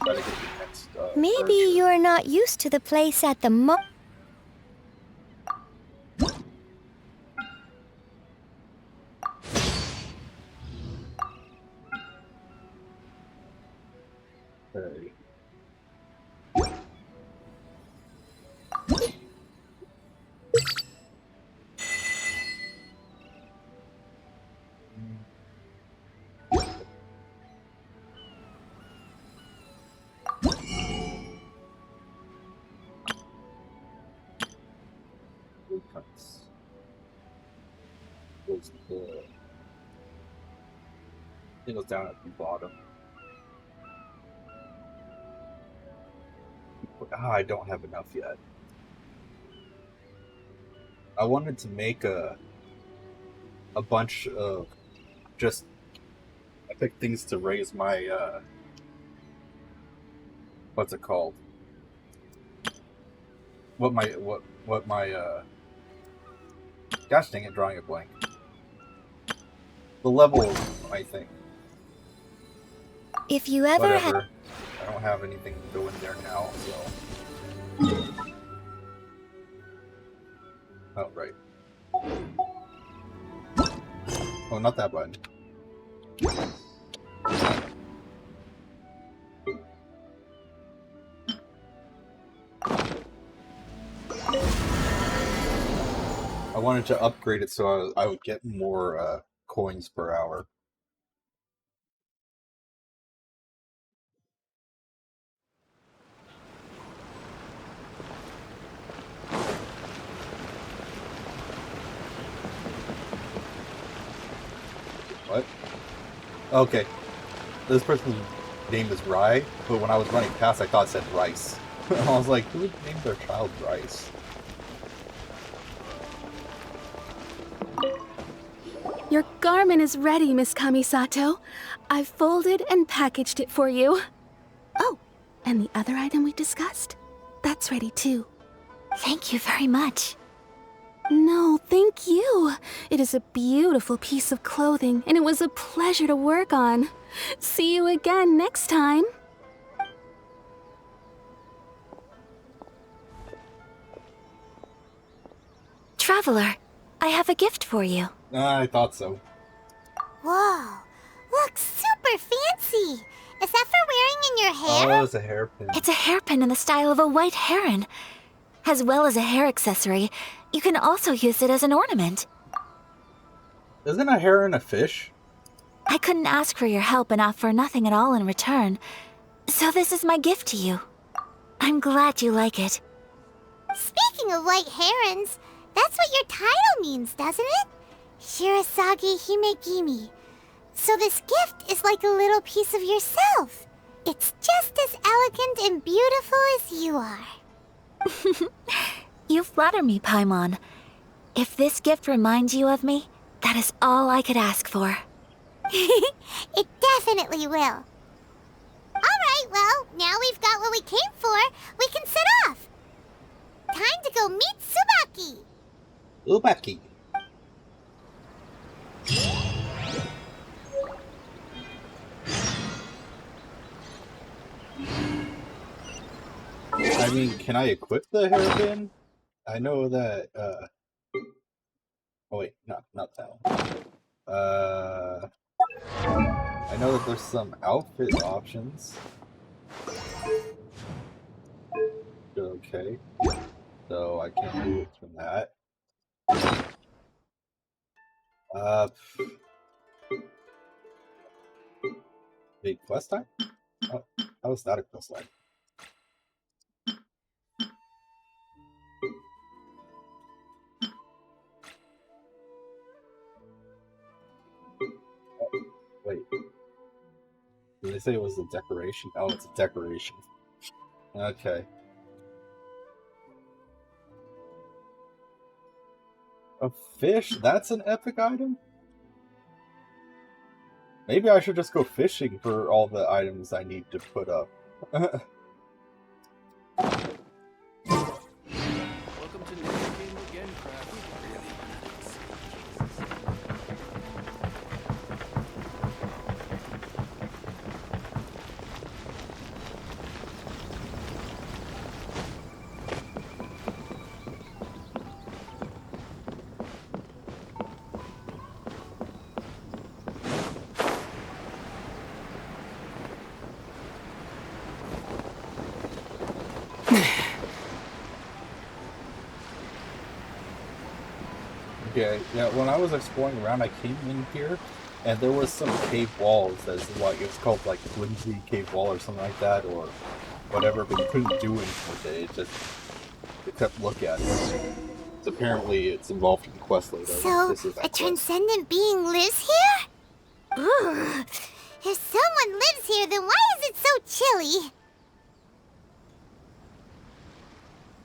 Gotta get the next, Maybe you're not used to the place at the Okay. Woodcuts. Goes the... It goes down at the bottom. I don't have enough yet. I wanted to make a bunch of just epic things to raise my what's it called? What my gosh dang it, drawing a blank. The level of my thing. If you ever Whatever. I don't have anything to go in there now, so. Oh, right. Oh, not that button. I wanted to upgrade it so I would get more coins per hour. Okay. This person's name is Rye, but when I was running past, I thought it said Rice. I was like, who would name their child Rice? Your garment is ready, Miss Kamisato. I've folded and packaged it for you. Oh, and the other item we discussed? That's ready too. Thank you very much. No, thank you. It is a beautiful piece of clothing, and it was a pleasure to work on. See you again next time. Traveler, I have a gift for you. I thought so. Whoa, looks super fancy. Is that for wearing in your hair? Oh, it's a hairpin. It's a hairpin in the style of a white heron. As well as a hair accessory, you can also use it as an ornament. Isn't a heron a fish? I couldn't ask for your help and offer nothing at all in return. So this is my gift to you. I'm glad you like it. Speaking of white herons, that's what your title means, doesn't it? Shirasagi Himegimi. So this gift is like a little piece of yourself. It's just as elegant and beautiful as you are. You flatter me, Paimon. If this gift reminds you of me, that is all I could ask for. It definitely will. Alright, well, now we've got what we came for. We can set off. Time to go meet Tsubaki. Tsubaki. I mean, can I equip the hairpin? I know that, oh wait, not that one. I know that there's some outfit options. Okay. So I can do it from that. Big quest time? Oh, how was that a quest time? Wait. Did they say it was a decoration? Oh, it's a decoration. Okay. A fish? That's an epic item? Maybe I should just go fishing for all the items I need to put up. Okay, yeah, when I was exploring around, I came in here, and there was some cave walls that's like, it was called like Flimsy Cave Wall or something like that, or whatever, but you couldn't do anything with it, it kept looking at it. So apparently it's involved in the quest later. So, a transcendent being lives here? Ooh, if someone lives here, then why is it so chilly?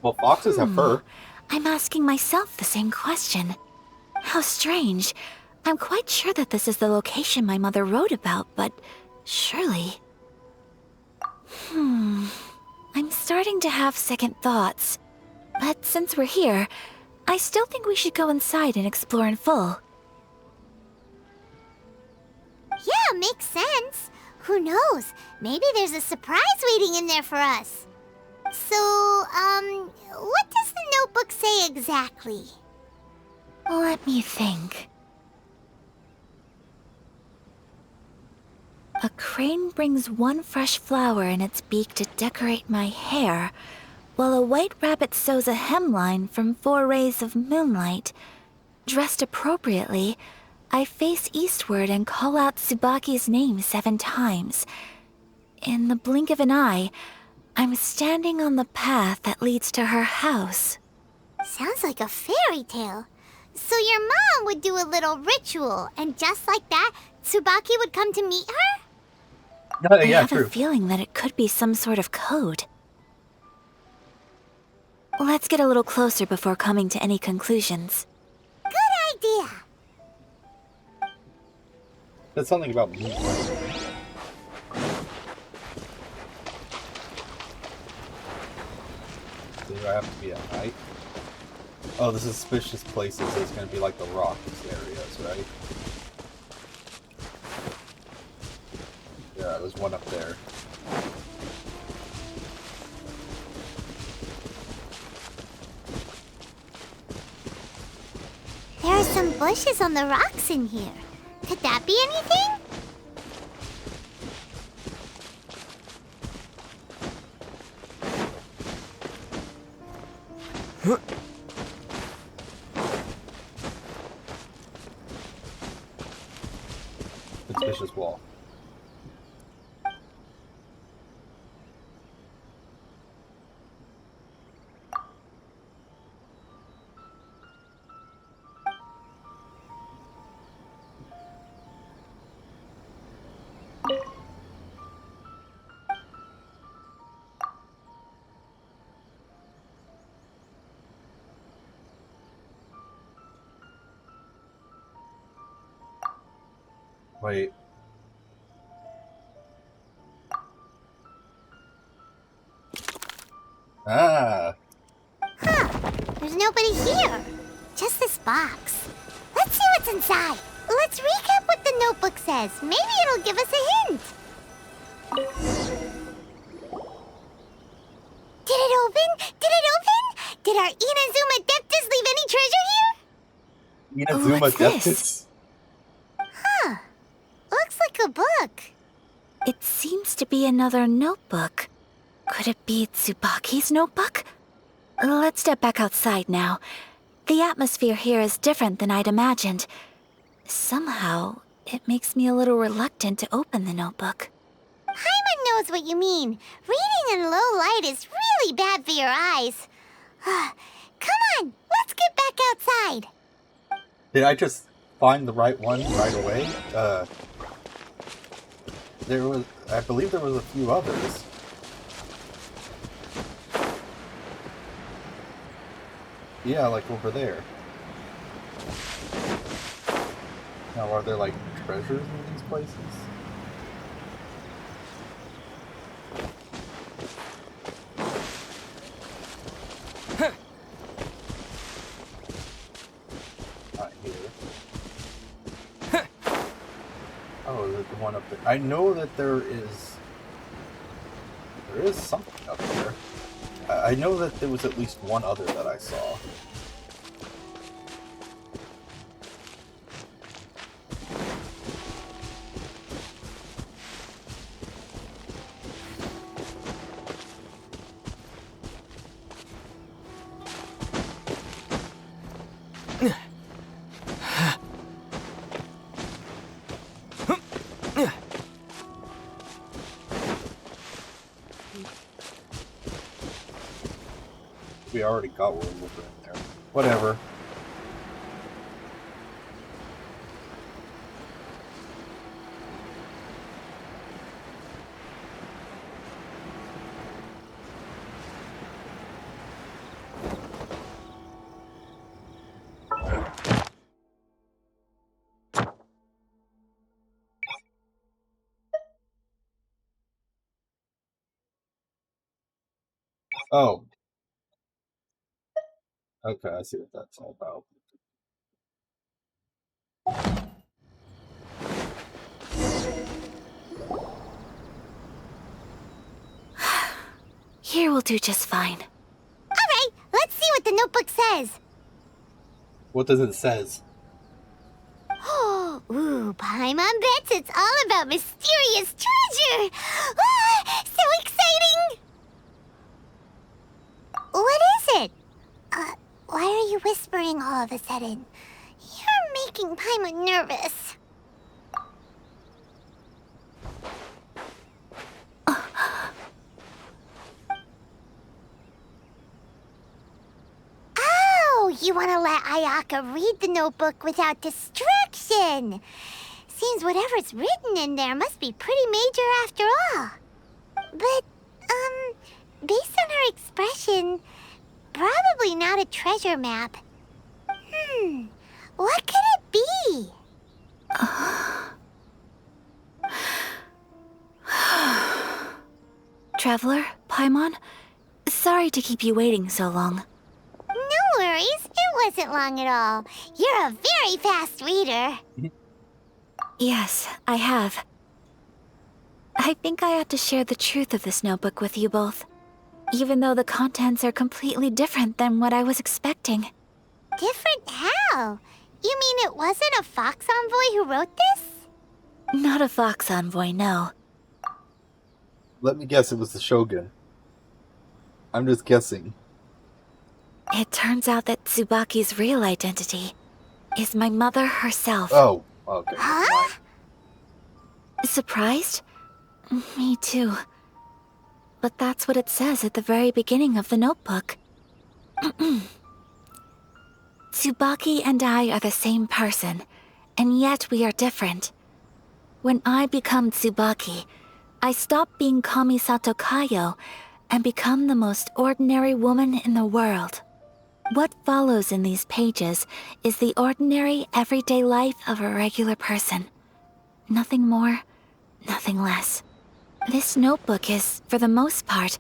Well, foxes have fur. I'm asking myself the same question. How strange. I'm quite sure that this is the location my mother wrote about, but surely... I'm starting to have second thoughts. But since we're here, I still think we should go inside and explore in full. Yeah, makes sense. Who knows? Maybe there's a surprise waiting in there for us. So, what does the notebook say exactly? Let me think. A crane brings one fresh flower in its beak to decorate my hair, while a white rabbit sews a hemline from 4 rays of moonlight. Dressed appropriately, I face eastward and call out Tsubaki's name 7 times. In the blink of an eye, I'm standing on the path that leads to her house. Sounds like a fairy tale. So your mom would do a little ritual, and just like that, Tsubaki would come to meet her? I Yeah, have true. a feeling that it could be some sort of code. Let's get a little closer before coming to any conclusions. Good idea. There's something about moonlight. Do I have to be at night? Oh, the suspicious places is going to be like the rocks areas, right? Yeah, there's one up there. There are some bushes on the rocks in here. Could that be anything? Suspicious wall. Wait. Ah. Huh. There's nobody here. Just this box. Let's see what's inside. Let's recap what the notebook says. Maybe it'll give us a hint. Did it open? Did it open? Did our Inazuma Deptus leave any treasure here? Inazuma What's Deptus? this? Huh. Looks like a book. It seems to be another notebook. Could it be Tsubaki's notebook? Let's step back outside now. The atmosphere here is different than I'd imagined. Somehow, it makes me a little reluctant to open the notebook. Paimon knows what you mean. Reading in low light is really bad for your eyes. Come on, let's get back outside. Did I just find the right one right away? I believe there was a few others. Yeah, like over there. Now, are there like treasures in these places? Not here. Oh, there's the one up there. I know that there is something up there. I know that there was at least one other that I saw. We already got one over in there. Whatever. Oh. Okay, I see what that's all about. Here will do just fine. Alright, let's see what the notebook says. What does it says? Ooh, Paimon bets it's all about mysterious treasure! Ah, so exciting! What is it? Why are you whispering all of a sudden? You're making Paimon nervous. Oh, you want to let Ayaka read the notebook without distraction. Seems whatever's written in there must be pretty major after all. But, based on her expression, probably not a treasure map. What could it be? Traveler, Paimon, sorry to keep you waiting so long. No worries, it wasn't long at all. You're a very fast reader. Yes, I have. I think I ought to share the truth of this notebook with you both, even though the contents are completely different than what I was expecting. Different how? You mean it wasn't a Fox Envoy who wrote this? Not a Fox Envoy, no. Let me guess, it was the Shogun. I'm just guessing. It turns out that Tsubaki's real identity is my mother herself. Oh, okay. Huh? Surprised? Me too. But that's what it says at the very beginning of the notebook. Tsubaki and I are the same person, and yet we are different. When I become Tsubaki, I stop being Kamisato Kayo and become the most ordinary woman in the world. What follows in these pages is the ordinary, everyday life of a regular person. Nothing more, nothing less. This notebook is, for the most part,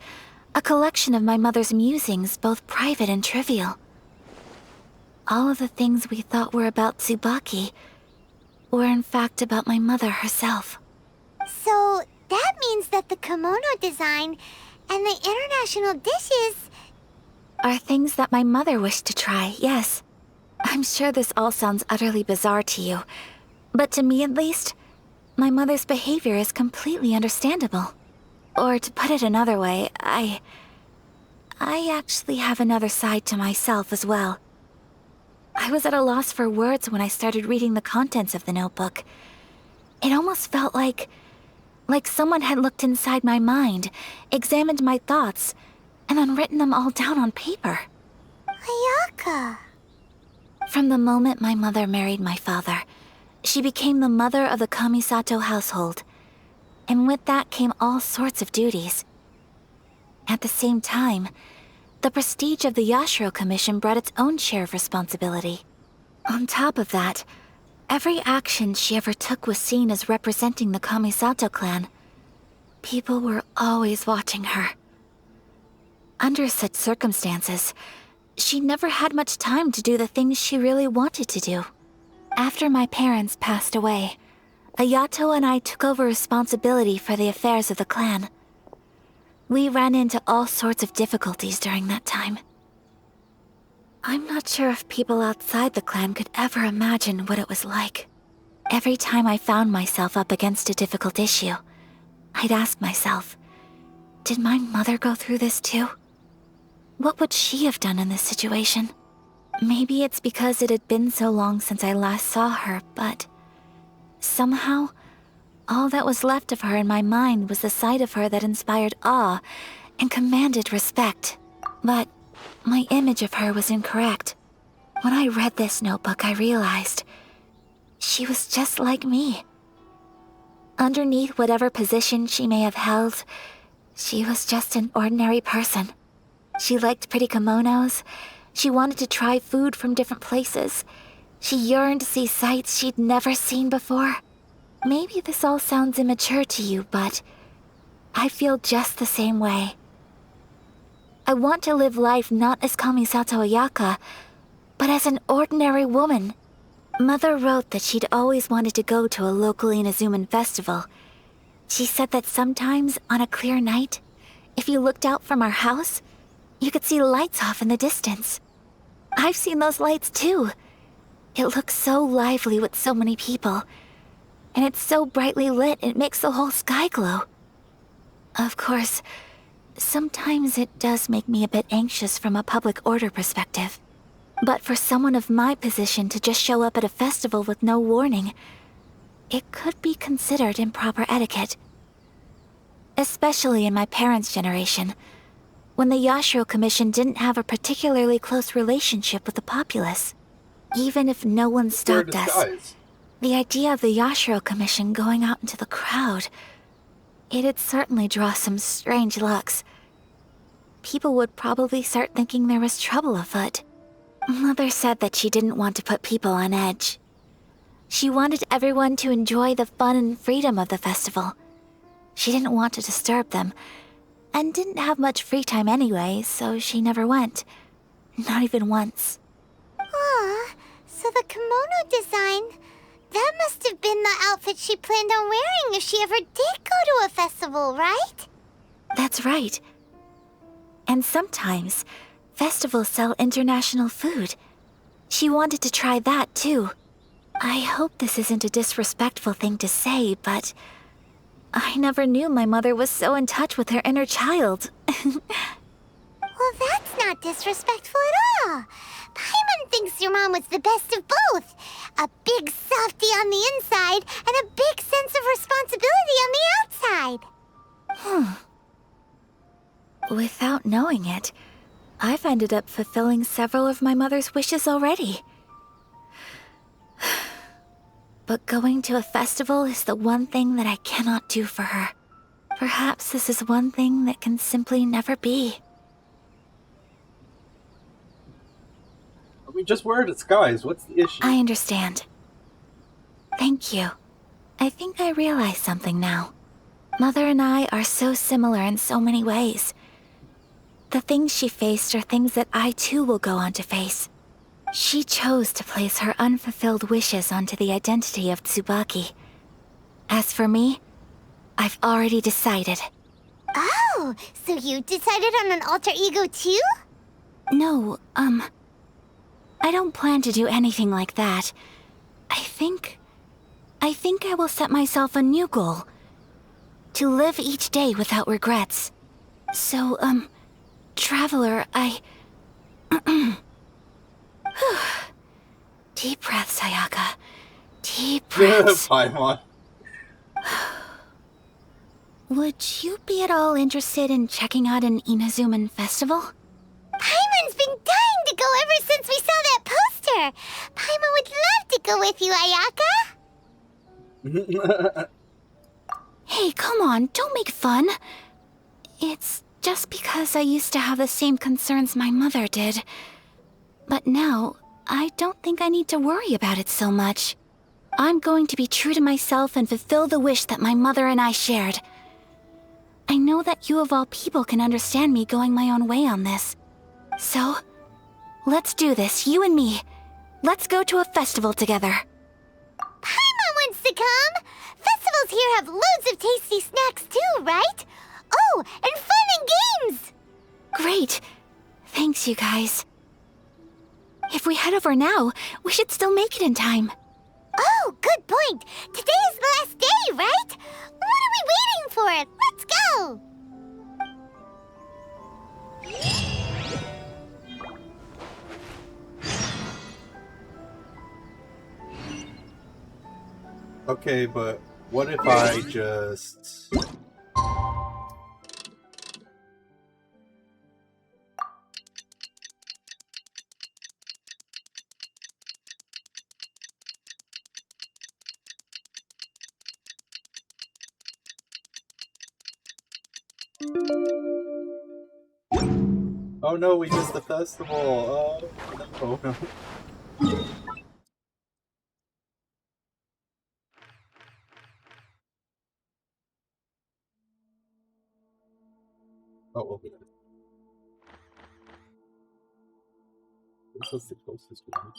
a collection of my mother's musings, both private and trivial. All of the things we thought were about Tsubaki were in fact about my mother herself. So, that means that the kimono design and the international dishes are things that my mother wished to try, yes. I'm sure this all sounds utterly bizarre to you, but to me at least, my mother's behavior is completely understandable. Or to put it another way, I actually have another side to myself as well. I was at a loss for words when I started reading the contents of the notebook. It almost felt like someone had looked inside my mind, examined my thoughts, and then written them all down on paper. Ayaka. From the moment my mother married my father, she became the mother of the Kamisato household. And with that came all sorts of duties. At the same time, the prestige of the Yashiro Commission brought its own share of responsibility. On top of that, every action she ever took was seen as representing the Kamisato clan. People were always watching her. Under such circumstances, she never had much time to do the things she really wanted to do. After my parents passed away, Ayato and I took over responsibility for the affairs of the clan. We ran into all sorts of difficulties during that time. I'm not sure if people outside the clan could ever imagine what it was like. Every time I found myself up against a difficult issue, I'd ask myself, did my mother go through this too? What would she have done in this situation? Maybe it's because it had been so long since I last saw her, but somehow, all that was left of her in my mind was the side of her that inspired awe and commanded respect. But my image of her was incorrect. When I read this notebook, I realized she was just like me. Underneath whatever position she may have held, she was just an ordinary person. She liked pretty kimonos. She wanted to try food from different places. She yearned to see sights she'd never seen before. Maybe this all sounds immature to you, but I feel just the same way. I want to live life not as Kamisato Ayaka, but as an ordinary woman. Mother wrote that she'd always wanted to go to a local Inazuman festival. She said that sometimes, on a clear night, if you looked out from our house, you could see lights off in the distance. I've seen those lights too. It looks so lively with so many people. And it's so brightly lit, it makes the whole sky glow. Of course, sometimes it does make me a bit anxious from a public order perspective. But for someone of my position to just show up at a festival with no warning, it could be considered improper etiquette. Especially in my parents' generation, when the Yashiro Commission didn't have a particularly close relationship with the populace. Even if no one stopped us, The idea of the Yashiro Commission going out into the crowd, it'd certainly draw some strange looks. People would probably start thinking there was trouble afoot. Mother said that she didn't want to put people on edge. She wanted everyone to enjoy the fun and freedom of the festival. She didn't want to disturb them, and didn't have much free time anyway, so she never went. Not even once. Aw, so the kimono design, that must have been the outfit she planned on wearing if she ever did go to a festival, right? That's right. And sometimes, festivals sell international food. She wanted to try that too. I hope this isn't a disrespectful thing to say, but I never knew my mother was so in touch with her inner child. Well, that's not disrespectful at all. Paimon thinks your mom was the best of both. A big softie on the inside and a big sense of responsibility on the outside. Without knowing it, I've ended up fulfilling several of my mother's wishes already. But going to a festival is the one thing that I cannot do for her. Perhaps this is one thing that can simply never be. We just wear a disguise. What's the issue? I understand. Thank you. I think I realize something now. Mother and I are so similar in so many ways. The things she faced are things that I too will go on to face. She chose to place her unfulfilled wishes onto the identity of Tsubaki. As for me, I've already decided. Oh, so you decided on an alter ego too? No, I don't plan to do anything like that. I think I will set myself a new goal. To live each day without regrets. So, Traveler, Deep breaths, Sayaka. Deep breaths. Paimon. Would you be at all interested in checking out an Inazuman festival? Paimon's been dying to go ever since we saw that poster. Paimon would love to go with you, Ayaka. Hey, come on, don't make fun. It's just because I used to have the same concerns my mother did. But now, I don't think I need to worry about it so much. I'm going to be true to myself and fulfill the wish that my mother and I shared. I know that you of all people can understand me going my own way on this. So, let's do this, you and me. Let's go to a festival together. Paimon wants to come! Festivals here have loads of tasty snacks too, right? Oh, and fun and games! Great. Thanks, you guys. If we head over now, we should still make it in time. Oh, good point. Today is the last day, right? What are we waiting for? Let's go! Okay, but what if I just... Oh no, we missed the festival. Oh no. Oh, we'll be there. This was the closest one.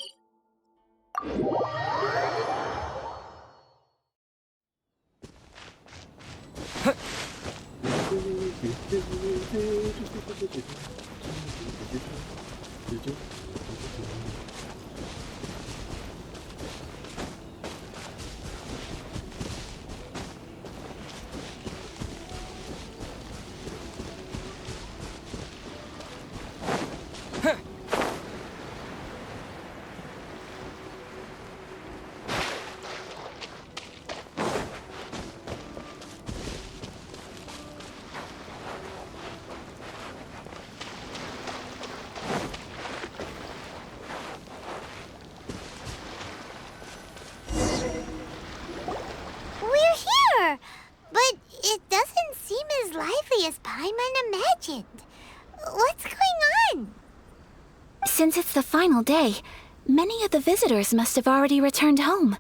It doesn't seem as lively as Paimon imagined. What's going on? Since it's the final day, many of the visitors must have already returned home.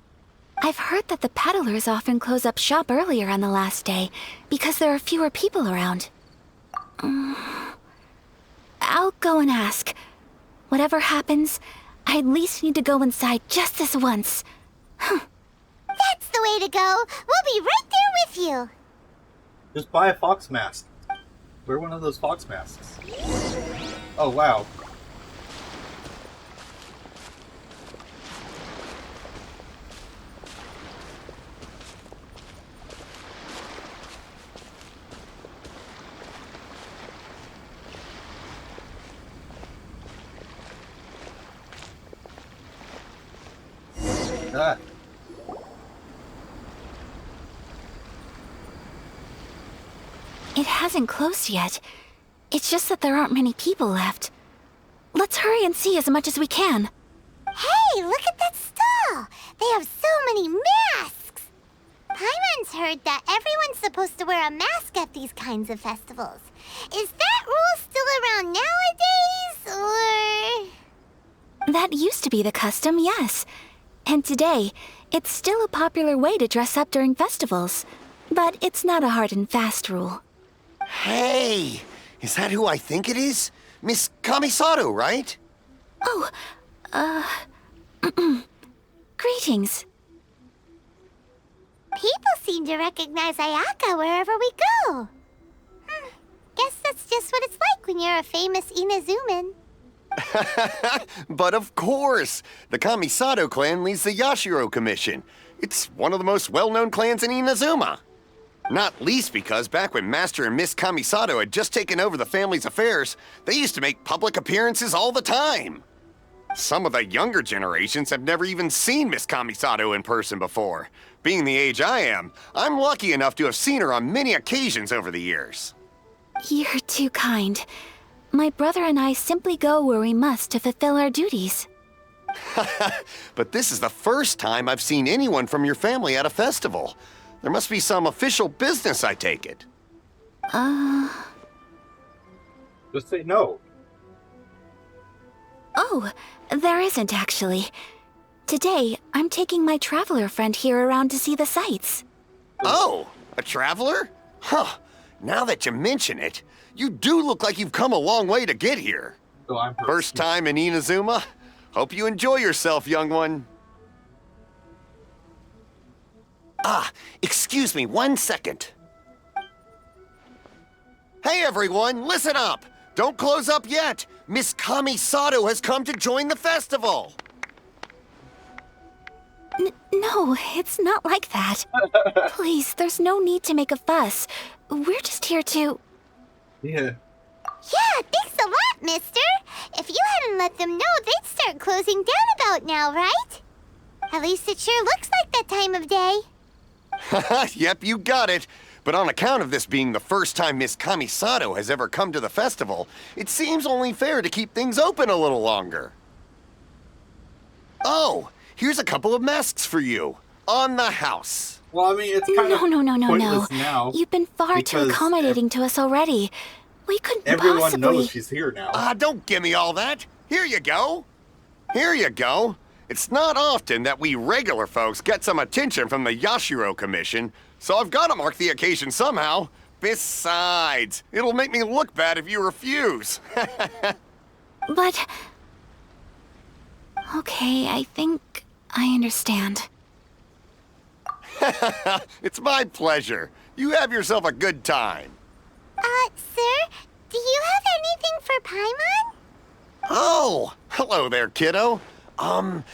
I've heard that the peddlers often close up shop earlier on the last day because there are fewer people around. I'll go and ask. Whatever happens, I at least need to go inside just this once. That's the way to go. We'll be right there with you. Just buy a fox mask. Wear one of those fox masks. Oh, wow. Ah. It hasn't closed yet. It's just that there aren't many people left. Let's hurry and see as much as we can. Hey, look at that stall! They have so many masks! Paimon's heard that everyone's supposed to wear a mask at these kinds of festivals. Is that rule still around nowadays, or...? That used to be the custom, yes. And today, it's still a popular way to dress up during festivals. But it's not a hard and fast rule. Hey! Is that who I think it is? Miss Kamisato, right? Oh, greetings. People seem to recognize Ayaka wherever we go. Guess that's just what it's like when you're a famous Inazuman. But of course! The Kamisato clan leads the Yashiro Commission. It's one of the most well-known clans in Inazuma. Not least because back when Master and Miss Kamisato had just taken over the family's affairs, they used to make public appearances all the time. Some of the younger generations have never even seen Miss Kamisato in person before. Being the age I am, I'm lucky enough to have seen her on many occasions over the years. You're too kind. My brother and I simply go where we must to fulfill our duties. But this is the first time I've seen anyone from your family at a festival. There must be some official business, I take it. Just say no. Oh, there isn't actually. Today, I'm taking my traveler friend here around to see the sights. Oh, a traveler? Huh. Now that you mention it, you do look like you've come a long way to get here. Oh, I'm First time in Inazuma? Hope you enjoy yourself, young one. Excuse me 1 second. Hey everyone, listen up! Don't close up yet! Miss Kamisato has come to join the festival! No, it's not like that. Please, there's no need to make a fuss. We're just here to... Yeah. Yeah, thanks a lot, mister. If you hadn't let them know, they'd start closing down about now, right? At least it sure looks like that time of day. Yep, you got it. But on account of this being the first time Miss Kamisato has ever come to the festival, it seems only fair to keep things open a little longer. Oh, here's a couple of masks for you. On the house. Well, I mean, it's kind of pointless now. You've been far too accommodating to us already. We couldn't everyone possibly... knows she's here now. Don't give me all that. Here you go. Here you go. It's not often that we regular folks get some attention from the Yashiro Commission, so I've got to mark the occasion somehow. Besides, it'll make me look bad if you refuse. But... Okay, I think I understand. It's my pleasure. You have yourself a good time. Sir, do you have anything for Paimon? Oh, hello there, kiddo. I'm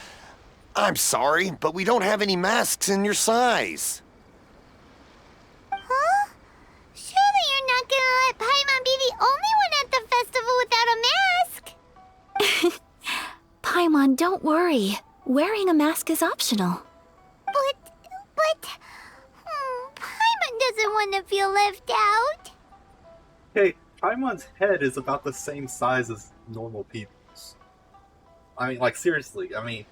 sorry, but we don't have any masks in your size. Huh? Surely you're not gonna let Paimon be the only one at the festival without a mask? Paimon, don't worry. Wearing a mask is optional. But... Paimon doesn't want to feel left out. Hey, Paimon's head is about the same size as normal people's. I mean, like, seriously, I mean,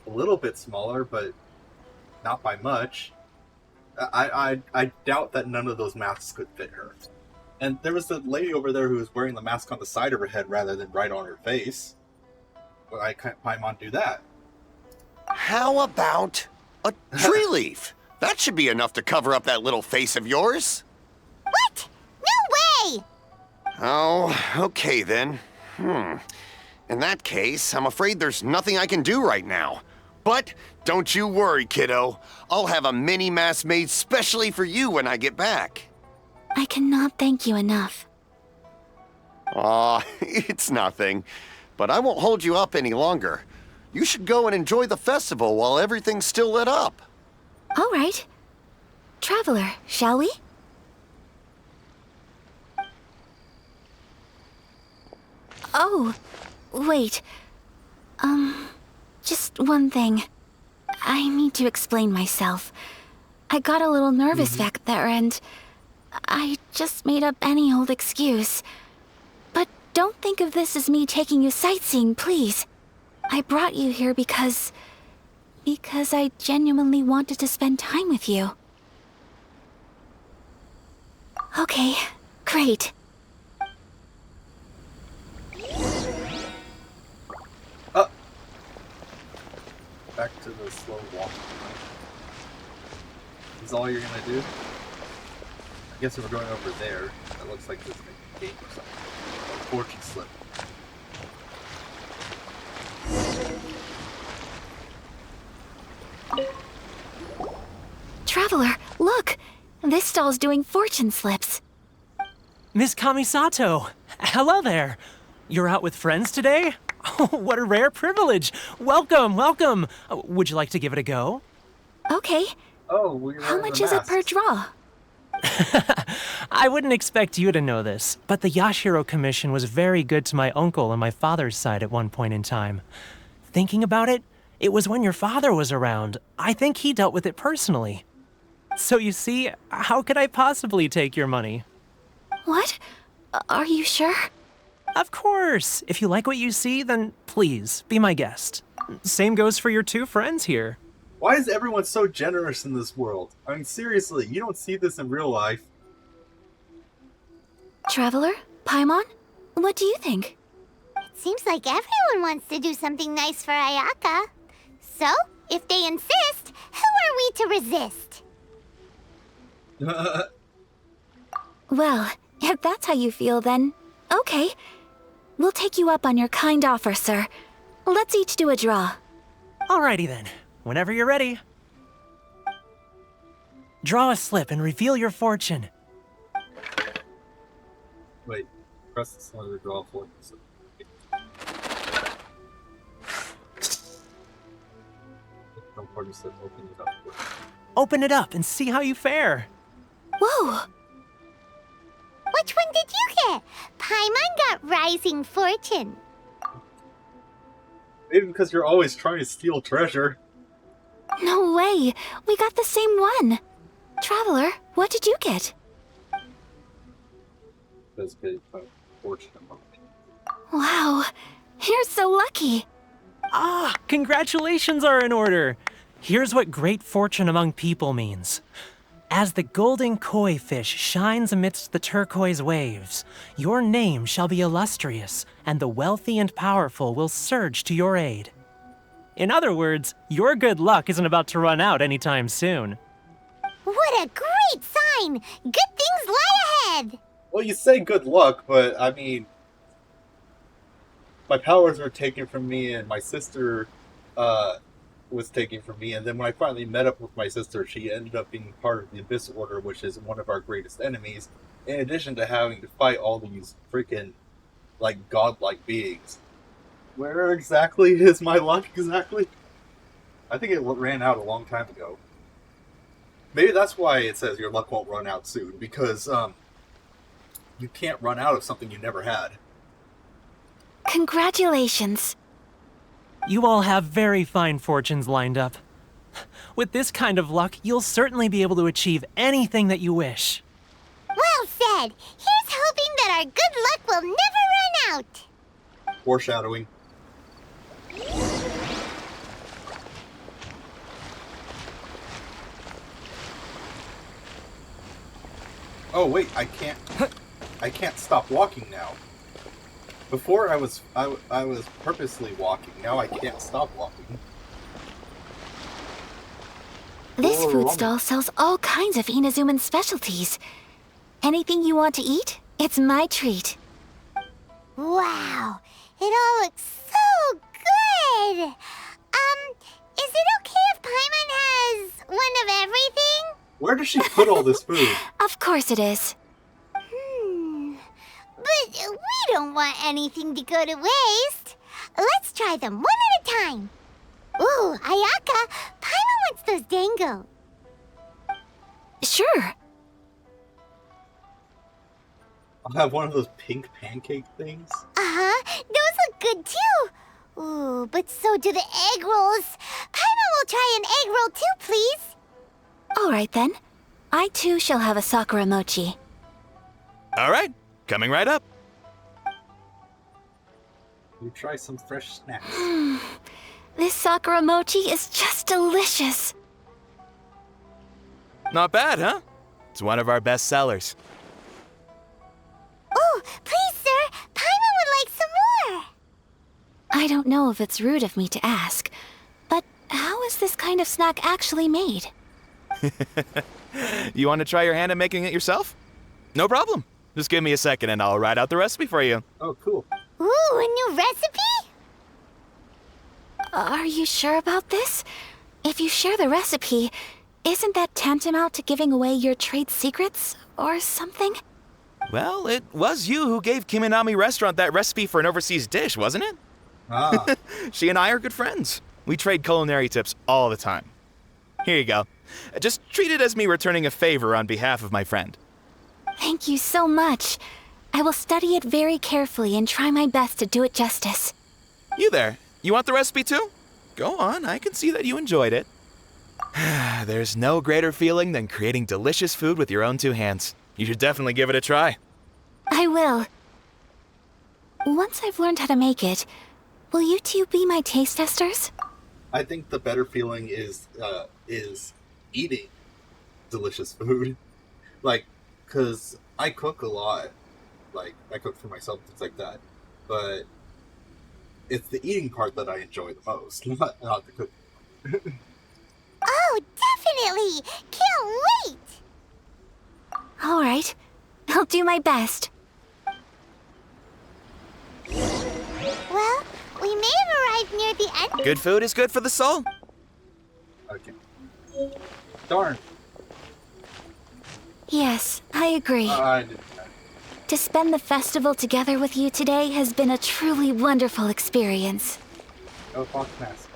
a little bit smaller, but not by much. I doubt that none of those masks could fit her. And there was the lady over there who was wearing the mask on the side of her head rather than right on her face. Why can't Paimon do that? How about a tree leaf? That should be enough to cover up that little face of yours. What? No way! Oh, okay then. In that case, I'm afraid there's nothing I can do right now. But don't you worry, kiddo. I'll have a mini mask made specially for you when I get back. I cannot thank you enough. Aw, it's nothing. But I won't hold you up any longer. You should go and enjoy the festival while everything's still lit up. All right. Traveler, shall we? Oh, wait. Just one thing. I need to explain myself. I got a little nervous back there and I just made up any old excuse. But don't think of this as me taking you sightseeing, please. I brought you here because I genuinely wanted to spend time with you. Okay, great. Back to the slow walk. Is all you're gonna do? I guess if we're going over there, that looks like this gate or something. A fortune slip. Traveler, look! This stall's doing fortune slips. Miss Kamisato! Hello there! You're out with friends today? Oh, what a rare privilege! Welcome, welcome! Would you like to give it a go? Okay. Oh, how much is it per draw? I wouldn't expect you to know this, but the Yashiro Commission was very good to my uncle on my father's side at one point in time. Thinking about it, it was when your father was around. I think he dealt with it personally. So you see, how could I possibly take your money? What? Are you sure? Of course! If you like what you see, then please, be my guest. Same goes for your two friends here. Why is everyone so generous in this world? I mean, seriously, you don't see this in real life. Traveler? Paimon? What do you think? It seems like everyone wants to do something nice for Ayaka. So, if they insist, who are we to resist? Well, if that's how you feel, then okay. We'll take you up on your kind offer, sir. Let's each do a draw. Alrighty then. Whenever you're ready. Draw a slip and reveal your fortune. Wait, press this one to draw for it. Open it up and see how you fare. Whoa! Which one did you get? Paimon got Rising Fortune. Maybe because you're always trying to steal treasure. No way! We got the same one! Traveler, what did you get? That's good. Fortune. Wow, you're so lucky! Ah, congratulations are in order! Here's what great fortune among people means. As the golden koi fish shines amidst the turquoise waves, your name shall be illustrious, and the wealthy and powerful will surge to your aid. In other words, your good luck isn't about to run out anytime soon. What a great sign! Good things lie ahead! Well, you say good luck, but I mean, my powers were taken from me, and my sister was taken from me. And then when I finally met up with my sister, she ended up being part of the Abyss Order, which is one of our greatest enemies. In addition to having to fight all these freaking, like, godlike beings. Where exactly is my luck exactly? I think it ran out a long time ago. Maybe that's why it says your luck won't run out soon, because you can't run out of something you never had. Congratulations. You all have very fine fortunes lined up. With this kind of luck, you'll certainly be able to achieve anything that you wish. Well said! Here's hoping that our good luck will never run out! Foreshadowing. Oh wait, I can't stop walking now. Before I was purposely walking. Now I can't stop walking. This Oh, food ramen. stall sells all kinds of Inazuman specialties. Anything you want to eat, it's my treat. Wow, it all looks so good! Is it okay if Paimon has one of everything? Where does she put all this food? Of course it is. But we don't want anything to go to waste. Let's try them one at a time. Ooh, Ayaka, Paimon wants those dango. Sure. I'll have one of those pink pancake things. Uh-huh, those look good too. Ooh, but so do the egg rolls. Paimon will try an egg roll too, please. All right then. I too shall have a Sakura mochi. All right, coming right up. You try some fresh snacks. This Sakura mochi is just delicious. Not bad, huh? It's one of our best sellers. Oh, please, sir. Paimon would like some more. I don't know if it's rude of me to ask, but how is this kind of snack actually made? You want to try your hand at making it yourself? No problem. Just give me a second and I'll write out the recipe for you. Oh, cool. Ooh, a new recipe? Are you sure about this? If you share the recipe, isn't that tantamount to giving away your trade secrets or something? Well, it was you who gave Kiminami Restaurant that recipe for an overseas dish, wasn't it? Ah. She and I are good friends. We trade culinary tips all the time. Here you go. Just treat it as me returning a favor on behalf of my friend. Thank you so much. I will study it very carefully and try my best to do it justice. You there, you want the recipe too? Go on, I can see that you enjoyed it. There's no greater feeling than creating delicious food with your own two hands. You should definitely give it a try. I will. Once I've learned how to make it, will you two be my taste testers? I think the better feeling is eating delicious food. Like, cause I cook a lot. Like, I cook for myself, things like that. But it's the eating part that I enjoy the most, not the cooking. Oh, definitely! Can't wait! All right. I'll do my best. Well, we may have arrived near the end. Good food is good for the soul. Okay. Darn. Yes, I agree. I didn't. To spend the festival together with you today has been a truly wonderful experience. No fox mask.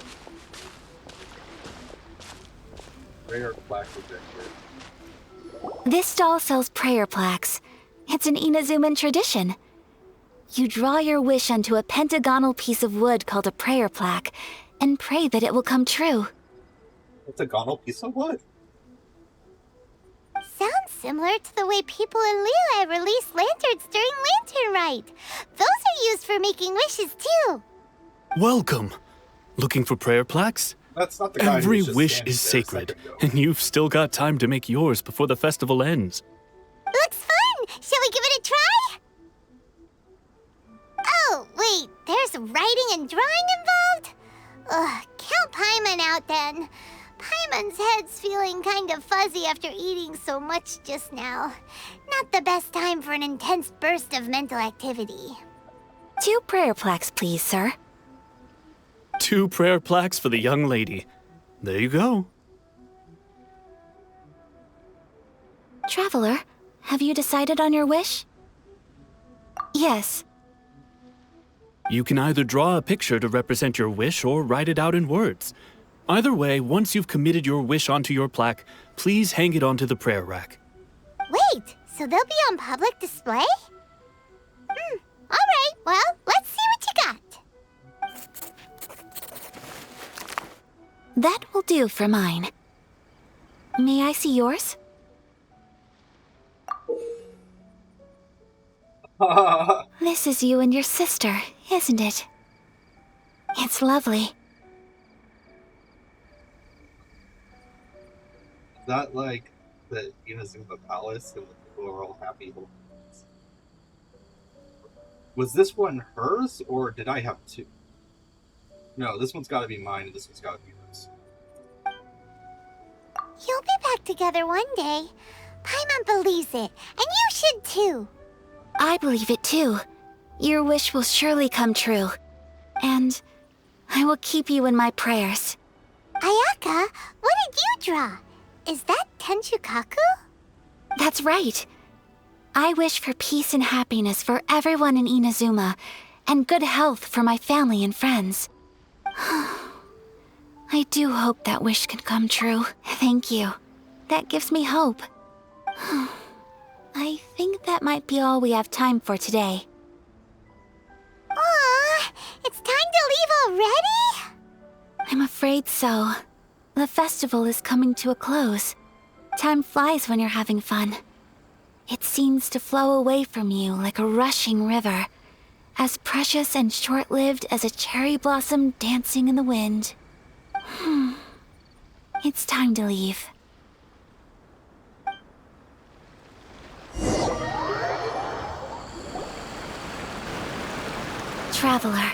Rare plaque rejected. This stall sells prayer plaques. It's an Inazuman tradition. You draw your wish onto a pentagonal piece of wood called a prayer plaque and pray that it will come true. It's a gonal piece of wood. Sounds similar to the way people in Liyue release lanterns during Lantern Rite. Those are used for making wishes too. Welcome. Looking for prayer plaques? That's not the guy Every who's just wish standing is there a sacred, second ago. and you've still got time to make yours before the festival ends. Looks fun! Shall we give it a try? Oh, wait, there's writing and drawing involved? Ugh, count Paimon out then. Paimon's head's feeling kind of fuzzy after eating so much just now. Not the best time for an intense burst of mental activity. 2 prayer plaques, please, sir. 2 prayer plaques for the young lady. There you go. Traveler, have you decided on your wish? Yes. You can either draw a picture to represent your wish or write it out in words. Either way, once you've committed your wish onto your plaque, please hang it onto the prayer rack. Wait, so they'll be on public display? Alright, well, let's see what you got. That will do for mine. May I see yours? This is you and your sister, isn't it? It's lovely. That like the Inazuma Palace and the people are all happy. Was this one hers, or did I have two? No, this one's got to be mine, and this one's got to be hers. You'll be back together one day. Paimon believes it, and you should too. I believe it too. Your wish will surely come true. And I will keep you in my prayers. Ayaka, what did you draw? Is that Tenchukaku? That's right. I wish for peace and happiness for everyone in Inazuma, and good health for my family and friends. I do hope that wish can come true. Thank you. That gives me hope. I think that might be all we have time for today. Aw, it's time to leave already? I'm afraid so. The festival is coming to a close. Time flies when you're having fun. It seems to flow away from you like a rushing river, as precious and short-lived as a cherry blossom dancing in the wind. It's time to leave. Traveler,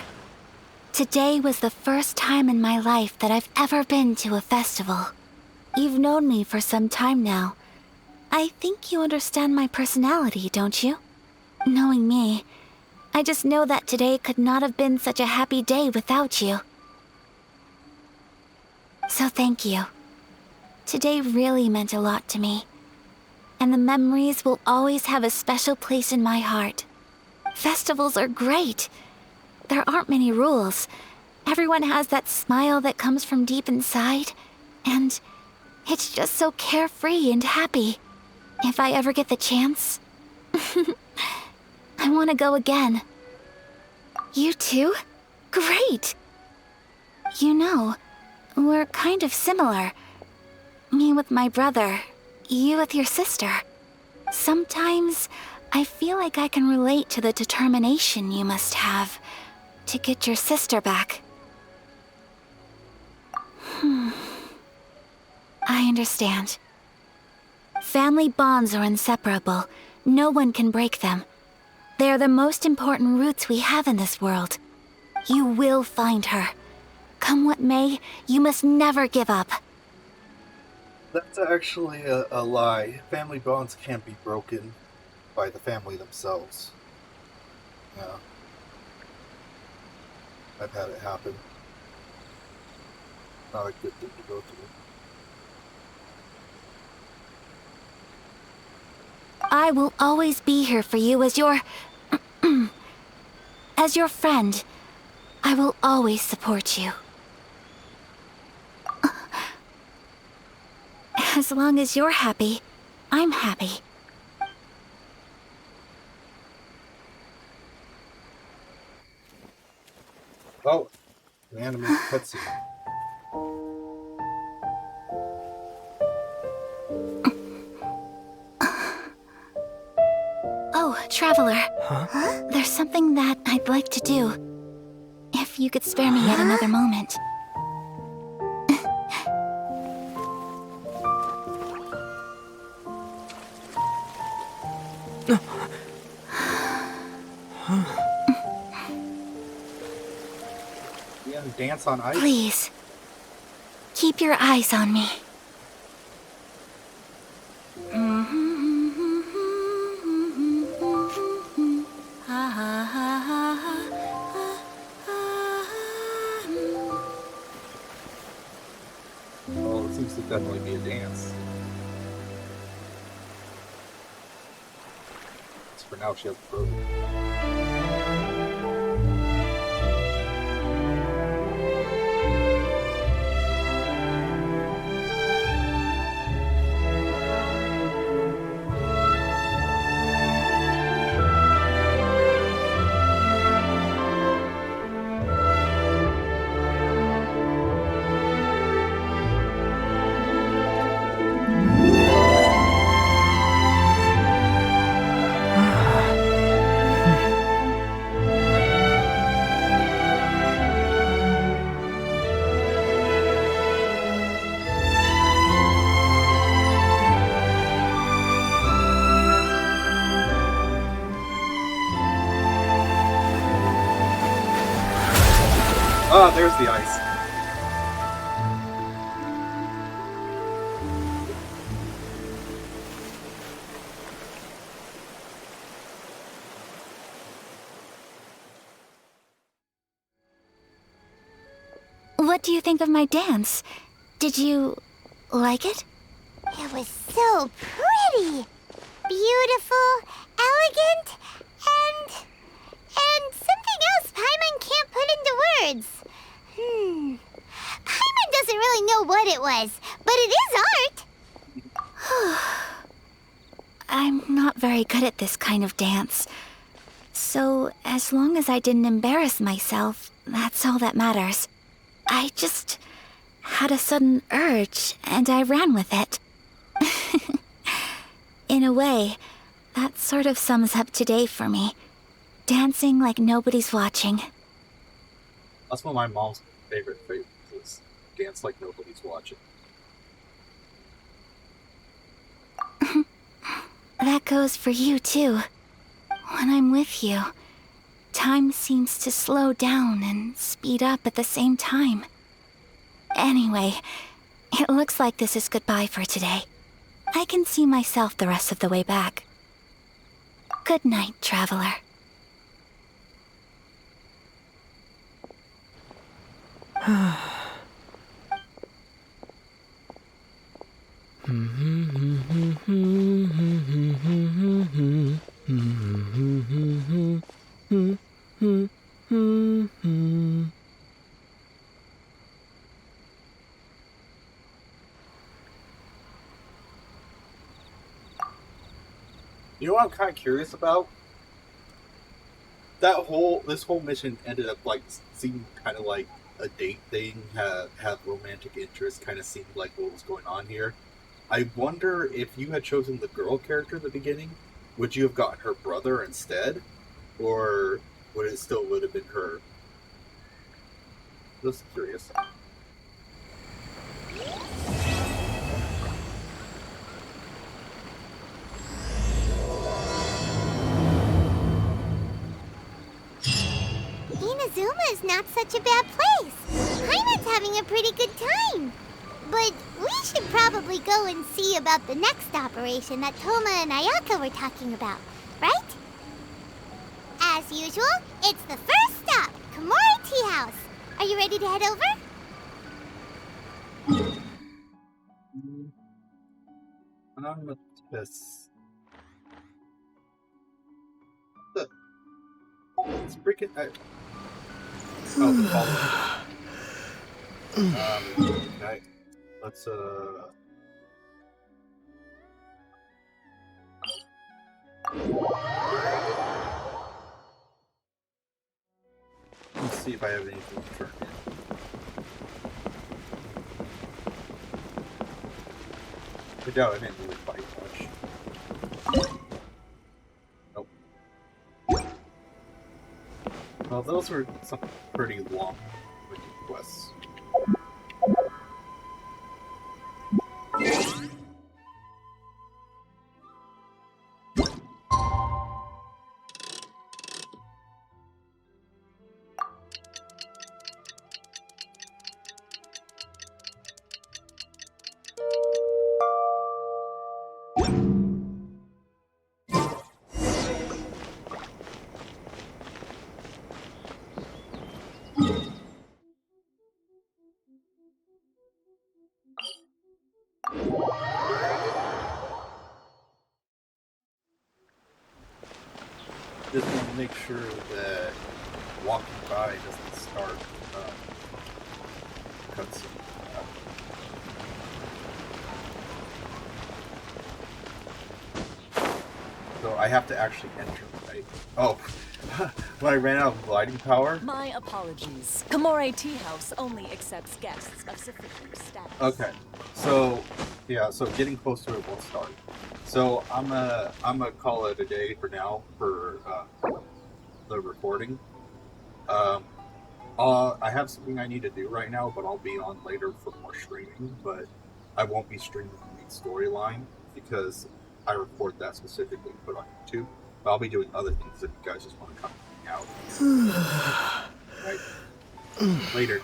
today was the first time in my life that I've ever been to a festival. You've known me for some time now. I think you understand my personality, don't you? Knowing me, I just know that today could not have been such a happy day without you. So thank you. Today really meant a lot to me. And the memories will always have a special place in my heart. Festivals are great. There aren't many rules. Everyone has that smile that comes from deep inside. And it's just so carefree and happy. If I ever get the chance, I want to go again. You too? Great! You know, we're kind of similar. Me with my brother, you with your sister. Sometimes I feel like I can relate to the determination you must have to get your sister back. I understand. Family bonds are inseparable. No one can break them. They are the most important roots we have in this world. You will find her. Come what may, you must never give up. That's actually a lie. Family bonds can't be broken by the family themselves. Yeah. I've had it happen. Not a good thing to go through. I will always be here for you as your... as your friend. I will always support you. As long as you're happy, I'm happy. Oh, an anime cutscene. Oh, Traveler. Huh? There's something that I'd like to do. If you could spare me yet another moment. You gonna dance on ice? Please. Keep your eyes on me. Well, it seems to definitely be a dance. For now, she has a brother. Ah, there's the ice. What do you think of my dance? Did you like it? It was so pretty, beautiful, elegant, and something else Paimon can't put into words. Paimon doesn't really know what it was, but it is art. I'm not very good at this kind of dance. So, as long as I didn't embarrass myself, that's all that matters. I just had a sudden urge, and I ran with it. In a way, that sort of sums up today for me. Dancing like nobody's watching. That's one of my mom's favorite phrases, is dance like nobody's watching. That goes for you, too. When I'm with you, time seems to slow down and speed up at the same time. Anyway, it looks like this is goodbye for today. I can see myself the rest of the way back. Good night, traveler. You know what I'm kind of curious about? This whole mission ended up like seeming kind of like a date thing, have romantic interest, kind of seemed like what was going on here. I wonder if you had chosen the girl character at the beginning, would you have gotten her brother instead? Or would it still would have been her? Just curious. Inazuma is not such a bad place. Paimon's having a pretty good time. But we should probably go and see about the next operation that Toma and Ayaka were talking about, right? As usual, it's the first stop, Komori Tea House. Are you ready to head over? It's freaking. Oh, the follow. Okay. Let's Let's see if I have anything to turn in. I doubt I didn't really fight much. Nope. Well, those were some pretty long quests. Just want to make sure that walking by doesn't start cutscene. So I have to actually enter, right? Oh, when I ran out of gliding power. My apologies. Komori Tea House only accepts guests of sufficient status. Okay, so yeah, so getting close to it won't start. So I'm gonna call it a day for now for the recording. I have something I need to do right now, but I'll be on later for more streaming. But I won't be streaming the main storyline because I record that specifically to put on YouTube. But I'll be doing other things if you guys just want to come hang out. Right? Later.